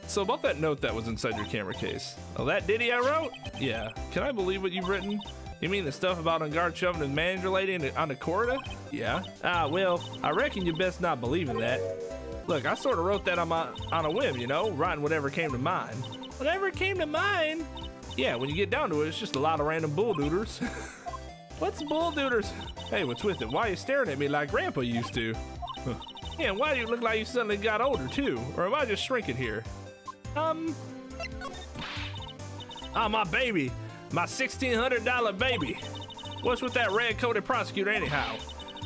So about that note that was inside your camera case. Oh, that ditty I wrote? Yeah. Can I believe what you've written? You mean the stuff about Engarde shoving his manager lady on the corridor? Yeah. Ah, well, I reckon you best not believe in that. Look, I sort of wrote that on a whim, you know, writing whatever came to mind. Whatever came to mind? Yeah, when you get down to it, it's just a lot of random bulldooders. What's bulldooders? Hey, what's with it? Why are you staring at me like Grandpa used to? Yeah, and why do you look like you suddenly got older too? Or am I just shrinking here? Ah, my baby. My $1,600 baby. What's with that red-coated prosecutor anyhow?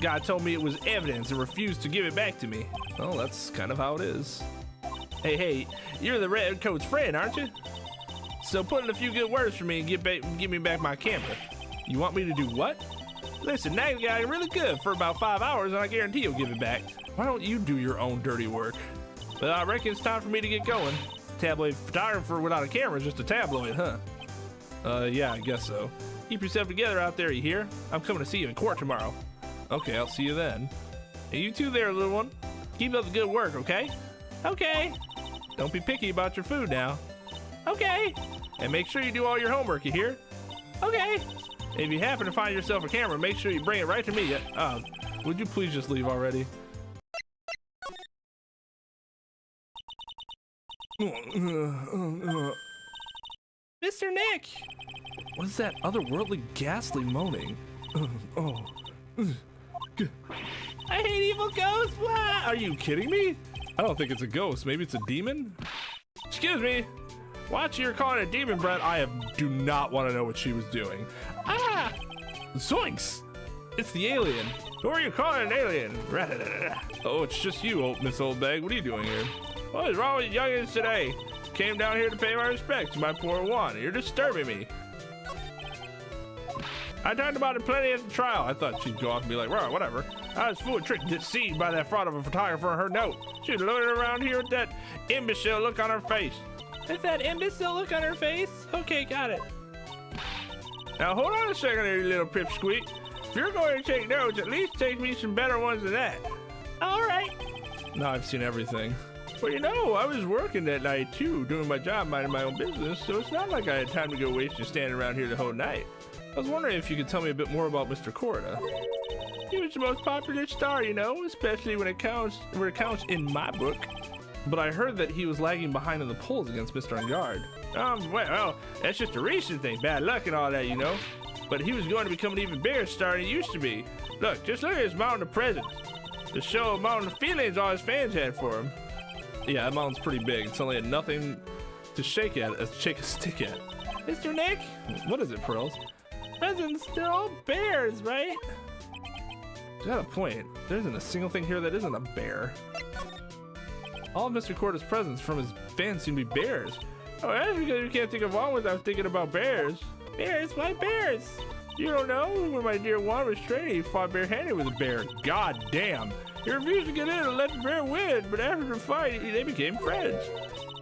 Guy told me it was evidence and refused to give it back to me. Well, that's kind of how it is. Hey, you're the redcoat's friend, aren't you? So put in a few good words for me and give me back my camera. You want me to do what? Listen, that guy really good for about 5 hours and I guarantee he'll give it back. Why don't you do your own dirty work? But I reckon it's time for me to get going. Tabloid photographer without a camera is just a tabloid, huh? Yeah, I guess so. Keep yourself together out there, you hear? I'm coming to see you in court tomorrow. Okay, I'll see you then. Hey, you too there, little one. Keep up the good work, okay? Okay. Don't be picky about your food now. Okay. And make sure you do all your homework, you hear? Okay. If you happen to find yourself a camera, make sure you bring it right to me. Would you please just leave already? Mr. Nick! What is that otherworldly, ghastly moaning? I hate evil ghosts! What? Are you kidding me? I don't think it's a ghost. Maybe it's a demon? Excuse me. Watch, you're calling a demon, Brett. Do not want to know what she was doing. Ah! Zoinks! It's the alien. Who are you calling an alien? Oh, it's just you, Miss Oldbag. What are you doing here? What is wrong with youngins today? Came down here to pay my respects to my poor one. You're disturbing me. I talked about it plenty at the trial. I thought she'd go off and be like, right, whatever. I was fooled, tricked, deceived by that fraud of a photographer and her note. She was loitering around here with that imbecile look on her face. With that imbecile look on her face? Okay, got it. Now hold on a second there, you little pipsqueak. If you're going to take notes, at least take me some better ones than that. All right. Now I've seen everything. Well, you know, I was working that night too, doing my job, minding my own business, so it's not like I had time to go waste just standing around here the whole night. I was wondering if you could tell me a bit more about Mr. Corda. He was the most popular star, you know, especially when it counts in my book. But I heard that he was lagging behind in the polls against Mr. Engarde. Well, that's just a recent thing. Bad luck and all that, you know. But he was going to become an even bigger star than he used to be. Look, just look at his mountain of presents. The show mountain of feelings all his fans had for him. Yeah, that mountain's pretty big. It's only nothing to shake a stick at. Mr. Nick? What is it, Pearls? Presents, they're all bears, right? You got a point. There isn't a single thing here that isn't a bear. All of Mr. Corda's presents from his fans seem to be bears. Oh, that's because you can't think of one without thinking about bears. Bears? Why bears? You don't know? When my dear Juan was training, he fought barehanded with a bear. God damn. He refused to get in and let the bear win, but after the fight, they became friends.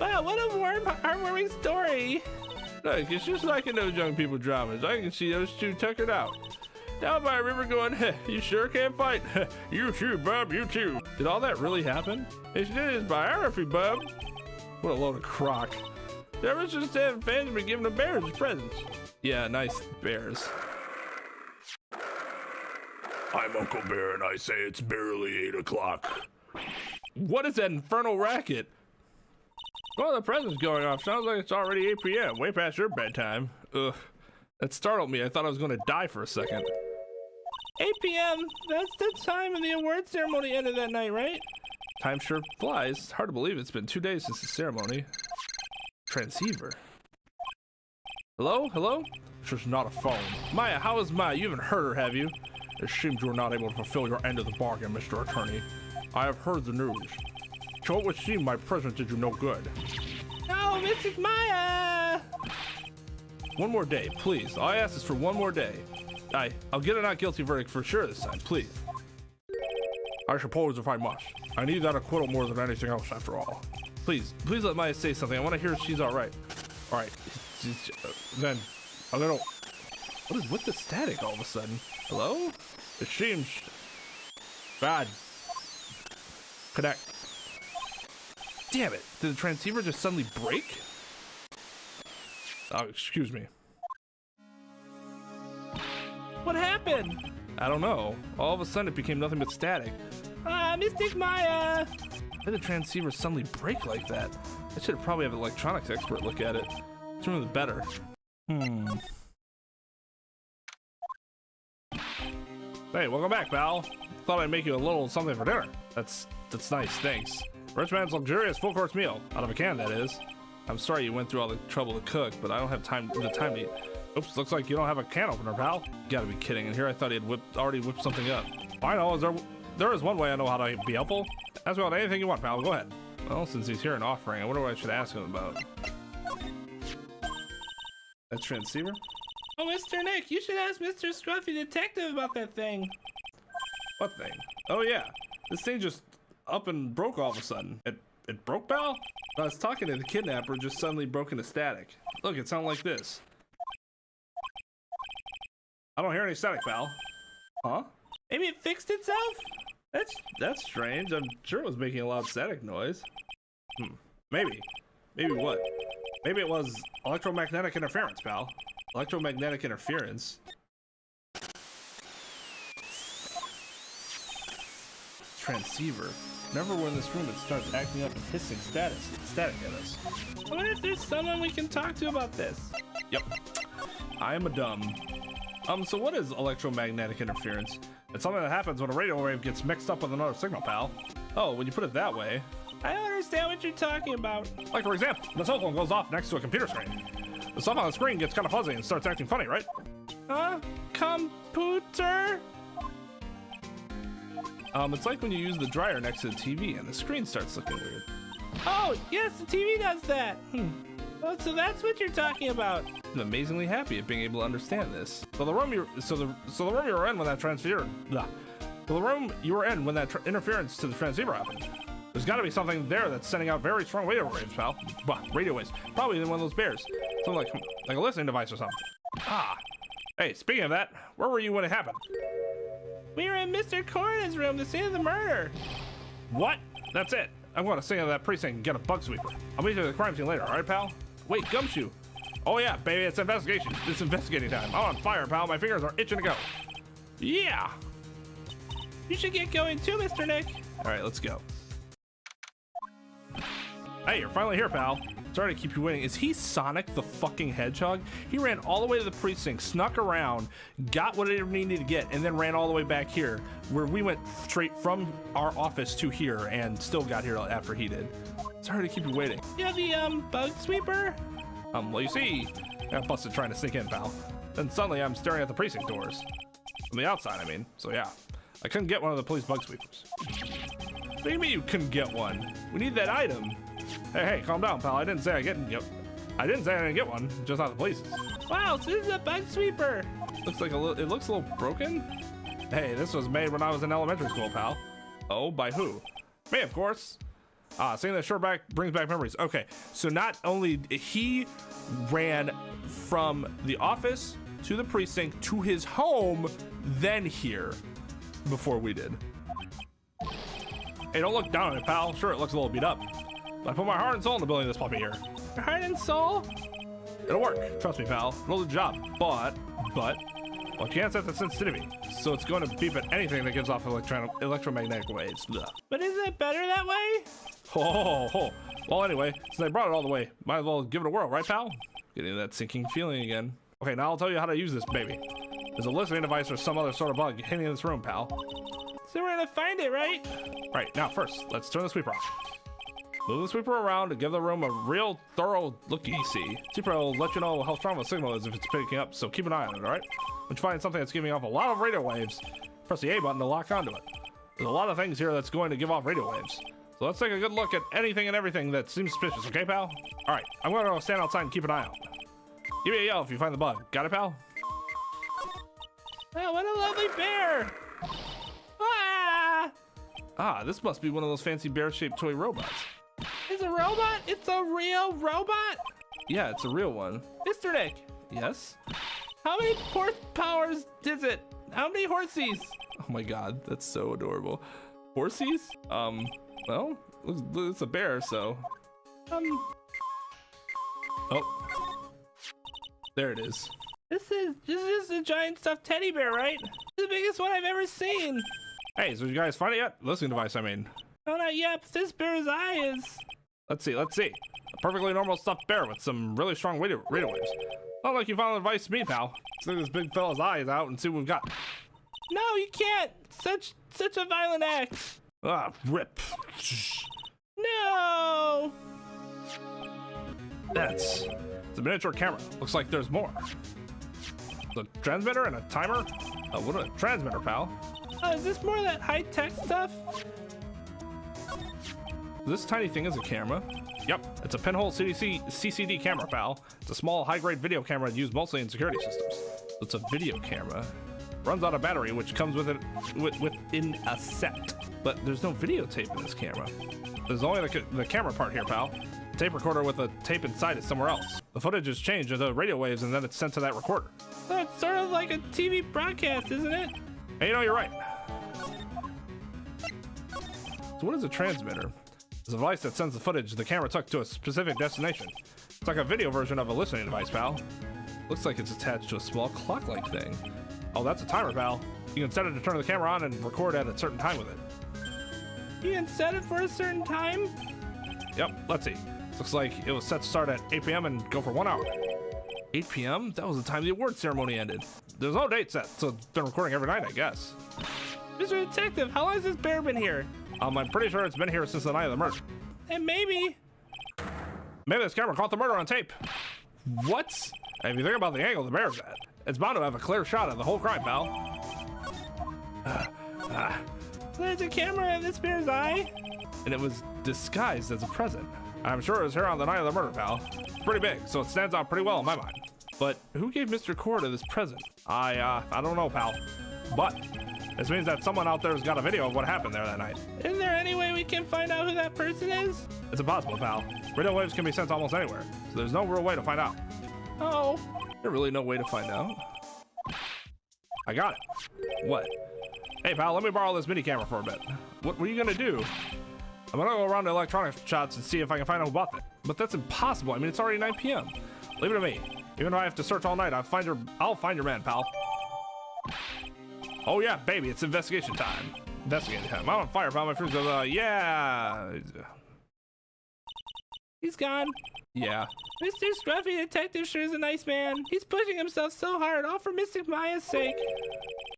Wow, what a warm, heartwarming story. Look, it's just like in those young people dramas. I can see those two tuckered out. Down by a river going, you sure can fight. You too, bub, you too. Did all that really happen? It's in his biography, bub. What a load of crock. Ever since then, fans have been giving the bears as presents. Yeah, nice bears. I'm Uncle Bear and I say it's barely 8 o'clock. What is that infernal racket? Well, the present's going off. Sounds like it's already 8 p.m. Way past your bedtime. Ugh. That startled me. I thought I was going to die for a second. 8 p.m. That's the time of the award ceremony ended that night, right? Time sure flies. It's hard to believe it's been 2 days since the ceremony. Transceiver. Hello? Hello? This is not a phone. Maya, how is Maya? You haven't heard her, have you? It seems you were not able to fulfill your end of the bargain, Mr. Attorney. I have heard the news. So it would seem my presence did you no good. No, Mystic Maya! One more day, please. All I ask is for one more day. I'll get a not guilty verdict for sure this time, please. I suppose if I must. I need that acquittal more than anything else after all. Please let Maya say something. I want to hear she's all right. All right, then a little. What is with the static all of a sudden? Hello? It seems bad. Connect. Damn it! Did the transceiver just suddenly break? Oh, excuse me. What happened? I don't know. All of a sudden it became nothing but static. Mystic Maya! Why did the transceiver suddenly break like that? I should probably have an electronics expert look at it. Sooner the better. Hey, welcome back, pal. Thought I'd make you a little something for dinner. That's nice, thanks. Rich man's luxurious full course meal. Out of a can, that is. I'm sorry you went through all the trouble to cook, but I don't have the time to eat. Oops, looks like you don't have a can opener, pal. You gotta be kidding. In here I thought he had already whipped something up. I know, there is one way I know how to be helpful. Ask about anything you want, pal. Go ahead. Well, since he's here and offering, I wonder what I should ask him about. That transceiver? Oh, Mr. Nick, you should ask Mr. Scruffy Detective about that thing. What thing? Oh yeah, this thing just up and broke all of a sudden. It broke, pal? I was talking to the kidnapper, just suddenly broke into static. Look, it sounded like this. I don't hear any static, pal. Huh? Maybe it fixed itself? That's strange. I'm sure it was making a loud static noise. Maybe. Maybe what? Maybe it was electromagnetic interference, pal. Electromagnetic interference. Transceiver. Whenever we're in this room, it starts acting up and hissing static at us. I wonder if there's someone we can talk to about this. Yep. I am a dumb. So what is electromagnetic interference? It's something that happens when a radio wave gets mixed up with another signal, pal. Oh, when you put it that way. I don't understand what you're talking about. Like, for example, the cell phone goes off next to a computer screen. The stuff on the screen gets kind of fuzzy and starts acting funny, right? Huh? Computer? It's like when you use the dryer next to the TV and the screen starts looking weird. Oh, yes, the TV does that. Oh, so that's what you're talking about. I'm amazingly happy at being able to understand this. So the room you were in when that transfer, the room you were in when that interference to the transceiver happened. There's got to be something there that's sending out very strong radio waves, pal. Radio waves. Probably one of those bears. Something like a listening device or something. Ah. Hey, speaking of that, where were you when it happened? We were in Mr. Coroner's room, the scene of the murder. What? That's it. I'm going to sing out that precinct and get a bug sweeper. I'll meet you at the crime scene later, all right, pal? Wait, Gumshoe. Oh yeah, baby, it's investigation. It's investigating time. I'm on fire, pal. My fingers are itching to go. Yeah. You should get going too, Mr. Nick. All right, let's go. Hey, you're finally here, pal. Sorry to keep you waiting. Is he Sonic the fucking Hedgehog? He ran all the way to the precinct, snuck around, got whatever he needed to get, and then ran all the way back here, where we went straight from our office to here and still got here after he did. Sorry to keep you waiting. Yeah, the bug sweeper. Well, you see, I got busted trying to sneak in, pal. Then suddenly I'm staring at the precinct doors. From the outside, I mean. So yeah, I couldn't get one of the police bug sweepers. What do you mean you couldn't get one? We need that item. Hey, calm down, pal. I didn't say I didn't get one, just not the police's. Wow, so this is a bug sweeper. Looks like it looks a little broken. Hey, this was made when I was in elementary school, pal. Oh, by who? Me, of course. Saying that sure brings back memories. Okay, so not only he ran from the office to the precinct to his home, then here, before we did. Hey, don't look down on it, pal. Sure, it looks a little beat up. I put my heart and soul into building this puppy here. Your heart and soul? It'll work. Trust me, pal. It'll do the job. But, well, you can't set the sensitivity, so it's going to beep at anything that gives off electromagnetic waves. Blah. But isn't it better that way? Oh. Well, anyway, since I brought it all the way, might as well give it a whirl, right, pal? Getting that sinking feeling again. Okay, now I'll tell you how to use this baby. There's a listening device or some other sort of bug hidden in this room, pal. So we're gonna find it, right? Right, now first, let's turn the sweeper off. Move the sweeper around to give the room a real thorough look-see. Sweeper will let you know how strong the signal is if it's picking up, so keep an eye on it, alright? When you find something that's giving off a lot of radio waves, press the A button to lock onto it. There's a lot of things here that's going to give off radio waves. So let's take a good look at anything and everything that seems suspicious, okay, pal? Alright, I'm gonna stand outside and keep an eye out. Give me a yell if you find the bug. Got it, pal? Oh, what a lovely bear! This must be one of those fancy bear-shaped toy robots. It's a robot? It's a real robot? Yeah, it's a real one. Mr. Nick, Yes? how many horsepowers is it? How many horsies? Oh my god, that's so adorable. Horsies? Well, it's a bear, so... Oh. There it is. This is a giant stuffed teddy bear, right? It's the biggest one I've ever seen. Hey, so you guys find it yet? Listening device, I mean. No, not yet, but this bear's eye is... Let's see. A perfectly normal stuffed bear with some really strong radio waves. Not like you found a device to me, pal. Let's look at this big fella's eyes out and see what we've got. No, you can't! Such a violent act! Rip. No! It's a miniature camera. Looks like there's more. The transmitter and a timer? What a transmitter, pal. Oh, is this more of that high-tech stuff? This tiny thing is a camera. Yep, it's a pinhole CCD camera, pal. It's a small, high-grade video camera used mostly in security systems. It's a video camera. Runs out of battery, which comes with it within a set. But there's no videotape in this camera. There's only the camera part here, pal. The tape recorder with a tape inside is somewhere else. The footage is changed into radio waves and then it's sent to that recorder. So it's sort of like a TV broadcast, isn't it? Hey, you know, you're right. So what is a transmitter? It's a device that sends the footage the camera took to a specific destination. It's like a video version of a listening device, pal. Looks like it's attached to a small clock-like thing. Oh, that's a timer, pal. You can set it to turn the camera on and record at a certain time with it. You can set it for a certain time? Yep, let's see. Looks like it was set to start at 8 p.m. and go for 1 hour. 8 p.m.? That was the time the award ceremony ended. There's no date set, so it's been recording every night, I guess. Mr. Detective, how long has this bear been here? I'm pretty sure it's been here since the night of the murder. And maybe this camera caught the murder on tape. What? And if you think about the angle the bear's at, it's bound to have a clear shot of the whole crime, pal. There's a camera in this bear's eye? And it was disguised as a present. I'm sure it was here on the night of the murder, pal. It's pretty big, so it stands out pretty well in my mind. But who gave Mr. Corda this present? I don't know, pal. But this means that someone out there's got a video of what happened there that night. Is there any way we can find out who that person is? It's impossible, pal. Radio waves can be sent almost anywhere, so there's no real way to find out. Oh. There's really no way to find out. I got it. What? Hey, pal, let me borrow this mini camera for a bit. What are you gonna do? I'm gonna go around to electronics shops and see if I can find out who bought it. But that's impossible. I mean, it's already 9 p.m. Leave it to me. Even though I have to search all night, I'll find your man, pal. Oh yeah, baby, it's investigation time. Investigating him. I'm on fire, pal. My friends go, yeah. He's gone. Yeah. Mr. Scruffy Detective sure is a nice man. He's pushing himself so hard, all for Mystic Maya's sake.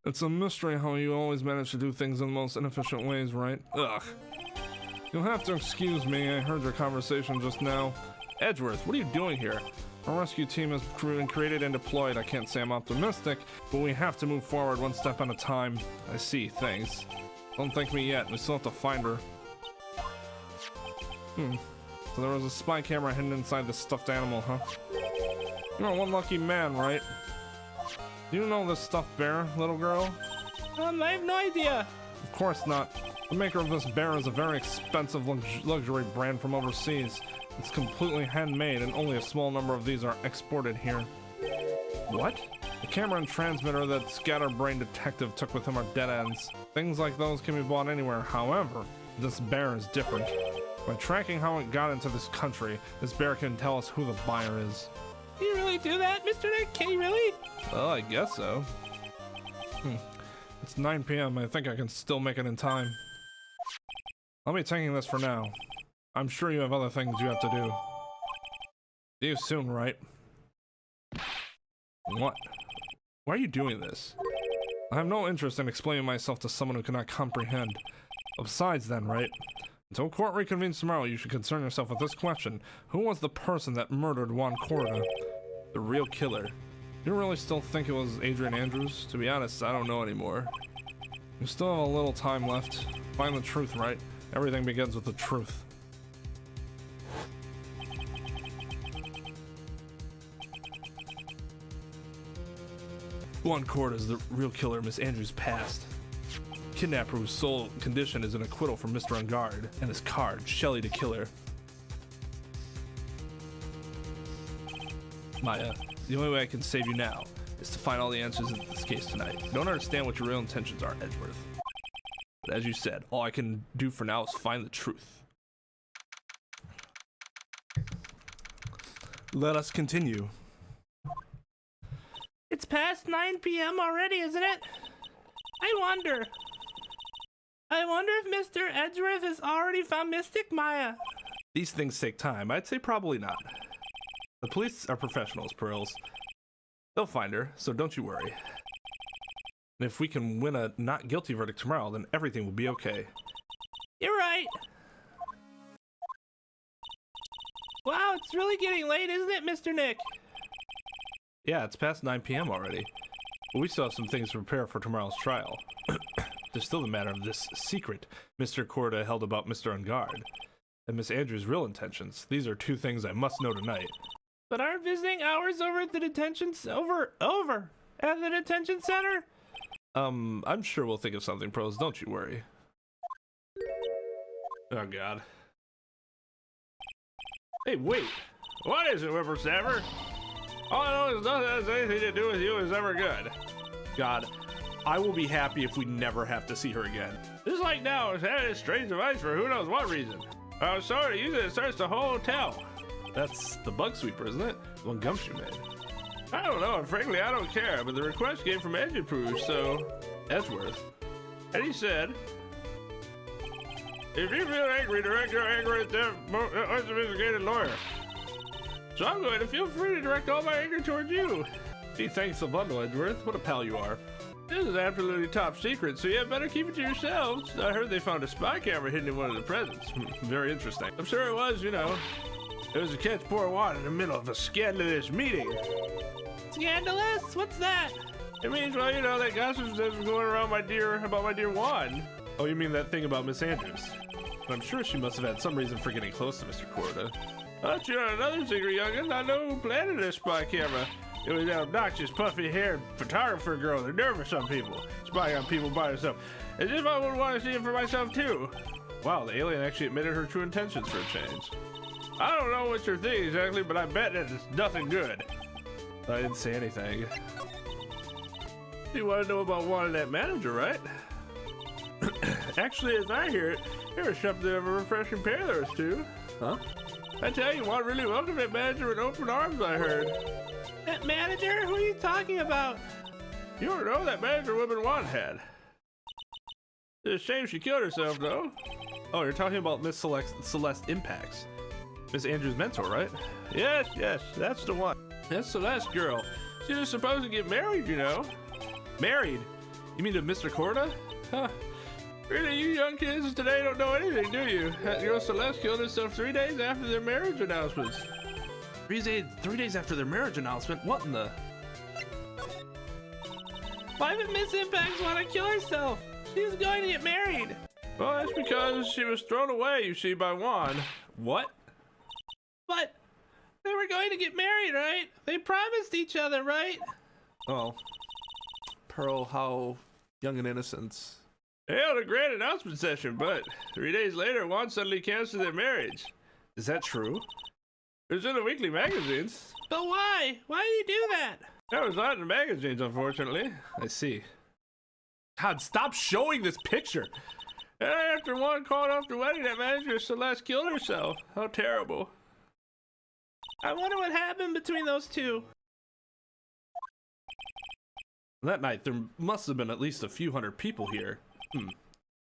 It's a mystery how you always manage to do things in the most inefficient ways, right? Ugh. You'll have to excuse me, I heard your conversation just now. Edgeworth, what are you doing here? Our rescue team has been created and deployed. I can't say I'm optimistic, but we have to move forward one step at a time. I see, thanks. Don't thank me yet, we still have to find her. So there was a spy camera hidden inside this stuffed animal, huh? You're one lucky man, right? Do you know this stuffed bear, little girl? I have no idea. Of course not. The maker of this bear is a very expensive luxury brand from overseas. It's completely handmade and only a small number of these are exported here. What? The camera and transmitter that Scatterbrain Detective took with him are dead ends. Things like those can be bought anywhere. However, this bear is different. By tracking how it got into this country, this bear can tell us who the buyer is. Can you really do that, Mr. Nick? Can you really? Well, I guess so. It's 9 p.m. I think I can still make it in time. I'll be taking this for now. I'm sure you have other things you have to do. See you soon, Wright. What? Why are you doing this? I have no interest in explaining myself to someone who cannot comprehend. Besides then, Wright, until court reconvenes tomorrow, you should concern yourself with this question. Who was the person that murdered Juan Corda? The real killer. You really still think it was Adrian Andrews? To be honest, I don't know anymore. You still have a little time left. Find the truth, Wright? Everything begins with the truth. Juan Corda is the real killer Miss Andrews' past. Kidnapper whose sole condition is an acquittal from Mr. Engarde and his card, Shelly the killer. Maya, the only way I can save you now is to find all the answers in this case tonight. I don't understand what your real intentions are, Edgeworth. But as you said, all I can do for now is find the truth. Let us continue. It's past 9 p.m. already, isn't it? I wonder if Mr. Edgeworth has already found Mystic Maya. These things take time. I'd say probably not. The police are professionals, Pearls. They'll find her, so don't you worry. And if we can win a not guilty verdict tomorrow, then everything will be okay. You're right. Wow, it's really getting late, isn't it, Mr. Nick? Yeah, it's past 9 p.m. already. But we still have some things to prepare for tomorrow's trial. There's still the matter of this secret Mr. Corda held about Mr. Engarde and Miss Andrews' real intentions. These are two things I must know tonight. But aren't visiting hours over at the detention at the detention center? I'm sure we'll think of something, Pros. Don't you worry. Oh God. Hey, wait. What is it, whippersnapper? All I know is nothing that has anything to do with you is ever good. God, I will be happy if we never have to see her again. Just like now, it's had a strange device for who knows what reason. I was sorry to use it, it searched the whole hotel. That's the bug sweeper, isn't it? The one Gumshoe made. I don't know, and frankly, I don't care, but the request came from Edgeworth, so... Edgeworth. And he said, if you feel angry, direct your anger at the unsophisticated lawyer. So I'm going to feel free to direct all my anger towards you. Gee, thanks a bundle, Edgeworth. What a pal you are. This is absolutely top secret, so you had better keep it to yourselves. I heard they found a spy camera hidden in one of the presents. Very interesting. I'm sure it was, you know. It was to catch poor Juan in the middle of a scandalous meeting. Scandalous? What's that? It means, well, you know, that gossip that's going around about my dear Juan. Oh, you mean that thing about Miss Andrews? I'm sure she must have had some reason for getting close to Mr. Corda. But you're another secret, young'un. I know who planted this spy camera. It was that obnoxious, puffy-haired photographer girl. They're nervous, some people. Spying on people by herself. As if I would want to see it for myself, too. Wow, the alien actually admitted her true intentions for a change. I don't know what's your thing exactly, but I bet that it's nothing good. I didn't say anything. You want to know about Juan and that manager, right? Actually, as I hear it, there was something of a refreshing pair of those two. Huh? I tell you, Juan really welcomed that manager with open arms, I heard. That manager? Who are you talking about? You don't know that manager woman Juan had. It's a shame she killed herself, though. Oh, you're talking about Miss Celeste Impacts. Miss Andrews' mentor, right? Yes, that's the one. That's Celeste girl. She was supposed to get married, you know. Married? You mean to Mr. Corda? Huh. Really, you young kids today don't know anything, do you? That girl Celeste killed herself 3 days after their marriage announcements. 3 days after their marriage announcement? What in the... Why would Miss Impacts want to kill herself? She was going to get married. Well, that's because she was thrown away, you see, by Juan. What? But they were going to get married, right? They promised each other, right? Oh. Pearl, how young and innocent. They held a great announcement session, but 3 days later, Juan suddenly canceled their marriage. Is that true? It was in the weekly magazines. But why? Why did you do that? That was not in the magazines, unfortunately. I see. God, stop showing this picture. And after Juan called off the wedding, that manager Celeste killed herself. How terrible. I wonder what happened between those two. That night, there must have been at least a few hundred people here.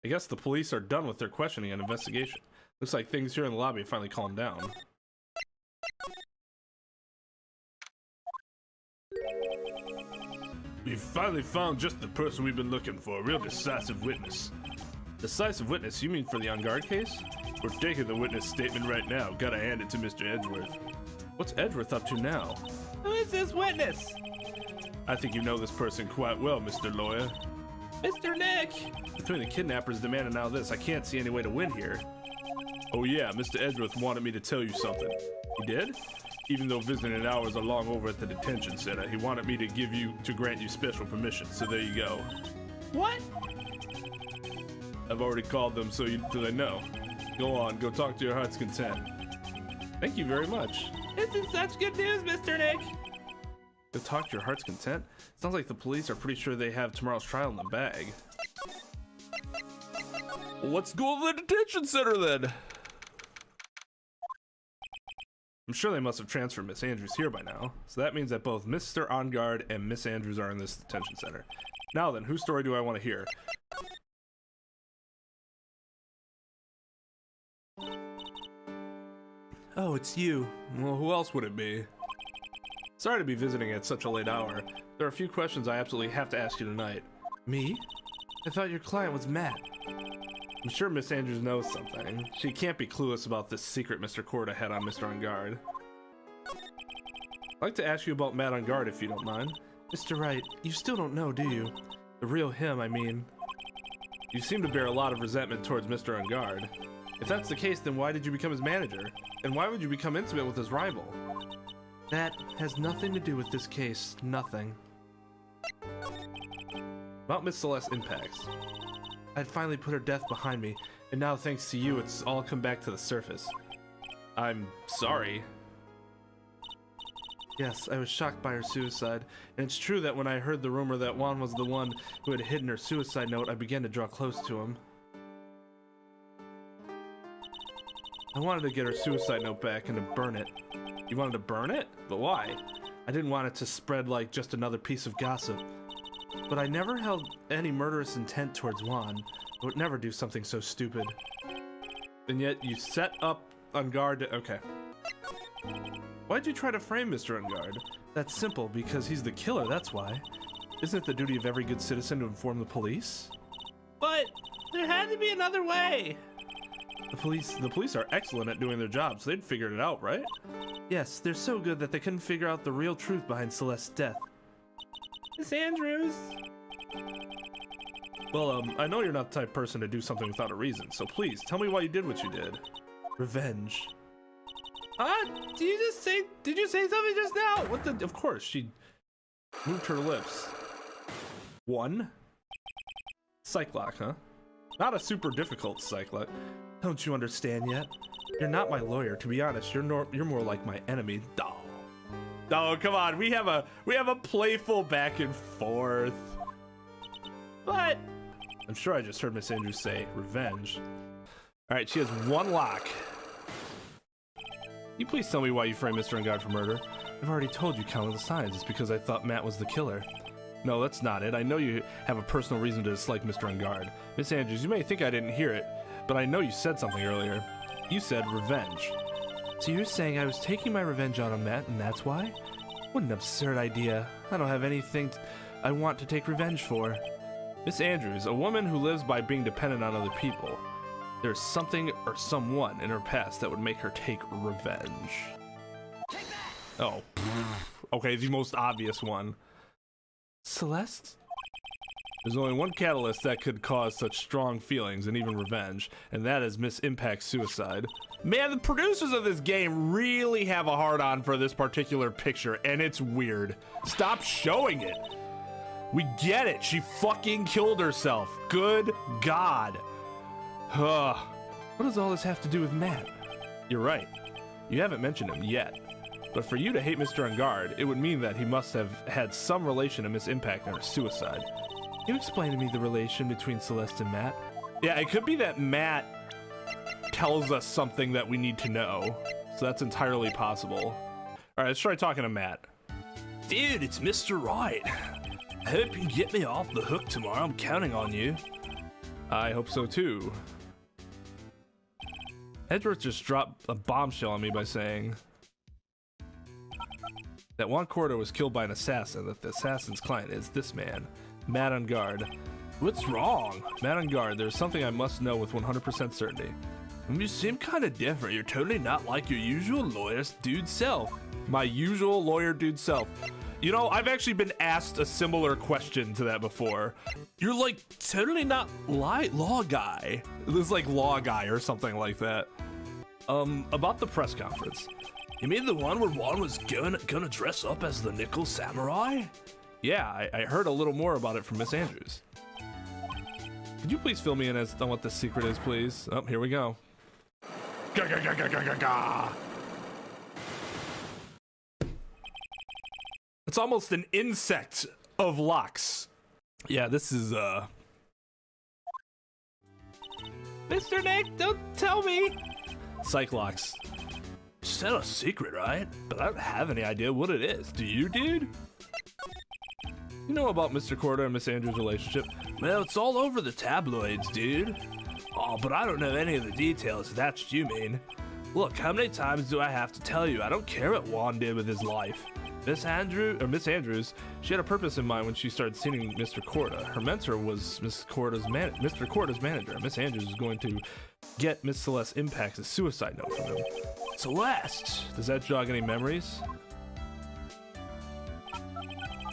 I guess the police are done with their questioning and investigation. Looks like things here in the lobby have finally calmed down. We've finally found just the person we've been looking for, a real decisive witness. Decisive witness? You mean for the Engarde case? We're taking the witness statement right now. Gotta hand it to Mr. Edgeworth. What's Edgeworth up to now? Who is this witness? I think you know this person quite well, Mr. Lawyer. Mr. Nick! Between the kidnappers demanding now this, I can't see any way to win here. Oh yeah, Mr. Edgeworth wanted me to tell you something. He did? Even though visiting hours are long over at the detention center, he wanted me to grant you special permission, so there you go. What? I've already called them so they know. Go on, go talk to your heart's content. Thank you very much. This is such good news, Mr. Nick! Go talk to your heart's content? Sounds like the police are pretty sure they have tomorrow's trial in the bag. Well, let's go to the detention center then! I'm sure they must have transferred Miss Andrews here by now, so that means that both Mr. Engarde and Miss Andrews are in this detention center. Now then, whose story do I want to hear? Oh, it's you. Well, who else would it be? Sorry to be visiting at such a late hour. There are a few questions I absolutely have to ask you tonight. Me? I thought your client was Matt. I'm sure Miss Andrews knows something. She can't be clueless about this secret Mr. Corda had on Mr. Engarde. I'd like to ask you about Matt Engarde, if you don't mind. Mr. Wright, you still don't know, do you? The real him, I mean. You seem to bear a lot of resentment towards Mr. Engarde. If that's the case, then why did you become his manager? And why would you become intimate with his rival? That has nothing to do with this case. Nothing. About Miss Celeste Impacts. I'd finally put her death behind me, and now thanks to you, it's all come back to the surface. I'm sorry. Yes, I was shocked by her suicide, and it's true that when I heard the rumor that Juan was the one who had hidden her suicide note, I began to draw close to him. I wanted to get her suicide note back and to burn it. You wanted to burn it? But why? I didn't want it to spread like just another piece of gossip. But I never held any murderous intent towards Juan. I would never do something so stupid. And yet you set up Engarde. Okay. Why'd you try to frame Mr. Engarde? That's simple, because he's the killer, that's why. Isn't it the duty of every good citizen to inform the police? But there had to be another way. The police are excellent at doing their jobs. They'd figured it out, right? Yes, they're so good that they couldn't figure out the real truth behind Celeste's death. Miss Andrews. Well, I know you're not the type of person to do something without a reason, so please, tell me why you did what you did. Revenge. Did you say something just now? What the? Of course, she moved her lips. One? Psych lock, huh? Not a super difficult psych lock. Don't you understand yet? You're not my lawyer. To be honest, you're more like my enemy. Oh, come on. We have a playful back and forth. But I'm sure I just heard Miss Andrews say revenge. All right, she has one lock. Can you please tell me why you framed Mr. Engarde for murder? I've already told you countless times. It's because I thought Matt was the killer. No, that's not it. I know you have a personal reason to dislike Mr. Engarde. Miss Andrews, you may think I didn't hear it, but I know you said something earlier. You said revenge. So you're saying I was taking my revenge on Matt, and that's why? What an absurd idea. I don't have anything I want to take revenge for. Miss Andrews, a woman who lives by being dependent on other people. There's something or someone in her past that would make her take revenge. Oh. Okay, the most obvious one. Celeste? There's only one catalyst that could cause such strong feelings and even revenge, and that is Miss Impact's suicide. Man, the producers of this game really have a hard-on for this particular picture, and it's weird. Stop showing it. We get it. She fucking killed herself. Good God. What does all this have to do with Matt? You're right. You haven't mentioned him yet. But for you to hate Mr. Engarde, it would mean that he must have had some relation to Miss Impact and her suicide. Can you explain to me the relation between Celeste and Matt? Yeah, it could be that Matt tells us something that we need to know. So that's entirely possible. Alright, let's try talking to Matt. Dude, it's Mr. Wright. I hope you can get me off the hook tomorrow. I'm counting on you. I hope so too. Edgeworth just dropped a bombshell on me by saying that Juan Cordo was killed by an assassin, that the assassin's client is this man, Matt Engarde. What's wrong? Matt Engarde, there's something I must know with 100% certainty. You seem kind of different. You're totally not like your usual lawyer dude self. My usual lawyer dude self. You know, I've actually been asked a similar question to that before. You're like totally not law guy. This is like law guy or something like that. About the press conference. You mean the one where Juan was gonna dress up as the Nickel Samurai? Yeah, I heard a little more about it from Miss Andrews. Could you please fill me in as on what the secret is, please? Oh, here we go. It's almost an insect of locks. Yeah, this is Mr. Nick, don't tell me. Cyclox. It's not a secret, right? But I don't have any idea what it is. Do you, dude? You know about Mr. Cordo and Miss Andrews' relationship? Well, it's all over the tabloids, dude. Oh, but I don't know any of the details, if that's what you mean. Look, how many times do I have to tell you? I don't care what Juan did with his life. Miss Andrews, she had a purpose in mind when she started seeing Mr. Corda. Her mentor was Mr. Corda's manager. Miss Andrews was going to get Miss Celeste Impact's suicide note from him. Celeste! Does that jog any memories?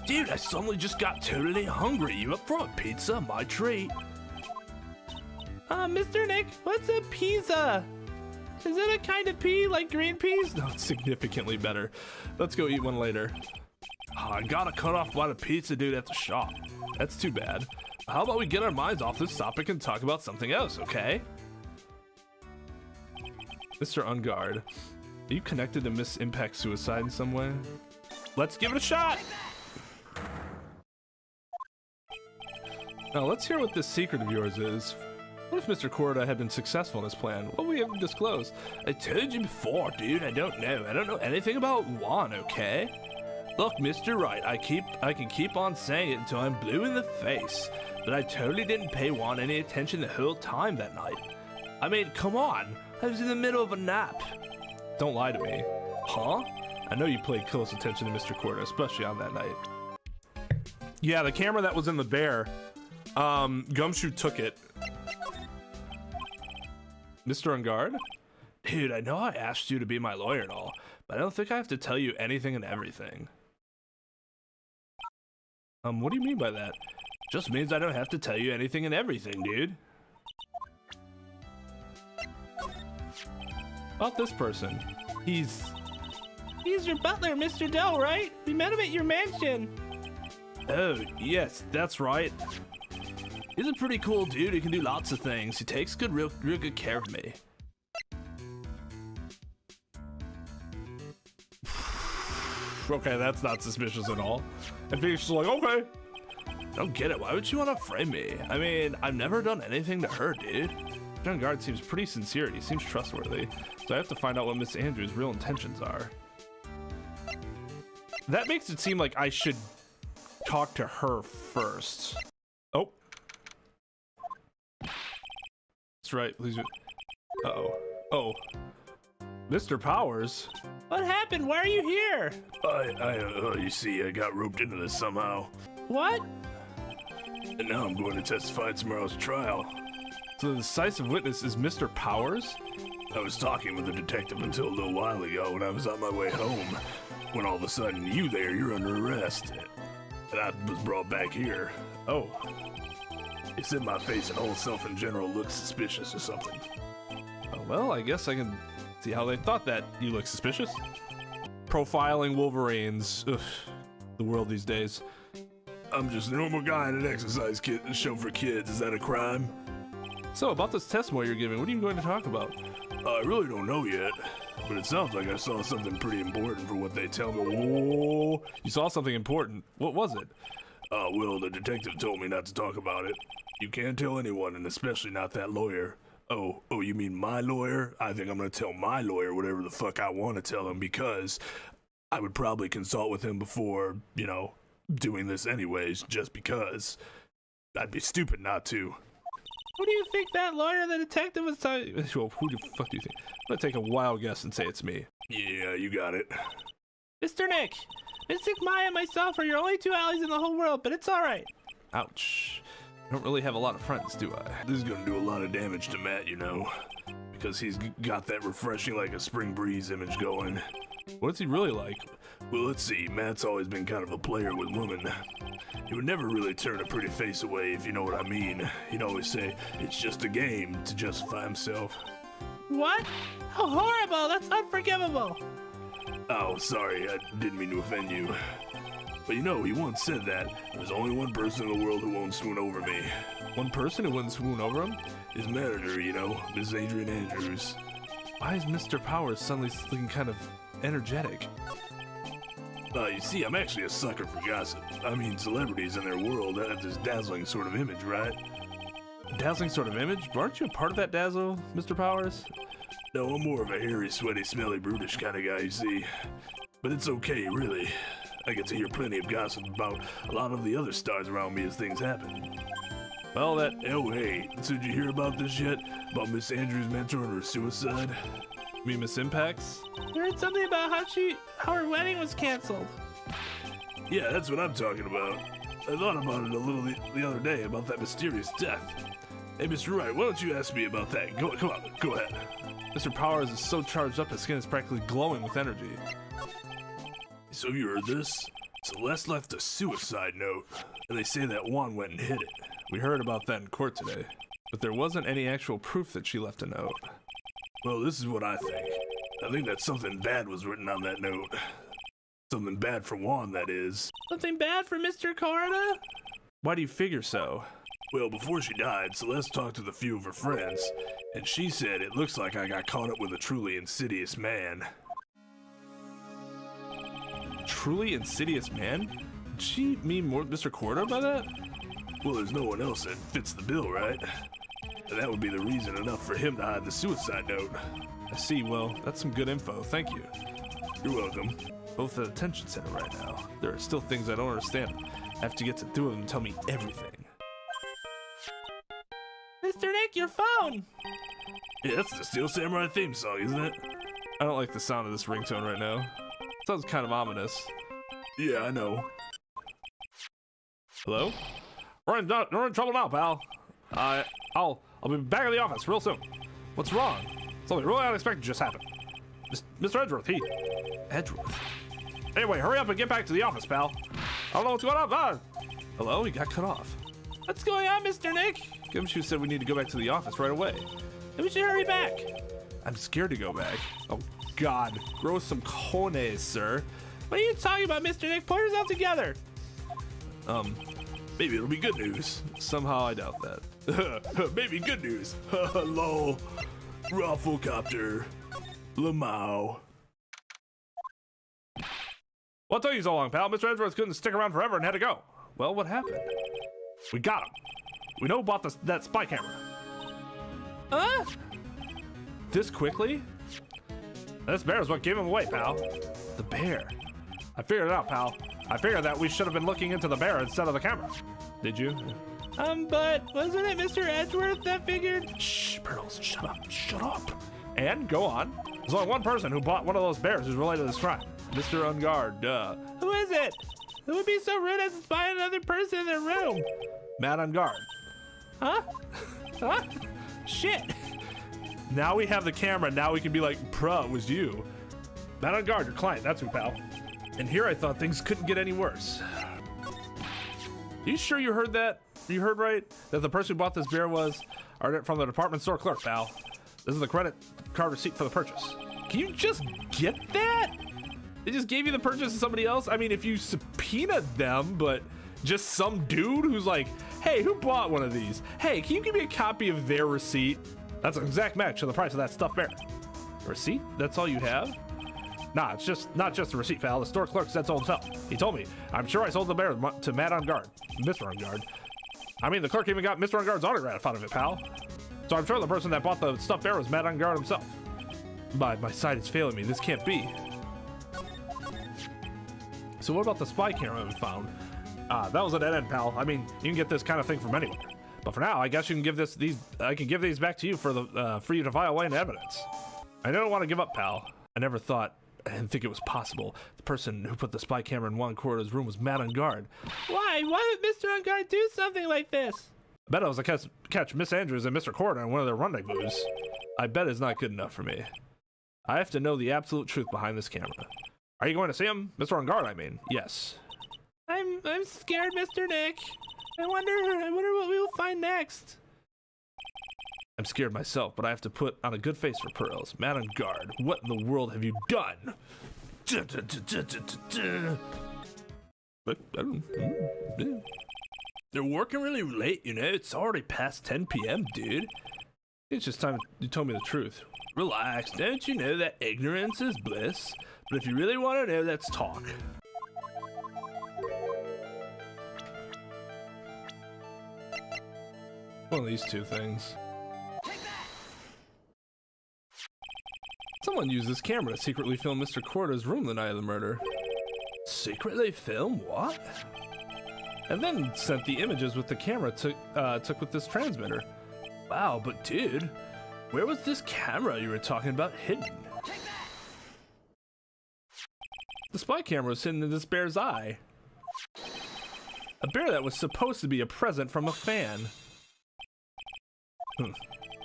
Dude, I suddenly just got totally hungry. You up for a pizza? My treat. Mr. Nick, what's a pizza? Is it a kind of pea like green peas? No, it's significantly better. Let's go eat one later. Oh, I gotta cut off by the pizza dude at the shop. That's too bad. How about we get our minds off this topic and talk about something else, okay? Mr. Engarde, are you connected to Miss Impact's suicide in some way? Let's give it a shot! Now let's hear what this secret of yours is. What if Mr. Corda had been successful in his plan? What would we have to disclose? I told you before, dude, I don't know. I don't know anything about Juan, okay? Look, Mr. Wright, I can keep on saying it until I'm blue in the face, but I totally didn't pay Juan any attention the whole time that night. I mean, come on, I was in the middle of a nap. Don't lie to me. Huh? I know you paid close attention to Mr. Corda, especially on that night. Yeah, the camera that was in the bear, Gumshoe took it. Mr. Engarde? Dude, I know I asked you to be my lawyer and all, but I don't think I have to tell you anything and everything. What do you mean by that? Just means I don't have to tell you anything and everything, dude. About this person. He's your butler, Mr. Dell, right? We met him at your mansion. Oh, yes, that's right. He's a pretty cool dude who can do lots of things. He takes real good care of me. Okay, that's not suspicious at all. And Phoenix is like, okay. I don't get it. Why would you want to frame me? I mean, I've never done anything to her, dude. John Guard seems pretty sincere. He seems trustworthy. So I have to find out what Miss Andrews' real intentions are. That makes it seem like I should talk to her first. Oh. That's right. Please. Uh-oh. Oh. Mr. Powers? What happened? Why are you here? You see, I got roped into this somehow. What? And now I'm going to testify at tomorrow's trial. So the decisive witness is Mr. Powers? I was talking with a detective until a little while ago when I was on my way home. When all of a sudden, you're under arrest. And I was brought back here. Oh. He said my face and whole self in general looked suspicious or something. Oh, well, I guess I can see how they thought that. You look suspicious? Profiling Wolverines. Ugh, the world these days. I'm just a normal guy in an exercise show for kids. Is that a crime? So, about this testimony you're giving, what are you going to talk about? I really don't know yet, but it sounds like I saw something pretty important for what they tell me. Oh, you saw something important. What was it? Well, the detective told me not to talk about it. You can't tell anyone, and especially not that lawyer. Oh, you mean my lawyer? I think I'm gonna tell my lawyer whatever the fuck I want to tell him, because I would probably consult with him before, doing this anyways, just because. I'd be stupid not to. Who do you think that lawyer the detective was talking? Well, who the fuck do you think? I'm gonna take a wild guess and say it's me. Yeah, you got it. Mr. Nick, Mystic Maya and myself are your only two allies in the whole world, but it's alright. Ouch. I don't really have a lot of friends, do I? This is gonna do a lot of damage to Matt, because he's got that refreshing like a spring breeze image going. What's he really like? Well, let's see. Matt's always been kind of a player with women. He would never really turn a pretty face away, if you know what I mean. He'd always say, it's just a game, to justify himself. What? How horrible! That's unforgivable! Oh, sorry, I didn't mean to offend you. But he once said that there's only one person in the world who won't swoon over me. One person who wouldn't swoon over him? His manager, Miss Adrian Andrews. Why is Mr. Powers suddenly looking kind of energetic? You see, I'm actually a sucker for gossip. I mean, celebrities in their world have this dazzling sort of image, right? Dazzling sort of image? Aren't you a part of that dazzle, Mr. Powers? No, I'm more of a hairy, sweaty, smelly, brutish kind of guy, you see. But it's okay, really. I get to hear plenty of gossip about a lot of the other stars around me as things happen. Well, Oh, hey, so did you hear about this yet? About Miss Andrews' mentor and her suicide? You mean Miss Impacts? I heard something about how her wedding was canceled. Yeah, that's what I'm talking about. I thought about it a little the other day, about that mysterious death. Hey, Mr. Wright, why don't you ask me about that? Come on, go ahead. Mr. Powers is so charged up his skin is practically glowing with energy. So you heard this? Celeste left a suicide note, and they say that Juan went and hid it. We heard about that in court today, but there wasn't any actual proof that she left a note. Well, this is what I think. I think that something bad was written on that note. Something bad for Juan, that is. Something bad for Mr. Corda? Why do you figure so? Well, before she died, Celeste talked with a few of her friends, and she said it looks like I got caught up with a truly insidious man. Truly insidious man? Did she mean more Mr. Corda by that? Well, there's no one else that fits the bill, right? And that would be the reason enough for him to hide the suicide note. I see. Well, that's some good info. Thank you. You're welcome. Both at a detention center right now. There are still things I don't understand. I have to get to two of them tell me everything. Mr. Nick, your phone! Yeah, that's the Steel Samurai theme song, isn't it? I don't like the sound of this ringtone right now. It sounds kind of ominous. Yeah, I know. Hello? We're in trouble now, pal. I'll be back at the office real soon. What's wrong? Something really unexpected just happened. Mr. Edgeworth, Edgeworth? Anyway, hurry up and get back to the office, pal. I don't know what's going on. Hello? He got cut off. What's going on, Mr. Nick? Gumshoe said we need to go back to the office right away. Then we should hurry back. I'm scared to go back. Oh, God. Grow some cojones, sir. What are you talking about, Mr. Nick? Pull yourself together. Maybe it'll be good news. Somehow I doubt that. Maybe good news. Lol. Rafflecopter. Lamau. What took you so long, pal? Mr. Edgeworth couldn't stick around forever and had to go. Well, what happened? We got him. We know about that spy camera. Huh? This quickly? This bear is what gave him away, pal. The bear? I figured it out, pal. I figured that we should have been looking into the bear instead of the camera. Did you? But wasn't it Mr. Edgeworth that figured? Shh, Pearls, shut up, shut up. And go on. There's only one person who bought one of those bears who's related to this crime. Mr. Engarde, duh. Who is it? Who would be so rude as to buy another person in their room? Matt Engarde. Huh? Huh? Shit. Now we have the camera, now we can be like, bruh, it was you. Matt Engarde, your client, that's who, pal. And here I thought things couldn't get any worse. You sure you heard that? You heard right? That the person who bought this beer was from the department store clerk, pal. This is the credit card receipt for the purchase. Can you just get that? They just gave you the purchase to somebody else? I mean, if you subpoenaed them, but just some dude who's like, hey, who bought one of these? Hey, can you give me a copy of their receipt? That's an exact match to the price of that stuffed bear. A receipt? That's all you have? Nah, it's just not just a receipt, pal. The store clerk said so himself. He told me. I'm sure I sold the bear to Matt Engarde. Mr. Engarde. I mean, the clerk even got Mr. Engarde's autograph out of it, pal. So I'm sure the person that bought the stuffed bear was Matt Engarde himself. My sight is failing me. This can't be. So what about the spy camera we found? That was a dead end, pal. I mean, you can get this kind of thing from anywhere. But for now, I guess you can give I can give these back to you for you to file away into evidence. I don't want to give up, pal. I didn't think it was possible. The person who put the spy camera in Juan Cordo's room was Matt Engarde. Why? Why would Mr. Engarde do something like this? I bet it was to catch Miss Andrews and Mr. Cordo in one of their rendezvous. I bet it's not good enough for me. I have to know the absolute truth behind this camera. Are you going to see him? Mr. Engarde, I mean. Yes. I'm scared, Mr. Nick. I wonder what we will find next. I'm scared myself, but I have to put on a good face for Pearls. Matt Engarde, what in the world have you done? But I don't know. They're working really late, you know? It's already past 10 p.m., dude. It's just time you told me the truth. Relax, don't you know that ignorance is bliss? But if you really want to know, let's talk. One of these two things. Someone used this camera to secretly film Mr. Cordo's room the night of the murder. Secretly film? What? And then sent the images with the camera took with this transmitter. Wow, but dude, where was this camera you were talking about hidden? The spy camera was hidden in this bear's eye. A bear that was supposed to be a present from a fan.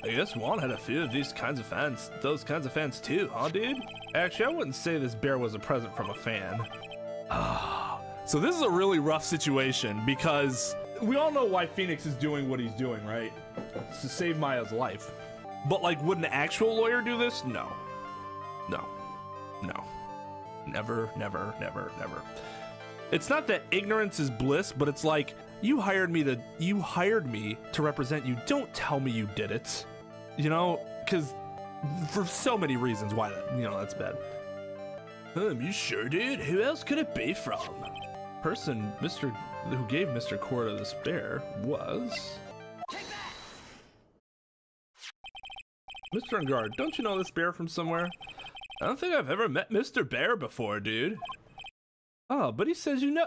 I guess Juan had a few of those kinds of fans too, huh, dude? Actually, I wouldn't say this bear was a present from a fan. So this is a really rough situation because we all know why Phoenix is doing what he's doing, right? It's to save Maya's life. But like, would an actual lawyer do this? No. No. No. Never, never, never, never. It's not that ignorance is bliss, but it's like, you hired me to represent you. Don't tell me you did it. You know, because for so many reasons why that, you know, that's bad. You sure, dude? Who else could it be from? Person who gave Mr. Cordo this bear was Mr. Engarde. Don't you know this bear from somewhere? I don't think I've ever met Mr. Bear before, dude. Oh, but he says you know.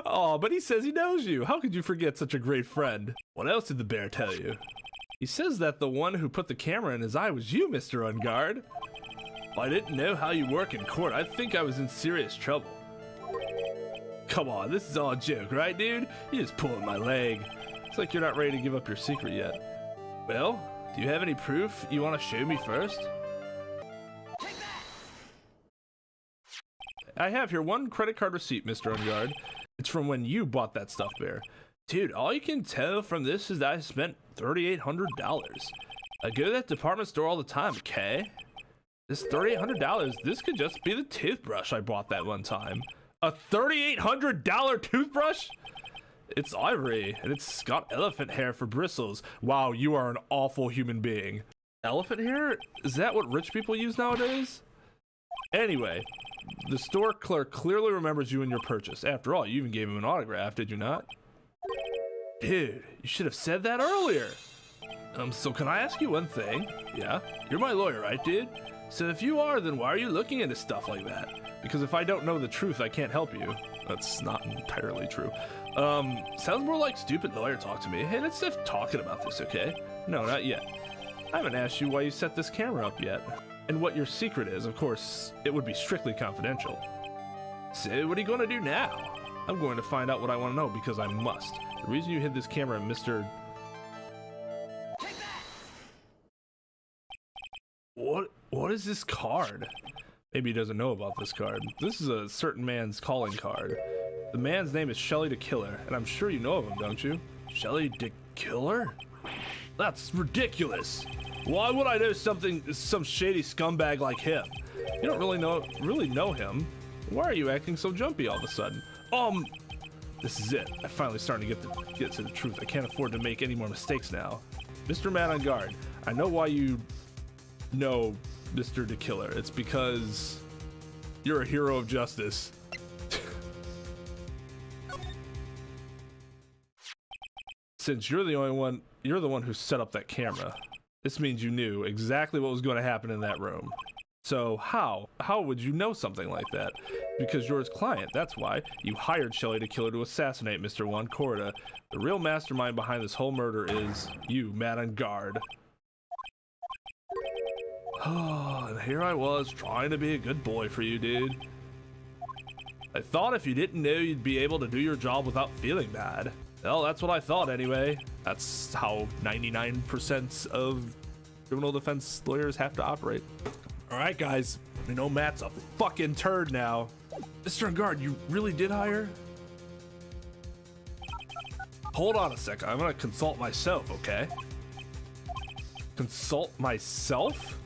Oh, but he says he knows you. How could you forget such a great friend? What else did the bear tell you? He says that the one who put the camera in his eye was you, Mr. Engarde. If I didn't know how you work in court, I'd think I was in serious trouble. Come on, this is all a joke, right, dude? You're just pulling my leg. It's like you're not ready to give up your secret yet. Well, do you have any proof you want to show me first? I have here one credit card receipt, Mr. Engarde. It's from when you bought that stuffed bear. Dude, all you can tell from this is that I spent $3,800. I go to that department store all the time, okay? This $3,800, this could just be the toothbrush I bought that one time. A $3,800 toothbrush? It's ivory, and it's got elephant hair for bristles. Wow, you are an awful human being. Elephant hair? Is that what rich people use nowadays? Anyway, the store clerk clearly remembers you and your purchase. After all, you even gave him an autograph, did you not? Dude, you should have said that earlier. So can I ask you one thing? Yeah? You're my lawyer, right, dude? So if you are, then why are you looking into stuff like that? Because if I don't know the truth, I can't help you. That's not entirely true. Sounds more like stupid lawyer talk to me. Hey, let's stop talking about this, okay? No, not yet. I haven't asked you why you set this camera up yet. And what your secret is. Of course, it would be strictly confidential. So, what are you going to do now? I'm going to find out what I want to know because I must. The reason you hid this camera, Mr. What is this card? Maybe he doesn't know about this card. This is a certain man's calling card. The man's name is Shelly the Killer, and I'm sure you know of him, don't you? Shelly the Killer? That's ridiculous. Why would I know some shady scumbag like him? You don't really know him. Why are you acting so jumpy all of a sudden? This is it. I'm finally starting to get to the truth. I can't afford to make any more mistakes now. Mr. Man on Guard, I know why you know Mr. the Killer. It's because you're a hero of justice. Since you're the one who set up that camera. This means you knew exactly what was going to happen in that room. So how would you know something like that? Because you're his client, that's why. You hired Shelly the Killer to assassinate Mr. Juan Corda. The real mastermind behind this whole murder is you, Man on Guard. Oh, and here I was trying to be a good boy for you, dude. I thought if you didn't know, you'd be able to do your job without feeling bad. Well, that's what I thought anyway. That's how 99% of criminal defense lawyers have to operate. All right, guys. I know Matt's a fucking turd now. Mr. Engarde, you really did hire? Hold on a second. I'm gonna consult myself, okay? Consult myself?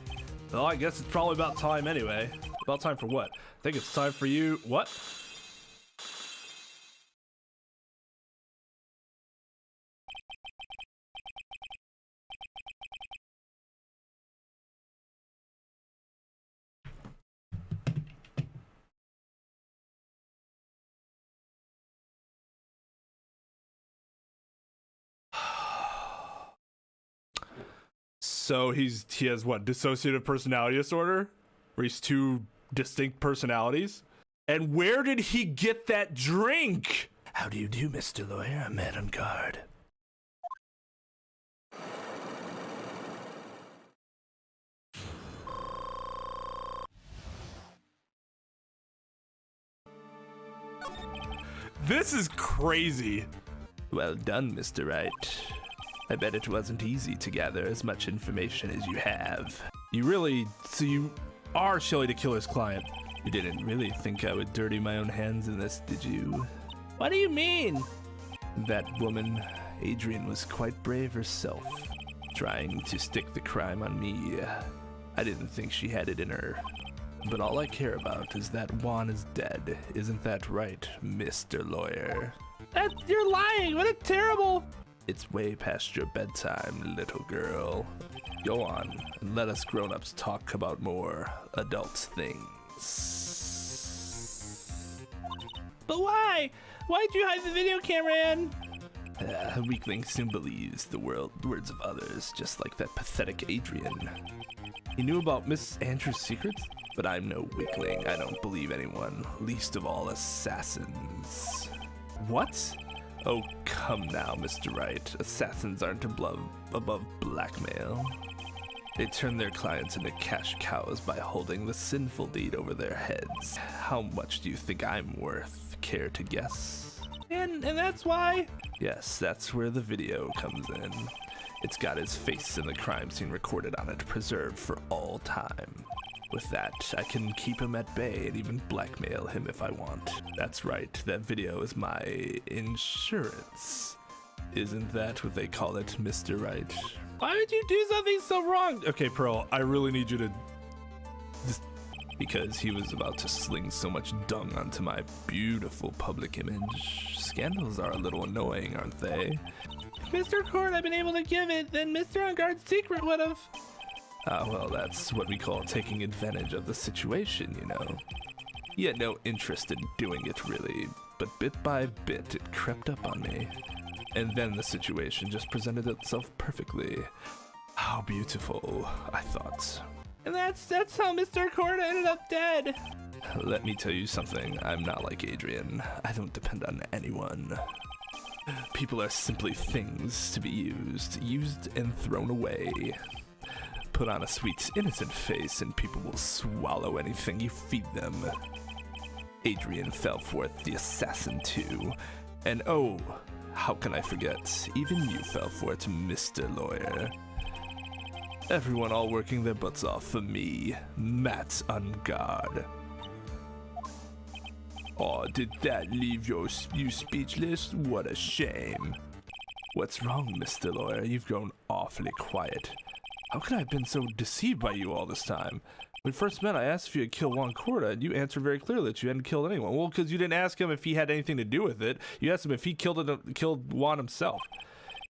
Well, I guess it's probably about time anyway. About time for what? I think it's time for you. What? So he has what, dissociative personality disorder? Where he's two distinct personalities? And where did he get that drink? How do you do, Mr. Lawyer? I'm Man on Guard. This is crazy. Well done, Mr. Wright. I bet it wasn't easy to gather as much information as you have. So you are Shelly the Killer's client. You didn't really think I would dirty my own hands in this, did you? What do you mean? That woman, Adrian, was quite brave herself, trying to stick the crime on me. I didn't think she had it in her. But all I care about is that Juan is dead. Isn't that right, Mr. Lawyer? You're lying! What a terrible... It's way past your bedtime, little girl. Go on, and let us grown-ups talk about more adult things. But why? Why'd you hide the video camera in? A weakling soon believes the words of others, just like that pathetic Adrian. He knew about Miss Andrews' secrets? But I'm no weakling. I don't believe anyone, least of all assassins. What? Oh, come now, Mr. Wright. Assassins aren't above blackmail. They turn their clients into cash cows by holding the sinful deed over their heads. How much do you think I'm worth? Care to guess? And that's why? Yes, that's where the video comes in. It's got his face and the crime scene recorded on it, preserved for all time. With that, I can keep him at bay and even blackmail him if I want. That's right, that video is my insurance. Isn't that what they call it, Mr. Wright? Why would you do something so wrong? Okay, Pearl, I really need you to... Because he was about to sling so much dung onto my beautiful public image. Scandals are a little annoying, aren't they? If Mr. Court had been able to give it, then Mr. Engarde's secret would have... well, that's what we call taking advantage of the situation, you know. He had no interest in doing it, really, but bit by bit it crept up on me. And then the situation just presented itself perfectly. How beautiful, I thought. And that's how Mr. Corda ended up dead. Let me tell you something. I'm not like Adrian. I don't depend on anyone. People are simply things to be used and thrown away. Put on a sweet, innocent face and people will swallow anything you feed them. Adrian fell forth, the assassin too. And oh, how can I forget, even you fell for it, Mr. Lawyer. Everyone all working their butts off for me, Matt Engarde. Oh, did that leave you speechless? What a shame. What's wrong, Mr. Lawyer? You've grown awfully quiet. How could I have been so deceived by you all this time? When we first met, I asked if you had killed Juan Corda, and you answered very clearly that you hadn't killed anyone. Well, because you didn't ask him if he had anything to do with it. You asked him if he killed Juan himself.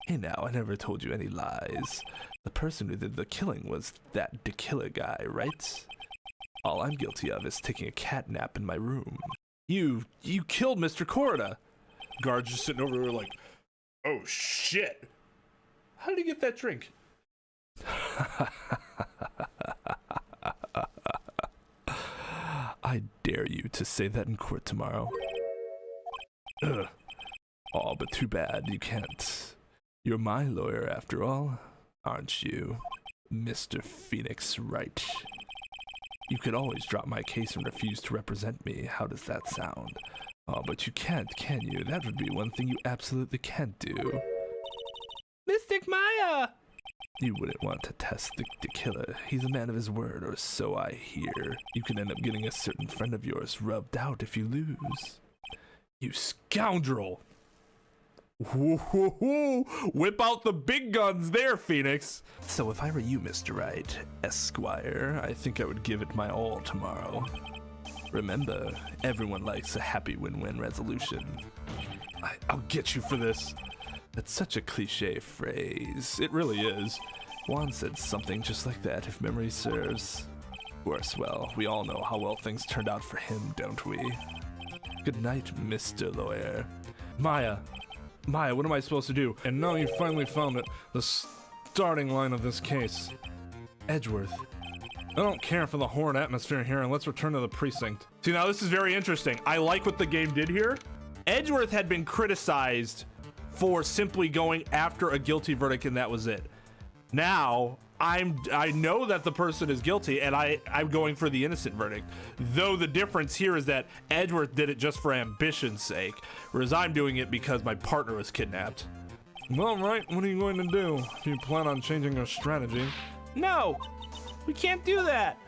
Hey now, I never told you any lies. The person who did the killing was that killer guy, right? All I'm guilty of is taking a cat nap in my room. You killed Mr. Corda. Guard's just sitting over there like, oh shit. How did he get that drink? I dare you to say that in court tomorrow. Ugh. Oh, but too bad you can't. You're my lawyer after all, aren't you, Mr. Phoenix Wright? You could always drop my case and refuse to represent me. How does that sound? Oh, but you can't, can you? That would be one thing you absolutely can't do. Mystic Maya! You wouldn't want to test the killer. He's a man of his word, or so I hear. You can end up getting a certain friend of yours rubbed out if you lose. You scoundrel! Woo-hoo-hoo. Whip out the big guns there, Phoenix! So if I were you, Mr. Wright, Esquire, I think I would give it my all tomorrow. Remember, everyone likes a happy win-win resolution. I'll get you for this. That's such a cliche phrase. It really is. Juan said something just like that, if memory serves. Of course, well, we all know how well things turned out for him, don't we? Good night, Mr. Lawyer. Maya, what am I supposed to do? And now you finally found it, the starting line of this case. Edgeworth. I don't care for the horror atmosphere here, and let's return to the precinct. See, now this is very interesting. I like what the game did here. Edgeworth had been criticized for simply going after a guilty verdict, and that was it. Now, I know that the person is guilty, and I'm going for the innocent verdict. Though the difference here is that Edgeworth did it just for ambition's sake, whereas I'm doing it because my partner was kidnapped. Well, Wright, what are you going to do? Do you plan on changing your strategy? No, we can't do that.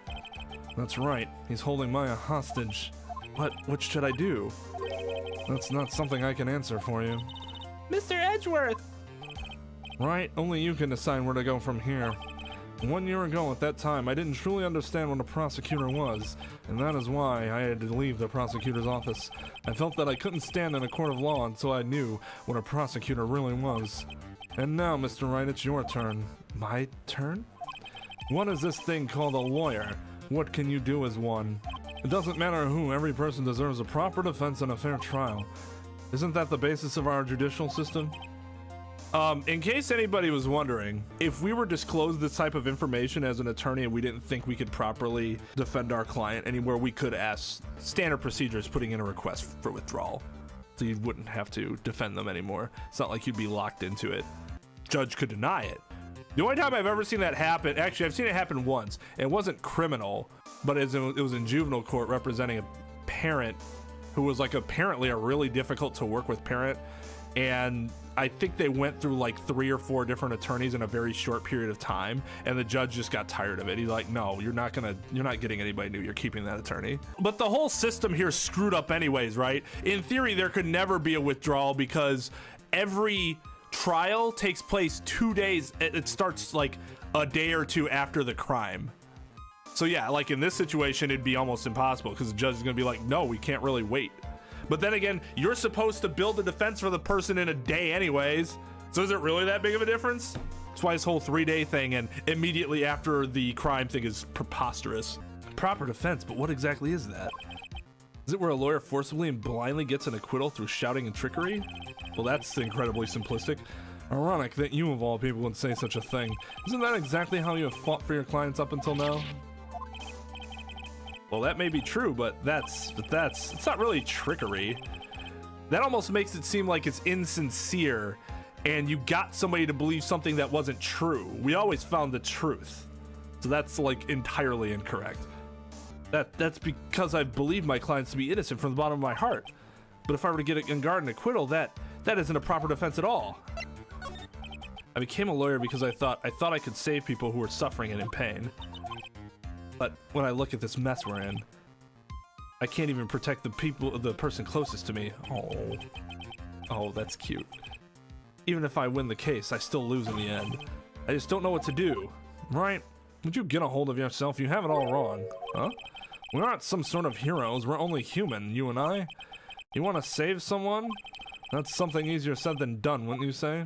That's right. He's holding Maya hostage. What should I do? That's not something I can answer for you. Mr. Edgeworth! Right, only you can decide where to go from here. 1 year ago at that time, I didn't truly understand what a prosecutor was, and that is why I had to leave the prosecutor's office. I felt that I couldn't stand in a court of law until I knew what a prosecutor really was. And now, Mr. Wright, it's your turn. My turn? What is this thing called a lawyer? What can you do as one? It doesn't matter who, every person deserves a proper defense and a fair trial. Isn't that the basis of our judicial system? In case anybody was wondering, if we were disclosed this type of information as an attorney and we didn't think we could properly defend our client anywhere, we could ask standard procedures, putting in a request for withdrawal. So you wouldn't have to defend them anymore. It's not like you'd be locked into it. Judge could deny it. The only time I've ever seen that happen, actually I've seen it happen once. It wasn't criminal, but it was in juvenile court representing a parent who was like apparently a really difficult to work with parent. And I think they went through like 3 or 4 different attorneys in a very short period of time, and the judge just got tired of it. He's like, no, you're not getting anybody new, you're keeping that attorney. But the whole system here is screwed up anyways, right? In theory, there could never be a withdrawal because every trial takes place 2 days. It starts like a day or 2 after the crime. So yeah, like in this situation, it'd be almost impossible because the judge is gonna be like, no, we can't really wait. But then again, you're supposed to build a defense for the person in a day anyways. So is it really that big of a difference? That's why this whole 3-day thing and immediately after the crime thing is preposterous. Proper defense, but what exactly is that? Is it where a lawyer forcibly and blindly gets an acquittal through shouting and trickery? Well, that's incredibly simplistic. Ironic that you of all people would say such a thing. Isn't that exactly how you have fought for your clients up until now? Well, that may be true, but it's not really trickery. That almost makes it seem like it's insincere and you got somebody to believe something that wasn't true. We always found the truth. So that's like entirely incorrect. That's because I believe my clients to be innocent from the bottom of my heart. But if I were to get an Engarde and acquittal, that isn't a proper defense at all. I became a lawyer because I thought I could save people who were suffering and in pain. But when I look at this mess we're in, I can't even protect the person closest to me. Oh, that's cute. Even if I win the case, I still lose in the end. I just don't know what to do. Right? Would you get a hold of yourself? You have it all wrong. Huh? We aren't some sort of heroes. We're only human, you and I. You want to save someone? That's something easier said than done, wouldn't you say?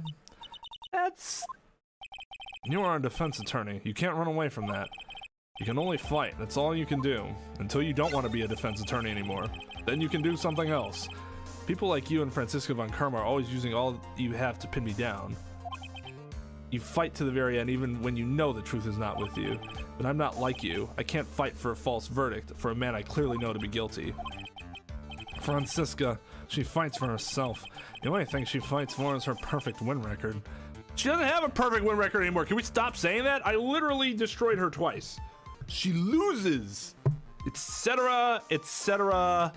You are a defense attorney. You can't run away from that. You can only fight. That's all you can do. Until you don't want to be a defense attorney anymore. Then you can do something else. People like you and Francisco von Karma are always using all you have to pin me down. You fight to the very end even when you know the truth is not with you. But I'm not like you. I can't fight for a false verdict for a man I clearly know to be guilty. Francisca, she fights for herself. The only thing she fights for is her perfect win record. She doesn't have a perfect win record anymore. Can we stop saying that? I literally destroyed her twice. She loses, etc., etc.,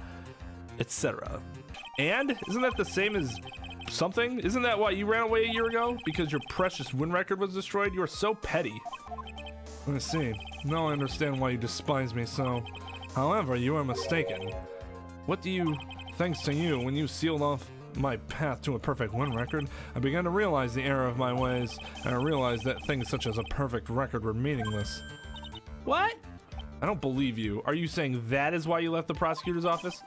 etc. And isn't that the same as something? Isn't that why you ran away a year ago? Because your precious win record was destroyed? You are so petty. I see. Now I understand why you despise me so. However, you are mistaken. Thanks to you, when you sealed off my path to a perfect win record, I began to realize the error of my ways, and I realized that things such as a perfect record were meaningless. What? I don't believe you. Are you saying that is why you left the prosecutor's office?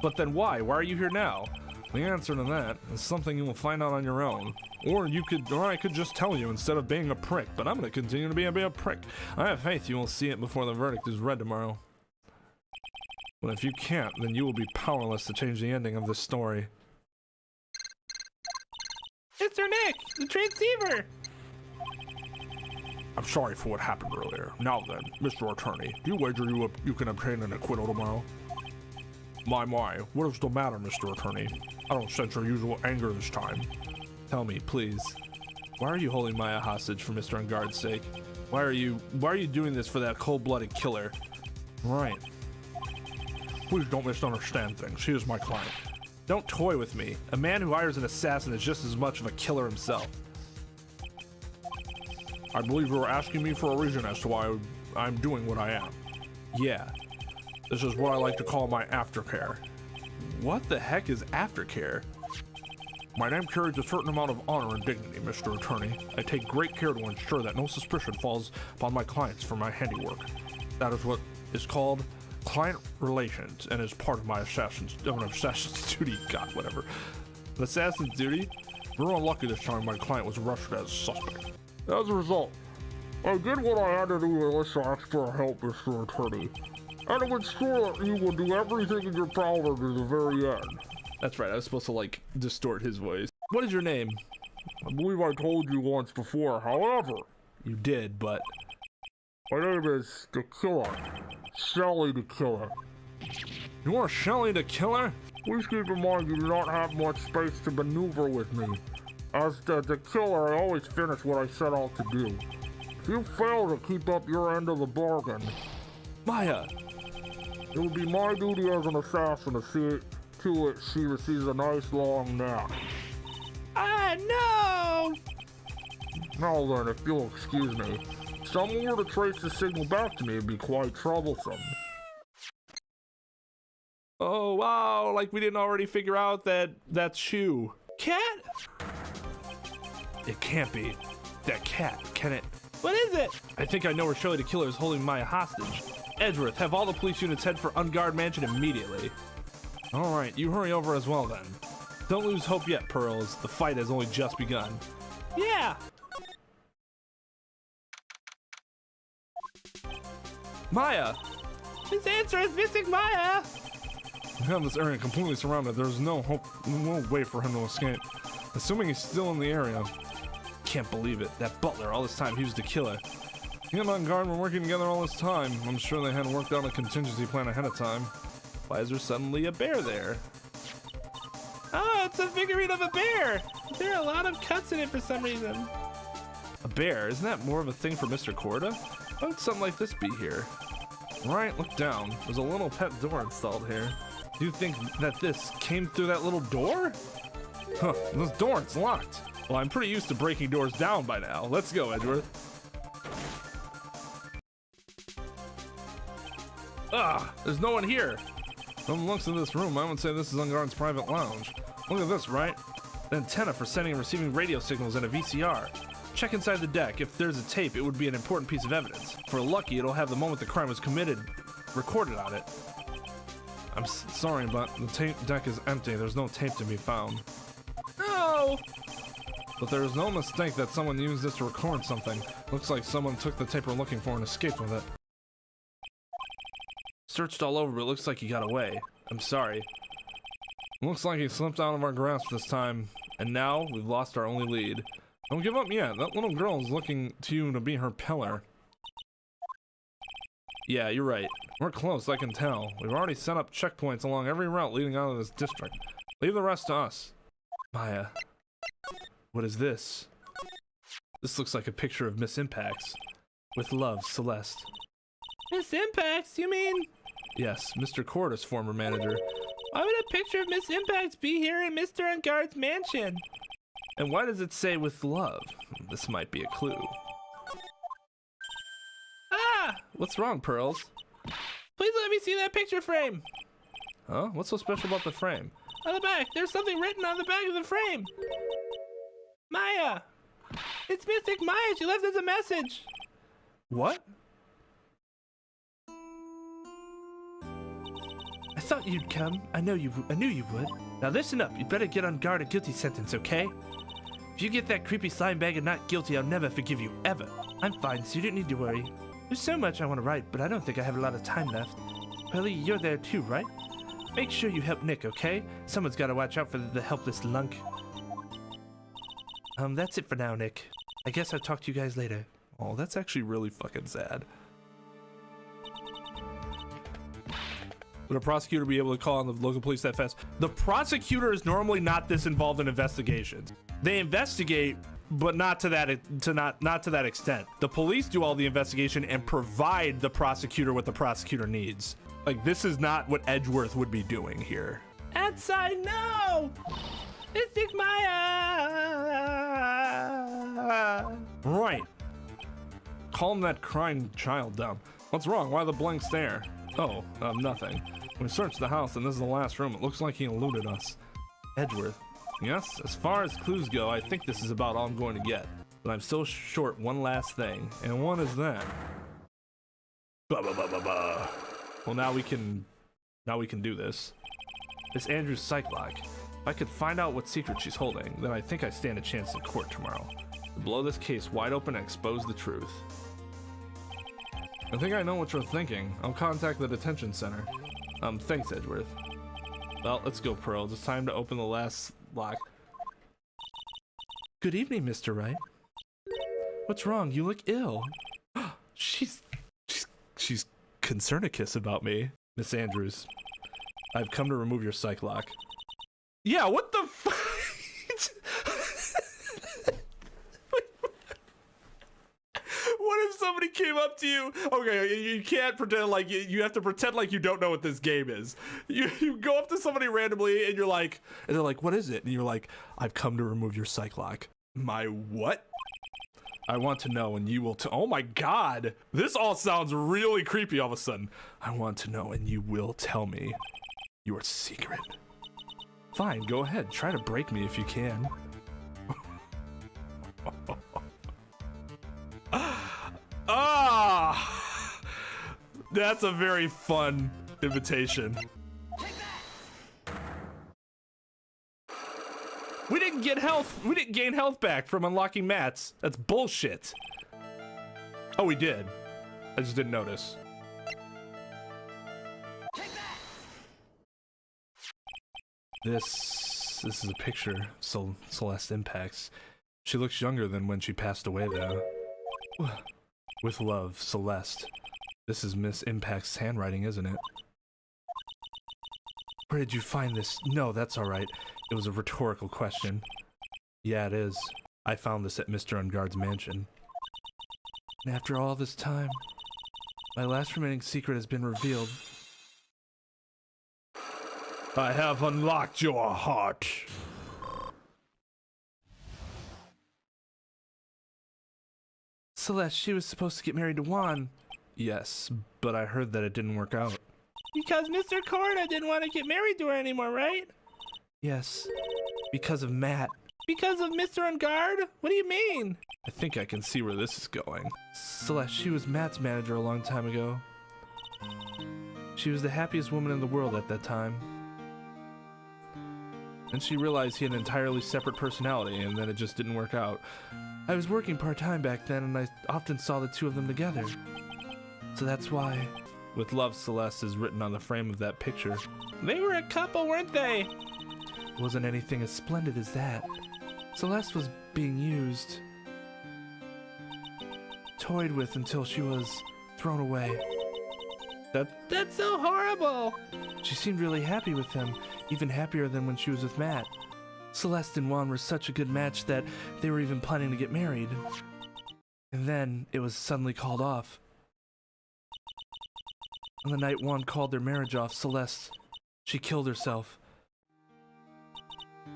But then why? Why are you here now? The answer to that is something you will find out on your own. Or I could just tell you instead of being a prick, but I'm gonna continue to be a prick. I have faith you will see it before the verdict is read tomorrow. But if you can't, then you will be powerless to change the ending of this story. Mr. Nick, the transceiver! I'm sorry for what happened earlier. Now then, Mr. Attorney, do you wager you can obtain an acquittal tomorrow? My, what is the matter, Mr. Attorney? I don't sense your usual anger this time. Tell me, please. Why are you holding Maya hostage for Mr. Engarde's sake? Why are you doing this for that cold-blooded killer? Right. Please don't misunderstand things. He is my client. Don't toy with me. A man who hires an assassin is just as much of a killer himself. I believe you were asking me for a reason as to why I'm doing what I am. Yeah. This is what I like to call my aftercare. What the heck is aftercare? My name carries a certain amount of honor and dignity, Mr. Attorney. I take great care to ensure that no suspicion falls upon my clients for my handiwork. That is what is called client relations and is part of my assassin's duty. God, whatever. An assassin's duty? We're unlucky this time my client was arrested as a suspect. As a result, I did what I had to do to enlist extra help, Mr. Attorney. And to ensure that you will do everything in your power to the very end. That's right, I was supposed to, like, distort his voice. What is your name? I believe I told you once before, however. You did, but... My name is the Killer. Shelly the Killer. You are Shelly the Killer? Please keep in mind you do not have much space to maneuver with me. As the Killer, I always finish what I set out to do. If you fail to keep up your end of the bargain... Maya! It will be my duty as an assassin to see to it she receives a nice long nap. No! Now then, if you'll excuse me, if someone were to trace the signal back to me, it'd be quite troublesome. Oh, wow, like we didn't already figure out that that's Shoe. Cat? It can't be that cat, can it? What is it? I think I know where Shelly the Killer is holding Maya hostage. Edgeworth, have all the police units head for Engarde Mansion immediately. Alright, you hurry over as well then. Don't lose hope yet, Pearls. The fight has only just begun. Yeah! Maya! His answer is missing Maya! We have this area completely surrounded. There's no hope, no way for him to escape. Assuming he's still in the area. Can't believe it. That butler, all this time, he was the killer. Me and Engarde were working together all this time. I'm sure they had worked out a contingency plan ahead of time. Why is there suddenly a bear there? Oh, it's a figurine of a bear! There are a lot of cuts in it for some reason. A bear? Isn't that more of a thing for Mr. Corda? Why would something like this be here? Right, look down. There's a little pet door installed here. Do you think that this came through that little door? Huh, this door, it's locked. Well, I'm pretty used to breaking doors down by now. Let's go, Edgeworth. Ah, there's no one here. From the looks of this room, I would say this is Engarde's private lounge. Look at this, right? An antenna for sending and receiving radio signals and a VCR. Check inside the deck. If there's a tape, it would be an important piece of evidence. For lucky, it'll have the moment the crime was committed recorded on it. I'm sorry, but the tape deck is empty. There's no tape to be found. No! But there is no mistake that someone used this to record something. Looks like someone took the tape we're looking for and escaped with it. Searched all over, but it looks like he got away. I'm sorry. Looks like he slipped out of our grasp this time, and now we've lost our only lead. Don't give up yet. That little girl is looking to you to be her pillar. Yeah, you're right. We're close, I can tell. We've already set up checkpoints along every route leading out of this district. Leave the rest to us. Maya. What is this? This looks like a picture of Miss Impacts. With love, Celeste. Miss Impacts, you mean? Yes, Mr. Corda's former manager. Why would a picture of Miss Impacts be here in Mr. Engarde's mansion? And why does it say with love? This might be a clue. Ah! What's wrong, Pearls? Please let me see that picture frame. Huh? What's so special about the frame? On the back, there's something written on the back of the frame. Maya! It's Mystic Maya, she left us a message. What? I thought you'd come. I knew you would. Now listen up, you'd better get on guard a guilty sentence, okay? If you get that creepy slime bag and not guilty, I'll never forgive you, ever. I'm fine, so you don't need to worry. There's so much I want to write, but I don't think I have a lot of time left. Pearly, you're there too, right? Make sure you help Nick, okay? Someone's got to watch out for the helpless lunk. That's it for now, Nick. I guess I'll talk to you guys later. Oh, that's actually really fucking sad. Would a prosecutor be able to call on the local police that fast? The prosecutor is normally not this involved in investigations. They investigate, but not to that extent. The police do all the investigation and provide the prosecutor what the prosecutor needs. Like, this is not what Edgeworth would be doing here. Outside, no! Mystic Maya! Right. Calm that crying child down. What's wrong? Why the blank stare? Oh, nothing. We searched the house and this is the last room. It looks like he eluded us. Edgeworth. Yes, as far as clues go, I think this is about all I'm going to get. But I'm still short one last thing. And what is that? Well, now we can do this. It's Andrew's psych lock. If I could find out what secret she's holding, then I think I stand a chance in court tomorrow. To blow this case wide open and expose the truth. I think I know what you're thinking. I'll contact the detention center. Thanks, Edgeworth. Well, let's go, Pearls. It's time to open the last lock. Good evening, Mr. Wright. What's wrong? You look ill. She's concernicus about me. Miss Andrews, I've come to remove your psych lock. Yeah, what the fuck? What if somebody came up to you? Okay, you can't pretend like you have to pretend like you don't know what this game is. You go up to somebody randomly and you're like, and they're like, what is it? And you're like, I've come to remove your psych lock. My what? I want to know and you will oh my god. This all sounds really creepy all of a sudden. I want to know and you will tell me your secret. Fine, go ahead. Try to break me if you can. Ah! That's a very fun invitation. We didn't get health. We didn't gain health back from unlocking mats. That's bullshit. Oh, we did. I just didn't notice. This is a picture of Celeste Impacts. She looks younger than when she passed away, though. With love, Celeste. This is Miss Impact's handwriting, isn't it? Where did you find this? No, that's alright. It was a rhetorical question. Yeah, it is. I found this at Mr. Engarde's mansion. And after all this time, my last remaining secret has been revealed. I have unlocked your heart. Celeste, she was supposed to get married to Juan. Yes, but I heard that it didn't work out. Because Mr. Corda didn't want to get married to her anymore, right? Yes, because of Matt. Because of Mr. Engarde? What do you mean? I think I can see where this is going. Celeste, she was Matt's manager a long time ago. She was the happiest woman in the world at that time. And she realized he had an entirely separate personality, and then it just didn't work out. I was working part-time back then, and I often saw the two of them together. So that's why... With love, Celeste is written on the frame of that picture. They were a couple, weren't they? It wasn't anything as splendid as that. Celeste was being used, toyed with until she was thrown away. That's so horrible! She seemed really happy with him, even happier than when she was with Matt. Celeste and Juan were such a good match that they were even planning to get married. And then it was suddenly called off. On the night Juan called their marriage off, Celeste, she killed herself.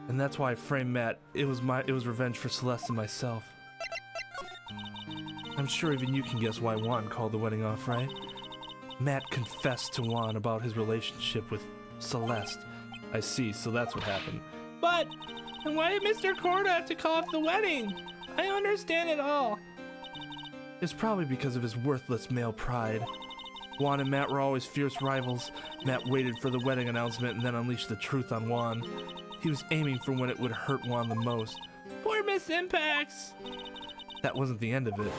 And that's why I framed Matt. It was revenge for Celeste and myself. I'm sure even you can guess why Juan called the wedding off, right? Matt confessed to Juan about his relationship with Celeste. I see, so that's what happened. But, and why did Mr. Corda have to call off the wedding? I don't understand it all. It's probably because of his worthless male pride. Juan and Matt were always fierce rivals. Matt waited for the wedding announcement and then unleashed the truth on Juan. He was aiming for when it would hurt Juan the most. Poor Miss Impacts! That wasn't the end of it.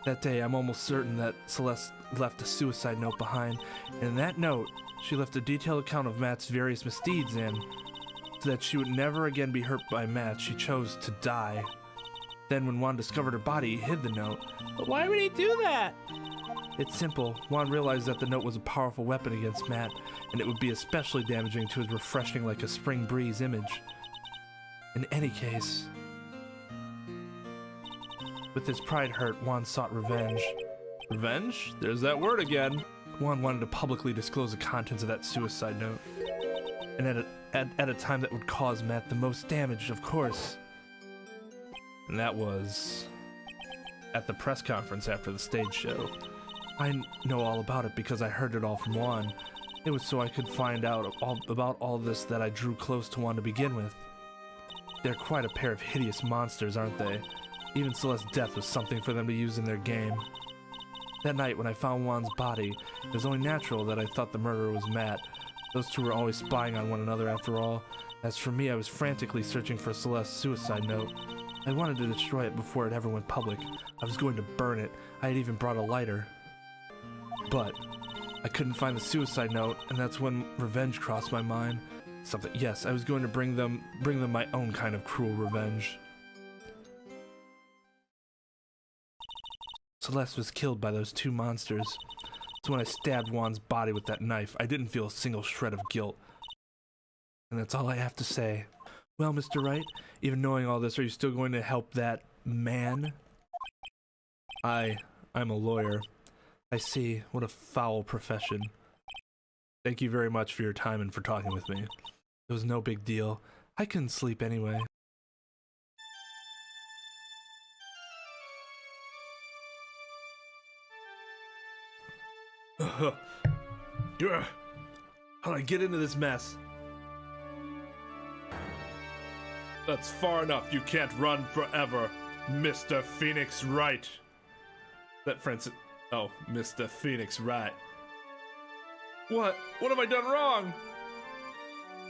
That day, I'm almost certain that Celeste left a suicide note behind, and in that note, she left a detailed account of Matt's various misdeeds, and so that she would never again be hurt by Matt, she chose to die. Then when Juan discovered her body, he hid the note. But why would he do that? It's simple. Juan realized that the note was a powerful weapon against Matt, and it would be especially damaging to his refreshing like a spring breeze image. In any case, with his pride hurt, Juan sought revenge. Revenge? There's that word again. Juan wanted to publicly disclose the contents of that suicide note. And at a time that would cause Matt the most damage, of course. And that was at the press conference after the stage show. I know all about it because I heard it all from Juan. It was so I could find out about all this that I drew close to Juan to begin with. They're quite a pair of hideous monsters, aren't they? Even Celeste's death was something for them to use in their game. That night when I found Juan's body, it was only natural that I thought the murderer was Matt. Those two were always spying on one another after all. As for me, I was frantically searching for Celeste's suicide note. I wanted to destroy it before it ever went public. I was going to burn it. I had even brought a lighter. But I couldn't find the suicide note, and that's when revenge crossed my mind. Yes, I was going to bring them my own kind of cruel revenge. Celeste was killed by those two monsters. So when I stabbed Juan's body with that knife, I didn't feel a single shred of guilt. And that's all I have to say. Well, Mr. Wright, even knowing all this, are you still going to help that man? I'm a lawyer. I see. What a foul profession. Thank you very much for your time and for talking with me. It was no big deal. I couldn't sleep anyway. How'd I get into this mess? That's far enough. You can't run forever, Mr. Phoenix Wright. Oh, Mr. Phoenix Wright. What? What have I done wrong?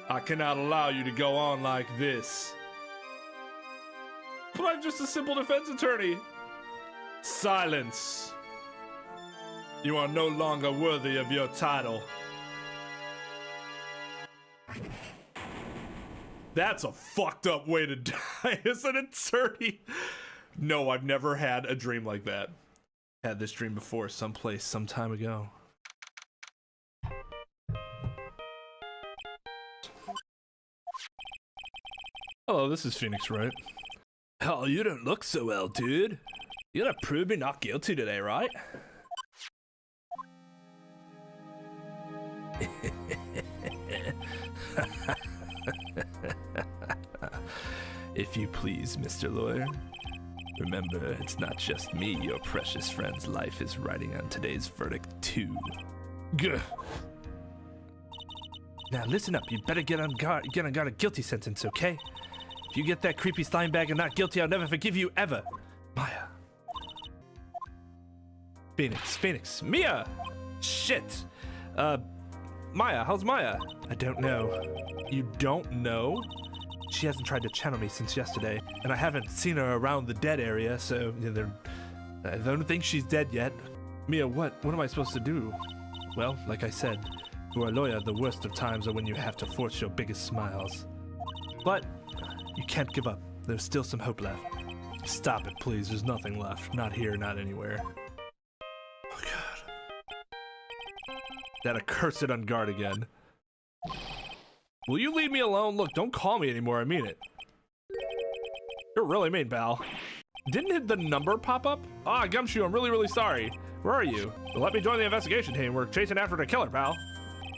I cannot allow you to go on like this. But I'm just a simple defense attorney. Silence. You are no longer worthy of your title. That's a fucked up way to die, isn't it, Surdy? No, I've never had a dream like that. Had this dream before, someplace, some time ago. Hello, this is Phoenix, right? Oh, you don't look so well, dude. You gotta prove me not guilty today, right? If you please, Mr. Lawyer. Remember, it's not just me your precious friend's life is riding on today's verdict, too. Gah. Now listen up, you better get on guard a guilty sentence, okay? If you get that creepy slime bag and not guilty, I'll never forgive you, ever. Maya. Phoenix. Mia! Shit! Maya, how's Maya? I don't know. You don't know? She hasn't tried to channel me since yesterday, and I haven't seen her around the dead area, so I don't think she's dead yet. Mia, what am I supposed to do? Well, like I said, for a lawyer, the worst of times are when you have to force your biggest smiles. But you can't give up. There's still some hope left. Stop it, please. There's nothing left. Not here, not anywhere. Oh, God. That accursed Engarde again. Will you leave me alone? Look, don't call me anymore. I mean it. You're really mean, pal. Didn't the number pop up? Ah, Gumshoe, I'm really sorry. Where are you? Well, let me join the investigation team. We're chasing after the killer, pal.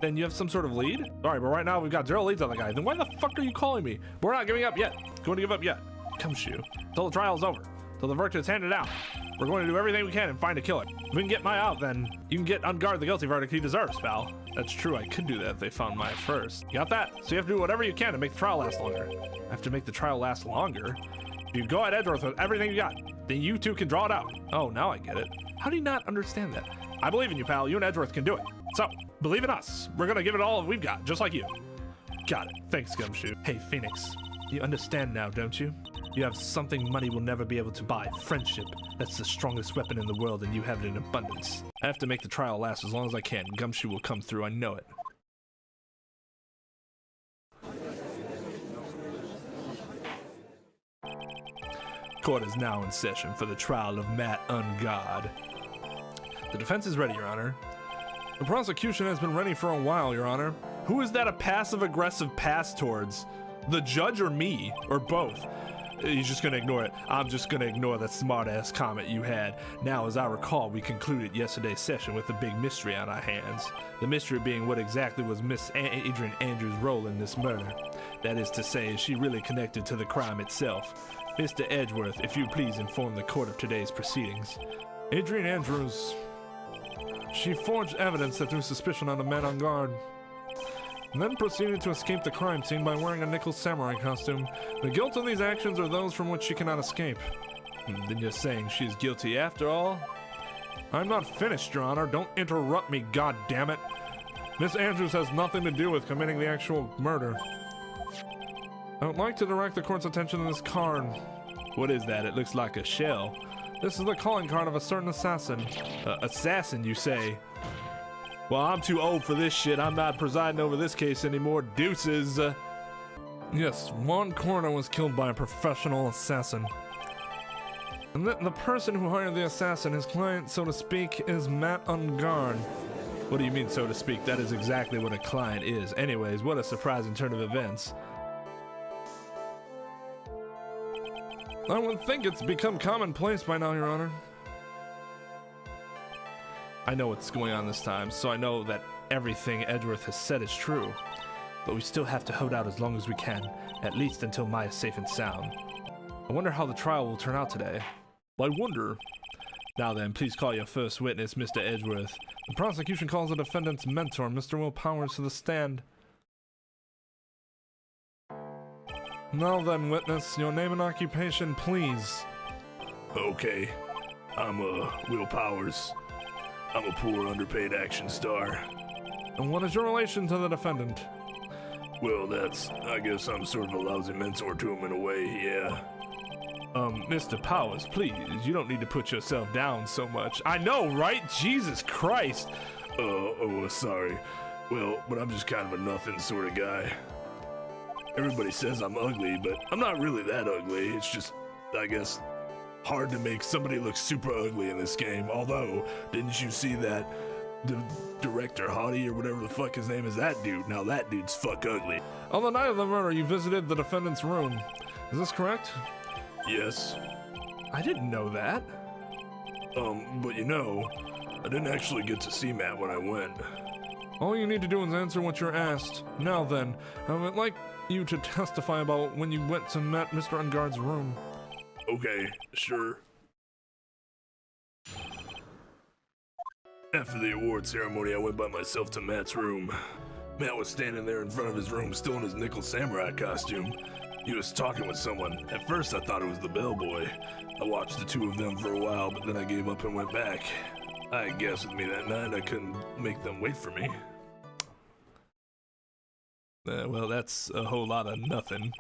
Then you have some sort of lead? Sorry, but right now we've got 0 leads on the guy. Then why the fuck are you calling me? We're not giving up yet. Going to give up yet. Gumshoe. Till the trial's over. Till the verdict is handed out. We're going to do everything we can and find a killer. If we can get Maya out, then you can get Engarde the guilty verdict he deserves, pal. That's true, I could do that if they found Maya first. You got that? So you have to do whatever you can to make the trial last longer. I have to make the trial last longer? If you go at Edgeworth with everything you got, then you two can draw it out. Oh, now I get it. How do you not understand that? I believe in you, pal. You and Edgeworth can do it. So, believe in us. We're gonna give it all we've got, just like you. Got it. Thanks, Gumshoe. Hey, Phoenix. You understand now, don't you? You have something money will never be able to buy. Friendship. That's the strongest weapon in the world, and you have it in abundance. I have to make the trial last as long as I can. Gumshoe will come through. I know it. Court is now in session for the trial of Matt Engarde. The defense is ready, Your Honor. The prosecution has been ready for a while, Your Honor. Who is that a passive-aggressive pass towards? The judge or me? Or both? He's just gonna ignore it. I'm just gonna ignore that smart-ass comment you had. Now, as I recall, we concluded yesterday's session with a big mystery on our hands. The mystery being what exactly was Miss Adrian Andrews' role in this murder. That is to say, is she really connected to the crime itself? Mr. Edgeworth, if you please inform the court of today's proceedings. Adrian Andrews... She forged evidence that threw suspicion on the man on guard, and then proceeded to escape the crime scene by wearing a nickel samurai costume. The guilt of these actions are those from which she cannot escape. Then you're saying she is guilty after all? I'm not finished, Your Honor. Don't interrupt me, goddammit. Miss Andrews has nothing to do with committing the actual murder. I would like to direct the court's attention to this card. What is that? It looks like a shell. This is the calling card of a certain assassin. Assassin, you say? Well, I'm too old for this shit. I'm not presiding over this case anymore. Deuces. Yes, one coroner was killed by a professional assassin. And the person who hired the assassin, his client, so to speak, is Matt Engarde. What do you mean, so to speak? That is exactly what a client is. Anyways, what a surprising turn of events. I would think it's become commonplace by now, Your Honor. I know what's going on this time, so I know that everything Edgeworth has said is true. But we still have to hold out as long as we can, at least until Maya's safe and sound. I wonder how the trial will turn out today. I wonder. Now then, please call your first witness, Mr. Edgeworth. The prosecution calls the defendant's mentor, Mr. Will Powers, to the stand. Now then, witness, your name and occupation, please. Okay, I'm Will Powers. I'm a poor, underpaid action star. And what is your relation to the defendant? Well, I guess I'm sort of a lousy mentor to him in a way, yeah. Mr. Powers, please, you don't need to put yourself down so much. I know, right? Jesus Christ! Sorry. Well, but I'm just kind of a nothing sort of guy. Everybody says I'm ugly, but I'm not really that ugly. It's just, I guess, hard to make somebody look super ugly in this game. Although, didn't you see that the director Hottie or whatever the fuck his name is, that dude? Now that dude's fuck ugly. On the night of the murder, you visited the defendant's room. Is this correct? Yes. I didn't know that. But you know, I didn't actually get to see Matt when I went. All you need to do is answer what you're asked. Now then, I would like you to testify about when you went to Mr. Engarde's room. Okay, sure. After the award ceremony, I went by myself to Matt's room. Matt was standing there in front of his room, still in his nickel samurai costume. He was talking with someone. At first, I thought it was the bellboy. I watched the two of them for a while, but then I gave up and went back. I guess with me that night, I couldn't make them wait for me. Well, that's a whole lot of nothing.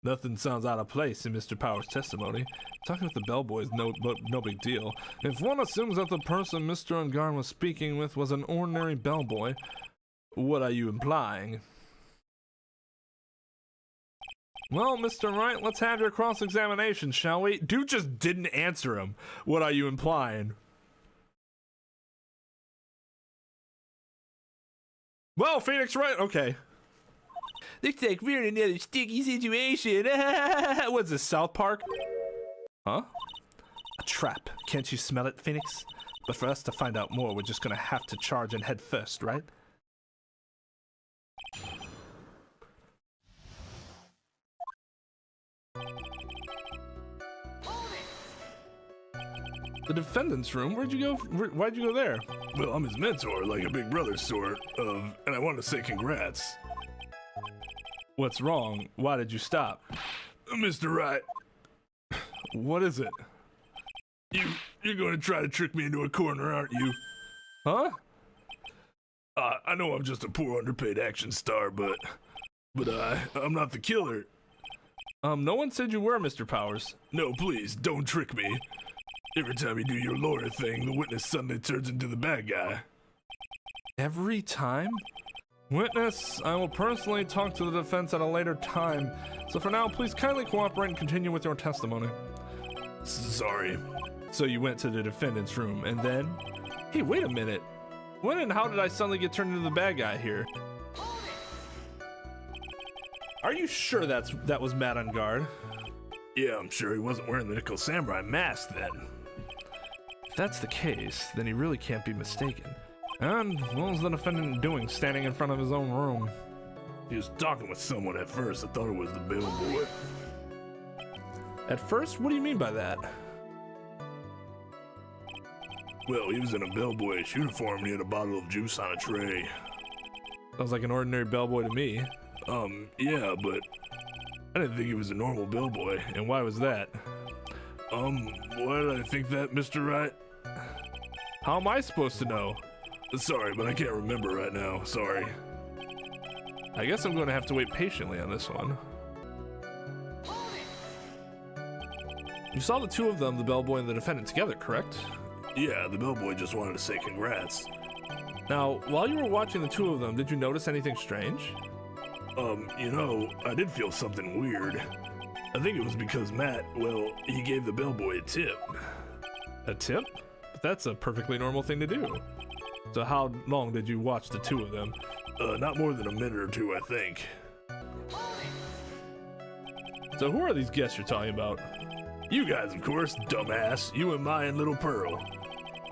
Nothing sounds out of place in Mr. Power's testimony. Talking with the bellboy is no big deal. If one assumes that the person Mr. Engarde was speaking with was an ordinary bellboy, what are you implying? Well, Mr. Wright, let's have your cross-examination, shall we? Dude just didn't answer him. What are you implying? Well, Phoenix Wright, okay. Looks like we're in another sticky situation. What's this, South Park? Huh? A trap. Can't you smell it, Phoenix? But for us to find out more, we're just gonna have to charge in head first, right? The defendant's room? Where'd you go? Why'd you go there? Well, I'm his mentor, like a big brother sort of, and I wanted to say congrats. What's wrong? Why did you stop? Mr. Wright. What is it? You're going to try to trick me into a corner, aren't you? Huh? I know I'm just a poor underpaid action star, but I'm not the killer. No one said you were, Mr. Powers. No, please, don't trick me. Every time you do your lawyer thing, the witness suddenly turns into the bad guy. Every time? Witness, I will personally talk to the defense at a later time. So for now, please kindly cooperate and continue with your testimony. Sorry. So you went to the defendant's room, and then? Hey, wait a minute. When and how did I suddenly get turned into the bad guy here? Are you sure that was Matt Engarde? Yeah, I'm sure he wasn't wearing the nickel samurai mask then. If that's the case, then he really can't be mistaken. And what was the defendant doing standing in front of his own room? He was talking with someone at first. I thought it was the bellboy. At first? What do you mean by that? Well, he was in a bellboyish uniform and he had a bottle of juice on a tray. Sounds like an ordinary bellboy to me. Yeah, but I didn't think he was a normal bellboy. And why was that? Why did I think that, Mr. Wright? How am I supposed to know? Sorry, but I can't remember right now. Sorry. I guess I'm going to have to wait patiently on this one. You saw the two of them, the bellboy and the defendant, together, correct? Yeah, the bellboy just wanted to say congrats. Now, while you were watching the two of them, did you notice anything strange? You know, I did feel something weird. I think it was because Matt, well, he gave the bellboy a tip. A tip? But that's a perfectly normal thing to do. So how long did you watch the two of them? Not more than a minute or two, I think. So who are these guests you're talking about? You guys, of course, dumbass. You and my and Little Pearl.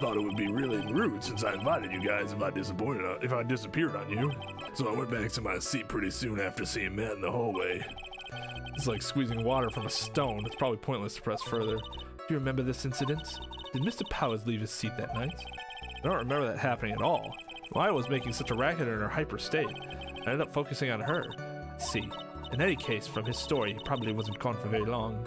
Thought it would be really rude since I invited you guys if I disappeared on you. So I went back to my seat pretty soon after seeing Matt in the hallway. It's like squeezing water from a stone. It's probably pointless to press further. Do you remember this incident? Did Mr. Powers leave his seat that night? I don't remember that happening at all. Why was making such a racket in her hyper state? I ended up focusing on her. Let's see. In any case, from his story, he probably wasn't gone for very long.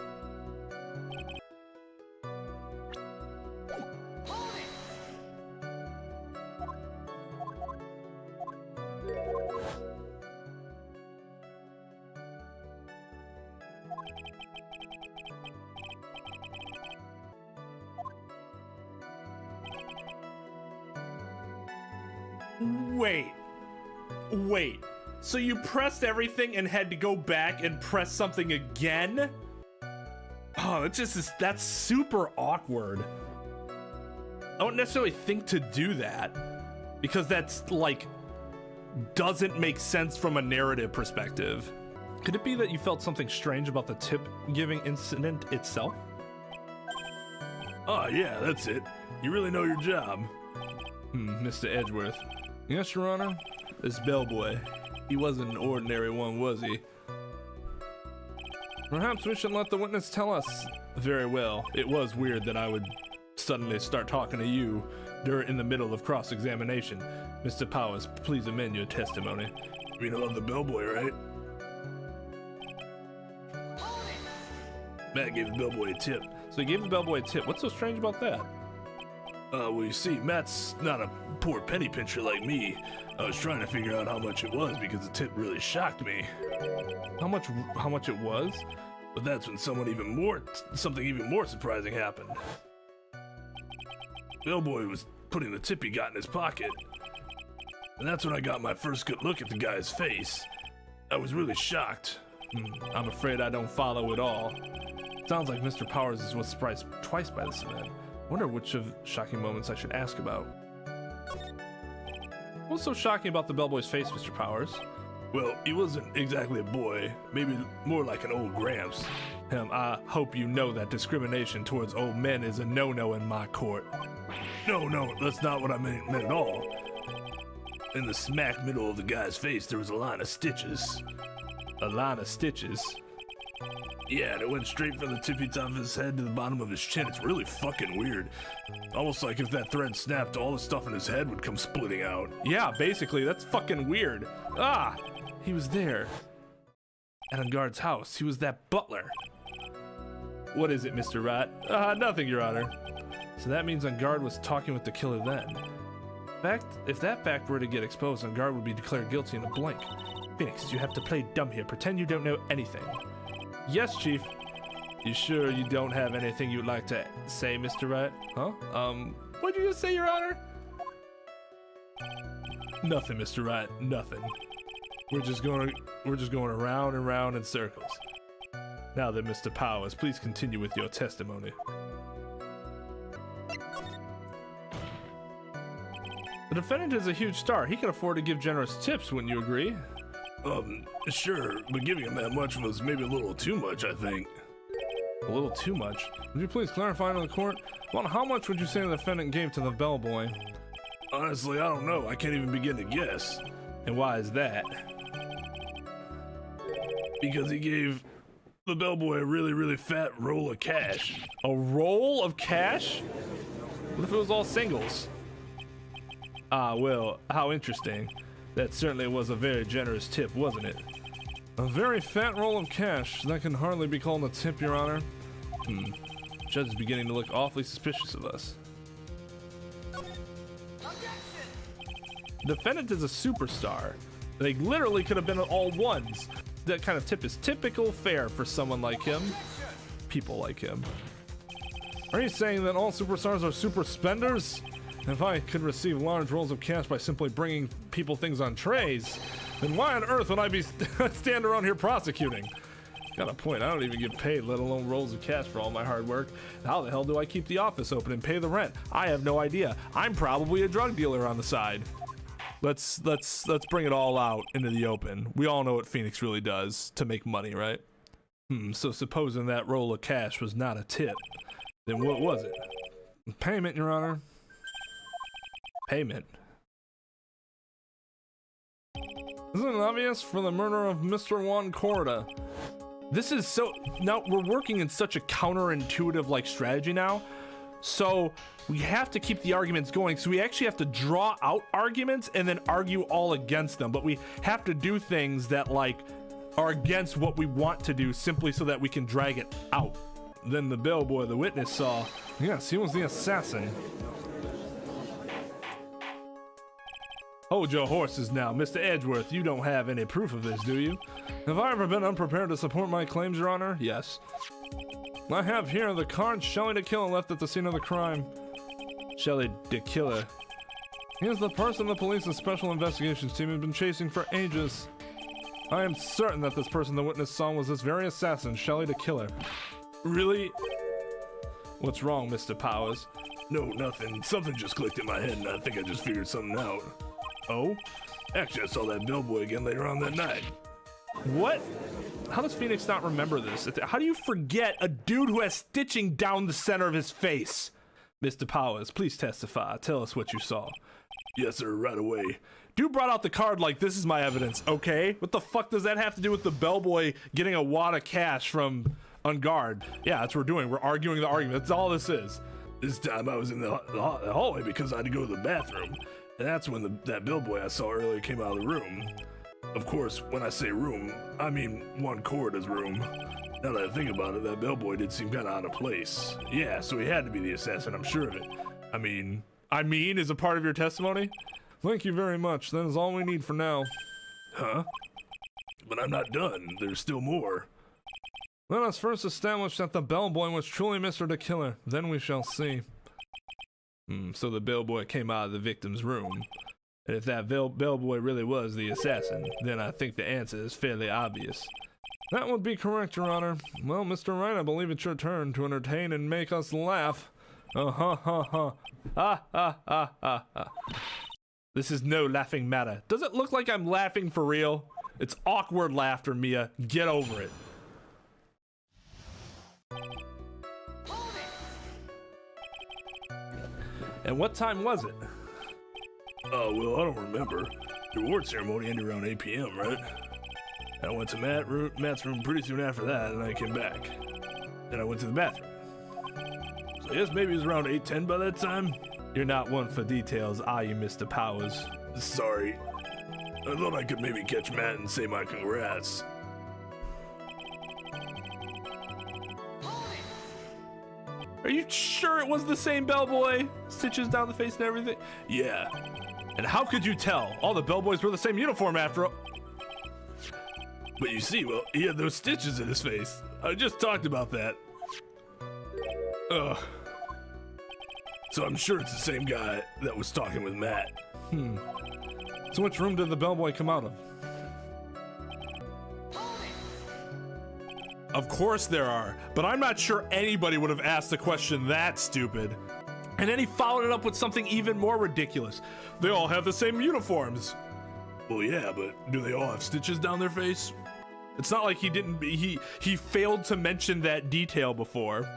Wait. So you pressed everything and had to go back and press something again? Oh, that's super awkward. I don't necessarily think to do that because that's like doesn't make sense from a narrative perspective. Could it be that you felt something strange about the tip giving incident itself? Oh yeah, that's it. You really know your job. Mr. Edgeworth. Yes, Your Honor? This bellboy, he wasn't an ordinary one, was he? Perhaps we should let the witness tell us. Very well. It was weird that I would suddenly start talking to you in the middle of cross-examination. Mr. Powers, please amend your testimony. You mean about the bellboy, right? Matt gave the bellboy a tip. So he gave the bellboy a tip. What's so strange about that? Well, you see, Matt's not a poor penny pincher like me. I was trying to figure out how much it was because the tip really shocked me. How much it was? But that's when something even more surprising happened. Bellboy was putting the tip he got in his pocket. And that's when I got my first good look at the guy's face. I was really shocked. I'm afraid I don't follow it all. Sounds like Mr. Powers was surprised twice by this event. Wonder which of shocking moments I should ask about. What's so shocking about the bellboy's face, Mr. Powers? Well, he wasn't exactly a boy, maybe more like an old gramps. I hope you know that discrimination towards old men is a no-no in my court. No, that's not what I meant at all. In the smack middle of the guy's face, there was a line of stitches. A line of stitches? Yeah, and it went straight from the tippy top of his head to the bottom of his chin. It's really fucking weird. Almost like if that thread snapped, all the stuff in his head would come splitting out. Yeah, basically, that's fucking weird. Ah, he was there. At Engarde's house, he was that butler. What is it, Mr. Wright? Nothing, Your Honor. So that means Engarde was talking with the killer then. If that fact were to get exposed, Engarde would be declared guilty in a blink. Phoenix, you have to play dumb here. Pretend you don't know anything. Yes, Chief. You sure you don't have anything you'd like to say, Mr. Wright? Huh? What'd you just say, Your Honor? Nothing, Mr. Wright. Nothing. We're just going around and round in circles. Now then, Mr. Powers, please continue with your testimony. The defendant is a huge star. He can afford to give generous tips, wouldn't you agree? Sure, but giving him that much was maybe a little too much, I think. A little too much? Would you please clarify to the court? Well, how much would you say the defendant gave to the bellboy? Honestly, I don't know. I can't even begin to guess. And why is that? Because he gave the bellboy a really, really fat roll of cash. A roll of cash? What if it was all singles? Ah, well, how interesting. That certainly was a very generous tip, wasn't it? A very fat roll of cash. That can hardly be called a tip, Your Honor. Judge is beginning to look awfully suspicious of us. The defendant is a superstar. They literally could have been all ones. That kind of tip is typical fare for someone like him. People like him. Are you saying that all superstars are super spenders? If I could receive large rolls of cash by simply bringing people things on trays, then why on earth would I be stand around here prosecuting? Got a point. I don't even get paid, let alone rolls of cash for all my hard work. How the hell do I keep the office open and pay the rent? I have no idea. I'm probably a drug dealer on the side. Let's bring it all out into the open. We all know what Phoenix really does to make money, right? So supposing that roll of cash was not a tip, then what was it? Payment, Your Honor. Payment. Isn't it obvious for the murder of Mr. Juan Corda? This is so... Now, we're working in such a counterintuitive, like, strategy now. So, we have to keep the arguments going. So, we actually have to draw out arguments and then argue all against them. But we have to do things that, like, are against what we want to do simply so that we can drag it out. Then the bellboy, the witness, saw... Yes, he was the assassin. Hold your horses now. Mr. Edgeworth, you don't have any proof of this, do you? Have I ever been unprepared to support my claims, Your Honor? Yes. I have here the card Shelley the Killer left at the scene of the crime. Shelley the Killer. He is the person the police's special investigations team has been chasing for ages. I am certain that this person the witness saw was this very assassin, Shelley the killer. Really? What's wrong, Mr. Powers? No, nothing. Something just clicked in my head, and I think I just figured something out. Oh? Actually, I saw that bellboy again later on that night. What? How does Phoenix not remember this? How do you forget a dude who has stitching down the center of his face? Mr. Powers, please testify. Tell us what you saw. Yes, sir, right away. Dude brought out the card like this is my evidence, okay? What the fuck does that have to do with the bellboy getting a wad of cash from Engarde? Yeah, that's what we're doing. We're arguing the argument. That's all this is. This time I was in the hallway because I had to go to the bathroom. And that's when that bellboy I saw earlier came out of the room. Of course, when I say room, I mean one corridor's room. Now that I think about it, that bellboy did seem kind of out of place. Yeah, so he had to be the assassin, I'm sure of it. I mean is a part of your testimony? Thank you very much. That is all we need for now. Huh? But I'm not done. There's still more. Let us first establish that the bellboy was truly Mr. the Killer. Then we shall see. So the bellboy came out of the victim's room. And if that bellboy really was the assassin, then I think the answer is fairly obvious. That would be correct, Your Honor. Well, Mr. Wright, I believe it's your turn to entertain and make us laugh. This is no laughing matter. Does it look like I'm laughing for real? It's awkward laughter, Mia. Get over it. And what time was it? Well, I don't remember. The award ceremony ended around 8 p.m., right? I went to Matt's room pretty soon after that, and I came back. Then I went to the bathroom. So I guess maybe it was around 8:10 by that time. You're not one for details, are you, Mr. Powers? Sorry. I thought I could maybe catch Matt and say my congrats. Are you sure it was the same bellboy? Stitches down the face and everything? Yeah. And how could you tell? All the bellboys were the same uniform after all. But you see, well, he had those stitches in his face. I just talked about that. Ugh. So I'm sure it's the same guy that was talking with Matt. So which room did the bellboy come out of? Of course there are, but I'm not sure anybody would have asked a question that stupid. And then he followed it up with something even more ridiculous. They all have the same uniforms. Well, yeah, but do they all have stitches down their face? It's not like he failed to mention that detail before.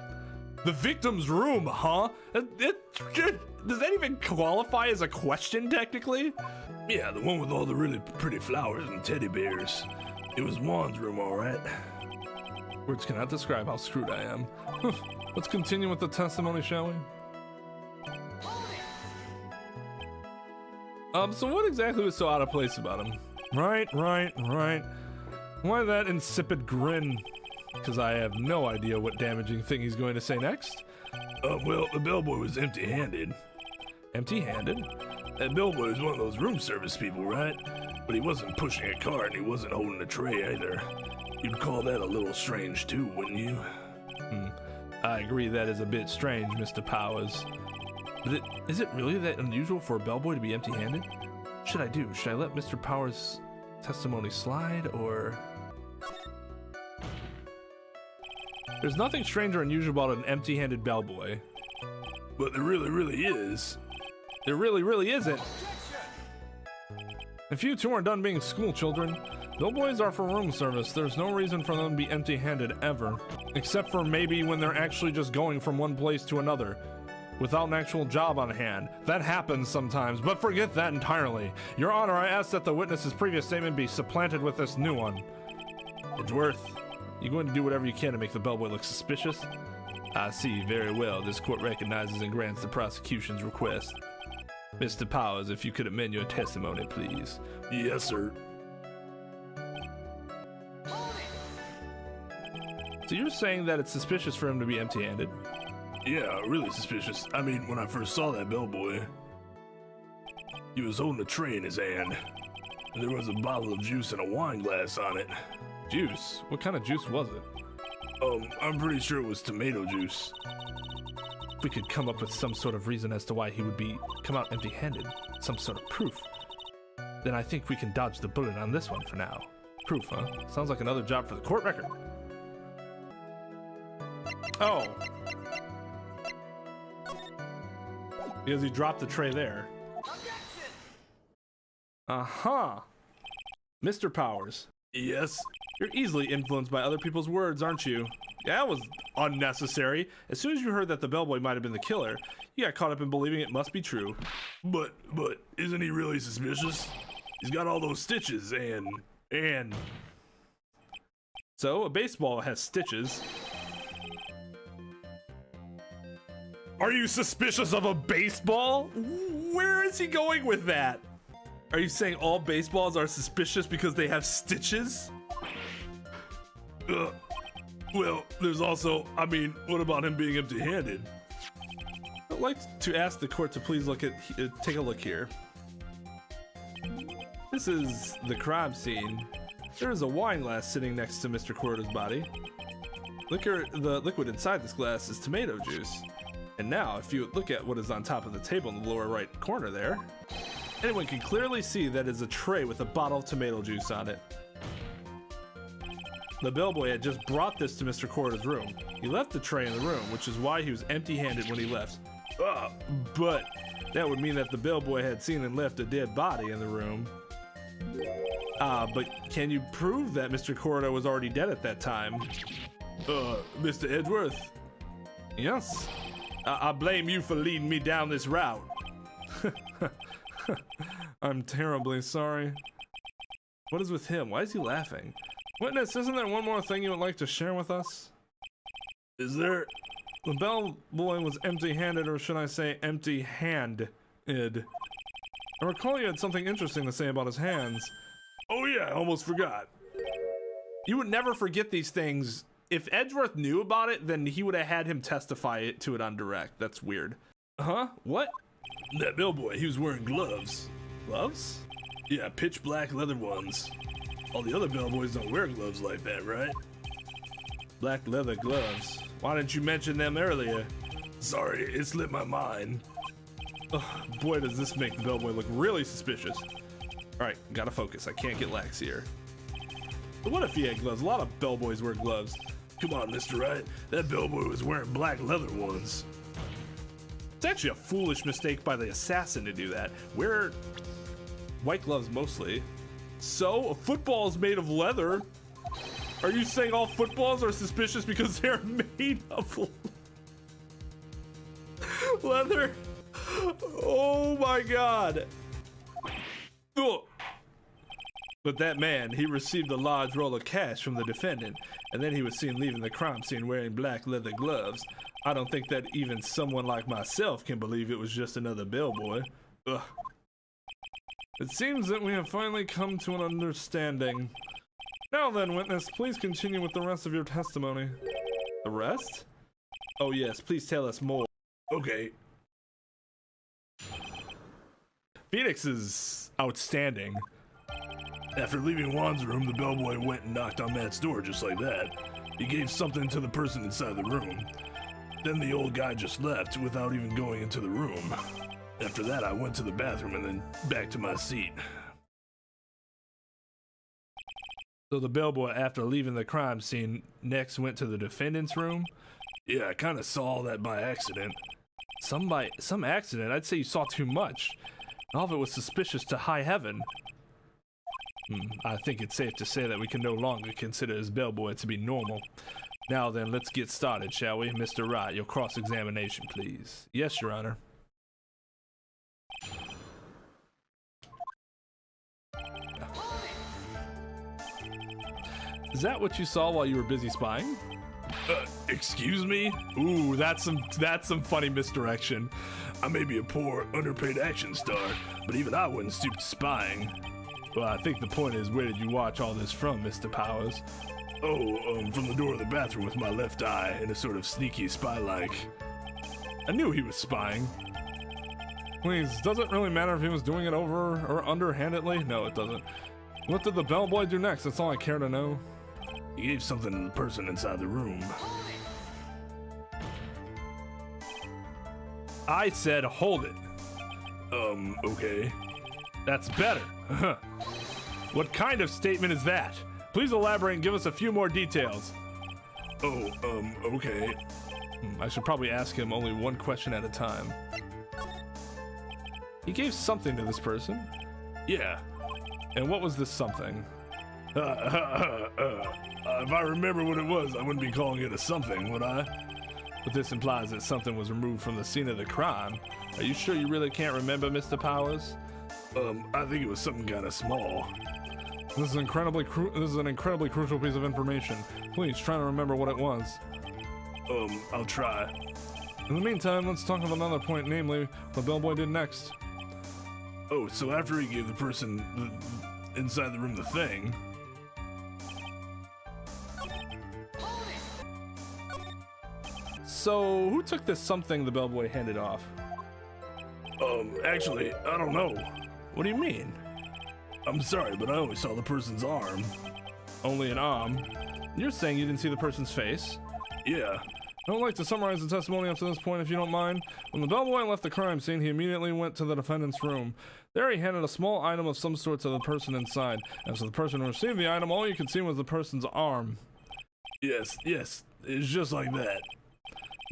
The victim's room, huh? Does that even qualify as a question, technically? Yeah, the one with all the really pretty flowers and teddy bears. It was Juan's room, all right. Words cannot describe how screwed I am. Let's continue with the testimony, shall we? So what exactly was so out of place about him? Right. Why that insipid grin? Because I have no idea what damaging thing he's going to say next. Well, the bellboy was empty-handed. Empty-handed? That bellboy was one of those room service people, right? But he wasn't pushing a cart and he wasn't holding a tray either. You'd call that a little strange too, wouldn't you? I agree that is a bit strange, Mr. Powers. But is it really that unusual for a bellboy to be empty-handed? What should I do? Should I let Mr. Powers' testimony slide, or... There's nothing strange or unusual about an empty-handed bellboy. But there really is. There really isn't. If you two are done being school children, bellboys are for room service. There's no reason for them to be empty-handed ever. Except for maybe when they're actually just going from one place to another, without an actual job on hand. That happens sometimes, but forget that entirely. Your Honor, I ask that the witness's previous statement be supplanted with this new one. Edgeworth, you going to do whatever you can to make the bellboy look suspicious? I see, very well. This court recognizes and grants the prosecution's request. Mr. Powers, if you could amend your testimony, please. Yes, sir. So you're saying that it's suspicious for him to be empty-handed? Yeah, really suspicious. I mean, when I first saw that bellboy, he was holding a tray in his hand, and there was a bottle of juice and a wine glass on it. Juice? What kind of juice was it? I'm pretty sure it was tomato juice. If we could come up with some sort of reason as to why he would come out empty-handed, some sort of proof, then I think we can dodge the bullet on this one for now. Proof, huh? Sounds like another job for the court record. Oh. Because he dropped the tray there. Uh-huh. Mr. Powers. Yes? You're easily influenced by other people's words, aren't you? Yeah, that was unnecessary. As soon as you heard that the bellboy might have been the killer, you got caught up in believing it must be true. But isn't he really suspicious? He's got all those stitches and... So, a baseball has stitches. Are you suspicious of a baseball? Where is he going with that? Are you saying all baseballs are suspicious because they have stitches? Well, there's also, I mean, what about him being empty-handed? I'd like to ask the court to please take a look here. This is the crime scene. There is a wine glass sitting next to Mr. Cordo's body. The liquid inside this glass is tomato juice. And now, if you look at what is on top of the table in the lower right corner there, anyone can clearly see that is a tray with a bottle of tomato juice on it. The bellboy had just brought this to Mr. Cordo's room. He left the tray in the room, which is why he was empty-handed when he left. But that would mean that the bellboy had seen and left a dead body in the room. But can you prove that Mr. Cordo was already dead at that time? Mr. Edgeworth? Yes. I blame you for leading me down this route. I'm terribly sorry. What is with him? Why is he laughing? Witness, isn't there one more thing you would like to share with us? Is there? The bellboy was empty-handed, or should I say empty-handed. I recall you had something interesting to say about his hands. Oh yeah, I almost forgot. You would never forget these things. If Edgeworth knew about it, then he would have had him testify to it on direct. That's weird. Huh? What? That bellboy, he was wearing gloves. Gloves? Yeah, pitch black leather ones. All the other bellboys don't wear gloves like that, right? Black leather gloves. Why didn't you mention them earlier? Sorry, it slipped my mind. Oh, boy, does this make the bellboy look really suspicious. Alright, gotta focus. I can't get lax here. But what if he had gloves? A lot of bellboys wear gloves. Come on, Mr. Wright. That bellboy was wearing black leather ones. It's actually a foolish mistake by the assassin to do that. Wear white gloves mostly. So, a football is made of leather. Are you saying all footballs are suspicious because they're made of leather? Oh my god. Ugh. But that man, he received a large roll of cash from the defendant, and then he was seen leaving the crime scene wearing black leather gloves. I don't think that even someone like myself can believe it was just another bellboy. Ugh. It seems that we have finally come to an understanding. Now then, witness, please continue with the rest of your testimony. The rest? Oh yes, please tell us more. Okay. Phoenix is outstanding. After leaving Juan's room, the bellboy went and knocked on Matt's door just like that. He gave something to the person inside the room. Then the old guy just left without even going into the room. After that, I went to the bathroom and then back to my seat. So the bellboy, after leaving the crime scene, next went to the defendant's room? Yeah, I kind of saw all that by accident. Some accident? I'd say you saw too much. All of it was suspicious to high heaven. I think it's safe to say that we can no longer consider this bellboy to be normal. Now then, let's get started, shall we? Mr. Wright, your cross-examination, please. Yes, Your Honor. Is that what you saw while you were busy spying? Excuse me? Ooh, that's some funny misdirection. I may be a poor, underpaid action star, but even I wouldn't stoop to spying. Well, I think the point is, where did you watch all this from, Mr. Powers? Oh, from the door of the bathroom with my left eye in a sort of sneaky spy-like. I knew he was spying. Please, does it really matter if he was doing it over or underhandedly? No, it doesn't. What did the bellboy do next? That's all I care to know. He gave something to the person inside the room. I said hold it. Okay. That's better. What kind of statement is that? Please elaborate and give us a few more details. Oh, okay. I should probably ask him only one question at a time. He gave something to this person. Yeah. And what was this something? If I remember what it was, I wouldn't be calling it a something, would I? But this implies that something was removed from the scene of the crime. Are you sure you really can't remember, Mr. Powers? I think it was something kind of small. This is an incredibly crucial piece of information. Please try to remember what it was. I'll try. In the meantime, let's talk about another point, namely what Bellboy did next. Oh, so after he gave the person inside the room the thing. So, who took this something the bellboy handed off? Actually, I don't know. What do you mean? I'm sorry, but I only saw the person's arm. Only an arm? You're saying you didn't see the person's face? Yeah. I would like to summarize the testimony up to this point, if you don't mind. When the bellboy left the crime scene, he immediately went to the defendant's room. There he handed a small item of some sort to the person inside. As for the person who received the item, all you could see was the person's arm. Yes, it's just like that.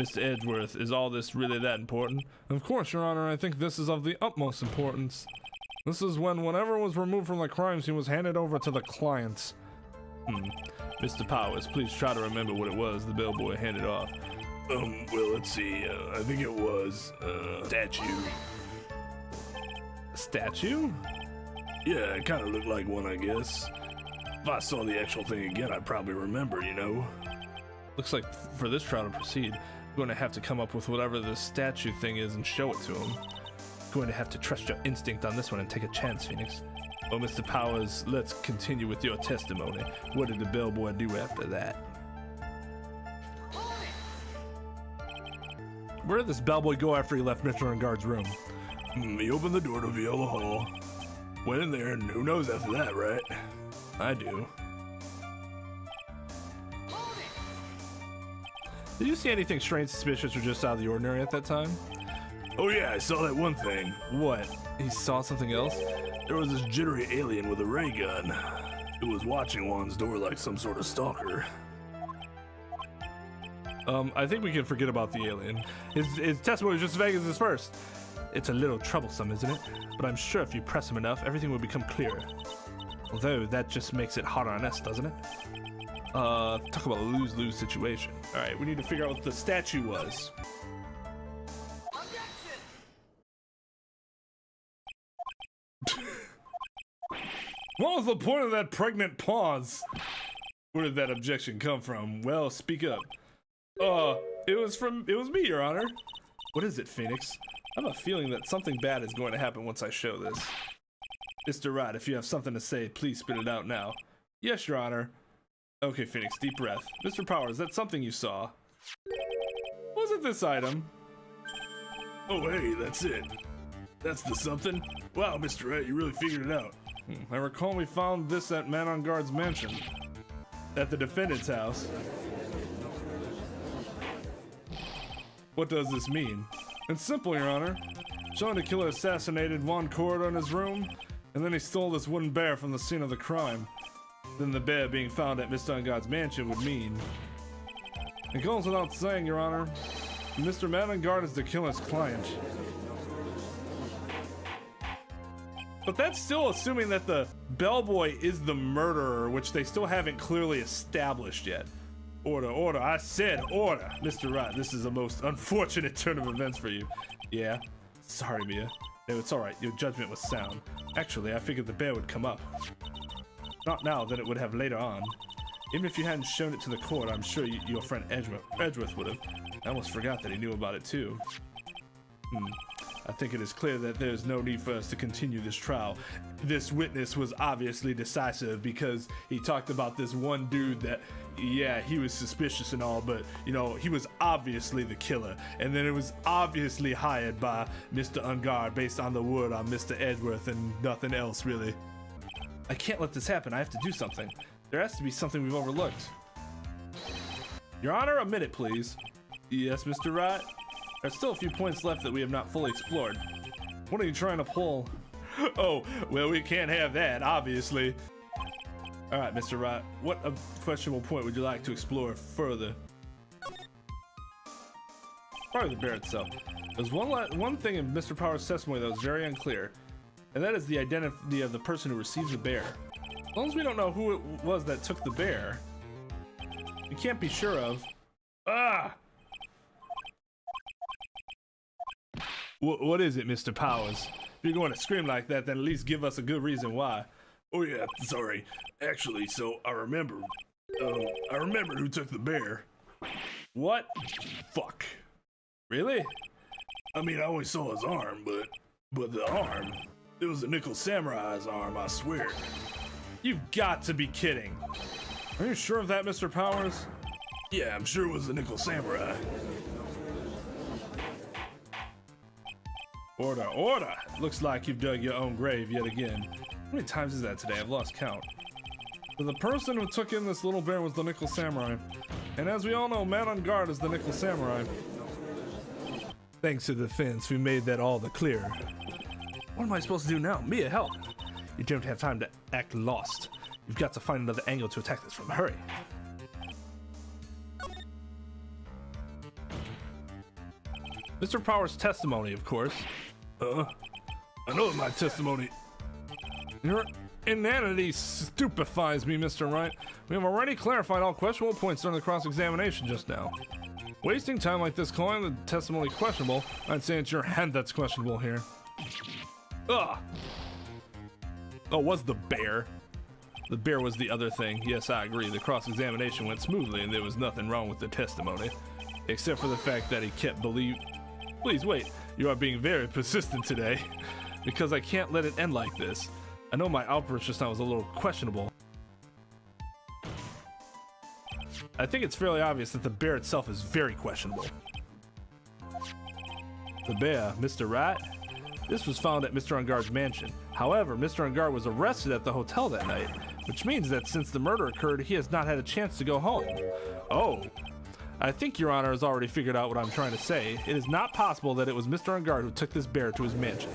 Mr. Edgeworth, is all this really that important? Of course, Your Honor, I think this is of the utmost importance. This is when whatever was removed from the crime scene was handed over to the clients. Mr. Powers, please try to remember what it was the bellboy handed off. Well, let's see. I think it was, statue. A statue? Yeah, it kind of looked like one, I guess. If I saw the actual thing again, I'd probably remember, you know? Looks like for this trial to proceed, I'm going to have to come up with whatever this statue thing is and show it to him. Going to have to trust your instinct on this one and take a chance, Phoenix. Well, Mr. Powers, let's continue with your testimony. What did the bellboy do after that? Where did this bellboy go after he left Mr. Engarde's room? He opened the door to Viola Hall, went in there, and who knows after that, right? I do. Did you see anything strange, suspicious, or just out of the ordinary at that time? Oh yeah, I saw that one thing. What? He saw something else? There was this jittery alien with a ray gun. It was watching Juan's door like some sort of stalker. I think we can forget about the alien. His testimony was just as vague as his first. It's a little troublesome, isn't it? But I'm sure if you press him enough, everything will become clearer. Although, that just makes it harder on us, doesn't it? Talk about a lose-lose situation. Alright, we need to figure out what the statue was. What was the point of that pregnant pause? Where did that objection come from? Well, speak up. It was me, Your Honor. What is it, Phoenix? I have a feeling that something bad is going to happen once I show this. Mr. Wright, if you have something to say, please spit it out now. Yes, Your Honor. Okay, Phoenix, deep breath. Mr. Powers, that's something you saw. Was it this item? Oh, hey, that's it. That's the something? Wow, Mr. Wright, you really figured it out. I recall we found this at Man on Guard's mansion. At the defendant's house. What does this mean? It's simple, Your Honor. Showing the killer assassinated Von Corridor in his room, and then he stole this wooden bear from the scene of the crime. Then the bear being found at Mr. Engarde's mansion would mean. It goes without saying, Your Honor, Mr. Man Engarde is the killer's client. But that's still assuming that the bellboy is the murderer, which they still haven't clearly established yet. Order, I said order. Mr. Wright, this is a most unfortunate turn of events for you. Yeah? Sorry, Mia. No, it's alright, your judgment was sound. Actually, I figured the bear would come up. Not now, then it would have later on. Even if you hadn't shown it to the court, I'm sure your friend Edgeworth would have. I almost forgot that he knew about it too. I think it is clear that there's no need for us to continue this trial. This witness was obviously decisive because he talked about this one dude that, yeah, he was suspicious and all, but, you know, he was obviously the killer. And then it was obviously hired by Mr. Engarde based on the word on Mr. Edgeworth and nothing else, really. I can't let this happen. I have to do something. There has to be something we've overlooked. Your Honor, a minute, please. Yes, Mr. Wright? There's still a few points left that we have not fully explored. What are you trying to pull? Oh, well, we can't have that, obviously. All right, Mr. Wright, what a questionable point would you like to explore further? Probably the bear itself. There's one thing in Mr. Power's testimony that was very unclear, and that is the identity of the person who receives the bear. As long as we don't know who it was that took the bear, we can't be sure of. Ah! What is it, Mr. Powers? If you're going to scream like that, then at least give us a good reason why. Oh yeah, sorry. Actually, so I remembered who took the bear. What? Fuck. Really? I mean, I only saw his arm, but the arm, it was a Nickel Samurai's arm, I swear. You've got to be kidding. Are you sure of that, Mr. Powers? Yeah, I'm sure it was the Nickel Samurai. Order, order! Looks like you've dug your own grave yet again. How many times is that today? I've lost count. So the person who took in this little bear was the Nickel Samurai. And as we all know, man on guard is the Nickel Samurai. Thanks to the defense, we made that all the clearer. What am I supposed to do now? Mia, help! You don't have time to act lost. You've got to find another angle to attack this from. Hurry! Mr. Power's testimony, of course. I know my testimony. Your inanity stupefies me, Mr. Wright. We have already clarified all questionable points during the cross-examination just now. Wasting time like this calling the testimony questionable, I'd say it's your head that's questionable here. Ugh! Oh, was the bear? The bear was the other thing. Yes, I agree. The cross-examination went smoothly and there was nothing wrong with the testimony. Except for the fact that he kept Please wait, you are being very persistent today. Because I can't let it end like this. I know my outburst just now was a little questionable. I think it's fairly obvious that the bear itself is very questionable. The bear, Mr. Wright? This was found at Mr. Engarde's mansion. However, Mr. Engarde was arrested at the hotel that night, which means that since the murder occurred, he has not had a chance to go home. Oh. I think Your Honor has already figured out what I'm trying to say. It is not possible that it was Mr. Engarde who took this bear to his mansion.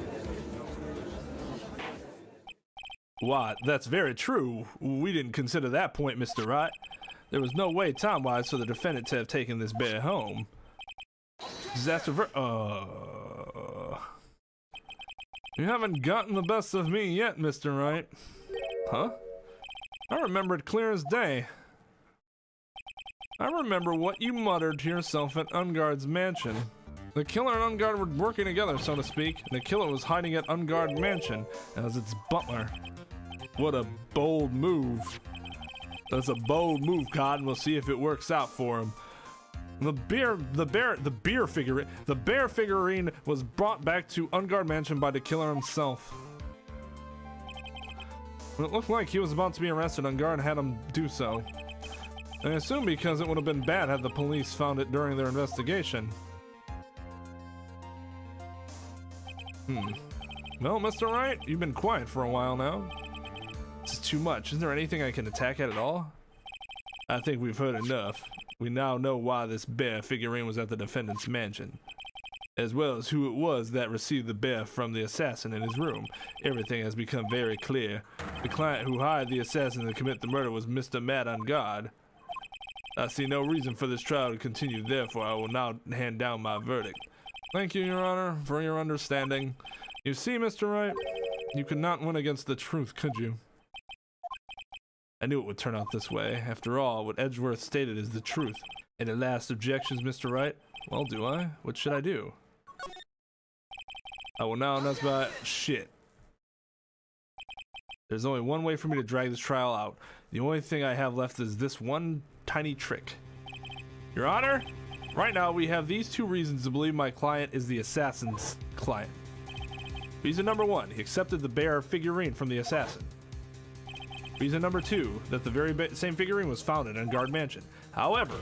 What? That's very true. We didn't consider that point, Mr. Wright. There was no way time-wise for the defendant to have taken this bear home. Disaster You haven't gotten the best of me yet, Mr. Wright. Huh? I remember it clear as day. I remember what you muttered to yourself at Engarde's mansion. The killer and Engarde were working together, so to speak, and the killer was hiding at Engarde mansion as its butler. What a bold move. That's a bold move, Cotton. We'll see if it works out for him. The bear figurine was brought back to Engarde mansion by the killer himself. It looked like he was about to be arrested. Engarde had him do so. I assume because it would have been bad had the police found it during their investigation. Well, Mr. Wright, you've been quiet for a while now. This is too much. Isn't there anything I can attack at all? I think we've heard enough. We now know why this bear figurine was at the defendant's mansion, as well as who it was that received the bear from the assassin in his room. Everything has become very clear. The client who hired the assassin to commit the murder was Mr. Mad on Guard. I see no reason for this trial to continue, therefore I will now hand down my verdict. Thank you, Your Honor, for your understanding. You see, Mr. Wright, you could not win against the truth, could you? I knew it would turn out this way. After all, what Edgeworth stated is the truth. Any last objections, Mr. Wright? Well, do I? What should I do? I will now announce my shit. There's only one way for me to drag this trial out. The only thing I have left is this one tiny trick. Your Honor, right now we have these two reasons to believe my client is the assassin's client. Reason number one, he accepted the bear figurine from the assassin. Reason number two, that the very same figurine was found in Engarde Mansion. However,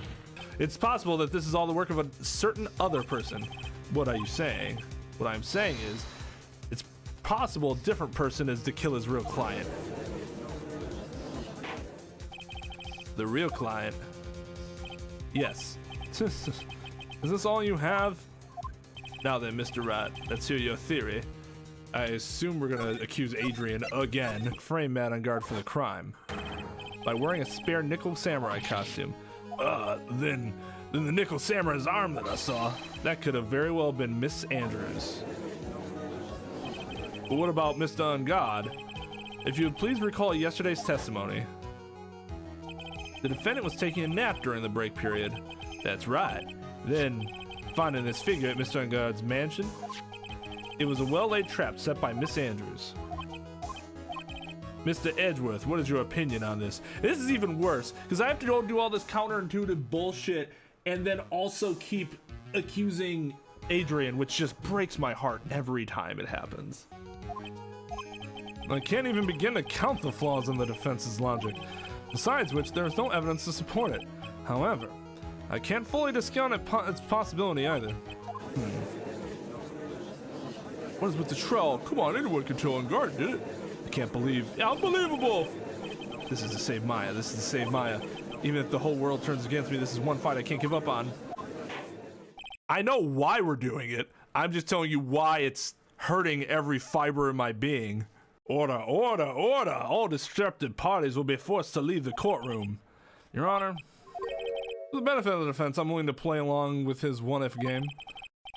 it's possible that this is all the work of a certain other person. What are you saying? What I'm saying is, it's possible a different person is to kill his real client. The real client? Yes. Is this all you have? Now then, Mr. Wright, let's hear your theory. I assume we're gonna accuse Adrian again, frame Mad on Guard for the crime. by wearing a spare nickel samurai costume. Then the nickel samurai's arm that I saw. That could have very well been Miss Andrews. But what about Mr. Engarde? If you would please recall yesterday's testimony. The defendant was taking a nap during the break period. That's right. Then, finding this figure at Mr. Engarde's mansion, it was a well-laid trap set by Miss Andrews. Mr. Edgeworth, what is your opinion on this? This is even worse, because I have to go do all this counterintuitive bullshit and then also keep accusing Adrian, which just breaks my heart every time it happens. I can't even begin to count the flaws in the defense's logic, besides which there is no evidence to support it. However, I can't fully discount its possibility either. What is with the trial? Come on, anyone can kill Engarde, did it? I can't believe. Unbelievable! This is to save Maya. This is to save Maya. Even if the whole world turns against me, this is one fight I can't give up on. I know why we're doing it. I'm just telling you why it's hurting every fiber in my being. Order, order, order! All distracted parties will be forced to leave the courtroom. Your Honor, for the benefit of the defense, I'm willing to play along with his what-if game.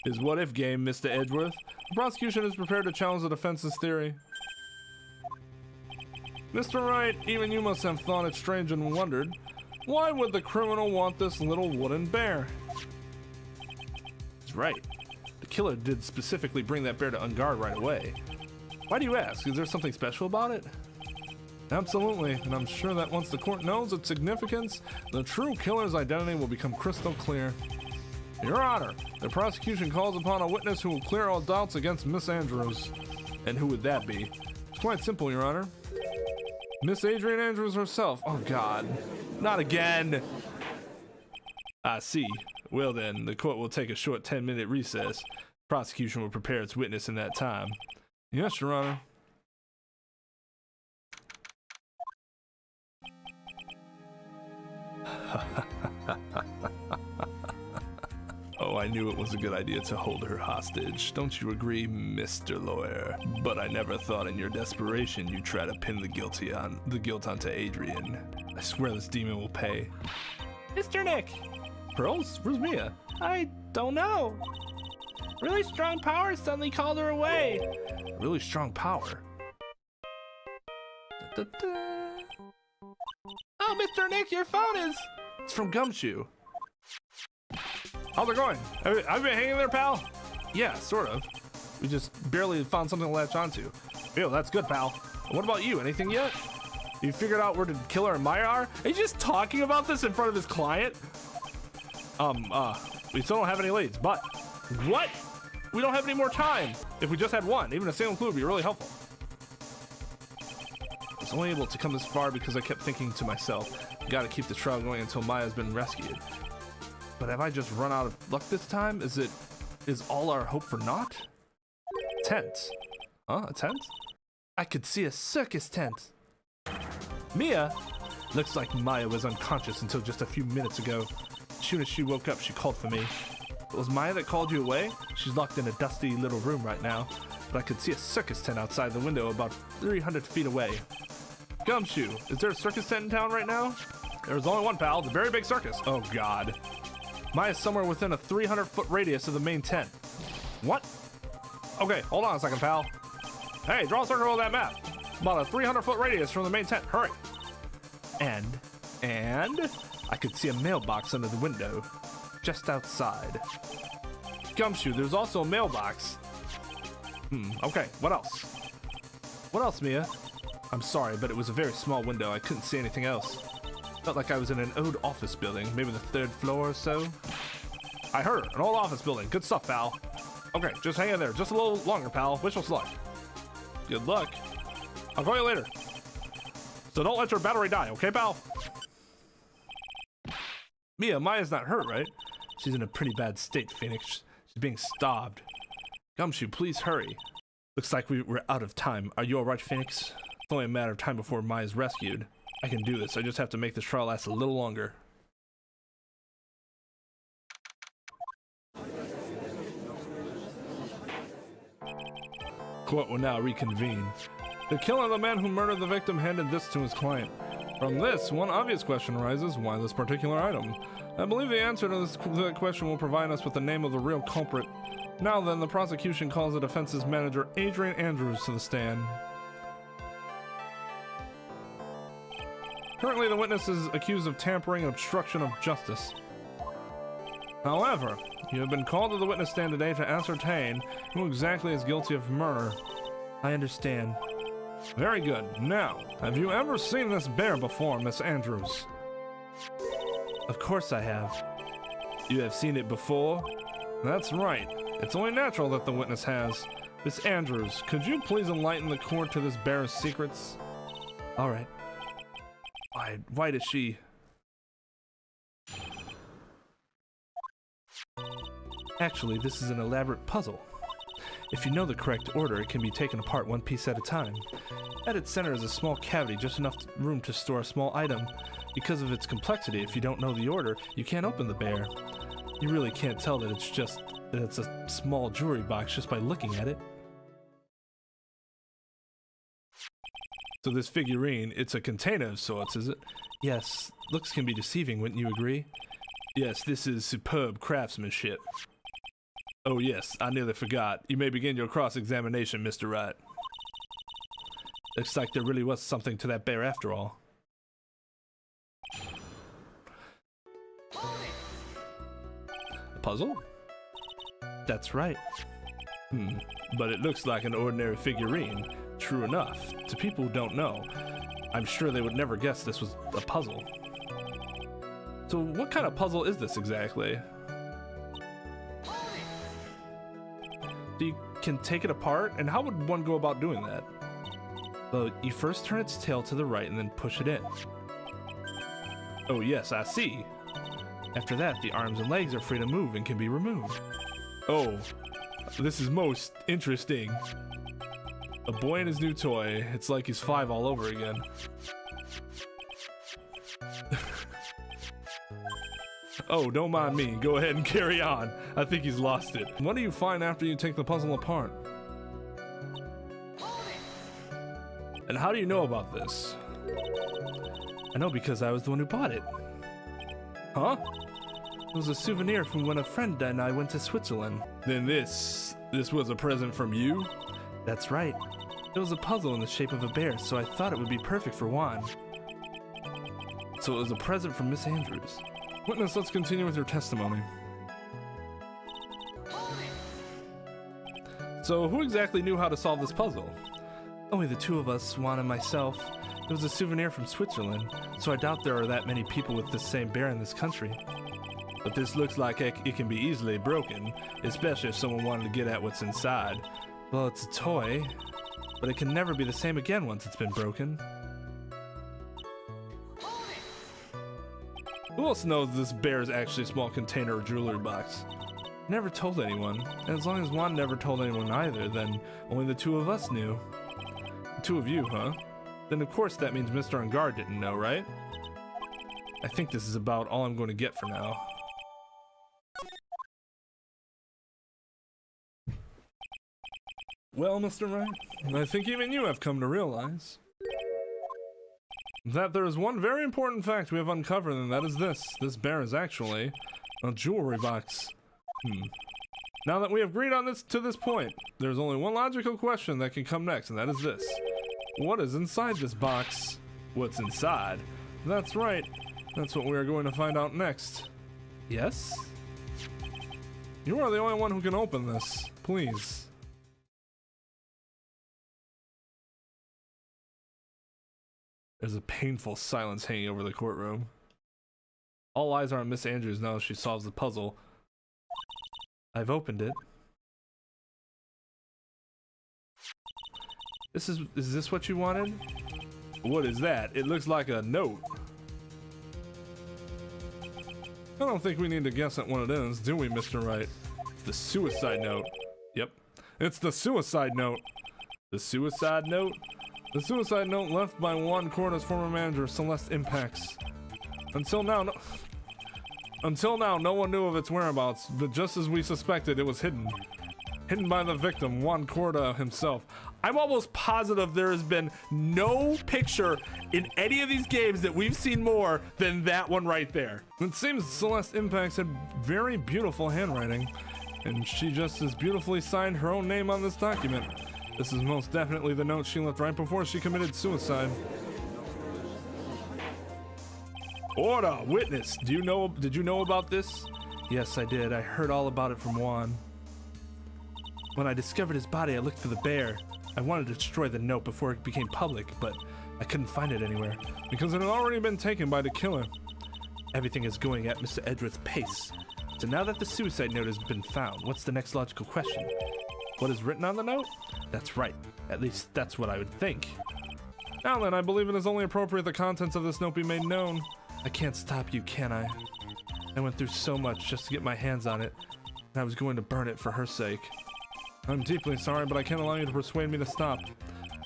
His what-if game, Mr. Edgeworth. The prosecution is prepared to challenge the defense's theory. Mr. Wright, even you must have thought it strange and wondered, why would the criminal want this little wooden bear? He's right. The killer did specifically bring that bear to Engarde right away. Why do you ask? Is there something special about it? Absolutely, and I'm sure that once the court knows its significance, the true killer's identity will become crystal clear. Your Honor, the prosecution calls upon a witness who will clear all doubts against Miss Andrews. And who would that be? It's quite simple, Your Honor. Miss Adrian Andrews herself. Oh, God. Not again. I see. Well, then, the court will take a short 10-minute recess. Prosecution will prepare its witness in that time. Yes, Your Honor. Oh, I knew it was a good idea to hold her hostage. Don't you agree, Mr. Lawyer? But I never thought in your desperation you'd try to pin the guilt onto Adrian. I swear this demon will pay. Mr. Nick! Pearls? Where's Mia? I don't know. Really strong power suddenly called her away. Really strong power? Oh, Mr. Nick, your phone is... It's from Gumshoe. How's it going? Have you been hanging there, pal? Yeah, sort of. We just barely found something to latch onto. Ew, that's good, pal. What about you? Anything yet? You figured out where the killer and Maya are? Are you just talking about this in front of his client? We still don't have any leads, but... What? We don't have any more time. If we just had one, even a single clue would be really helpful. I was only able to come this far because I kept thinking to myself, gotta keep the trial going until Maya's been rescued. But have I just run out of luck this time? Is all our hope for naught? Tent. Huh? A tent? I could see a circus tent. Mia? Looks like Maya was unconscious until just a few minutes ago. As soon as she woke up, she called for me. It was Maya that called you away? She's locked in a dusty little room right now, but I could see a circus tent outside the window about 300 feet away. Gumshoe, is there a circus tent in town right now? There's only one, pal. It's a very big circus. Oh, God. Maya's somewhere within a 300-foot radius of the main tent. What? Okay, hold on a second, pal. Hey, draw a circle on that map. About a 300-foot radius from the main tent. Hurry. And I could see a mailbox under the window, just outside. Gumshoe, there's also a mailbox. Okay, what else? What else, Mia? I'm sorry, but it was a very small window. I couldn't see anything else. Felt like I was in an old office building, maybe the 3rd floor or so. I heard it, an old office building. Good stuff, pal. Okay, just hang in there. Just a little longer, pal. Wish us luck. Good luck. I'll call you later. So don't let your battery die, okay, pal? Mia, Maya's not hurt, right? She's in a pretty bad state, Phoenix. She's being starved. Gumshoe, please hurry. Looks like we're out of time. Are you alright, Phoenix? It's only a matter of time before Maya's rescued. I can do this. I just have to make this trial last a little longer. Court will now reconvene. The killer of the man who murdered the victim handed this to his client. From this, one obvious question arises: why this particular item? I believe the answer to that question will provide us with the name of the real culprit. Now then, the prosecution calls the defense's manager, Adrian Andrews, to the stand. Currently, the witness is accused of tampering and obstruction of justice. However, you have been called to the witness stand today to ascertain who exactly is guilty of murder. I understand. Very good. Now, have you ever seen this bear before, Miss Andrews? Of course I have. You have seen it before? That's right. It's only natural that the witness has. Miss Andrews, could you please enlighten the court to this bear's secrets? All right. Why does she... Actually, this is an elaborate puzzle. If you know the correct order, it can be taken apart one piece at a time. At its center is a small cavity, just enough room to store a small item. Because of its complexity, if you don't know the order, you can't open the bear. You really can't tell that it's a small jewelry box just by looking at it. So this figurine, it's a container of sorts, is it? Yes, looks can be deceiving, wouldn't you agree? Yes, this is superb craftsmanship. Oh yes, I nearly forgot. You may begin your cross-examination, Mr. Wright. Looks like there really was something to that bear after all. A puzzle? That's right. But it looks like an ordinary figurine. True enough. To people who don't know, I'm sure they would never guess this was a puzzle. So what kind of puzzle is this exactly? So you can take it apart, and how would one go about doing that? Well, you first turn its tail to the right and then push it in. Oh yes, I see. After that, the arms and legs are free to move and can be removed. Oh, this is most interesting. A boy and his new toy. It's like he's 5 all over again. Oh, don't mind me. Go ahead and carry on. I think he's lost it. What do you find after you take the puzzle apart? And how do you know about this? I know because I was the one who bought it. Huh? It was a souvenir from when a friend and I went to Switzerland. Then this was a present from you? That's right. It was a puzzle in the shape of a bear, so I thought it would be perfect for Juan. So it was a present from Miss Andrews. Witness, let's continue with your testimony. So who exactly knew how to solve this puzzle? Only the two of us, Juan and myself. It was a souvenir from Switzerland, so I doubt there are that many people with this same bear in this country. But this looks like it can be easily broken, especially if someone wanted to get at what's inside. Well, it's a toy, but it can never be the same again once it's been broken. Who else knows this bear is actually a small container or jewelry box? Never told anyone, and as long as Juan never told anyone either, then only the two of us knew. The two of you, huh? Then of course that means Mr. Engarde didn't know, right? I think this is about all I'm going to get for now. Well, Mr. Wright, I think even you have come to realize that there is one very important fact we have uncovered, and that is this. This bear is actually a jewelry box. Now that we have agreed on this to this point, there's only one logical question that can come next, and that is this. What is inside this box? What's inside? That's right. That's what we are going to find out next. Yes? You are the only one who can open this. Please. There's a painful silence hanging over the courtroom. All eyes are on Miss Andrews now as she solves the puzzle. I've opened it. Is this what you wanted? What is that? It looks like a note. I don't think we need to guess at what it is, do we, Mr. Wright? It's the suicide note. Yep. It's the suicide note. The suicide note? The suicide note left by Juan Corda's former manager, Celeste Impacts. Until now, no one knew of its whereabouts, but just as we suspected, it was hidden. Hidden by the victim, Juan Corda himself. I'm almost positive there has been no picture in any of these games that we've seen more than that one right there. It seems Celeste Impacts had very beautiful handwriting, and she just as beautifully signed her own name on this document. This is most definitely the note she left right before she committed suicide. Order! Witness! Did you know about this? Yes, I did. I heard all about it from Juan. When I discovered his body, I looked for the bear. I wanted to destroy the note before it became public, but I couldn't find it anywhere because it had already been taken by the killer. Everything is going at Mr. Edgeworth's pace. So now that the suicide note has been found, what's the next logical question? What is written on the note? That's right. At least that's what I would think. Now then, I believe it is only appropriate the contents of this note be made known. I can't stop you, can I? I went through so much just to get my hands on it, and I was going to burn it for her sake. I'm deeply sorry, but I can't allow you to persuade me to stop.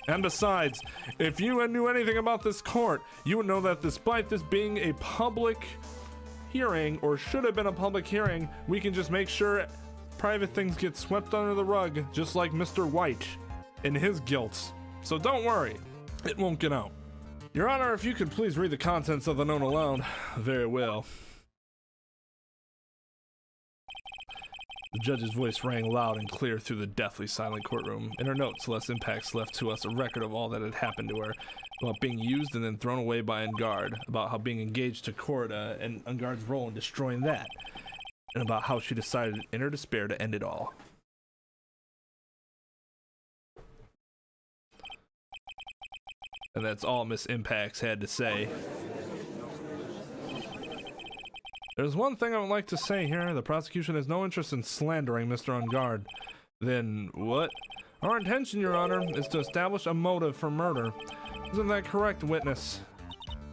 And besides, if you knew anything about this court, you would know that despite this being a public hearing, or should have been a public hearing, we can just make sure private things get swept under the rug, just like Mr. Wright and his guilt. So don't worry, it won't get out. Your Honor, if you could please read the contents of the note aloud. Very well. The judge's voice rang loud and clear through the deathly silent courtroom. In her note, Celeste Impacts left to us a record of all that had happened to her, about being used and then thrown away by Engarde, about how being engaged to Corda and Engarde's role in destroying that, and about how she decided in her despair to end it all. And that's all Miss Impacts had to say. There's one thing I would like to say here. The prosecution has no interest in slandering Mr. Engarde. Then what? Our intention, Your Honor, is to establish a motive for murder. Isn't that correct, witness?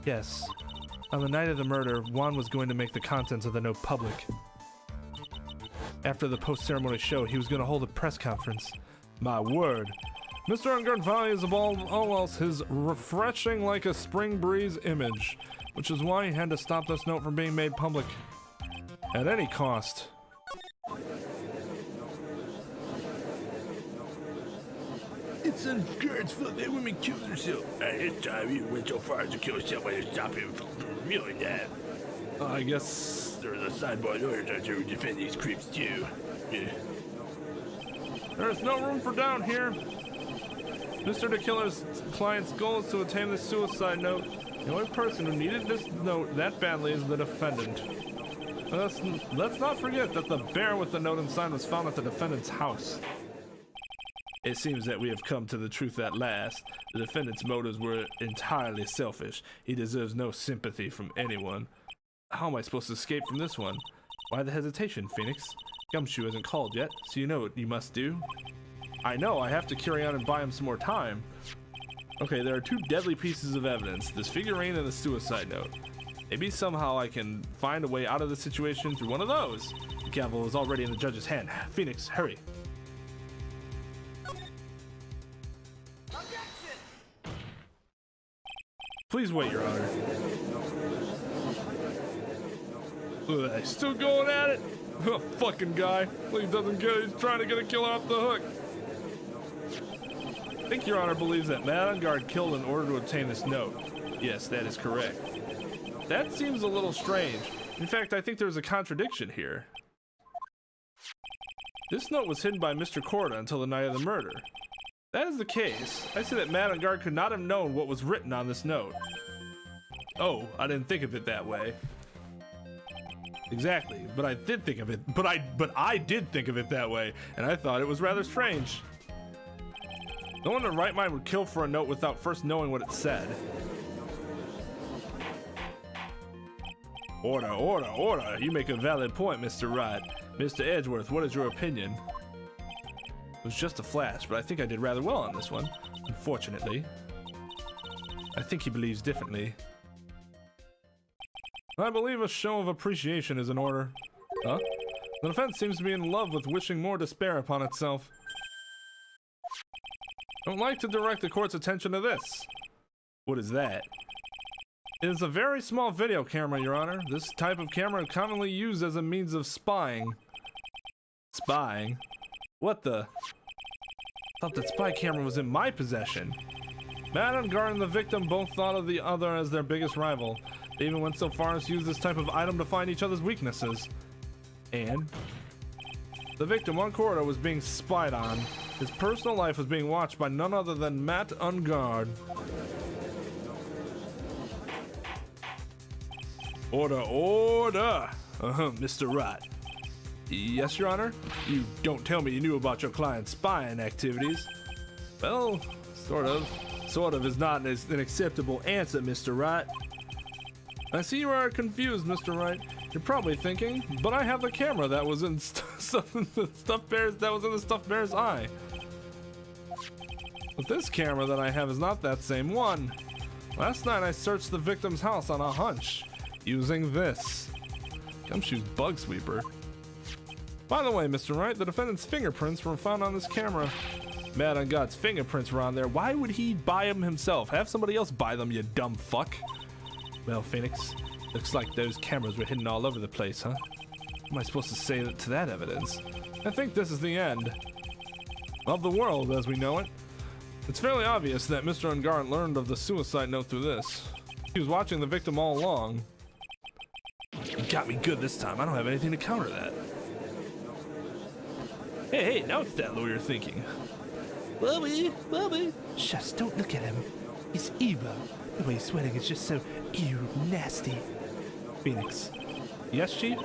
Yes. On the night of the murder, Juan was going to make the contents of the note public. After the post-ceremony show, he was going to hold a press conference. My word. Mr. Engarde values above all else his refreshing like a spring breeze image, which is why he had to stop this note from being made public. At any cost. It's Engarde's fault that woman killed herself. At his time, he went so far as to kill himself by to stop him from revealing that. I guess There's a sideboard order to defend these creeps too. Yeah. there's no room for doubt here. Mr. the Killer's client's goal is to attain the suicide note. The only person who needed this note that badly is the defendant. Let's not forget that the bear with the note inside was found at the defendant's house. It seems that we have come to the truth at last. The defendant's motives were entirely selfish. He deserves no sympathy from anyone. How am I supposed to escape from this one? Why the hesitation, Phoenix? Gumshoe isn't called yet, so you know what you must do. I know, I have to carry on and buy him some more time. Okay, there are two deadly pieces of evidence, this figurine and the suicide note. Maybe somehow I can find a way out of the situation through one of those. The gavel is already in the judge's hand. Phoenix, hurry. Please wait, Your Honor. Ugh, still going at it? Oh, fucking guy. He doesn't get it. He's trying to get a killer off the hook. I think Your Honor believes that Madame Engarde killed in order to obtain this note. Yes, that is correct. That seems a little strange. In fact, I think there's a contradiction here. This note was hidden by Mr. Corda until the night of the murder. That is the case. I say that Madame Engarde could not have known what was written on this note. Oh, I didn't think of it that way. Exactly, but I did think of it. But I did think of it that way, and I thought it was rather strange. No one in the right mind would kill for a note without first knowing what it said. Order, order, order. You make a valid point, Mr. Wright. Mr. Edgeworth, what is your opinion? It was just a flash, but I think I did rather well on this one. Unfortunately. I think he believes differently. I believe a show of appreciation is in order. Huh? The defense seems to be in love with wishing more despair upon itself. I would like to direct the court's attention to this. What is that? It is a very small video camera, Your Honor. This type of camera is commonly used as a means of spying. Spying? What the? Thought that spy camera was in my possession. Matt, Engarde, and the victim both thought of the other as their biggest rival. They even went so far as to use this type of item to find each other's weaknesses. And the victim on corridor was being spied on. His personal life was being watched by none other than Matt Engarde. Order, order! Mr. Wright. Yes, Your Honor? You don't tell me you knew about your client's spying activities. Well, sort of. Sort of is not an acceptable answer, Mr. Wright. I see you are confused, Mr. Wright. You're probably thinking, but I have the camera that was in the stuffed bear's eye. But this camera that I have is not that same one. Last night I searched the victim's house on a hunch, using this Gumshoe's bug sweeper. By the way, Mr. Wright, the defendant's fingerprints were found on this camera. Matt Engarde's fingerprints were on there. Why would he buy them himself? Have somebody else buy them, you dumb fuck. Well, Phoenix, looks like those cameras were hidden all over the place, huh? What am I supposed to say to that evidence? I think this is the end of the world as we know it. It's fairly obvious that Mr. Engarde learned of the suicide note through this. He was watching the victim all along. You got me good this time. I don't have anything to counter that. Hey, now it's that lawyer thinking. Bobby. Shush, don't look at him. He's evil. The way he's sweating is just so nasty. Phoenix. Yes, Chief?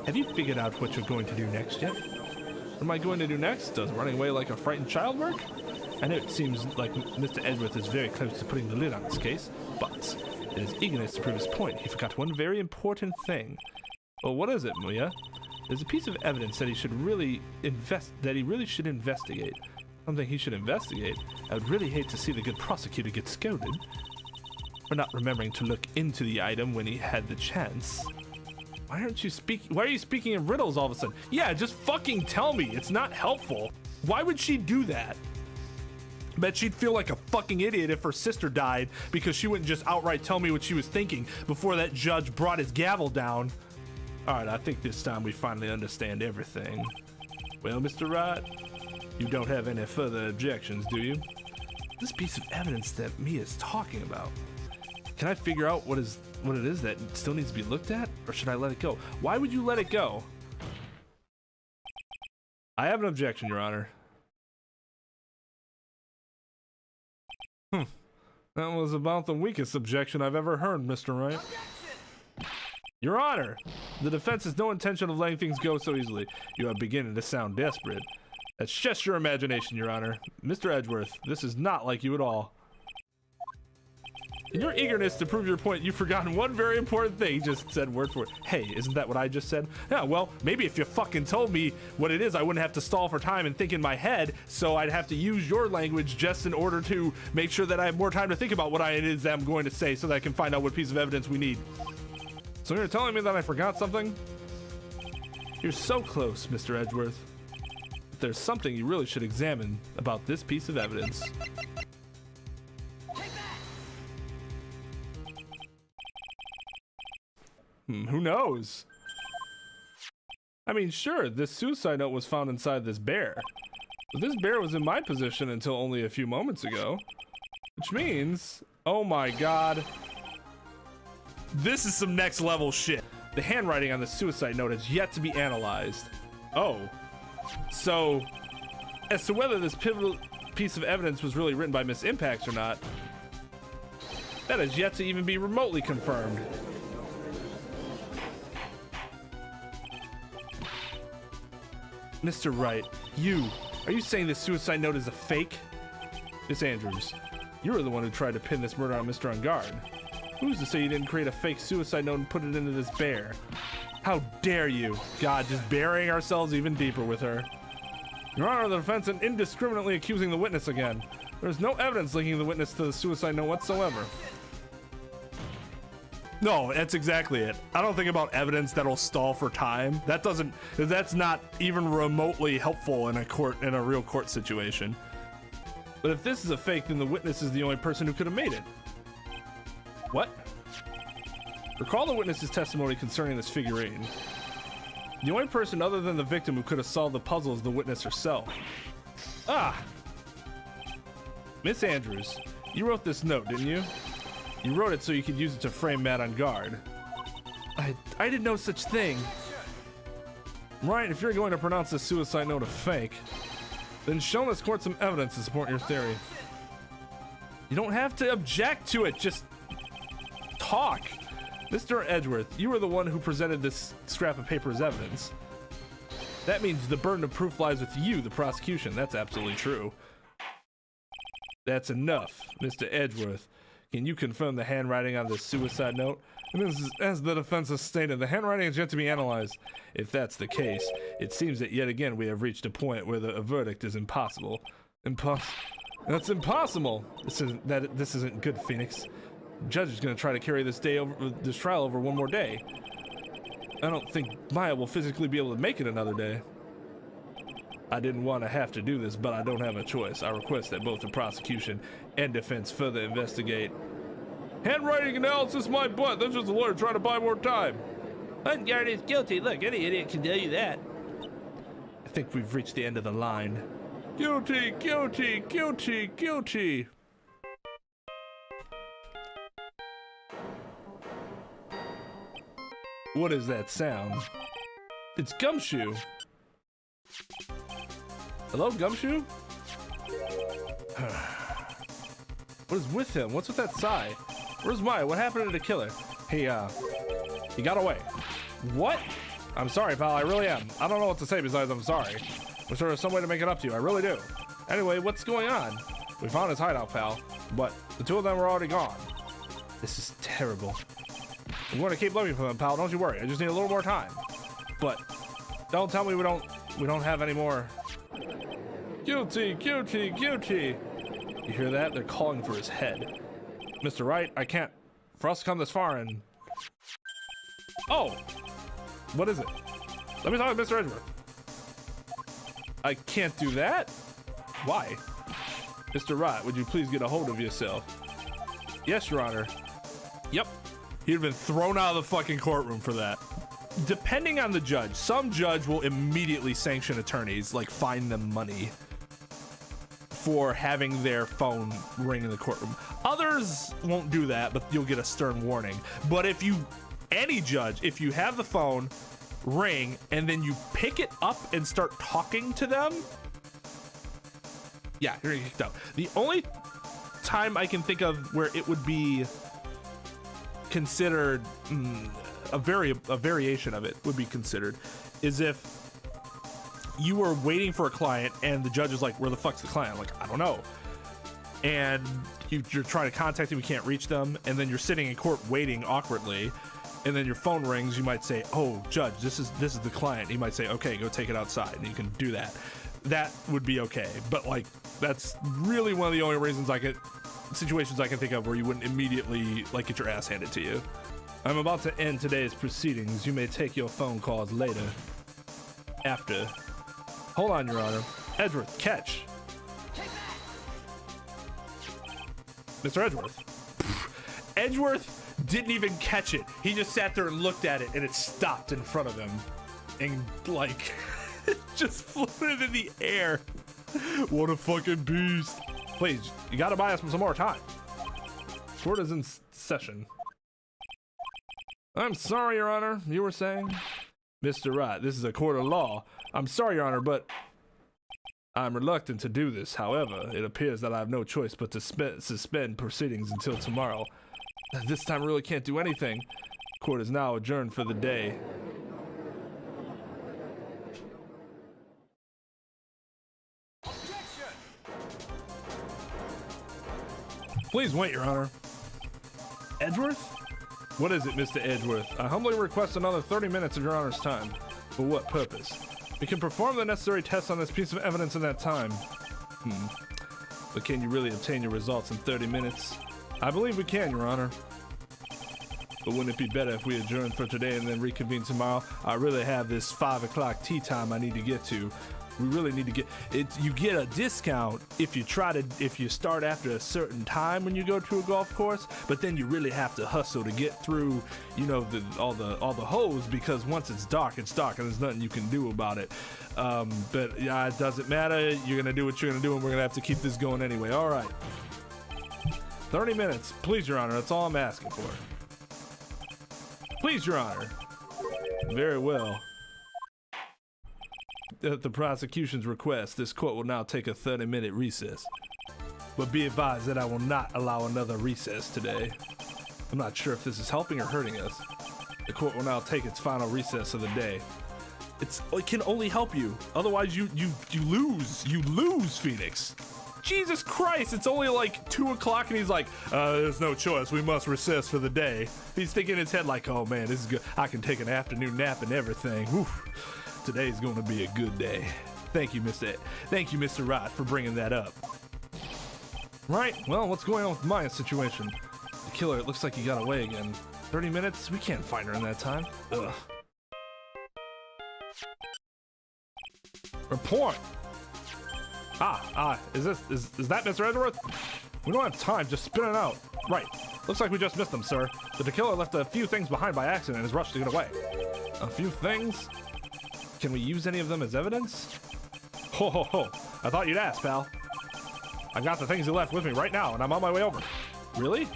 Have you figured out what you're going to do next yet? What am I going to do next? Does running away like a frightened child work? I know it seems like Mr. Edgeworth is very close to putting the lid on this case, but in his eagerness to prove his point, he forgot one very important thing. Well, what is it, Muya? There's a piece of evidence that he really should investigate. Something he should investigate. I would really hate to see the good prosecutor get scolded for not remembering to look into the item when he had the chance. Why are you speaking in riddles all of a sudden? Yeah, just fucking tell me. It's not helpful. Why would she do that? Bet she'd feel like a fucking idiot if her sister died because she wouldn't just outright tell me what she was thinking before that judge brought his gavel down. Alright, I think this time we finally understand everything. Well, Mr. Wright, you don't have any further objections, do you? This piece of evidence that Mia's talking about. Can I figure out what it is that still needs to be looked at? Or should I let it go? Why would you let it go? I have an objection, Your Honor. That was about the weakest objection I've ever heard, Mr. Wright. Your Honor, the defense has no intention of letting things go so easily. You are beginning to sound desperate. That's just your imagination, Your Honor. Mr. Edgeworth, this is not like you at all. In your eagerness to prove your point, you've forgotten one very important thing. He just said word for it. Hey, isn't that what I just said? Yeah, well, maybe if you fucking told me what it is, I wouldn't have to stall for time and think in my head, so I'd have to use your language just in order to make sure that I have more time to think about what it is that I'm going to say so that I can find out what piece of evidence we need. So you're telling me that I forgot something? You're so close, Mr. Edgeworth. But there's something you really should examine about this piece of evidence. Who knows? I mean, sure, this suicide note was found inside this bear. But this bear was in my possession until only a few moments ago. Which means, oh my god. This is some next level shit. The handwriting on the suicide note has yet to be analyzed. Oh. So, as to whether this pivotal piece of evidence was really written by Miss Impact or not, that has yet to even be remotely confirmed. Mr. Wright, are you saying this suicide note is a fake? Miss Andrews, you were the one who tried to pin this murder on Mr. Engarde. Who's to say you didn't create a fake suicide note and put it into this bear? How dare you? God, just burying ourselves even deeper with her. Your Honor, the defense is indiscriminately accusing the witness again. There's no evidence linking the witness to the suicide note whatsoever. No, that's exactly it. I don't think about evidence that'll stall for time. That's not even remotely helpful in a real court situation. But if this is a fake, then the witness is the only person who could have made it. What? Recall the witness's testimony concerning this figurine. The only person other than the victim who could have solved the puzzle is the witness herself. Ah! Miss Andrews, you wrote this note, didn't you? You wrote it so you could use it to frame Matt on guard. I did no such thing. Right, if you're going to pronounce this suicide note a fake, then show this court some evidence to support your theory. You don't have to object to it, just talk. Mr. Edgeworth, you were the one who presented this scrap of paper as evidence. That means the burden of proof lies with you, the prosecution. That's absolutely true. That's enough, Mr. Edgeworth. Can you confirm the handwriting on this suicide note? And this is, as the defense has stated, the handwriting is yet to be analyzed. If that's the case, it seems that yet again we have reached a point where a verdict is impossible. That's impossible. This isn't good, Phoenix. The judge is going to try to carry this trial over one more day. I don't think Maya will physically be able to make it another day. I didn't want to have to do this, but I don't have a choice. I request that both the prosecution and defense further investigate. Handwriting analysis, my butt. That's just a lawyer trying to buy more time. Engarde is guilty. Look, any idiot can tell you that. I think we've reached the end of the line. Guilty, guilty, guilty, guilty. What is that sound? It's Gumshoe. Hello, Gumshoe? What is with him? What's with that sigh? Where's Maya? What happened to the killer? He got away. What? I'm sorry, pal. I really am. I don't know what to say besides I'm sorry. Wish there was some way to make it up to you. I really do. Anyway, what's going on? We found his hideout, pal, but the two of them were already gone. This is terrible. I'm going to keep looking for them, pal. Don't you worry. I just need a little more time. But don't tell me we don't have any more. Guilty, guilty, guilty. You hear that? They're calling for his head. Mr. Wright, I can't. For us to come this far and... Oh! What is it? Let me talk to Mr. Edgeworth. I can't do that? Why? Mr. Wright, would you please get a hold of yourself? Yes, Your Honor. Yep. He'd have been thrown out of the fucking courtroom for that. Depending on the judge, some judge will immediately sanction attorneys, like fine them money for having their phone ring in the courtroom. Others won't do that, but you'll get a stern warning. But if any judge, if you have the phone ring and then you pick it up and start talking to them, yeah, you're gonna get kicked out. The only time I can think of where it would be considered a variation of it would be considered is if you were waiting for a client and the judge is like, where the fuck's the client? I'm like, I don't know. And you're trying to contact them, you can't reach them, and then you're sitting in court waiting awkwardly, and then your phone rings. You might say, oh, judge, this is the client. He might say, okay, go take it outside, and you can do that. That would be okay. But like, that's really one of the only situations I can think of where you wouldn't immediately like get your ass handed to you. I'm about to end today's proceedings. You may take your phone calls later. After. Hold on, Your Honor. Edgeworth, catch. Mr. Edgeworth. Edgeworth didn't even catch it. He just sat there and looked at it, and it stopped in front of him. And like, it just floated in the air. What a fucking beast. Please, you gotta buy us some more time. Court is in session. I'm sorry, Your Honor. You were saying? Mr. Wright, this is a court of law. I'm sorry, Your Honor, but I'm reluctant to do this. However, it appears that I have no choice but to suspend proceedings until tomorrow. This time I really can't do anything. Court is now adjourned for the day. Please wait, Your Honor. Edgeworth? What is it, Mr. Edgeworth? I humbly request another 30 minutes of Your Honor's time. For what purpose? We can perform the necessary tests on this piece of evidence in that time. But can you really obtain your results in 30 minutes? I believe we can, Your Honor. But wouldn't it be better if we adjourn for today and then reconvene tomorrow? I really have this 5 o'clock tea time I need to get to. We really need to get it. You get a discount if you start after a certain time when you go to a golf course, but then you really have to hustle to get through, you know, all the holes, because once it's dark and there's nothing you can do about it. But yeah, it doesn't matter. You're gonna do what you're gonna do, and we're gonna have to keep this going anyway. All right. 30 minutes, please, Your Honor. That's all I'm asking for. Please, Your Honor. Very well. At the prosecution's request, this court will now take a 30-minute recess. But be advised that I will not allow another recess today. I'm not sure if this is helping or hurting us. The court will now take its final recess of the day. It can only help you. Otherwise, you lose. You lose, Phoenix. Jesus Christ, it's only like 2 o'clock and he's like, there's no choice. We must recess for the day. He's thinking in his head like, oh man, this is good. I can take an afternoon nap and everything. Oof. Today's going to be a good day. Thank you, Mr. Wright, for bringing that up. Right, well, what's going on with my situation? The killer, it looks like he got away again. 30 minutes? We can't find her in that time. Ugh. Report! Is that Mr. Edgeworth? We don't have time, just spit it out. Right, looks like we just missed him, sir. The killer left a few things behind by accident and has rushed to get away. A few things? Can we use any of them as evidence? Ho ho ho, I thought you'd ask, pal. I got the things you left with me right now and I'm on my way over. Really?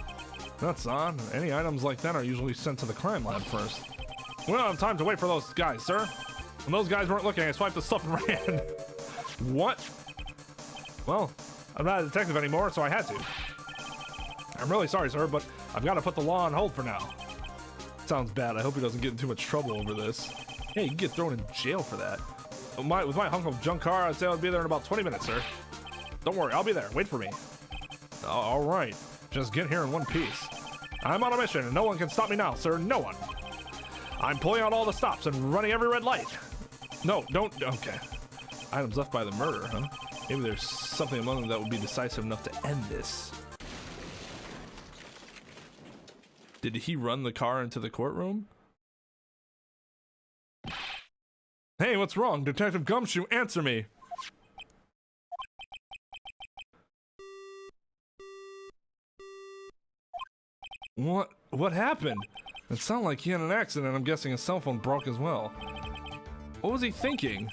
That's odd. Any items like that are usually sent to the crime lab first. We don't have time to wait for those guys, sir. When those guys weren't looking, I swiped the stuff and ran. What? Well, I'm not a detective anymore, so I had to. I'm really sorry, sir, but I've got to put the law on hold for now. Sounds bad. I hope he doesn't get in too much trouble over this. Yeah, you can get thrown in jail for that. With my hunk of junk car, I'd say I'll be there in about 20 minutes, sir. Don't worry, I'll be there. Wait for me. All right. Just get here in one piece. I'm on a mission, and no one can stop me now, sir. No one. I'm pulling out all the stops and running every red light. No, don't. Okay. Items left by the murder, huh? Maybe there's something among them that would be decisive enough to end this. Did he run the car into the courtroom? Hey, what's wrong? Detective Gumshoe, answer me! What happened? It sounded like he had an accident. I'm guessing his cell phone broke as well. What was he thinking?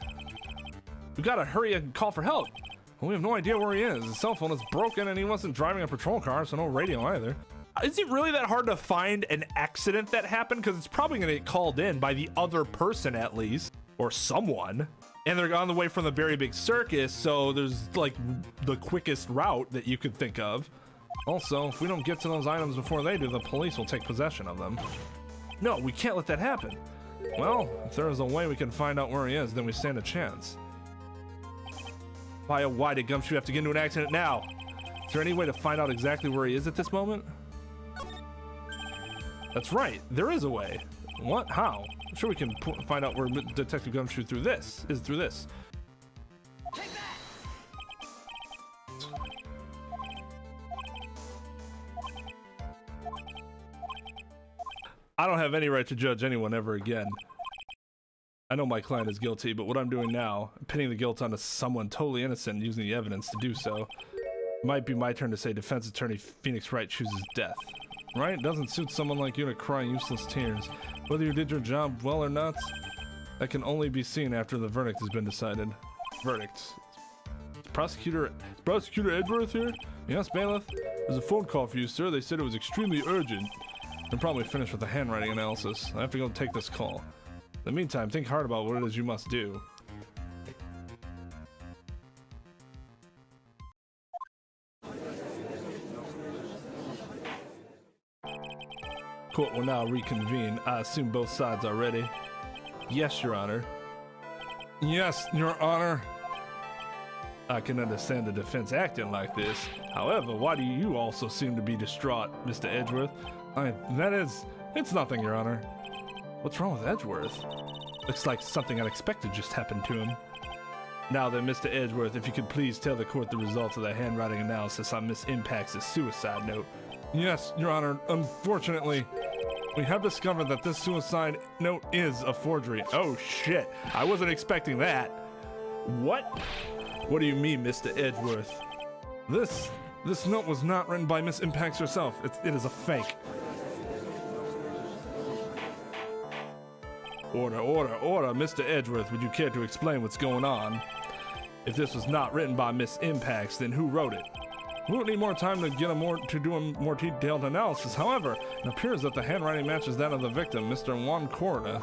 We gotta hurry and call for help. We have no idea where he is. His cell phone is broken and he wasn't driving a patrol car, so no radio either. Is it really that hard to find an accident that happened? Because it's probably gonna get called in by the other person at least, or someone. And they're on the way from the very big circus, so there's like the quickest route that you could think of. Also, if we don't get to those items before they do, the police will take possession of them. No, we can't let that happen. Well, if there is a way we can find out where he is, then we stand a chance. Why did Gumshoe have to get into an accident now? Is there any way to find out exactly where he is at this moment? That's right, there is a way. What? How? I'm sure we can find out where Detective Gumshoe is through this. Take that! I don't have any right to judge anyone ever again. I know my client is guilty, but what I'm doing now, pinning the guilt onto someone totally innocent and using the evidence to do so, might be my turn to say defense attorney Phoenix Wright chooses death. Right? It doesn't suit someone like you to cry useless tears. Whether you did your job well or not, that can only be seen after the verdict has been decided. Verdict. Prosecutor Edgeworth here? Yes, bailiff? There's a phone call for you, sir. They said it was extremely urgent. I'm probably finished with the handwriting analysis. I have to go take this call. In the meantime, think hard about what it is you must do. Court will now reconvene. I assume both sides are ready. Yes, Your Honor. Yes, Your Honor. I can understand the defense acting like this. However, why do you also seem to be distraught, Mr. Edgeworth? It's nothing, Your Honor. What's wrong with Edgeworth? Looks like something unexpected just happened to him. Now then, Mr. Edgeworth, if you could please tell the court the results of the handwriting analysis on Miss Impact's suicide note. Yes, Your Honor. Unfortunately, we have discovered that this suicide note is a forgery. Oh shit, I wasn't expecting that. What? What do you mean, Mr. Edgeworth? This note was not written by Miss Impax herself. It is a fake. Order, order, order. Mr. Edgeworth, would you care to explain what's going on? If this was not written by Miss Impax, then who wrote it? We won't need more time to do a more detailed analysis. However, it appears that the handwriting matches that of the victim, Mr. Juan Corona.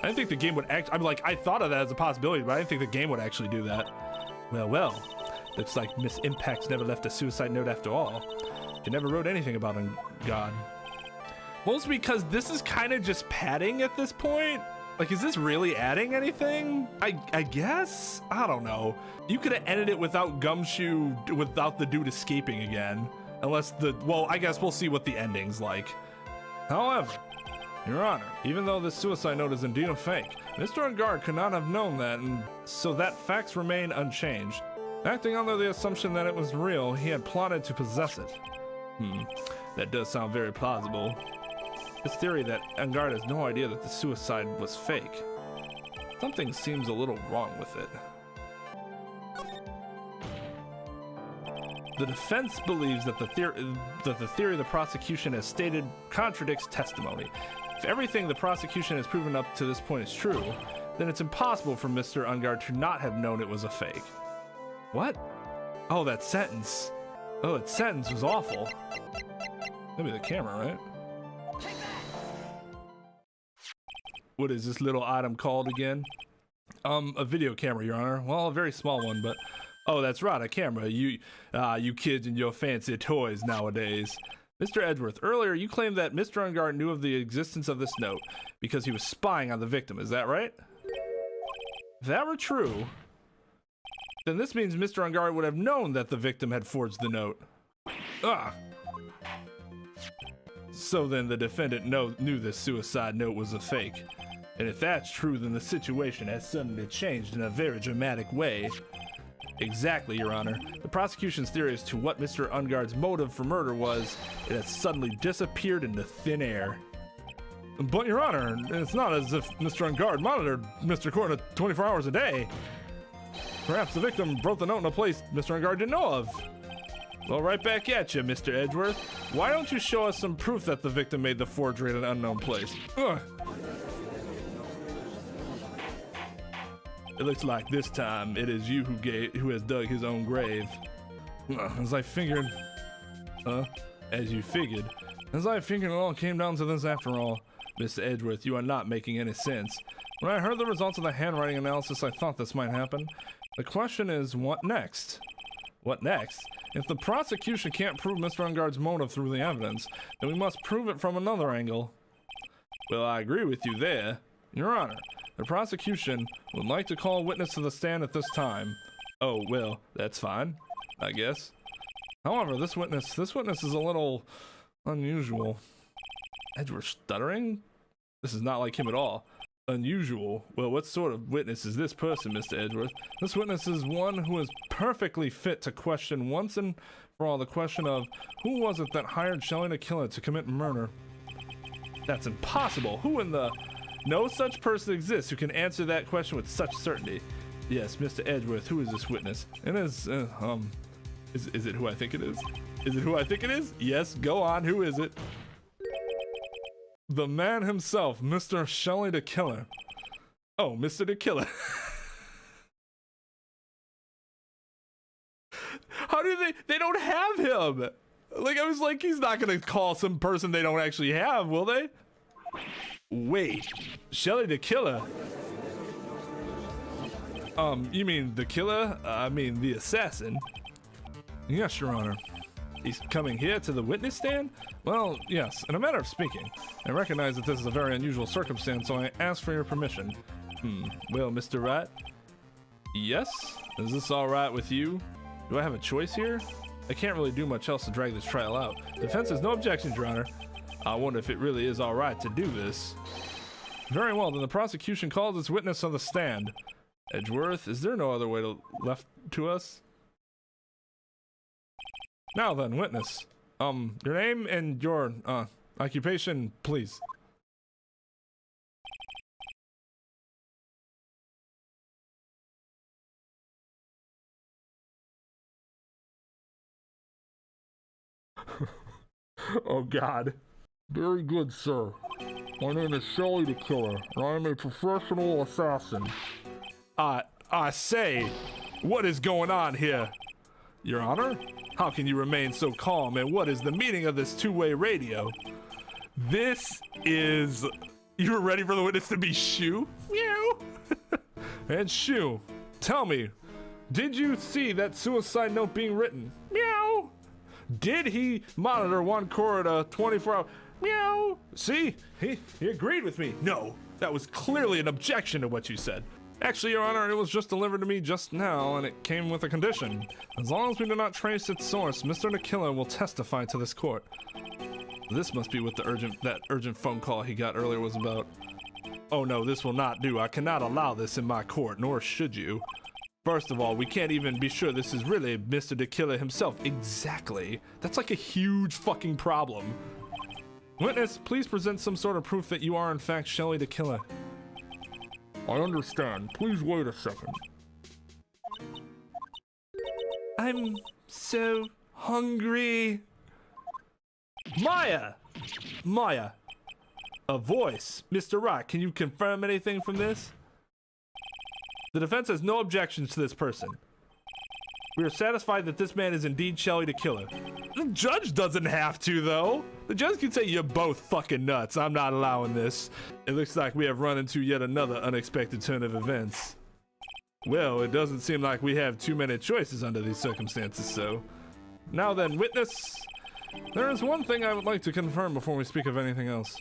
I didn't think the game would I thought of that as a possibility, but I didn't think the game would actually do that. Well. Looks like Miss Impax never left a suicide note after all. She never wrote anything about Engarde. Mostly because this is kind of just padding at this point. Like, is this really adding anything? I guess? I don't know. You could have ended it without Gumshoe, without the dude escaping again. Unless well, I guess we'll see what the ending's like. However, Your Honor, even though this suicide note is indeed a fake, Mr. Engarde could not have known that, and so that facts remain unchanged. Acting under the assumption that it was real, he had plotted to possess it. That does sound very plausible. This theory that Engarde has no idea that the suicide was fake. Something seems a little wrong with it. The defense believes that the theory the prosecution has stated contradicts testimony. If everything the prosecution has proven up to this point is true, then it's impossible for Mr. Engarde to not have known it was a fake. What? Oh, that sentence. Oh, that sentence was awful. Maybe the camera, right? What is this little item called again? A video camera, Your Honor. Well, a very small one, but... Oh, that's right, a camera. You kids and your fancy toys nowadays. Mr. Edgeworth, earlier you claimed that Mr. Engarde knew of the existence of this note because he was spying on the victim. Is that right? If that were true, then this means Mr. Engarde would have known that the victim had forged the note. So then the defendant knew this suicide note was a fake. And if that's true, then the situation has suddenly changed in a very dramatic way. Exactly, Your Honor. The prosecution's theory as to what Mr. Engarde's motive for murder was, it has suddenly disappeared into thin air. But, Your Honor, it's not as if Mr. Engarde monitored Mr. Corona 24 hours a day. Perhaps the victim wrote the note in a place Mr. Engarde didn't know of. Well, right back at you, Mr. Edgeworth. Why don't you show us some proof that the victim made the forgery at an unknown place? It looks like this time it is you who has dug his own grave. As I figured, it all came down to this after all. Mr. Edgeworth, you are not making any sense. When I heard the results of the handwriting analysis, I thought this might happen. The question is, what next? What next? If the prosecution can't prove Mr. Engarde's motive through the evidence, then we must prove it from another angle. Well, I agree with you there. Your Honor, the prosecution would like to call a witness to the stand at this time. Oh, well, that's fine, I guess. However, this witness is a little unusual. Edgeworth stuttering? This is not like him at all. Unusual? Well, what sort of witness is this person, Mr. Edgeworth? This witness is one who is perfectly fit to question once and for all the question of who was it that hired Shelley to kill it to commit murder? That's impossible. Who in the... No such person exists who can answer that question with such certainty. Yes, Mr. Edgeworth, who is this witness? And is it who I think it is? Is it who I think it is? Yes, go on, who is it? The man himself, Mr. Shelley the Killer. Oh, Mr. the Killer. How do they don't have him? Like, I was like, he's not gonna call some person they don't actually have, will they? Wait, Shelley the Killer? You mean the killer? I mean the assassin. Yes, Your Honor. He's coming here to the witness stand? Well, yes, in a matter of speaking. I recognize that this is a very unusual circumstance, so I ask for your permission. Well, Mr. Wright? Yes? Is this all right with you? Do I have a choice here? I can't really do much else to drag this trial out. Defense has no objections, Your Honor. I wonder if it really is all right to do this. Very well, then the prosecution calls its witness on the stand. Edgeworth, is there no other way left to us? Now then, witness. Your name and your, occupation, please. Oh, God. Very good, sir. My name is Shelly the Killer, and I am a professional assassin. I say, what is going on here? Your Honor? How can you remain so calm, and what is the meaning of this two-way radio? This is... You're ready for the witness to be Shoo? Meow! And Shoo, tell me, did you see that suicide note being written? Meow! Did he monitor one corridor 24 hours? Meow! See? He agreed with me. No, that was clearly an objection to what you said. Actually, Your Honor, it was just delivered to me just now, and it came with a condition. As long as we do not trace its source, Mr. the Killer will testify to this court. This must be what that urgent phone call he got earlier was about. Oh no, this will not do. I cannot allow this in my court, nor should you. First of all, we can't even be sure this is really Mr. the Killer himself. Exactly. That's like a huge fucking problem. Witness, please present some sort of proof that you are in fact Shelly the Killer. I understand. Please wait a second. I'm so hungry. Maya! Maya! A voice. Mr. Wright, can you confirm anything from this? The defense has no objections to this person. We are satisfied that this man is indeed Shelly the Killer. The judge doesn't have to, though. The judge can say you're both fucking nuts. I'm not allowing this. It looks like we have run into yet another unexpected turn of events. Well, it doesn't seem like we have too many choices under these circumstances, so... Now then, witness, there is one thing I would like to confirm before we speak of anything else.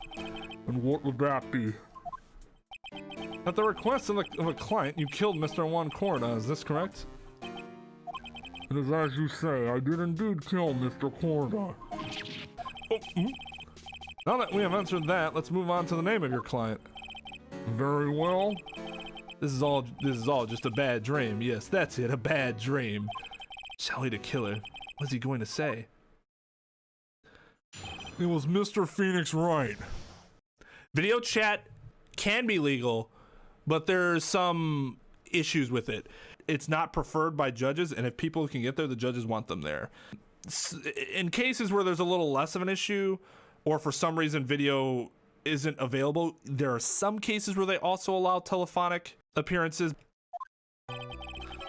And what would that be? At the request of a client, you killed Mr. Juan Corda, is this correct? It is as you say, I did indeed kill Mr. Corda. Oh, Now that we have answered that, let's move on to the name of your client. Very well. This is all just a bad dream. Yes, that's it, a bad dream. Shelly the Killer. What's he going to say? It was Mr. Phoenix Wright. Video chat can be legal, but there's some issues with it. It's not preferred by judges, and if people can get there, the judges want them there. In cases where there's a little less of an issue, or for some reason video isn't available, there are some cases where they also allow telephonic appearances.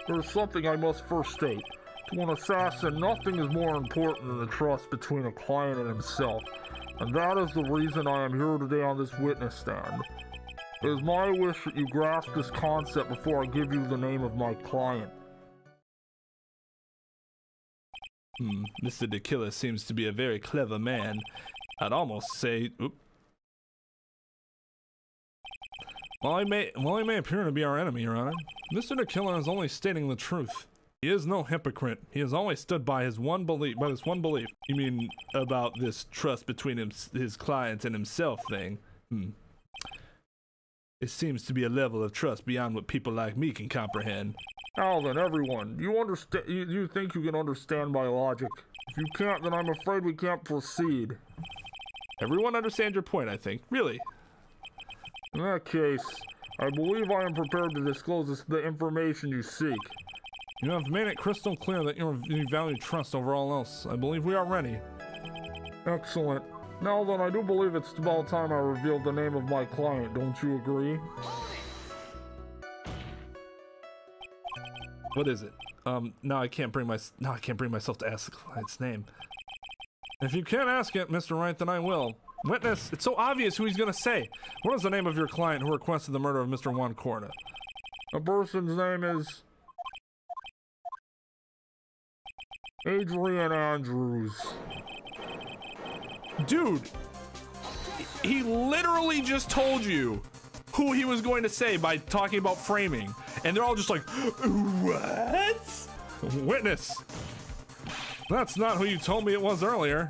There's something I must first state. To an assassin, nothing is more important than the trust between a client and himself. And that is the reason I am here today on this witness stand. It is my wish that you grasp this concept before I give you the name of my client. Mr. the Killer seems to be a very clever man. I'd almost say... While he may appear to be our enemy, Your Honor, Mr. the Killer is only stating the truth. He is no hypocrite. He has always stood by his one belief. You mean about this trust between his client and himself thing? It seems to be a level of trust beyond what people like me can comprehend. Now then, everyone, you think you can understand my logic? If you can't, then I'm afraid we can't proceed. Everyone understands your point, I think. Really? In that case, I believe I am prepared to disclose the information you seek. You have made it crystal clear that you value trust over all else. I believe we are ready. Excellent. Now then, I do believe it's about time I revealed the name of my client, don't you agree? What is it? Now I can't bring myself to ask the client's name. If you can't ask it, Mr. Wright, then I will. Witness, it's so obvious who he's gonna say. What is the name of your client who requested the murder of Mr. Juan Corda? The person's name is... Adrian Andrews. Dude, he literally just told you who he was going to say by talking about framing, and they're all just like, what? Witness, that's not who you told me it was earlier.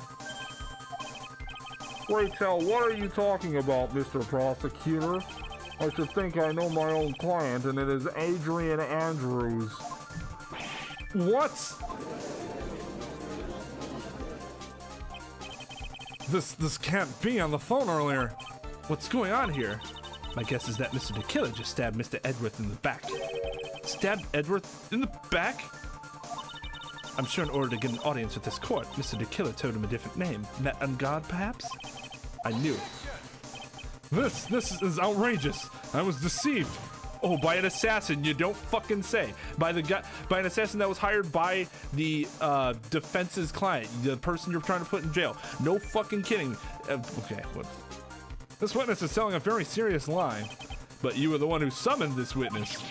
Rachel, what are you talking about, Mr. Prosecutor? I should think I know my own client, and it is Adrian Andrews. What? This can't be on the phone earlier. What's going on here? My guess is that Mr. the Killer just stabbed Mr. Edgeworth in the back. Stabbed Edgeworth in the back? I'm sure in order to get an audience with this court, Mr. the Killer told him a different name. Engarde, perhaps? I knew it. This is outrageous. I was deceived. Oh, by an assassin, you don't fucking say. By an assassin that was hired by the defense's client, the person you're trying to put in jail. No fucking kidding. Okay, what? This witness is telling a very serious lie, but you were the one who summoned this witness.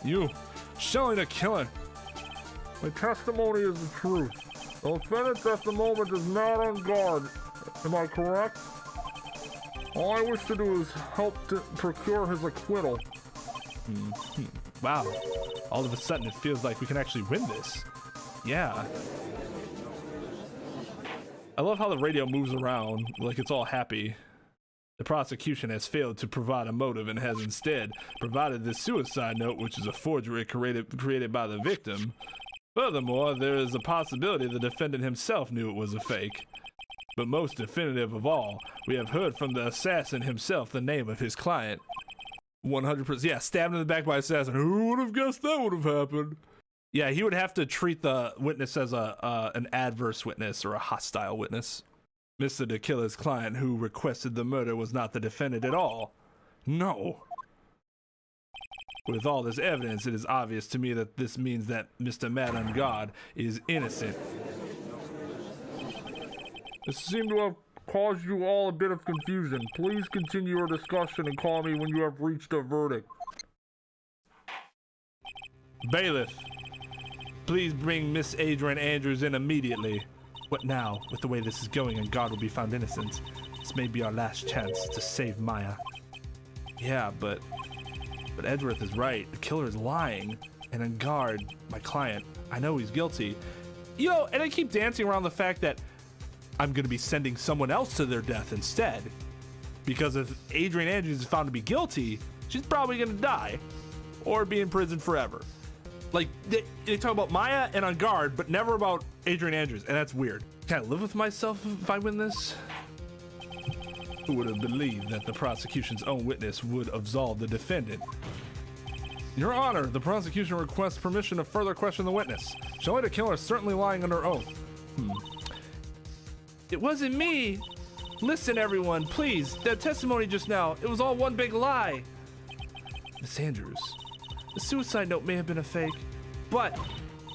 You, Shelly the Killer. My testimony is the truth. The defendant at the moment is not on guard. Am I correct? All I wish to do is help to procure his acquittal. Wow. All of a sudden, it feels like we can actually win this. Yeah. I love how the radio moves around like it's all happy. The prosecution has failed to provide a motive and has instead provided this suicide note, which is a forgery created by the victim. Furthermore, there is a possibility the defendant himself knew it was a fake. But most definitive of all, we have heard from the assassin himself the name of his client. 100%. Yeah, stabbed in the back by assassin. Who would have guessed that would have happened? Yeah, he would have to treat the witness as an adverse witness or a hostile witness. Mr. the Killer's client who requested the murder was not the defendant at all. No. With all this evidence, it is obvious to me that this means that Mr. Engarde is innocent. This seemed to have caused you all a bit of confusion. Please continue your discussion and call me when you have reached a verdict. Bailiff, please bring Miss Adrian Andrews in immediately. What now? With the way this is going, Engarde will be found innocent. This may be our last chance to save Maya. Yeah, but Edgeworth is right. The killer is lying. And Engarde, my client, I know he's guilty. You know, and I keep dancing around the fact that I'm going to be sending someone else to their death instead. Because if Adrian Andrews is found to be guilty, she's probably going to die. Or be in prison forever. Like, they talk about Maya and Engarde, but never about Adrian Andrews, and that's weird. Can I live with myself if I win this? Who would have believed that the prosecution's own witness would absolve the defendant? Your Honor, the prosecution requests permission to further question the witness. Shelly the Killer is certainly lying under oath. It wasn't me. Listen, everyone, please. That testimony just now, it was all one big lie. Miss Andrews, the suicide note may have been a fake, but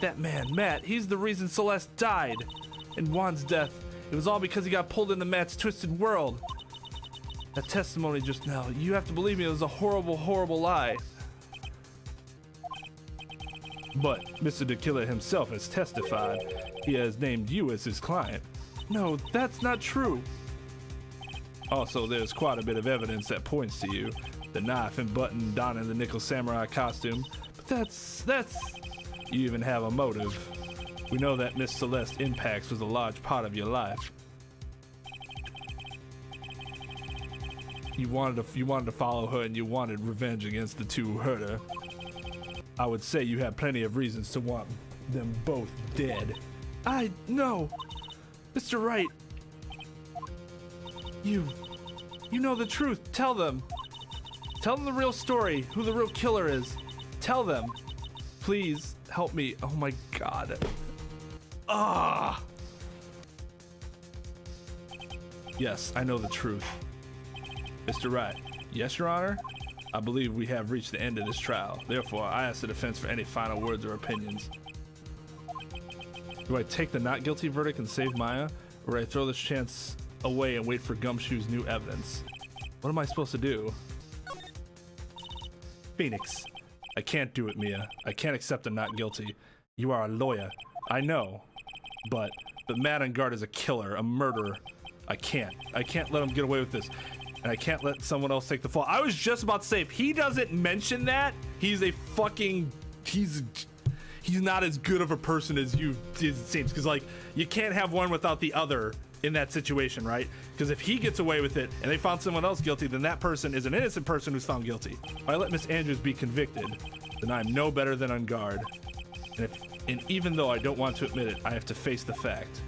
that man, Matt, he's the reason Celeste died. And Juan's death, it was all because he got pulled into Matt's twisted world. That testimony just now, you have to believe me, it was a horrible, horrible lie. But Mr. the Killer himself has testified. He has named you as his client. No, that's not true. Also, there's quite a bit of evidence that points to you. The knife and button donning the nickel samurai costume. But that's... You even have a motive. We know that Miss Celeste Impacts was a large part of your life. You wanted to follow her and you wanted revenge against the two who hurt her. I would say you have plenty of reasons to want them both dead. No. Mr. Wright. You know the truth. Tell them. Tell them the real story, who the real killer is. Tell them. Please help me. Oh my God. Yes, I know the truth. Mr. Wright. Yes, Your Honor? I believe we have reached the end of this trial. Therefore, I ask the defense for any final words or opinions. Do I take the not guilty verdict and save Maya? Or do I throw this chance away and wait for Gumshoe's new evidence? What am I supposed to do? Phoenix. I can't do it, Mia. I can't accept a not guilty. You are a lawyer. I know. But Matt Engarde is a killer, a murderer. I can't let him get away with this. And I can't let someone else take the fall. I was just about to say, if he doesn't mention that, he's a fucking... He's not as good of a person as it seems. Because, like, you can't have one without the other in that situation, right? Because if he gets away with it and they found someone else guilty, then that person is an innocent person who's found guilty. If I let Miss Andrews be convicted, then I'm no better than Engarde. And even though I don't want to admit it, I have to face the fact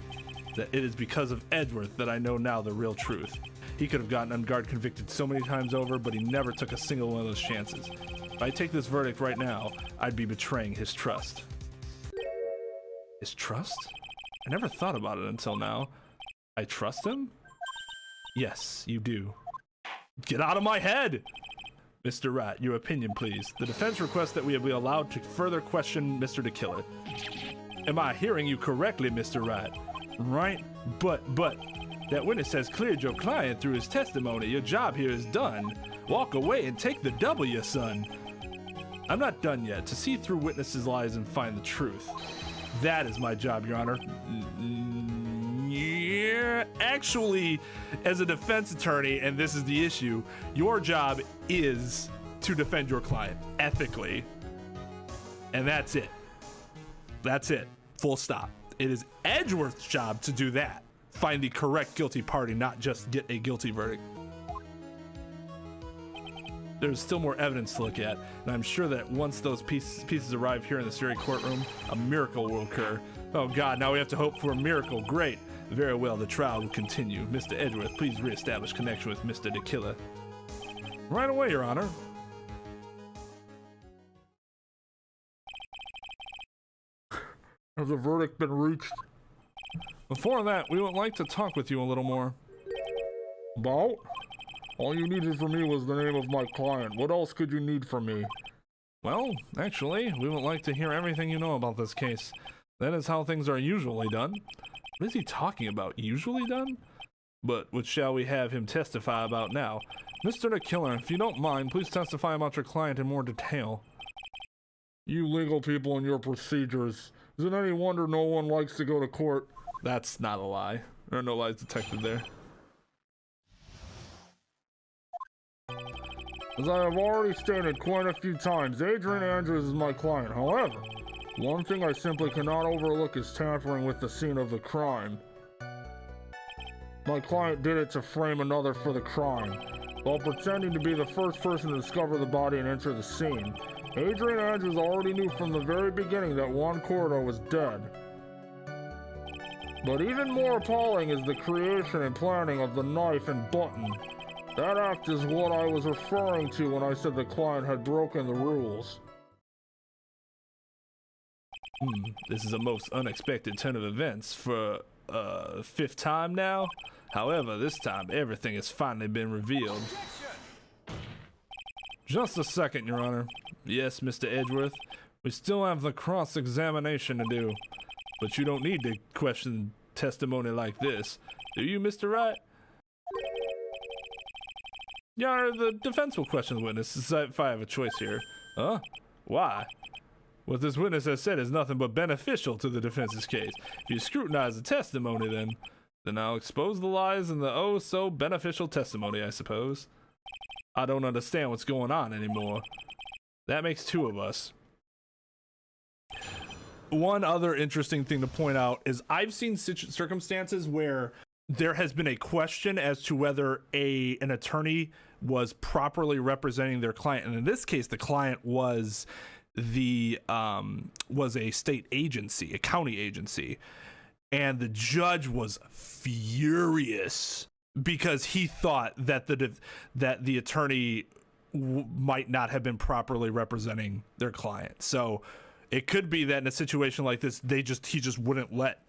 that it is because of Edgeworth that I know now the real truth. He could have gotten Engarde convicted so many times over, but he never took a single one of those chances. If I take this verdict right now, I'd be betraying his trust. Is trust? I never thought about it until now. I trust him? Yes, you do. Get out of my head! Mr. Wright, your opinion, please. The defense requests that we be allowed to further question Mr. the Killer. Am I hearing you correctly, Mr. Wright? Right? But, that witness has cleared your client through his testimony. Your job here is done. Walk away and take the W, son. I'm not done yet. To see through witnesses' lies and find the truth. That is my job, Your Honor. Yeah, actually, as a defense attorney, and this is the issue, your job is to defend your client ethically. And that's it. That's it. Full stop. It is Edgeworth's job to do that. Find the correct guilty party, not just get a guilty verdict. There's still more evidence to look at, and I'm sure that once those pieces arrive here in the Surrey courtroom, a miracle will occur. Oh God, now we have to hope for a miracle. Great. Very well, the trial will continue. Mr. Edgeworth, please reestablish connection with Mr. the Killer. Right away, Your Honor. Has a verdict been reached? Before that, we would like to talk with you a little more. About? All you needed from me was the name of my client. What else could you need from me? Well, actually, we would like to hear everything you know about this case. That is how things are usually done. What is he talking about? Usually done? But what shall we have him testify about now? Mr. the Killer, if you don't mind, please testify about your client in more detail. You legal people and your procedures. Is it any wonder no one likes to go to court? That's not a lie. There are no lies detected there. As I have already stated quite a few times, Adrian Andrews is my client. However, one thing I simply cannot overlook is tampering with the scene of the crime. My client did it to frame another for the crime, while pretending to be the first person to discover the body and enter the scene. Adrian Andrews already knew from the very beginning that Juan Cordo was dead. But even more appalling is the creation and planning of the knife and button. That act is what I was referring to when I said the client had broken the rules. This is a most unexpected turn of events for fifth time now. However, this time everything has finally been revealed. Just a second, Your Honor. Yes, Mr. Edgeworth, we still have the cross-examination to do. But you don't need to question testimony like this. Do you, Mr. Wright? Your Honor, the defense will question the witness if I have a choice here. Huh? Why? What this witness has said is nothing but beneficial to the defense's case. If you scrutinize the testimony, then I'll expose the lies in the oh-so-beneficial testimony, I suppose. I don't understand what's going on anymore. That makes two of us. One other interesting thing to point out is I've seen circumstances where there has been a question as to whether an attorney was properly representing their client, and in this case, the client was a state agency, a county agency, and the judge was furious because he thought that the attorney might not have been properly representing their client. So it could be that in a situation like this, he just wouldn't let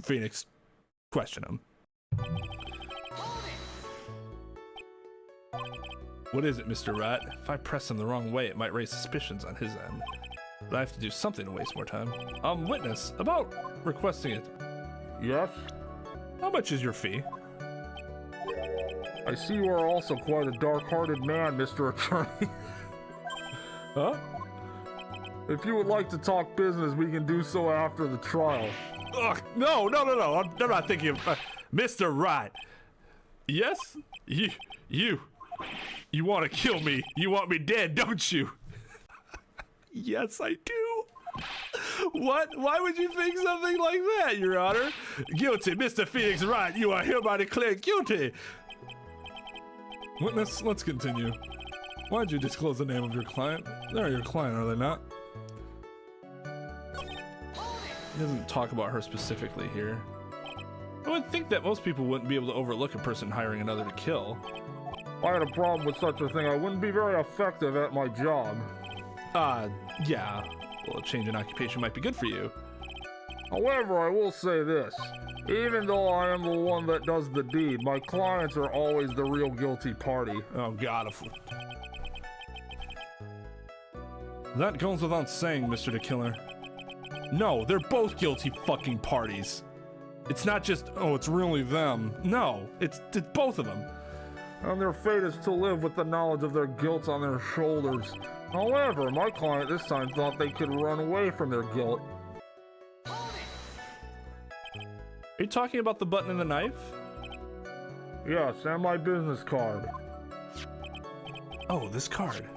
Phoenix question him. What is it, Mr. Wright? If I press him the wrong way, it might raise suspicions on his end. But I have to do something to waste more time. Witness, about requesting it. Yes? How much is your fee? I see you are also quite a dark-hearted man, Mr. Attorney. Huh? If you would like to talk business, we can do so after the trial. Ugh, no. I'm not thinking of... Mr. Wright. Yes? You want to kill me. You want me dead, don't you? Yes, I do. What? Why would you think something like that, Your Honor? Guilty, Mr. Phoenix Wright. You are hereby declared guilty. Witness, let's continue. Why'd you disclose the name of your client? They're your client, are they not? He doesn't talk about her specifically here. I would think that most people wouldn't be able to overlook a person hiring another to kill. If I had a problem with such a thing, I wouldn't be very effective at my job. Yeah. Well, a change in occupation might be good for you. However, I will say this. Even though I am the one that does the deed, my clients are always the real guilty party. Oh God, that goes without saying, Mr. the Killer. No, they're both guilty fucking parties. It's not just, oh, it's really them. No, it's both of them. And their fate is to live with the knowledge of their guilt on their shoulders. However, my client this time thought they could run away from their guilt. Are you talking about the button and the knife? Yes, and my business card. Oh, this card.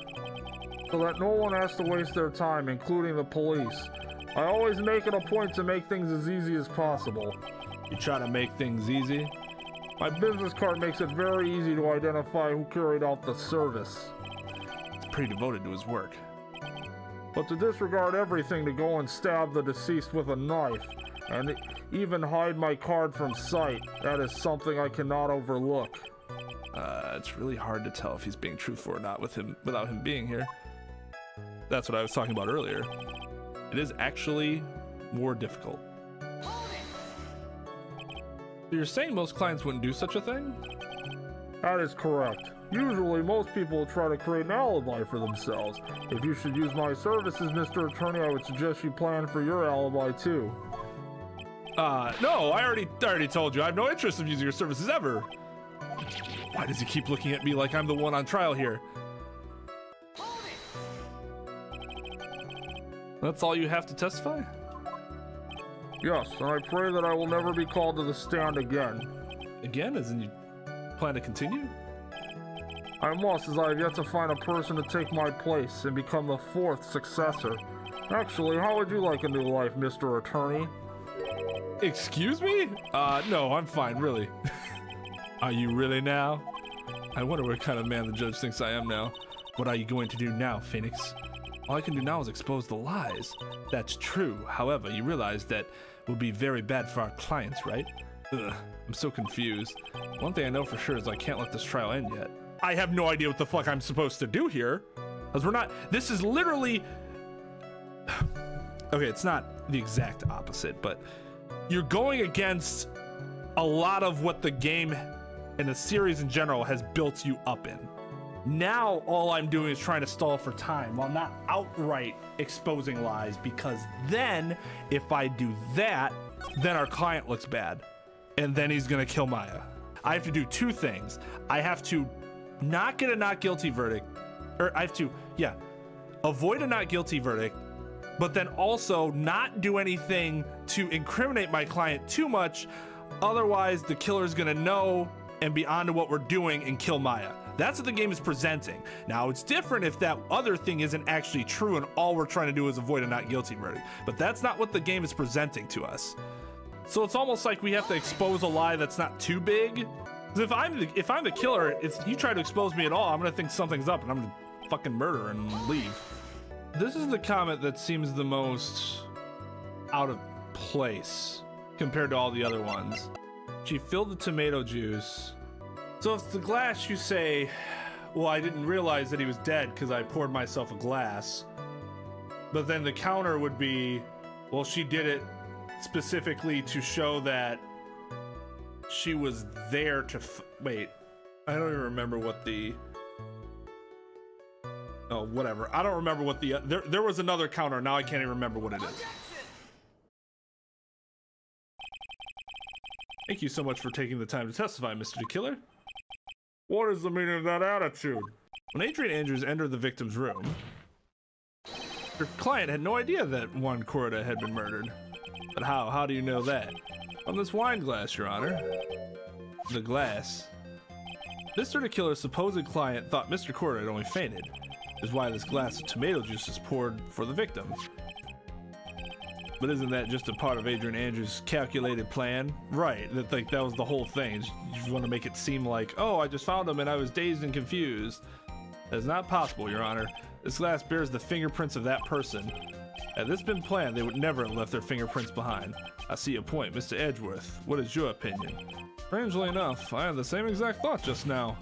So that no one has to waste their time, including the police. I always make it a point to make things as easy as possible. You try to make things easy? My business card makes it very easy to identify who carried out the service. He's pretty devoted to his work. But to disregard everything to go and stab the deceased with a knife, and even hide my card from sight, that is something I cannot overlook. It's really hard to tell if he's being truthful or not without him being here. That's what I was talking about earlier. It is actually more difficult. You're saying most clients wouldn't do such a thing? That is correct. Usually, most people try to create an alibi for themselves. If you should use my services, Mr. Attorney, I would suggest you plan for your alibi too. No, I already told you. I have no interest in using your services ever. Why does he keep looking at me like I'm the one on trial here? That's all you have to testify? Yes, and I pray that I will never be called to the stand again. Again, as in you plan to continue? I must, as I have yet to find a person to take my place and become the fourth successor. Actually, how would you like a new life, Mr. Attorney? Excuse me? No, I'm fine, really. Are you really now? I wonder what kind of man the judge thinks I am now. What are you going to do now, Phoenix? All I can do now is expose the lies. That's true. However, you realize that would be very bad for our clients, right? Ugh, I'm so confused. One thing I know for sure is I can't let this trial end yet. I have no idea what the fuck I'm supposed to do here. Because we're not, this is literally, okay, it's not the exact opposite, but you're going against a lot of what the game and the series in general has built you up in. Now all I'm doing is trying to stall for time while not outright exposing lies, because then if I do that, then our client looks bad and then he's gonna kill Maya. I have to do two things. I have to not get a not guilty verdict, or I have to, avoid a not guilty verdict, but then also not do anything to incriminate my client too much. Otherwise the killer's gonna know and be onto what we're doing and kill Maya. That's what the game is presenting. Now, it's different if that other thing isn't actually true and all we're trying to do is avoid a not guilty verdict. But that's not what the game is presenting to us. So it's almost like we have to expose a lie that's not too big. Because if I'm the killer, if you try to expose me at all, I'm gonna think something's up and I'm gonna fucking murder and leave. This is the comment that seems the most out of place compared to all the other ones. She filled the tomato juice. So if the glass, you say, well, I didn't realize that he was dead because I poured myself a glass. But then the counter would be, well, she did it specifically to show that she was there to wait. I don't even remember what the, oh, whatever. I don't remember what the, there was another counter. Now I can't even remember what it is. Thank you so much for taking the time to testify, Mr. the Killer. What is the meaning of that attitude? When Adrian Andrews entered the victim's room, her client had no idea that Juan Corda had been murdered. But how? How do you know that? On this wine glass, Your Honor. The glass. Mr. the Killer's supposed client thought Mr. Corda had only fainted, which is why this glass of tomato juice is poured for the victim. But isn't that just a part of Adrian Andrews' calculated plan? Right, that was the whole thing. You just want to make it seem like, oh, I just found him and I was dazed and confused. That's not possible, Your Honor. This glass bears the fingerprints of that person. Had this been planned, they would never have left their fingerprints behind. I see your point, Mr. Edgeworth. What is your opinion? Strangely enough, I had the same exact thought just now.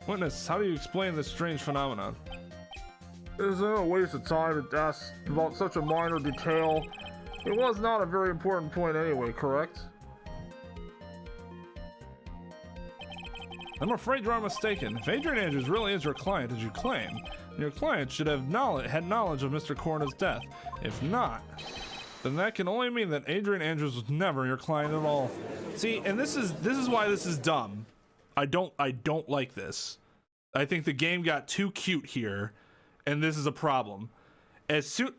Witness, how do you explain this strange phenomenon? Isn't it a waste of time to ask about such a minor detail? It was not a very important point anyway, correct? I'm afraid you are mistaken. If Adrian Andrews really is your client, as you claim, your client should have had knowledge of Mr. Coroner's death. If not, then that can only mean that Adrian Andrews was never your client at all. See, and this is why this is dumb. I don't like this. I think the game got too cute here, and this is a problem. As soon,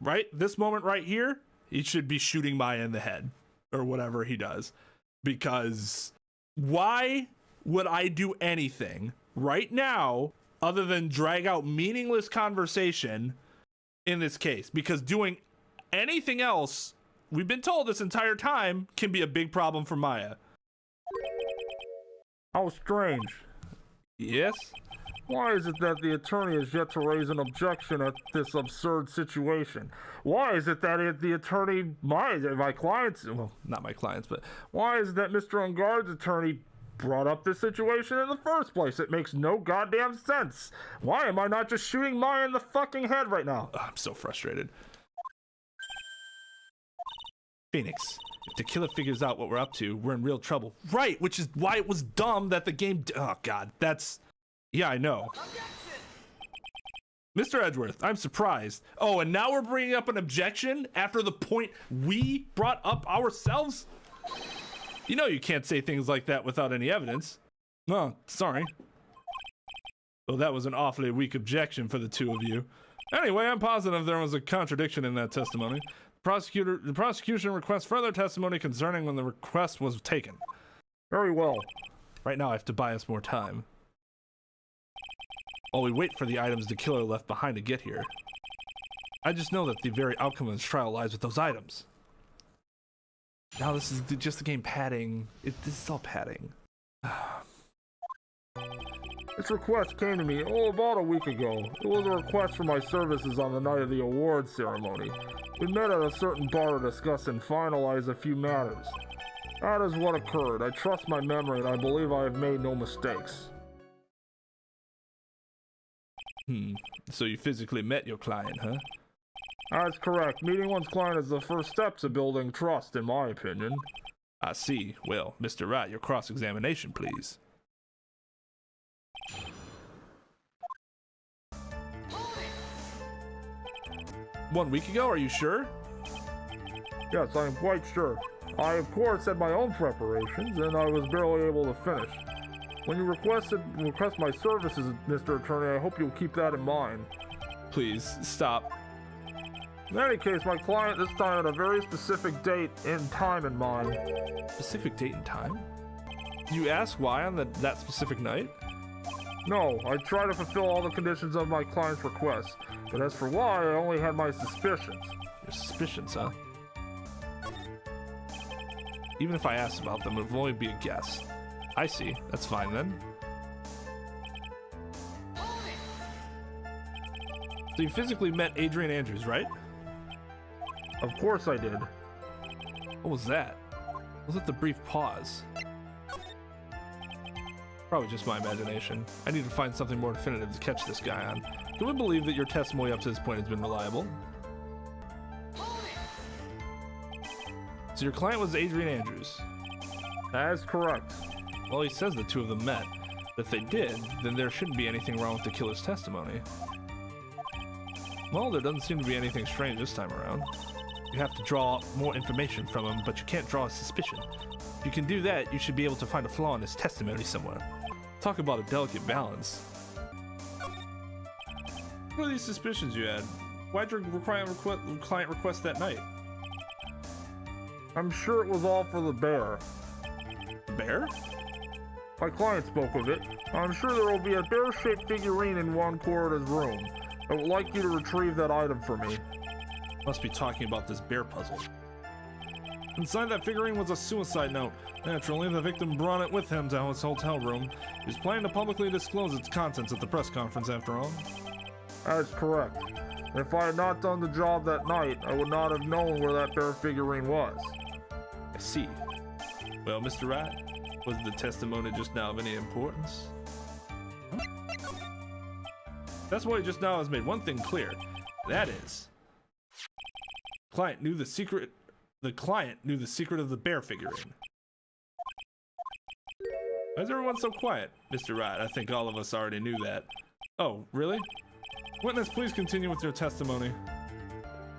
right, this moment right here, he should be shooting Maya in the head or whatever he does, because why would I do anything right now other than drag out meaningless conversation in this case? Because doing anything else, we've been told this entire time, can be a big problem for Maya. How strange. Yes? Why is it that the attorney has yet to raise an objection at this absurd situation? Why is it that the attorney, my client's, well, not my client's, but why is it that Mr. Engarde's attorney brought up this situation in the first place? It makes no goddamn sense. Why am I not just shooting Maya in the fucking head right now? Oh, I'm so frustrated. Phoenix, if the killer figures out what we're up to, we're in real trouble. Right, which is why it was dumb that the game... Oh, God, that's... Yeah, I know. Mr. Edgeworth, I'm surprised. Oh, and now we're bringing up an objection after the point we brought up ourselves? You know you can't say things like that without any evidence. No, sorry. Well, that was an awfully weak objection for the two of you. Anyway, I'm positive there was a contradiction in that testimony. The prosecution requests further testimony concerning when the request was taken. Very well. Right now I have to buy us more time, while we wait for the items the killer left behind to get here. I just know that the very outcome of this trial lies with those items. Now this is just the game padding. This is all padding. This request came to me, about a week ago. It was a request for my services on the night of the awards ceremony. We met at a certain bar to discuss and finalize a few matters. That is what occurred. I trust my memory and I believe I have made no mistakes. So you physically met your client, huh? That's correct. Meeting one's client is the first step to building trust, in my opinion. I see. Well, Mr. Wright, your cross-examination, please. One week ago, are you sure? Yes, I am quite sure. I, of course, had my own preparations, and I was barely able to finish. When you request my services, Mr. Attorney, I hope you'll keep that in mind. Please, stop. In any case, my client this time had a very specific date and time in mind. Specific date and time? You ask why on that specific night? No, I tried to fulfill all the conditions of my client's request. But as for why, I only had my suspicions. Your suspicions, huh? Even if I asked about them, it would only be a guess. I see. That's fine then. So you physically met Adrian Andrews, right? Of course I did. What was that? Was it the brief pause? Probably just my imagination. I need to find something more definitive to catch this guy on. Can we believe that your testimony up to this point has been reliable? So your client was Adrian Andrews? That is correct. Well, he says the two of them met. If they did, then there shouldn't be anything wrong with the killer's testimony. Well, there doesn't seem to be anything strange this time around. You have to draw more information from him, but you can't draw a suspicion. If you can do that, you should be able to find a flaw in his testimony somewhere. Talk about a delicate balance. What are these suspicions you had? Why'd your client request that night? I'm sure it was all for the bear. The bear? My client spoke of it. I'm sure there will be a bear-shaped figurine in one corner of his room. I would like you to retrieve that item for me. Must be talking about this bear puzzle. Inside that figurine was a suicide note. Naturally, the victim brought it with him to his hotel room. He was planning to publicly disclose its contents at the press conference, after all. That is correct. If I had not done the job that night, I would not have known where that bear figurine was. I see. Well, Mr. Wright, was the testimony just now of any importance? That's why just now has made one thing clear. That is, client knew the secret of the bear figurine. Why is everyone so quiet? Mr. Wright, I think all of us already knew that. Oh, really? Witness, please continue with your testimony.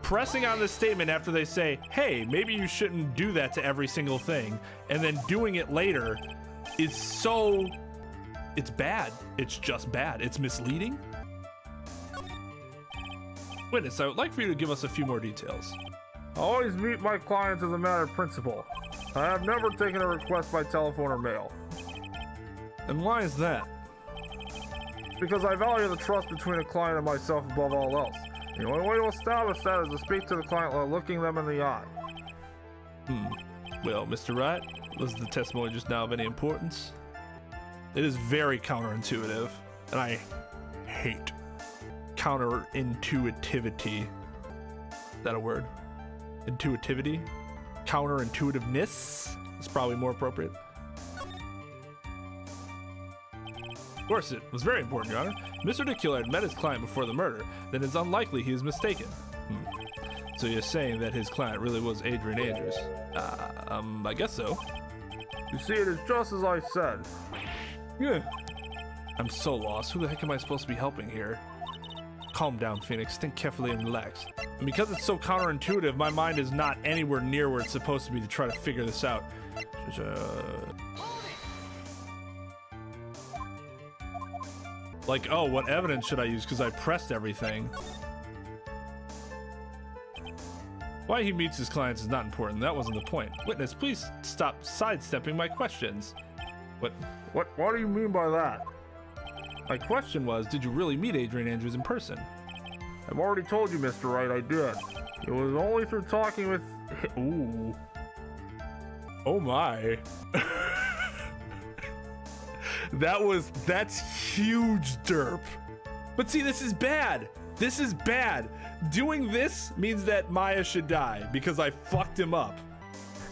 Pressing on this statement after they say, hey, maybe you shouldn't do that to every single thing, and then doing it later is so... It's bad. It's just bad. It's misleading. Witness, I would like for you to give us a few more details. I always meet my clients as a matter of principle. I have never taken a request by telephone or mail. And why is that? Because I value the trust between a client and myself above all else. The only way to establish that is to speak to the client while looking them in the eye. Well, Mr. Wright, was the testimony just now of any importance? It is very counterintuitive, and I hate counterintuitivity. Is that a word? Intuitivity? Counterintuitiveness is probably more appropriate. Of course, it was very important, Your Honor. Mr. DeKiller had met his client before the murder, then it's unlikely he is mistaken. So you're saying that his client really was Adrian Andrews? I guess so. You see, it is just as I said. Yeah. I'm so lost. Who the heck am I supposed to be helping here? Calm down, Phoenix. Think carefully and relax. And because it's so counterintuitive, my mind is not anywhere near where it's supposed to be to try to figure this out. Like, oh, what evidence should I use? Because I pressed everything. Why he meets his clients is not important. That wasn't the point. Witness, please stop sidestepping my questions. What do you mean by that? My question was, did you really meet Adrian Andrews in person? I've already told you, Mr. Wright, I did. It was only through talking with... Ooh. Oh my. That's huge derp. But see, this is bad. This is bad. Doing this means that Maya should die because I fucked him up.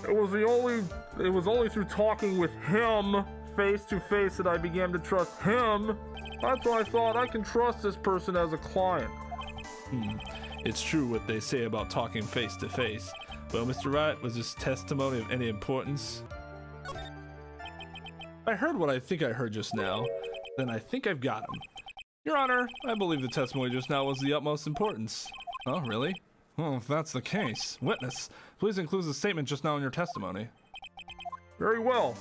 It was only through talking with him face to face that I began to trust him. That's why I thought I can trust this person as a client. It's true what they say about talking face to face. Well, Mr. Wright, was this testimony of any importance? I heard what I think I heard just now. Then I think I've got him. Your Honor, I believe the testimony just now was the utmost importance. Oh, really? Well, if that's the case, witness, please include the statement just now in your testimony. Very well.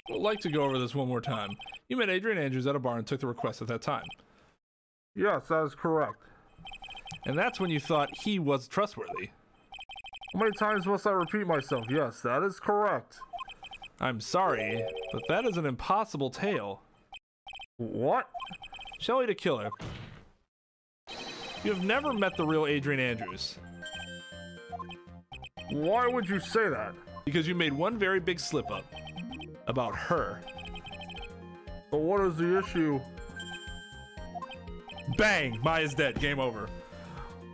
I would like to go over this one more time. You met Adrian Andrews at a bar and took the request at that time. Yes, that is correct. And that's when you thought he was trustworthy. How many times must I repeat myself? Yes, that is correct. I'm sorry, but that is an impossible tale. What? Shelley the Killer. You have never met the real Adrian Andrews. Why would you say that? Because you made one very big slip up. About her. But what is the issue? Bang! Maya's dead. Game over.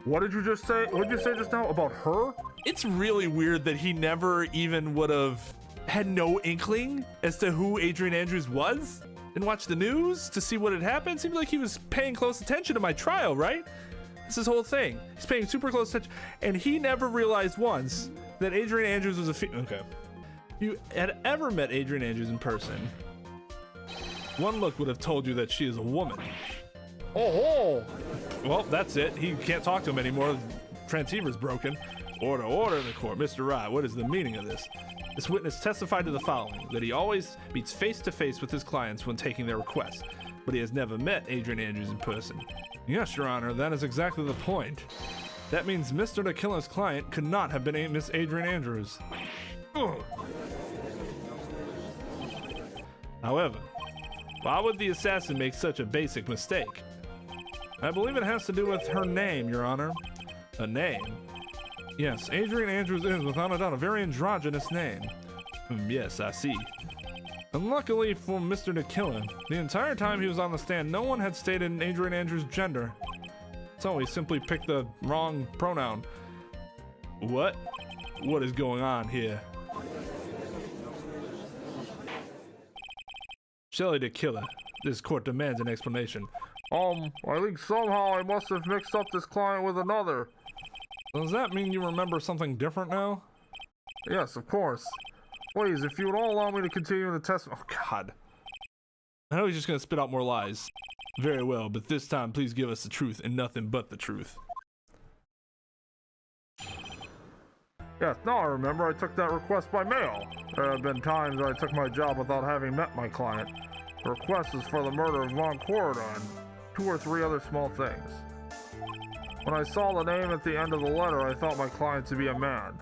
What did you just say? What did you say just now about her? It's really weird that he never even would have had no inkling as to who Adrian Andrews was and watched the news to see what had happened. Seems like he was paying close attention to my trial, right? That's his whole thing. He's paying super close attention, and he never realized once that Adrian Andrews was a okay. If you had ever met Adrian Andrews in person, one look would have told you that she is a woman. Oh! Well, that's it. He can't talk to him anymore. The transceiver's broken. Order in the court. Mr. Wright, what is the meaning of this? This witness testified to the following, that he always meets face to face with his clients when taking their requests, but he has never met Adrian Andrews in person. Yes, Your Honor, that is exactly the point. That means Mr. DeKiller's client could not have been Miss Adrian Andrews. Ugh. However, why would the assassin make such a basic mistake? I believe it has to do with her name, Your Honor. A name? Yes, Adrian Andrews is, without a doubt, a very androgynous name. Yes, I see. And luckily for Mr. DeKiller, the entire time he was on the stand, no one had stated Adrian Andrews' gender. So he simply picked the wrong pronoun. What? What is going on here? Shelley the killer. This court demands an explanation. I think somehow I must have mixed up this client with another. Does that mean you remember something different now? Yes, of course. Please, if you would all allow me to continue the test. Oh, God. I know he's just gonna spit out more lies. Very well, but this time, please give us the truth and nothing but the truth. Yes, now I remember I took that request by mail. There have been times I took my job without having met my client. The request is for the murder of Von Corridor and 2 or 3 other small things. When I saw the name at the end of the letter, I thought my client to be a man.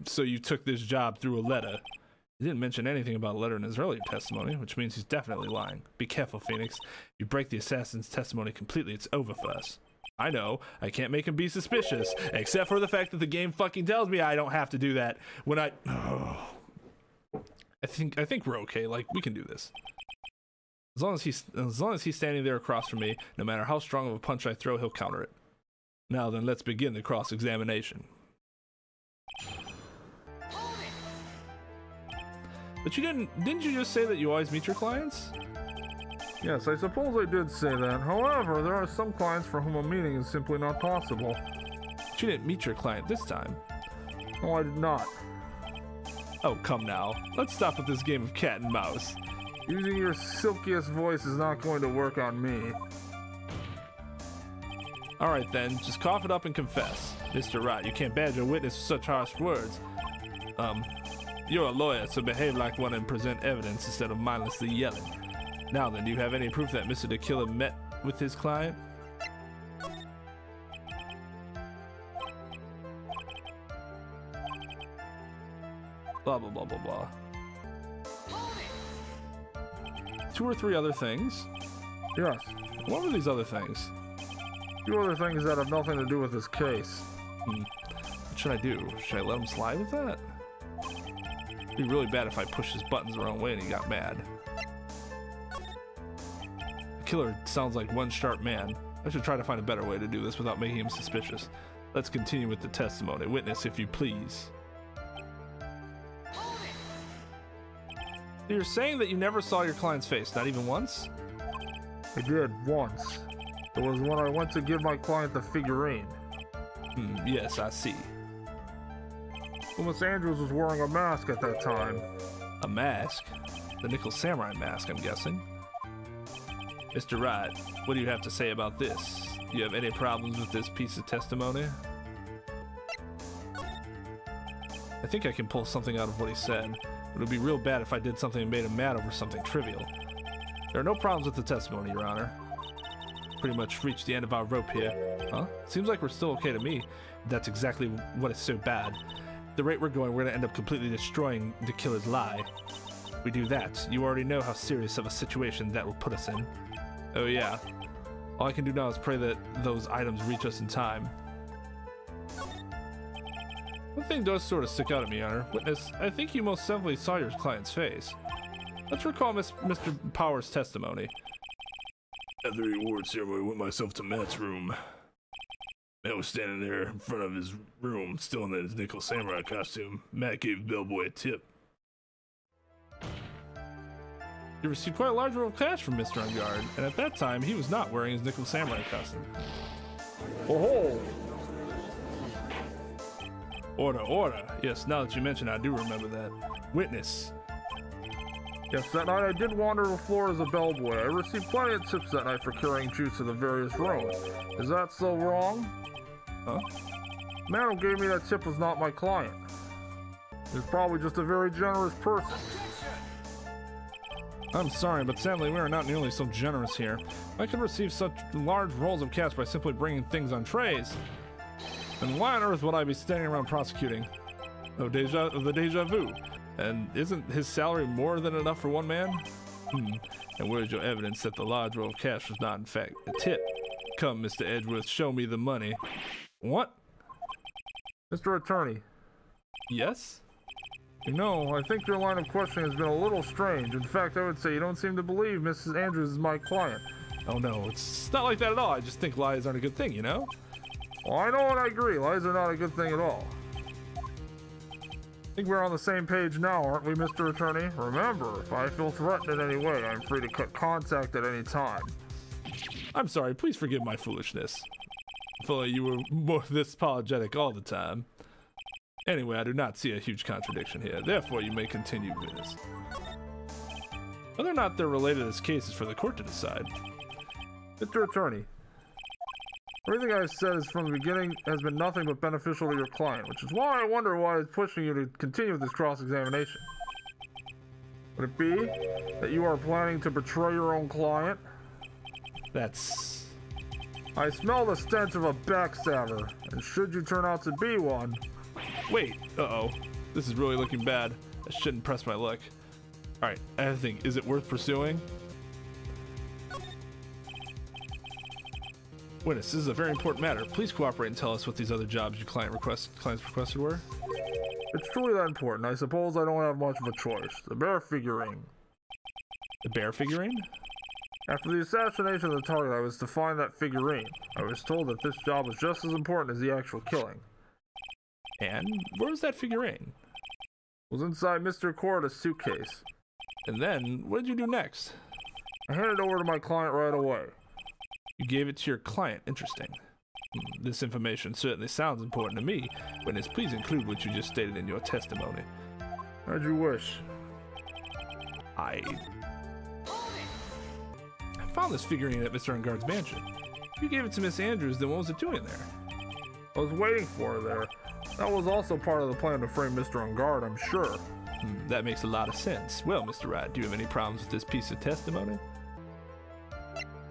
So you took this job through a letter. He didn't mention anything about a letter in his earlier testimony, which means he's definitely lying. Be careful, Phoenix. If you break the assassin's testimony completely, it's over for us. I know, I can't make him be suspicious, except for the fact that the game fucking tells me I don't have to do that when I... Oh. I think we're okay, like, we can do this. As long as he's standing there across from me, no matter how strong of a punch I throw, he'll counter it. Now then, let's begin the cross-examination. But you didn't you just say that you always meet your clients? Yes, I suppose I did say that. However, there are some clients for whom a meeting is simply not possible. But you didn't meet your client this time. No, I did not. Oh, come now. Let's stop with this game of cat and mouse. Using your silkiest voice is not going to work on me. Alright then, just cough it up and confess. Mr. Wright, you can't badger a witness with such harsh words. You're a lawyer, so behave like one and present evidence instead of mindlessly yelling. Now then, do you have any proof that Mr. the Killer met with his client? Blah, blah, blah, blah, blah. 2 or 3 other things? Yes. What were these other things? 2 other things that have nothing to do with this case. What should I do? Should I let him slide with that? It'd be really bad if I pushed his buttons the wrong way and he got mad. The killer sounds like one sharp man. I should try to find a better way to do this without making him suspicious. Let's continue with the testimony. Witness, if you please. You're saying that you never saw your client's face, not even once? I did, once. It was when I went to give my client the figurine. Yes, I see. Well, Miss Andrews was wearing a mask at that time. A mask? The Nickel Samurai mask, I'm guessing. Mr. Wright, what do you have to say about this? Do you have any problems with this piece of testimony? I think I can pull something out of what he said. It would be real bad if I did something and made him mad over something trivial. There are no problems with the testimony, Your Honor. Pretty much reached the end of our rope here. Huh? Seems like we're still okay to me. That's exactly what is so bad. The rate we're going, we're gonna end up completely destroying the killer's lie. If we do that, you already know how serious of a situation that will put us in. Oh yeah. All I can do now is pray that those items reach us in time. One thing does sort of stick out at me, Your Honor. Witness, I think you most definitely saw your client's face. Let's recall Mr. Power's testimony. At the reward ceremony, I went myself to Matt's room. Matt was standing there in front of his room, still in his nickel samurai costume. Matt gave the bellboy a tip. You received quite a large roll of cash from Mr. Engarde, and at that time, he was not wearing his nickel samurai costume. Oh! Order, order. Yes, now that you mention, I do remember that. Witness. Yes, that night I did wander the floor as a bellboy. I received plenty of tips that night for carrying juice to the various rooms. Is that so wrong? Huh? The man who gave me that tip was not my client. He's probably just a very generous person. I'm sorry, but sadly we are not nearly so generous here. I could receive such large rolls of cash by simply bringing things on trays. And why on earth would I be standing around prosecuting? Oh, the deja vu. And isn't his salary more than enough for one man? And where's your evidence that the large roll of cash was not in fact a tip? Come, Mr. Edgeworth, show me the money. What? Mr. Attorney. Yes? You know, I think your line of questioning has been a little strange. In fact, I would say you don't seem to believe Mrs. Andrews is my client. Oh no, it's not like that at all. I just think lies aren't a good thing, you know? Well, I know and I agree. Lies are not a good thing at all. think we're on the same page now, aren't we, Mr. Attorney? Remember, if I feel threatened in any way, I'm free to cut contact at any time. I'm sorry, please forgive my foolishness. I felt like you were more this apologetic all the time. Anyway, I do not see a huge contradiction here. Therefore, you may continue witness. Whether or not they're related to this case is for the court to decide. Mr. Attorney, everything I've said is from the beginning has been nothing but beneficial to your client, which is why I wonder why it's pushing you to continue with this cross-examination. Would it be that you are planning to betray your own client? That's... I smell the stench of a backstabber, and should you turn out to be one... Wait, uh-oh. This is really looking bad. I shouldn't press my luck. Alright, I think, is it worth pursuing? Witness, this is a very important matter. Please cooperate and tell us what these other jobs your clients requested were. It's truly that important. I suppose I don't have much of a choice. The bear figurine. The bear figurine? After the assassination of the target, I was to find that figurine. I was told that this job was just as important as the actual killing. And where was that figurine? It was inside Mr. Corda's suitcase. And then, what did you do next? I handed it over to my client right away. You gave it to your client. Interesting. This information certainly sounds important to me. Witness, please include what you just stated in your testimony. As you wish. I found this figurine at Mr. Engarde's mansion. You gave it to Miss Andrews, then what was it doing there? I was waiting for her there. That was also part of the plan to frame Mr. Engarde, I'm sure. That makes a lot of sense. Well, Mr. Wright, do you have any problems with this piece of testimony?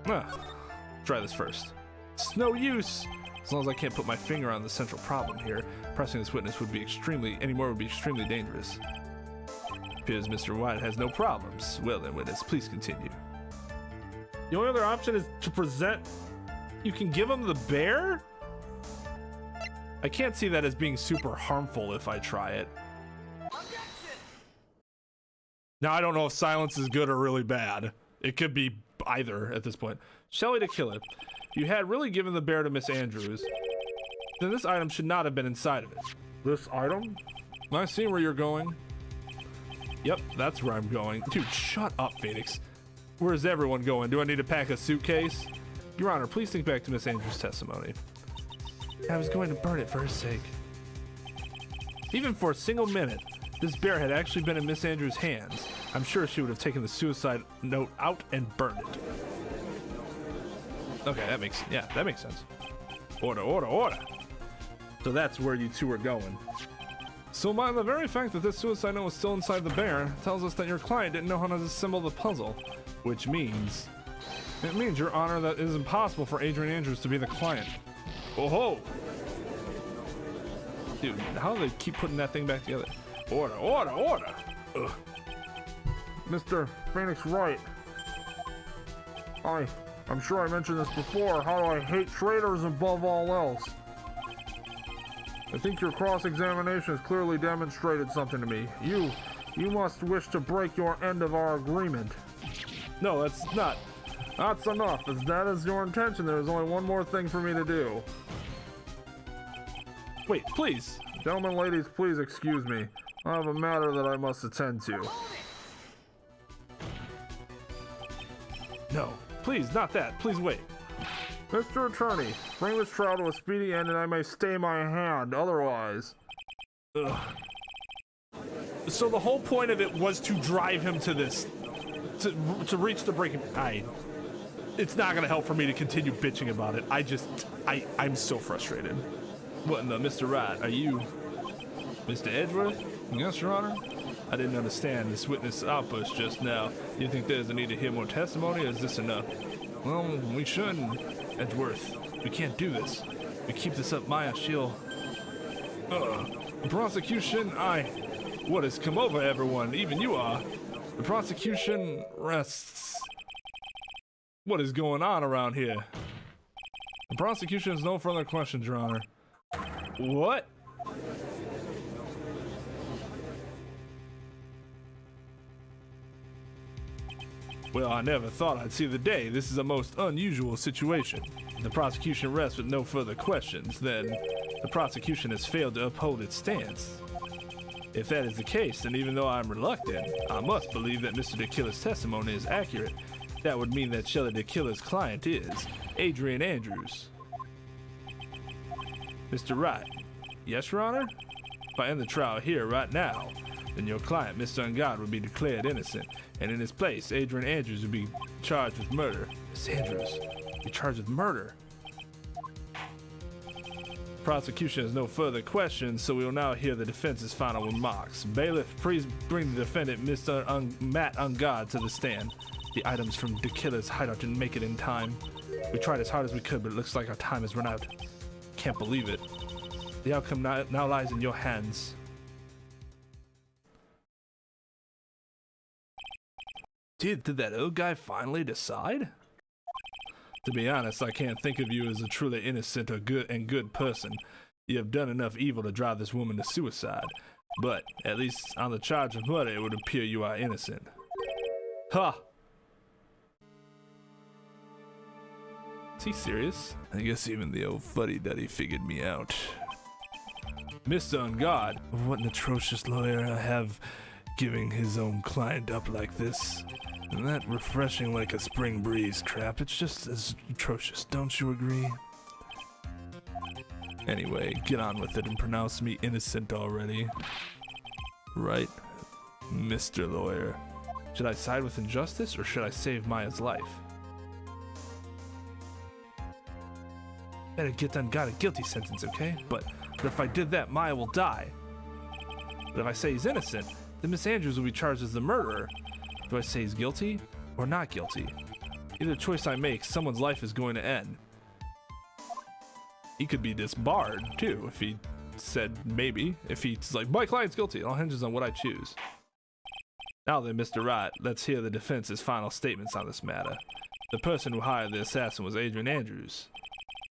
Try this first. It's no use! As long as I can't put my finger on the central problem here, pressing this witness would be extremely dangerous. Appears Mr. White has no problems. Well then, witness, please continue. The only other option is to present... You can give him the bear? I can't see that as being super harmful if I try it. Now, I don't know if silence is good or really bad. It could be either at this point. Shelley to kill it. If you had really given the bear to Miss Andrews, then this item should not have been inside of it. This item? I see where you're going. Yep, that's where I'm going. Dude, shut up, Phoenix. Where's everyone going? Do I need to pack a suitcase? Your Honor, please think back to Miss Andrews' testimony. I was going to burn it for her sake. Even for a single minute, this bear had actually been in Miss Andrews' hands. I'm sure she would have taken the suicide note out and burned it. Okay, that makes sense. Order, order, order. So that's where you two are going. So by the very fact that this suicide note was still inside the bear tells us that your client didn't know how to assemble the puzzle, which means... It means, Your Honor, that it is impossible for Adrian Andrews to be the client. Oh ho! Dude, how do they keep putting that thing back together? Order, order, order! Ugh. Mr. Phoenix Wright. I'm sure I mentioned this before. How do I hate traitors above all else? I think your cross-examination has clearly demonstrated something to me. You must wish to break your end of our agreement. No, that's not. That's enough. If that is your intention, there is only one more thing for me to do. Wait, please. Gentlemen, ladies, please excuse me. I have a matter that I must attend to. No, please, not that. Please wait. Mr. Attorney, bring this trial to a speedy end and I may stay my hand, otherwise... Ugh. So the whole point of it was to drive him to this, to reach the breaking... It's not gonna help for me to continue bitching about it. I'm so frustrated. What in the... Mr. Wright, are you... Mr. Edgeworth? Yes, Your Honor? I didn't understand this witness outburst just now. Do you think there's a need to hear more testimony, or is this enough? Well, we shouldn't, Edgeworth. We can't do this. We keep this up, Maya, she'll... The prosecution, What has come over everyone? Even you are. The prosecution rests. What is going on around here? The prosecution has no further questions, Your Honor. What? Well, I never thought I'd see the day. This is a most unusual situation. If the prosecution rests with no further questions, then the prosecution has failed to uphold its stance. If that is the case, then even though I'm reluctant, I must believe that Mr. DeKiller's testimony is accurate. That would mean that Shelley DeKiller's client is Adrian Andrews. Mr. Wright. Yes, Your Honor? If I end the trial here right now, then your client, Mr. Engarde, would be declared innocent, and in his place, Adrian Andrews would be charged with murder. Miss Andrews be charged with murder. Prosecution has no further questions, so we will now hear the defense's final remarks. Bailiff, please bring the defendant, Mr. Matt Engarde, to the stand. The items from DeKiller's hideout didn't make it in time. We tried as hard as we could, but it looks like our time has run out. Can't believe it. The outcome now lies in your hands. Did that old guy finally decide? To be honest, I can't think of you as a truly innocent or good person. You have done enough evil to drive this woman to suicide. But, at least on the charge of murder, it would appear you are innocent. Ha! Is he serious? I guess even the old fuddy-duddy figured me out. Mr. Engarde, what an atrocious lawyer I have, giving his own client up like this. Isn't that refreshing like a spring breeze, Trep? It's just as atrocious, don't you agree? Anyway, get on with it and pronounce me innocent already. Right, Mr. Lawyer? Should I side with injustice or should I save Maya's life? Better get Engarde a guilty sentence, okay? But if I did that, Maya will die. But if I say he's innocent, then Miss Andrews will be charged as the murderer. Do I say he's guilty or not guilty? Either choice I make, someone's life is going to end. He could be disbarred too if he said maybe. If he's like, my client's guilty, it all hinges on what I choose. Now then, Mr. Wright, let's hear the defense's final statements on this matter. The person who hired the assassin was Adrian Andrews.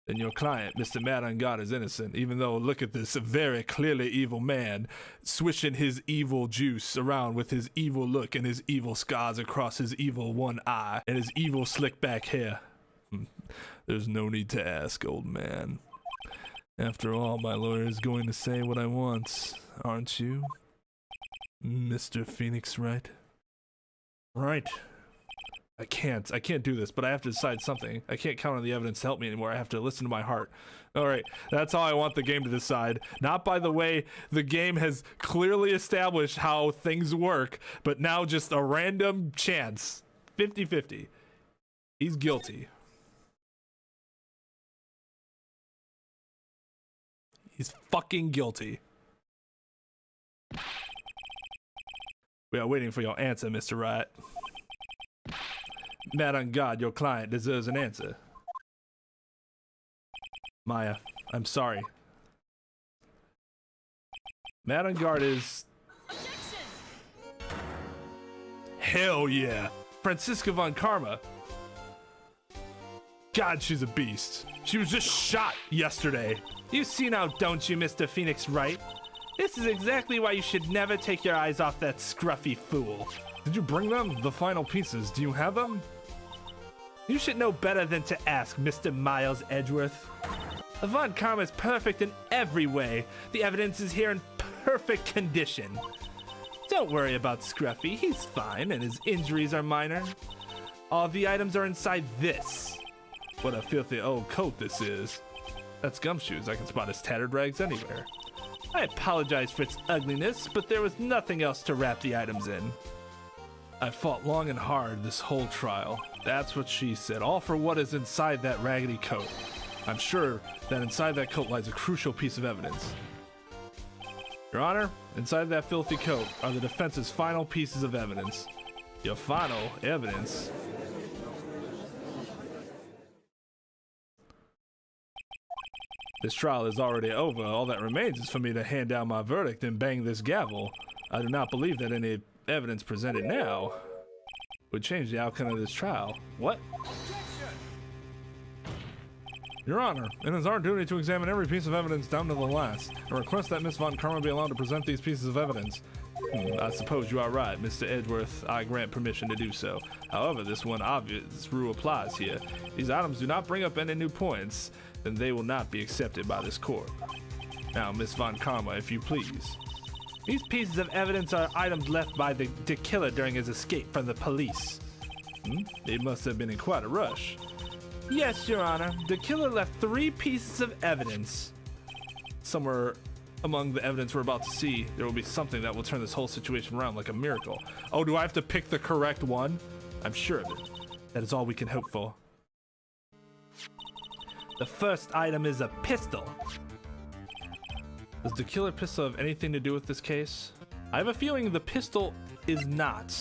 Then your client, Mr. Matt Engarde, is innocent, even though, look at this, a very clearly evil man, swishing his evil juice around with his evil look and his evil scars across his evil one eye and his evil slick back hair. There's no need to ask, old man. After all, my lawyer is going to say what I want, aren't you, Mr. Phoenix Wright? Right. I can't do this, but I have to decide something. I can't count on the evidence to help me anymore. I have to listen to my heart. All right, that's how I want the game to decide. Not by the way the game has clearly established how things work, but now just a random chance. 50-50. He's guilty. He's fucking guilty. We are waiting for your answer, Mr. Wright. Matt Engarde, your client, deserves an answer. Maya, I'm sorry. Matt Engarde is... Hell yeah! Francisca von Karma. God, she's a beast. She was just shot yesterday. You see now, don't you, Mr. Phoenix Wright? This is exactly why you should never take your eyes off that scruffy fool. Did you bring them? The final pieces. Do you have them? You should know better than to ask, Mr. Miles Edgeworth. Von Karma is perfect in every way. The evidence is here in perfect condition. Don't worry about Scruffy. He's fine, and his injuries are minor. All the items are inside this. What a filthy old coat this is. That's Gumshoe's. I can spot his tattered rags anywhere. I apologize for its ugliness, but there was nothing else to wrap the items in. I fought long and hard this whole trial. That's what she said, all for what is inside that raggedy coat. I'm sure that inside that coat lies a crucial piece of evidence. Your Honor, inside that filthy coat are the defense's final pieces of evidence. Your final evidence? This trial is already over. All that remains is for me to hand down my verdict and bang this gavel. I do not believe that any evidence presented now would change the outcome of this trial. What? Your Honor, it is our duty to examine every piece of evidence down to the last, and request that Miss Von Karma be allowed to present these pieces of evidence. I suppose you are right, Mr. Edgeworth. I grant permission to do so. However, this one obvious rule applies here. These items do not bring up any new points, then they will not be accepted by this court. Now, Miss Von Karma, if you please. These pieces of evidence are items left by the killer during his escape from the police. They must have been in quite a rush. Yes, Your Honor. The killer left 3 pieces of evidence. Somewhere among the evidence we're about to see, there will be something that will turn this whole situation around like a miracle. Oh, do I have to pick the correct one? I'm sure of it. That is all we can hope for. The first item is a pistol. Does the killer pistol have anything to do with this case? I have a feeling the pistol is not.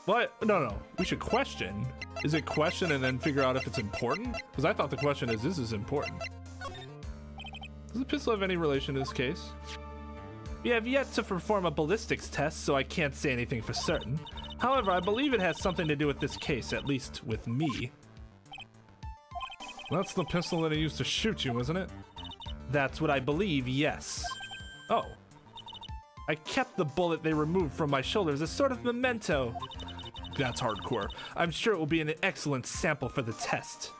What? No. We should question. Is it question and then figure out if it's important? Because I thought the question is this important. Does the pistol have any relation to this case? We have yet to perform a ballistics test, so I can't say anything for certain. However, I believe it has something to do with this case, at least with me. That's the pistol that he used to shoot you, isn't it? That's what I believe, yes. Oh. I kept the bullet they removed from my shoulder as a sort of memento. That's hardcore. I'm sure it will be an excellent sample for the test.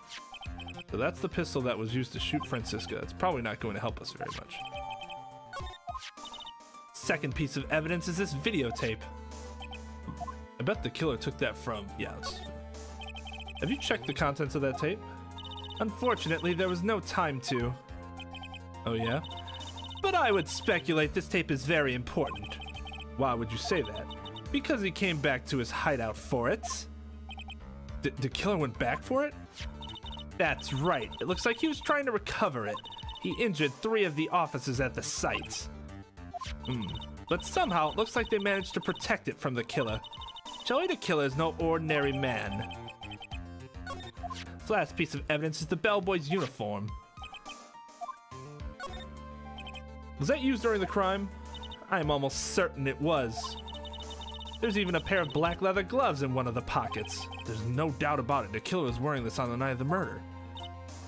So that's the pistol that was used to shoot Francisca. It's probably not going to help us very much. Second piece of evidence is this videotape. I bet the killer took that from... Yes. Have you checked the contents of that tape? Unfortunately, there was no time to. Oh, yeah? But I would speculate this tape is very important. Why would you say that? Because he came back to his hideout for it. The killer went back for it? That's right. It looks like he was trying to recover it. He injured 3 of the officers at the site. But somehow, it looks like they managed to protect it from the killer. Joey the Killer is no ordinary man. This last piece of evidence is the bellboy's uniform. Was that used during the crime? I am almost certain it was. There's even a pair of black leather gloves in one of the pockets. There's no doubt about it. The killer was wearing this on the night of the murder.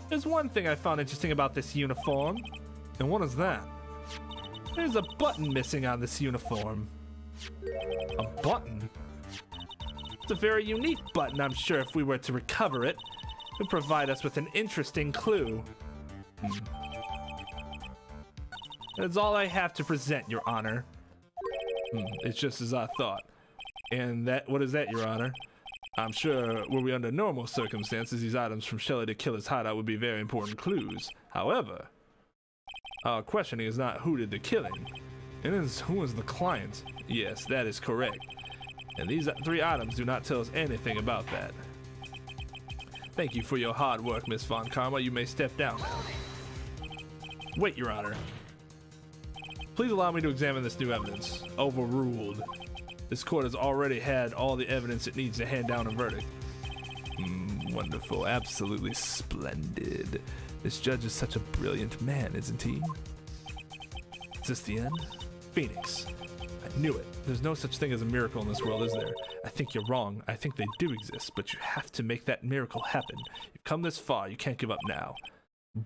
There's one thing I found interesting about this uniform. And what is that? There's a button missing on this uniform. A button? It's a very unique button, I'm sure if we were to recover it. It would provide us with an interesting clue. That's all I have to present, Your Honor. It's just as I thought. And that, what is that, Your Honor? I'm sure were we under normal circumstances, these items from Shelley the Killer's hideout would be very important clues. However, our questioning is not who did the killing. It is who was the client. Yes, that is correct. And these 3 items do not tell us anything about that. Thank you for your hard work, Miss Von Karma. You may step down now. Wait, Your Honor. Please allow me to examine this new evidence. Overruled. This court has already had all the evidence it needs to hand down a verdict. Wonderful. Absolutely splendid. This judge is such a brilliant man, isn't he? Is this the end? Phoenix. I knew it. There's no such thing as a miracle in this world, is there? I think you're wrong. I think they do exist, but you have to make that miracle happen. You've come this far. You can't give up now.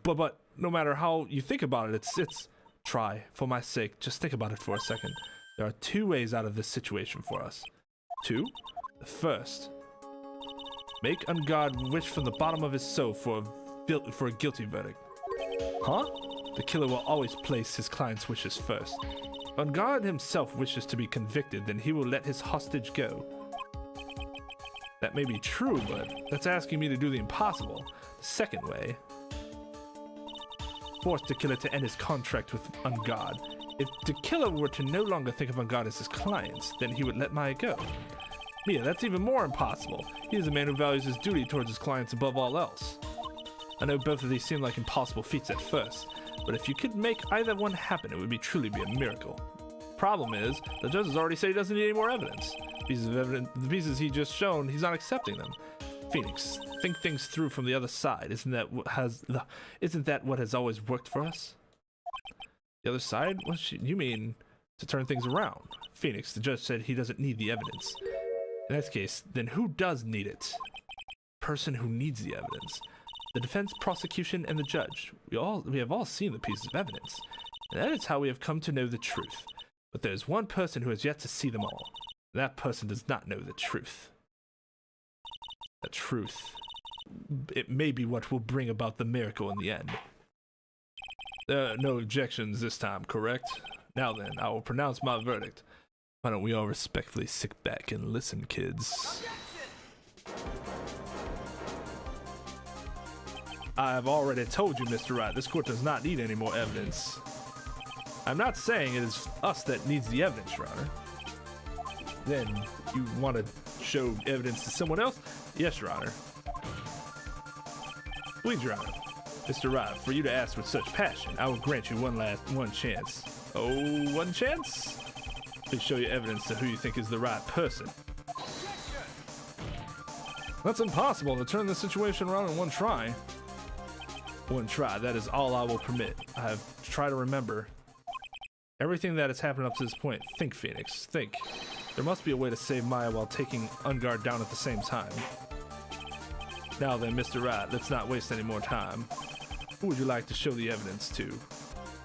But no matter how you think about it, it's... Try, for my sake, just think about it for a second. There are 2 ways out of this situation for us. 2? The first. Make Engarde wish from the bottom of his soul for a guilty verdict. Huh? The killer will always place his client's wishes first. If Engarde himself wishes to be convicted, then he will let his hostage go. That may be true, but that's asking me to do the impossible. The second way. Force the killer to end his contract with Engarde. If the killer were to no longer think of Engarde as his client, then he would let Maya go. Mia, that's even more impossible. He is a man who values his duty towards his clients above all else. I know both of these seem like impossible feats at first, but if you could make either one happen, it would truly be a miracle. Problem is, the judge has already said he doesn't need any more evidence. The pieces he just shown, he's not accepting them. Phoenix, think things through from the other side. Isn't that what has always worked for us? The other side? You mean to turn things around? Phoenix, the judge said he doesn't need the evidence. In that case, then who does need it? Person who needs the evidence. The defense, prosecution, and the judge. We have all seen the pieces of evidence, and that is how we have come to know the truth. But there is one person who has yet to see them all. And that person does not know the truth. The truth. It may be what will bring about the miracle in the end. No objections this time, correct? Now then, I will pronounce my verdict. Why don't we all respectfully sit back and listen, kids? I have already told you, Mr. Wright, this court does not need any more evidence. I'm not saying it is us that needs the evidence, Your Honor. Then, you want to show evidence to someone else? Yes, Your Honor. Please, Your Honor. Mr. Wright, for you to ask with such passion, I will grant you one chance. Oh, one chance? Please show your evidence to who you think is the right person. That's impossible to turn the situation around in one try. One try, that is all I will permit. I have tried to remember everything that has happened up to this point. Think, Phoenix, think. There must be a way to save Maya while taking Engarde down at the same time. Now then, Mr. Wright, let's not waste any more time. Who would you like to show the evidence to?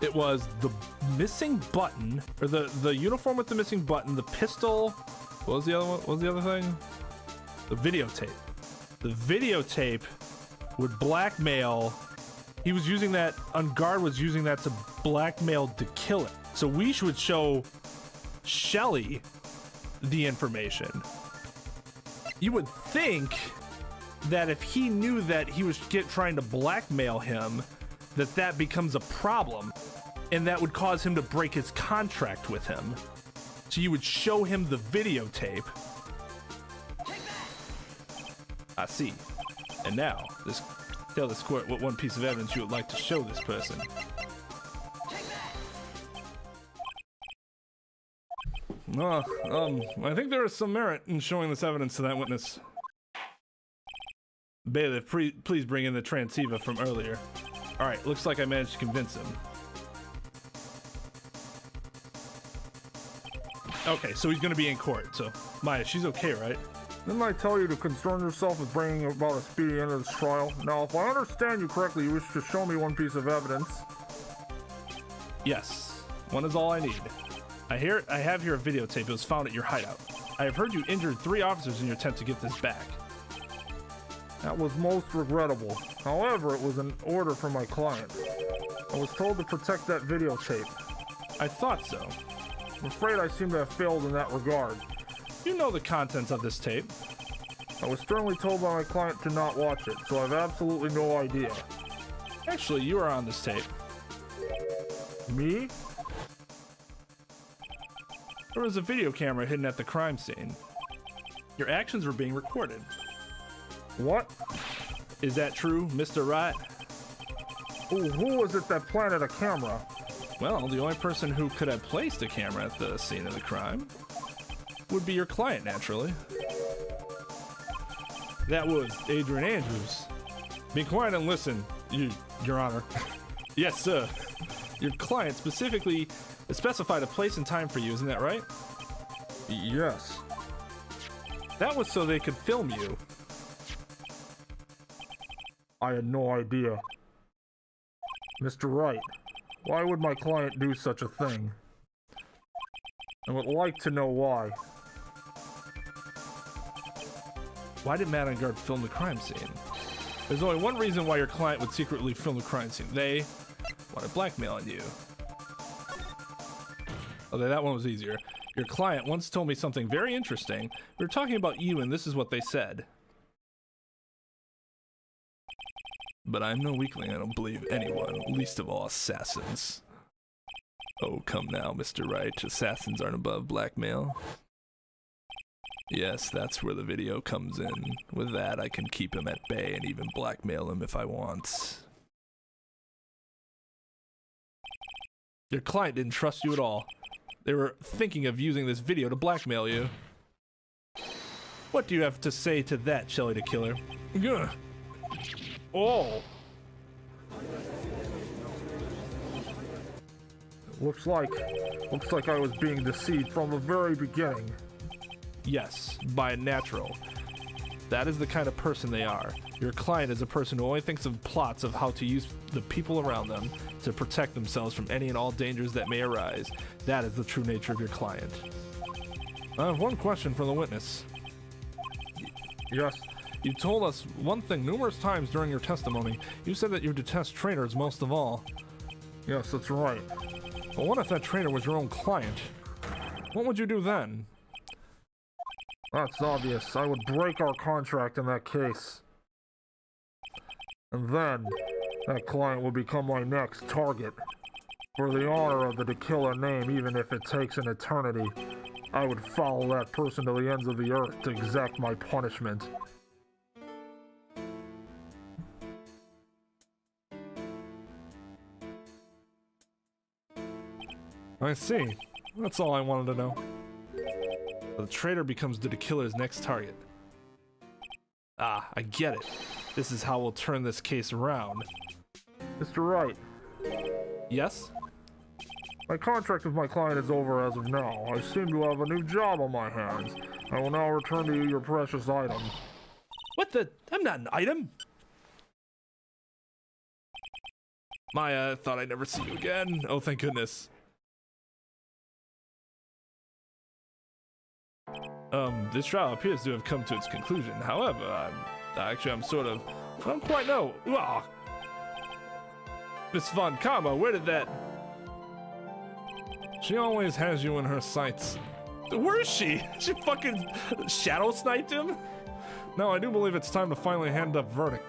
It was the missing button, or the uniform with the missing button, the pistol. What was the other one? What was the other thing? The videotape. The videotape would blackmail. He was using that. Engarde was using that to blackmail to kill it. So we should show Shelly the information. You would think that if he knew that he was trying to blackmail him, that becomes a problem, and that would cause him to break his contract with him. So you would show him the videotape. I see. And now, tell this court what one piece of evidence you would like to show this person. I think there is some merit in showing this evidence to that witness. Bailiff, please bring in the transceiver from earlier. Alright, looks like I managed to convince him. Okay, so he's gonna be in court, so Maya, she's okay, right? Didn't I tell you to concern yourself with bringing about a speedy end of this trial? Now, if I understand you correctly, you wish to show me one piece of evidence. Yes, one is all I need. I have here a videotape. It was found at your hideout. I have heard you injured 3 officers in your attempt to get this back. That was most regrettable. However, it was an order from my client. I was told to protect that videotape. I thought so. I'm afraid I seem to have failed in that regard. You know the contents of this tape. I was sternly told by my client to not watch it, so I have absolutely no idea. Actually, you are on this tape. Me? There was a video camera hidden at the crime scene. Your actions were being recorded. What? Is that true, Mr. Wright? Ooh, who was it that planted a camera? Well, the only person who could have placed a camera at the scene of the crime would be your client, naturally. That was Adrian Andrews. Be quiet and listen, Your Honor. Yes, sir. Your client specifically specified a place and time for you, isn't that right? Yes. That was so they could film you. I had no idea. Mr. Wright, why would my client do such a thing? I would like to know why. Why did Matt and Engarde film the crime scene? There's only one reason why your client would secretly film the crime scene. They wanted blackmail on you. Okay, that one was easier. Your client once told me something very interesting. We were talking about you, and this is what they said. But I'm no weakling. I don't believe anyone, least of all assassins. Oh, come now, Mr. Wright. Assassins aren't above blackmail. Yes, that's where the video comes in. With that, I can keep him at bay and even blackmail him if I want. Your client didn't trust you at all. They were thinking of using this video to blackmail you. What do you have to say to that, Shelly the Killer? Gah. Oh! Looks like I was being deceived from the very beginning. Yes, by a natural. That is the kind of person they are. Your client is a person who only thinks of plots of how to use the people around them to protect themselves from any and all dangers that may arise. That is the true nature of your client. I have one question for the witness. Yes? You told us one thing numerous times during your testimony. You said that you detest traitors most of all. Yes, that's right. But what if that traitor was your own client? What would you do then? That's obvious. I would break our contract in that case. And then, that client will become my next target. For the honor of the killer name, even if it takes an eternity, I would follow that person to the ends of the earth to exact my punishment. I see. That's all I wanted to know. The traitor becomes the killer's next target. Ah, I get it. This is how we'll turn this case around. Mr. Wright, Yes? my contract with my client is over as of now. I seem to have a new job on my hands. I will now return to you your precious item. What the? I'm not an item! Maya, thought I'd never see you again. Oh, thank goodness. This trial appears to have come to its conclusion. However, I'm sort of... I don't quite know. Ah. Miss Von Karma, where did that... She always has you in her sights. Where is she? She fucking shadow sniped him? No, I do believe it's time to finally hand up verdict.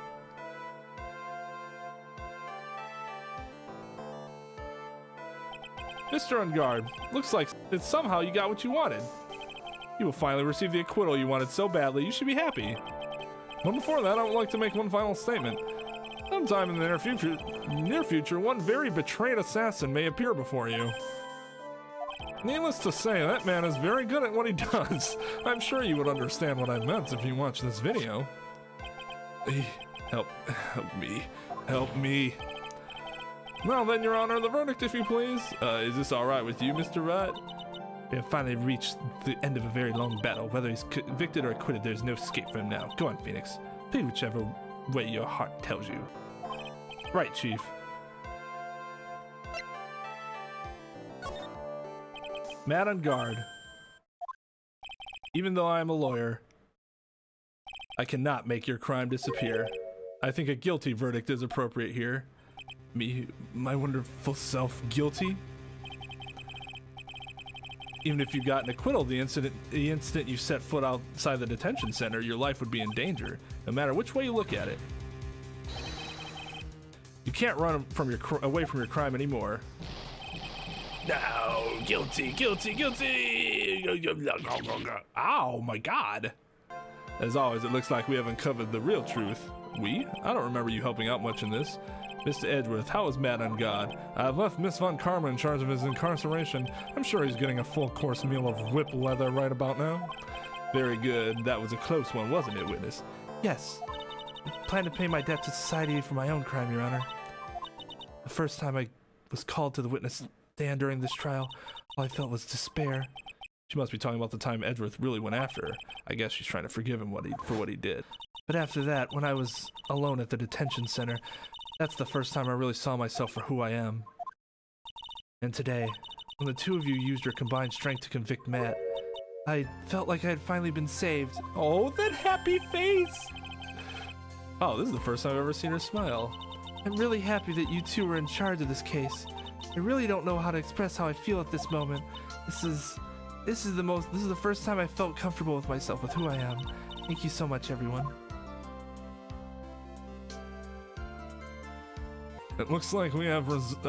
Mr. Engarde, looks like it's somehow you got what you wanted. You will finally receive the acquittal you wanted so badly, you should be happy. But before that, I would like to make one final statement. Sometime in the near future, one very betrayed assassin may appear before you. Needless to say, that man is very good at what he does. I'm sure you would understand what I meant if you watched this video. Help me. Well then, Your Honor, the verdict, if you please. Is this alright with you, Mr. Wright? We have finally reached the end of a very long battle. Whether he's convicted or acquitted, there's no escape for him now. Go on, Phoenix. Plead whichever way your heart tells you. Right, Chief. Mad on guard. Even though I am a lawyer, I cannot make your crime disappear. I think a guilty verdict is appropriate here. Me, my wonderful self, guilty? Even if you got an acquittal, the instant you set foot outside the detention center, your life would be in danger, no matter which way you look at it. You can't run from away from your crime anymore. No, guilty. Ow, my God. As always, it looks like we have uncovered the real truth. We? I don't remember you helping out much in this. Mr. Edgeworth, how is Mad on God? I've left Miss Von Karma in charge of his incarceration. I'm sure he's getting a full-course meal of whip leather right about now. Very good. That was a close one, wasn't it, witness? Yes. I plan to pay my debt to society for my own crime, Your Honor. The first time I was called to the witness stand during this trial, all I felt was despair. She must be talking about the time Edgeworth really went after her. I guess she's trying to forgive him for what he did. But after that, when I was alone at the detention center, that's the first time I really saw myself for who I am. And today, when the two of you used your combined strength to convict Matt, I felt like I had finally been saved. Oh, that happy face! Oh, this is the first time I've ever seen her smile. I'm really happy that you two were in charge of this case. I really don't know how to express how I feel at this moment. This is the first time I felt comfortable with myself, with who I am. Thank you so much, everyone. It looks like we have resolved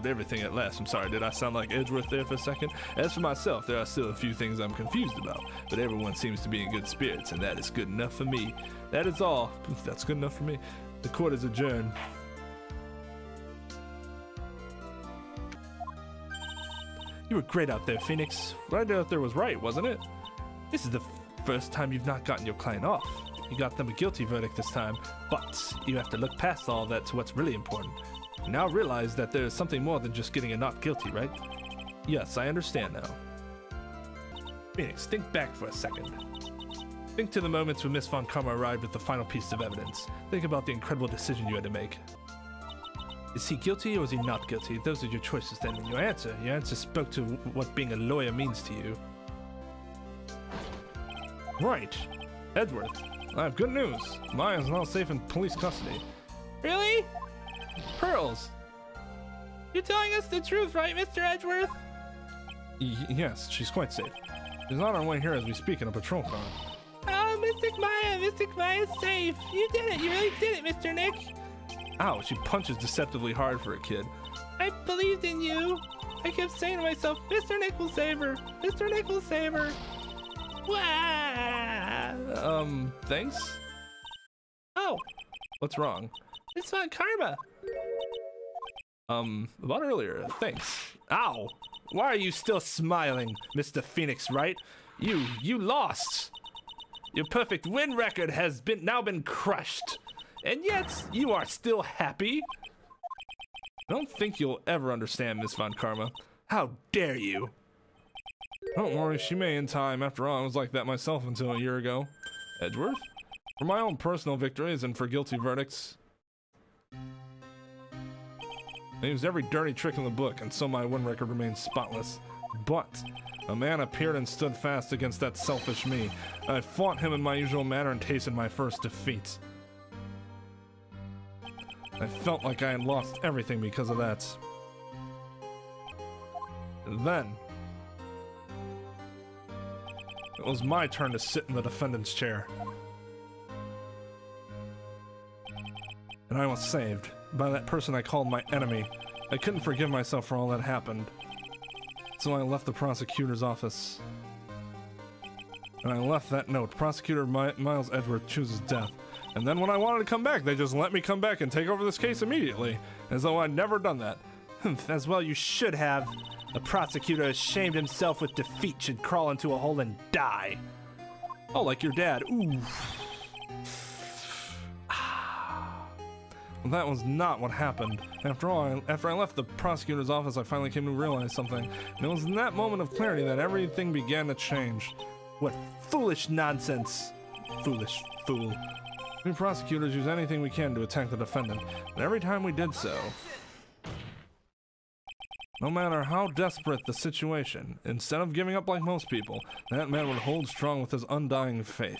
everything at last. I'm sorry, did I sound like Edgeworth there for a second? As for myself, there are still a few things I'm confused about, but everyone seems to be in good spirits, and that is good enough for me. That is all. That's good enough for me. The court is adjourned. You were great out there, Phoenix. What I did out there was right, wasn't it? This is the first time you've not gotten your client off. You got them a guilty verdict this time, but you have to look past all that to what's really important. You now realize that there's something more than just getting a not guilty, right? Yes, I understand now. Phoenix, think back for a second. Think to the moments when Miss Von Karma arrived with the final piece of evidence. Think about the incredible decision you had to make. Is he guilty or is he not guilty? Those are your choices then, and your answer spoke to what being a lawyer means to you. Right. Edgeworth, I have good news. Maya is now safe in police custody. Really? Pearls! You're telling us the truth, right, Mr. Edgeworth? Yes, she's quite safe. She's on her way here as we speak in a patrol car. Oh, Mystic Maya's safe. You did it. You really did it, Mr. Nick. Ow, she punches deceptively hard for a kid. I believed in you. I kept saying to myself, Mr. Nick will save her. Mr. Nick will save her. Wah! Thanks? Oh, What's wrong? it's Von Karma. About earlier, thanks. Ow. Why are you still smiling, Mr. Phoenix, Wright? You lost. Your perfect win record has now been crushed. And yet, you are still happy? I don't think you'll ever understand, Miss Von Karma. How dare you? Don't worry, she may in time. After all, I was like that myself until a year ago. Edgeworth? For my own personal victories and for guilty verdicts, I used every dirty trick in the book, and so my win record remains spotless. But a man appeared and stood fast against that selfish me. I fought him in my usual manner and tasted my first defeat. I felt like I had lost everything because of that. And then it was my turn to sit in the defendant's chair. And I was saved by that person I called my enemy. I couldn't forgive myself for all that happened. So I left the prosecutor's office. And I left that note. Prosecutor Miles Edgeworth chooses death. And then when I wanted to come back, they just let me come back and take over this case immediately. As though I'd never done that. As well you should have. A prosecutor ashamed himself with defeat should crawl into a hole and die. Oh, like your dad. Ooh. That was not what happened. After all, after I left the prosecutor's office, I finally came to realize something. And it was in that moment of clarity that everything began to change. What foolish nonsense. Foolish fool. We prosecutors use anything we can to attack the defendant, and every time we did so, no matter how desperate the situation, instead of giving up like most people, that man would hold strong with his undying faith.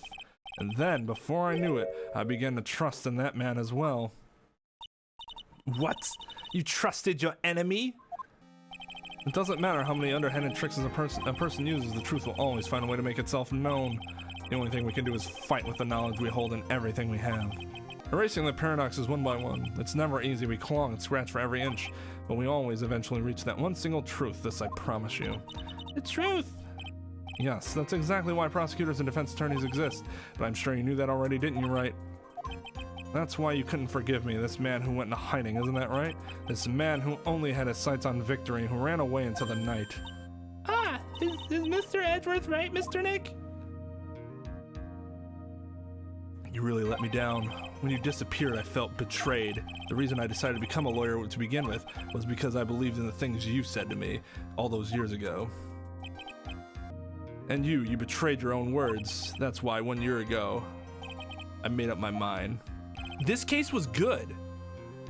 And then, before I knew it, I began to trust in that man as well. What? You trusted your enemy? It doesn't matter how many underhanded tricks a person uses, the truth will always find a way to make itself known. The only thing we can do is fight with the knowledge we hold in everything we have. Erasing the paradoxes one by one. It's never easy, we claw and scratch for every inch, but we always eventually reach that one single truth, this I promise you. The truth! Yes, that's exactly why prosecutors and defense attorneys exist, but I'm sure you knew that already, didn't you, Wright? That's why you couldn't forgive me, this man who went into hiding, isn't that right? This man who only had his sights on victory, who ran away into the night. Ah, is Mr. Edgeworth right, Mr. Nick? You really let me down. When you disappeared, I felt betrayed. The reason I decided to become a lawyer to begin with was because I believed in the things you said to me all those years ago. And you betrayed your own words. That's why 1 year ago, I made up my mind. This case was good.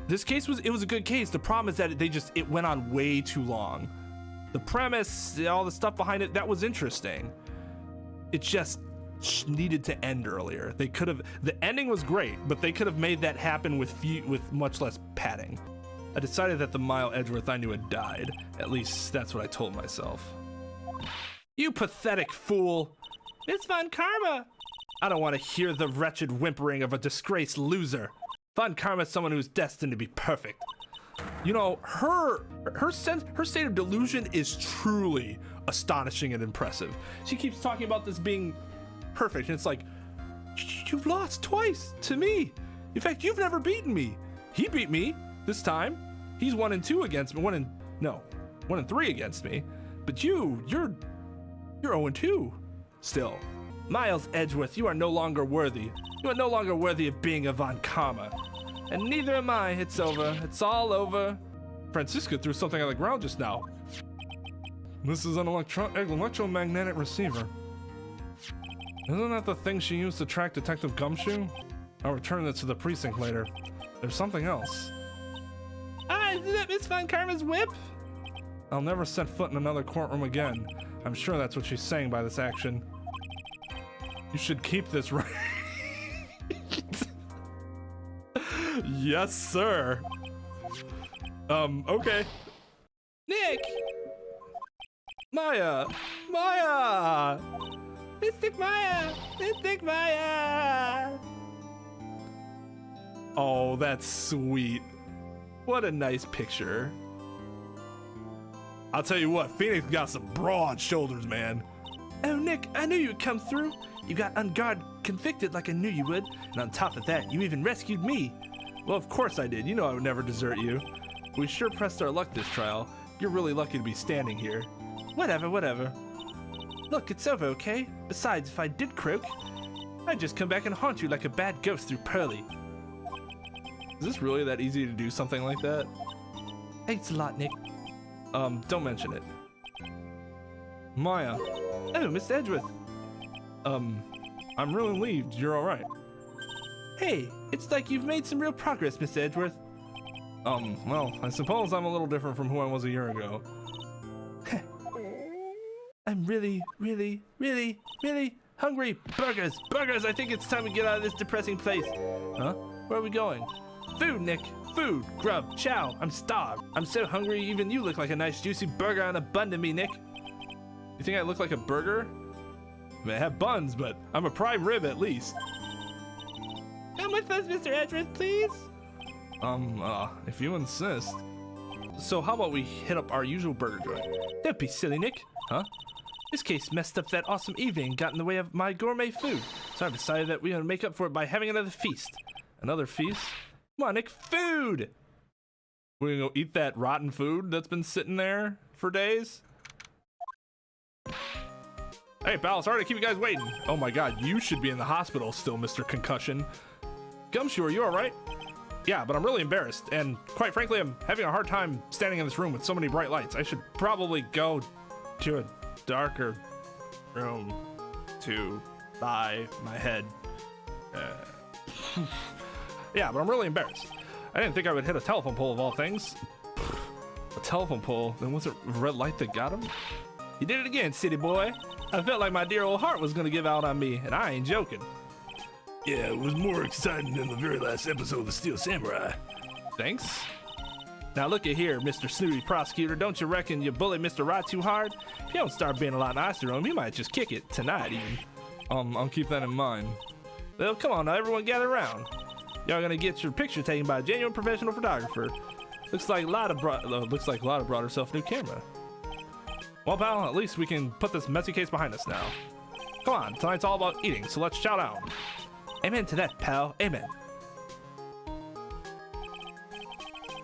It was a good case. The problem is that it went on way too long. The premise, all the stuff behind it, that was interesting. It just needed to end earlier. They could have, the ending was great, but they could have made that happen with much less padding. I decided that the Miles Edgeworth I knew had died. At least that's what I told myself. You pathetic fool. It's Von Karma. I don't want to hear the wretched whimpering of a disgraced loser. Von Karma is someone who's destined to be perfect. You know, her state of delusion is truly astonishing and impressive. She keeps talking about this being perfect, and it's like, you've lost twice to me. In fact, you've never beaten me. He beat me this time. He's 1 and 2 against me. 1 and 3 against me. But you're 0 and 2 still. Miles Edgeworth, you are no longer worthy. You are no longer worthy of being a Von Karma. And neither am I. It's over. It's all over. Francisca threw something on the ground just now. This is an electromagnetic receiver. Isn't that the thing she used to track Detective Gumshoe? I'll return it to the precinct later. There's something else. Ah, isn't that Miss Von Karma's whip? I'll never set foot in another courtroom again. I'm sure that's what she's saying by this action. You should keep this right. Yes, sir. Okay. Nick! Maya! Maya! Mystic Maya! Mystic Maya! Oh, that's sweet. What a nice picture. I'll tell you what, Phoenix got some broad shoulders, man. Oh, Nick, I knew you'd come through. You got Engarde convicted like I knew you would, and on top of that, you even rescued me. Well, of course I did. You know I would never desert you. We sure pressed our luck this trial. You're really lucky to be standing here. Whatever, whatever. Look, it's over, okay? Besides, if I did croak, I'd just come back and haunt you like a bad ghost through Pearly. Is this really that easy to do something like that? Thanks a lot, Nick. Don't mention it. Maya. Oh, Mr. Edgeworth. I'm really relieved you're alright. Hey, it's like you've made some real progress, Mr. Edgeworth. Well, I suppose I'm a little different from who I was a year ago. I'm really hungry. Burgers! Burgers! I think it's time to get out of this depressing place. Huh? Where are we going? Food, Nick! Food! Grub! Chow! I'm starved. I'm so hungry, even you look like a nice juicy burger on a bun to me, Nick. You think I look like a burger? I mean, I have buns, but I'm a prime rib at least. Come with us, Mr. Edgeworth, please. If you insist. So how about we hit up our usual burger joint? Don't be silly, Nick. Huh? This case messed up that awesome evening and got in the way of my gourmet food. So I decided that we're gonna make up for it by having another feast. Another feast? Come on, Nick, food! We're gonna go eat that rotten food that's been sitting there for days? Hey, pal, sorry to keep you guys waiting. Oh my god, you should be in the hospital still, Mr. Concussion. Gumshoe, are you alright? Yeah, but I'm really embarrassed, and quite frankly, I'm having a hard time standing in this room with so many bright lights. I should probably go to a darker room to lie my head. Yeah, but I'm really embarrassed. I didn't think I would hit a telephone pole of all things. A telephone pole? Then was it red light that got him? You did it again, city boy. I felt like my dear old heart was gonna give out on me, and I ain't joking. Yeah, it was more exciting than the very last episode of The Steel Samurai. Thanks. Now look at here, Mr. Snooty Prosecutor. Don't you reckon you bully Mr. Wright too hard? If you don't start being a lot nicer to him, he might just kick it tonight even. I'll keep that in mind. Well, come on now, everyone gather around. Y'all gonna get your picture taken by a genuine professional photographer. Looks like Lotta brought herself a new camera. Well, pal, at least we can put this messy case behind us now. Come on, tonight's all about eating, so let's chow down. Amen to that, pal. Amen.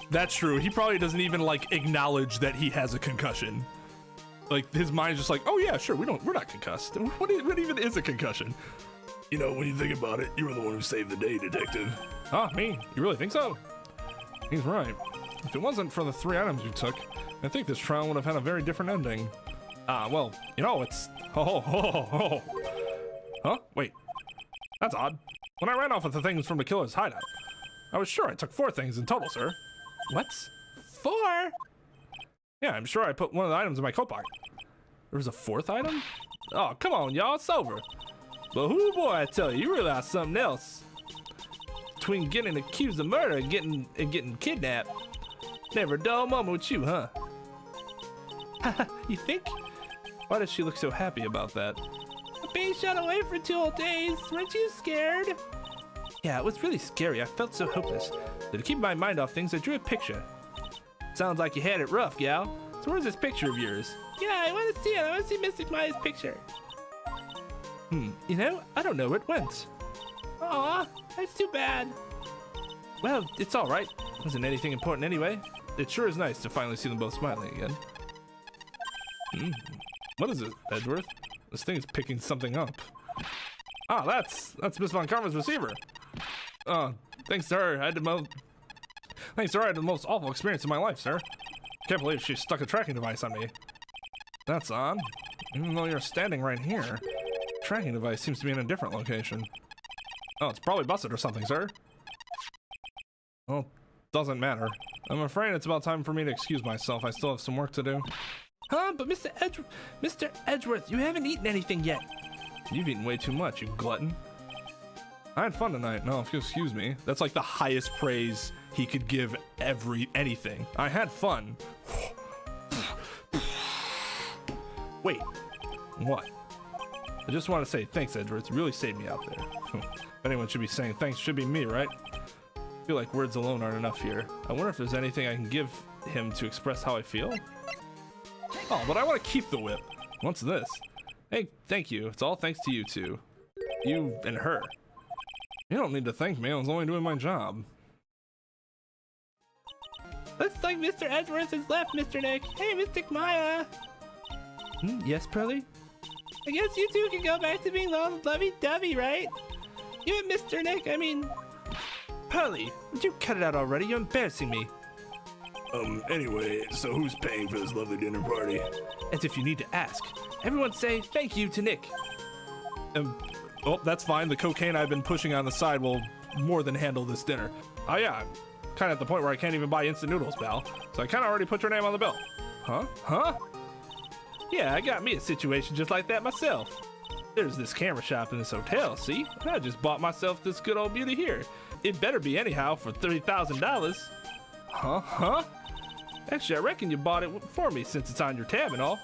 That's true. He probably doesn't even like acknowledge that he has a concussion. Like his mind's just like, oh yeah, sure, we're not concussed. What even is a concussion? You know, when you think about it, you were the one who saved the day, detective. Oh, me? You really think so? He's right. If it wasn't for the 3 items you took, I think this trial would have had a very different ending. Well, you know, it's... Oh. Huh? Wait. That's odd. When I ran off with the things from the killer's hideout, I was sure I took 4 things in total, sir. What? 4? Yeah, I'm sure I put one of the items in my coat pocket. There was a 4th item? Oh, come on, y'all, it's over. But whoo boy, I tell you, you realize something else. Between getting accused of murder and getting kidnapped, never a dull moment with you, huh? You think? Why does she look so happy about that? Being shut away for 2 whole days. Weren't you scared? Yeah, it was really scary. I felt so hopeless. So to keep my mind off things, I drew a picture. Sounds like you had it rough, gal. So where's this picture of yours? Yeah, I want to see it. I want to see Mystic Maya's picture. You know, I don't know where it went. Aw, that's too bad. Well, it's all right. Wasn't anything important anyway. It sure is nice to finally see them both smiling again. What is it, Edgeworth? This thing is picking something up. Ah, that's Miss Von Karma's receiver. Thanks to her, I had the most awful experience in my life, sir. Can't believe she stuck a tracking device on me. That's odd. Even though you're standing right here, tracking device seems to be in a different location. Oh, it's probably busted or something, sir. Well, doesn't matter. I'm afraid it's about time for me to excuse myself. I still have some work to do. Huh? But Mr. Edgeworth, you haven't eaten anything yet. You've eaten way too much, you glutton. I had fun tonight. No, if you excuse me. That's like the highest praise he could give anything. I had fun. Wait, what? I just want to say thanks, Edgeworth. You really saved me out there. If anyone should be saying thanks, should be me, right? I feel like words alone aren't enough here. I wonder if there's anything I can give him to express how I feel? Oh, but I want to keep the whip. What's this? Hey, thank you. It's all thanks to you two. You and her. You don't need to thank me. I was only doing my job. Looks like Mr. Edgeworth has left, Mr. Nick. Hey, Mystic Maya. Yes, Pearly? I guess you two can go back to being all lovey-dovey, right? You and Mr. Nick, I mean... Pearly, would you cut it out already? You're embarrassing me. Anyway, so who's paying for this lovely dinner party? As if you need to ask. Everyone say thank you to Nick. Oh, that's fine. The cocaine I've been pushing on the side will more than handle this dinner. Oh yeah, I'm kind of at the point where I can't even buy instant noodles, pal. So I kind of already put your name on the bill. Huh? Huh? Yeah, I got me a situation just like that myself. There's this camera shop in this hotel, see? And I just bought myself this good old beauty here. It better be anyhow for $30,000. Huh? Huh? Actually, I reckon you bought it for me since it's on your tab and all.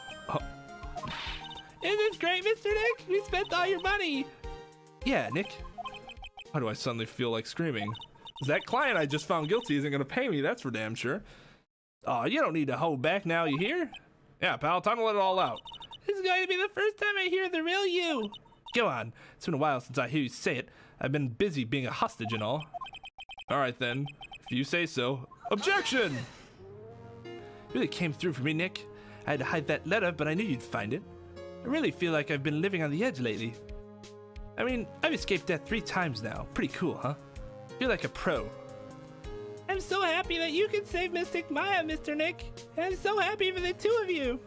Isn't this great, Mr. Nick? We spent all your money. Yeah, Nick. Why do I suddenly feel like screaming? That client I just found guilty isn't gonna pay me, that's for damn sure. Aw, you don't need to hold back now, you hear? Yeah, pal, time to let it all out. This is going to be the first time I hear the real you. Go on. It's been a while since I hear you say it. I've been busy being a hostage and all. Alright then, if you say so. Objection! Really came through for me, Nick. I had to hide that letter, but I knew you'd find it. I really feel like I've been living on the edge lately. I mean, I've escaped death 3 times now. Pretty cool, huh? Feel like a pro. I'm so happy that you can save Mystic Maya, Mr. Nick. And I'm so happy for the two of you.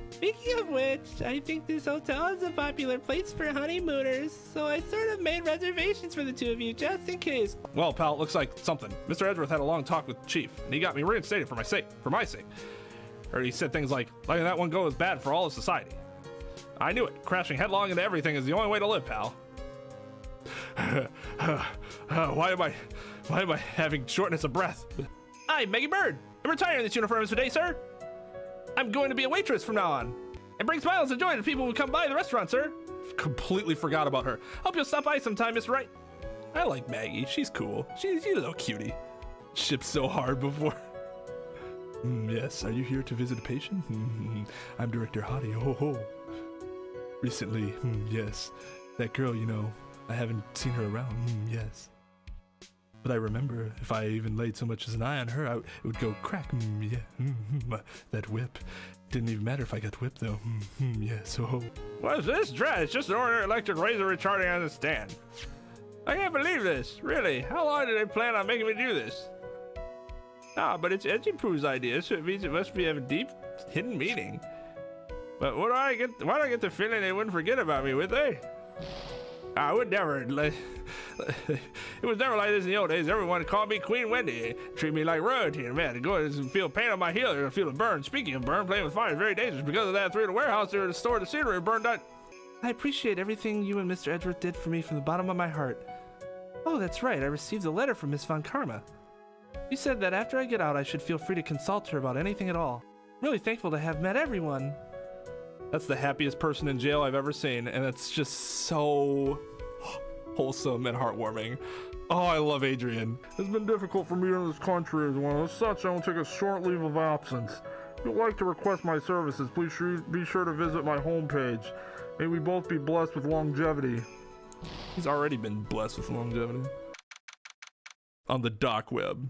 Speaking of which, I think this hotel is a popular place for honeymooners, so I sort of made reservations for the two of you, just in case. Well, pal, it looks like something. Mr. Edgeworth had a long talk with the chief, and he got me reinstated for my sake. Or he said things like, letting that one go is bad for all of society. I knew it. Crashing headlong into everything is the only way to live, pal. Why am I having shortness of breath? I'm Maggie Bird. I'm retiring this uniform today, sir. I'm going to be a waitress from now on. And bring smiles and joy to people who come by the restaurant, sir. Completely forgot about her. Hope you'll stop by sometime, Mr. Wright. I like Maggie. She's cool. She's a little cutie. Shipped so hard before. Yes, are you here to visit a patient? I'm Director Hottie. Ho ho. Recently, yes. That girl, you know, I haven't seen her around. Yes. But I remember if I even laid so much as an eye on her, it would go crack. Yeah. That whip. Didn't even matter if I got whipped, though. Yes. Oh. What's this dress? It's just an ordinary electric razor recharging on the stand. I can't believe this. Really? How long did they plan on making me do this? Ah, but it's Edgy Pooh's idea, so it means it must have a deep, hidden meaning. But why do I get the feeling they wouldn't forget about me, would they? I would never. It was never like this in the old days. Everyone called me Queen Wendy, treat me like royalty, and man, to go and feel pain on my heel, or feel a burn. Speaking of burn, playing with fire is very dangerous. Because of that, I threw in a warehouse there to store the scenery burned out. I appreciate everything you and Mr. Edgeworth did for me from the bottom of my heart. Oh, that's right. I received a letter from Miss Von Karma. She said that after I get out, I should feel free to consult her about anything at all. I'm really thankful to have met everyone. That's the happiest person in jail I've ever seen, and it's just so wholesome and heartwarming. Oh, I love Adrian. It's been difficult for me in this country as well. As such, I will take a short leave of absence. If you'd like to request my services, please be sure to visit my homepage. May we both be blessed with longevity. He's already been blessed with longevity. On the dark web.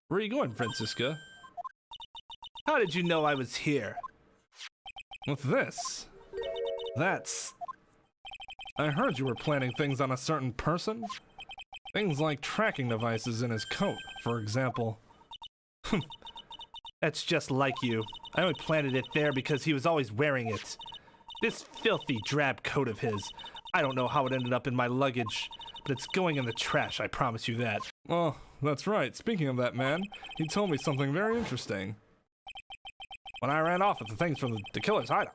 Where are you going, Francisca? How did you know I was here? What's this? I heard you were planning things on a certain person. Things like tracking devices in his coat, for example. That's just like you. I only planted it there because he was always wearing it. This filthy, drab coat of his. I don't know how it ended up in my luggage, but it's going in the trash, I promise you that. Oh, that's right. Speaking of that man, he told me something very interesting. When I ran off with the things from the killer's hideout,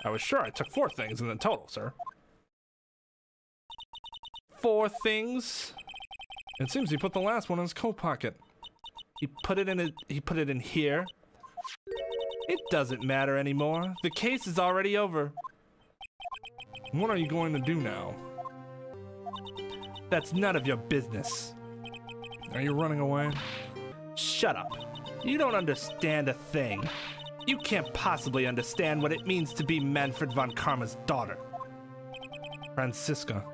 I was sure I took 4 things in the total, sir. 4 things? It seems he put the last one in his coat pocket. He put it in here. It doesn't matter anymore. The case is already over. What are you going to do now? That's none of your business. Are you running away? Shut up. You don't understand a thing. You can't possibly understand what it means to be Manfred von Karma's daughter. Franziska.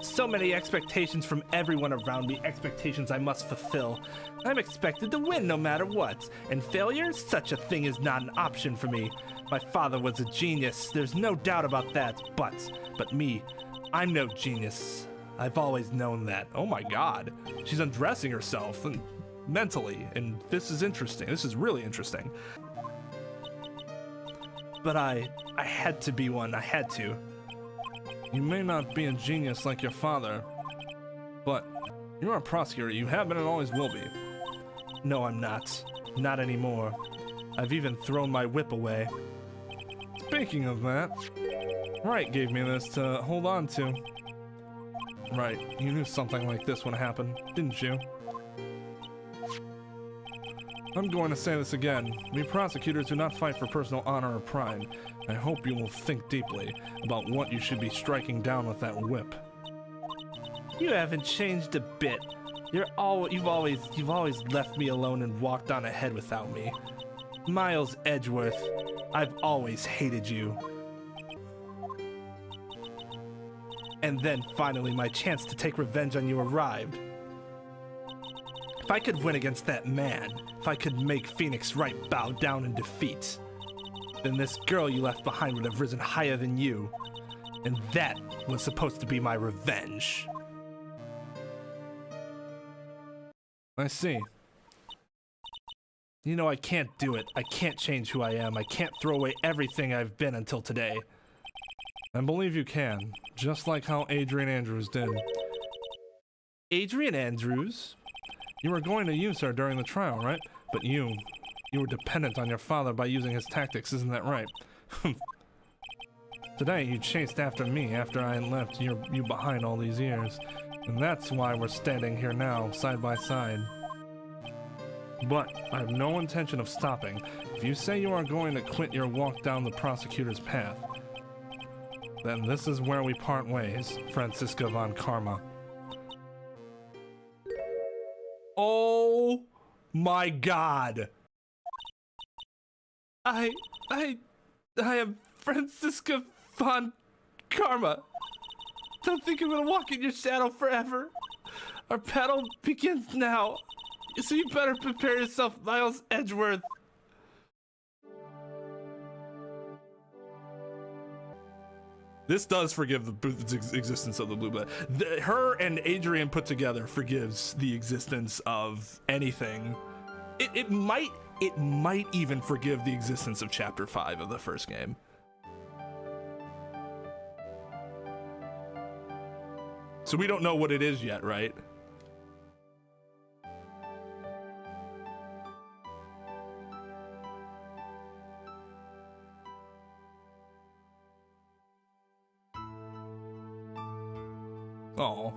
So many expectations from everyone around me, expectations I must fulfill. I'm expected to win no matter what, and failure, such a thing is not an option for me. My father was a genius, there's no doubt about that, but me, I'm no genius. I've always known that. Oh my god. She's undressing herself and mentally, and this is interesting. This is really interesting. But I had to be one, I had to. You may not be a genius like your father, but you're a prosecutor. You have been and always will be. No, I'm not. Not anymore. I've even thrown my whip away. Speaking of that, Wright gave me this to hold on to. Right, you knew something like this would happen, didn't you? I'm going to say this again. We prosecutors do not fight for personal honor or pride. I hope you will think deeply about what you should be striking down with that whip. You haven't changed a bit. You've always left me alone and walked on ahead without me. Miles Edgeworth, I've always hated you. And then finally my chance to take revenge on you arrived. If I could win against that man, if I could make Phoenix Wright bow down in defeat, then this girl you left behind would have risen higher than you. And that was supposed to be my revenge. I see. You know, I can't do it. I can't change who I am. I can't throw away everything I've been until today. I believe you can, just like how Adrian Andrews did. Adrian Andrews? You were going to use her during the trial, right? But you were dependent on your father by using his tactics, isn't that right? Today, you chased after me after I had left you behind all these years. And that's why we're standing here now, side by side. But I have no intention of stopping. If you say you are going to quit your walk down the prosecutor's path, then this is where we part ways, Franziska von Karma. Oh my god. I am Franziska von Karma. Don't think I'm gonna walk in your shadow forever. Our battle begins now. So you better prepare yourself, Miles Edgeworth. This does forgive the existence of the blue blood. Her and Adrian put together forgives the existence of anything. It might even forgive the existence of Chapter 5 of the first game. So we don't know what it is yet, right? Oh.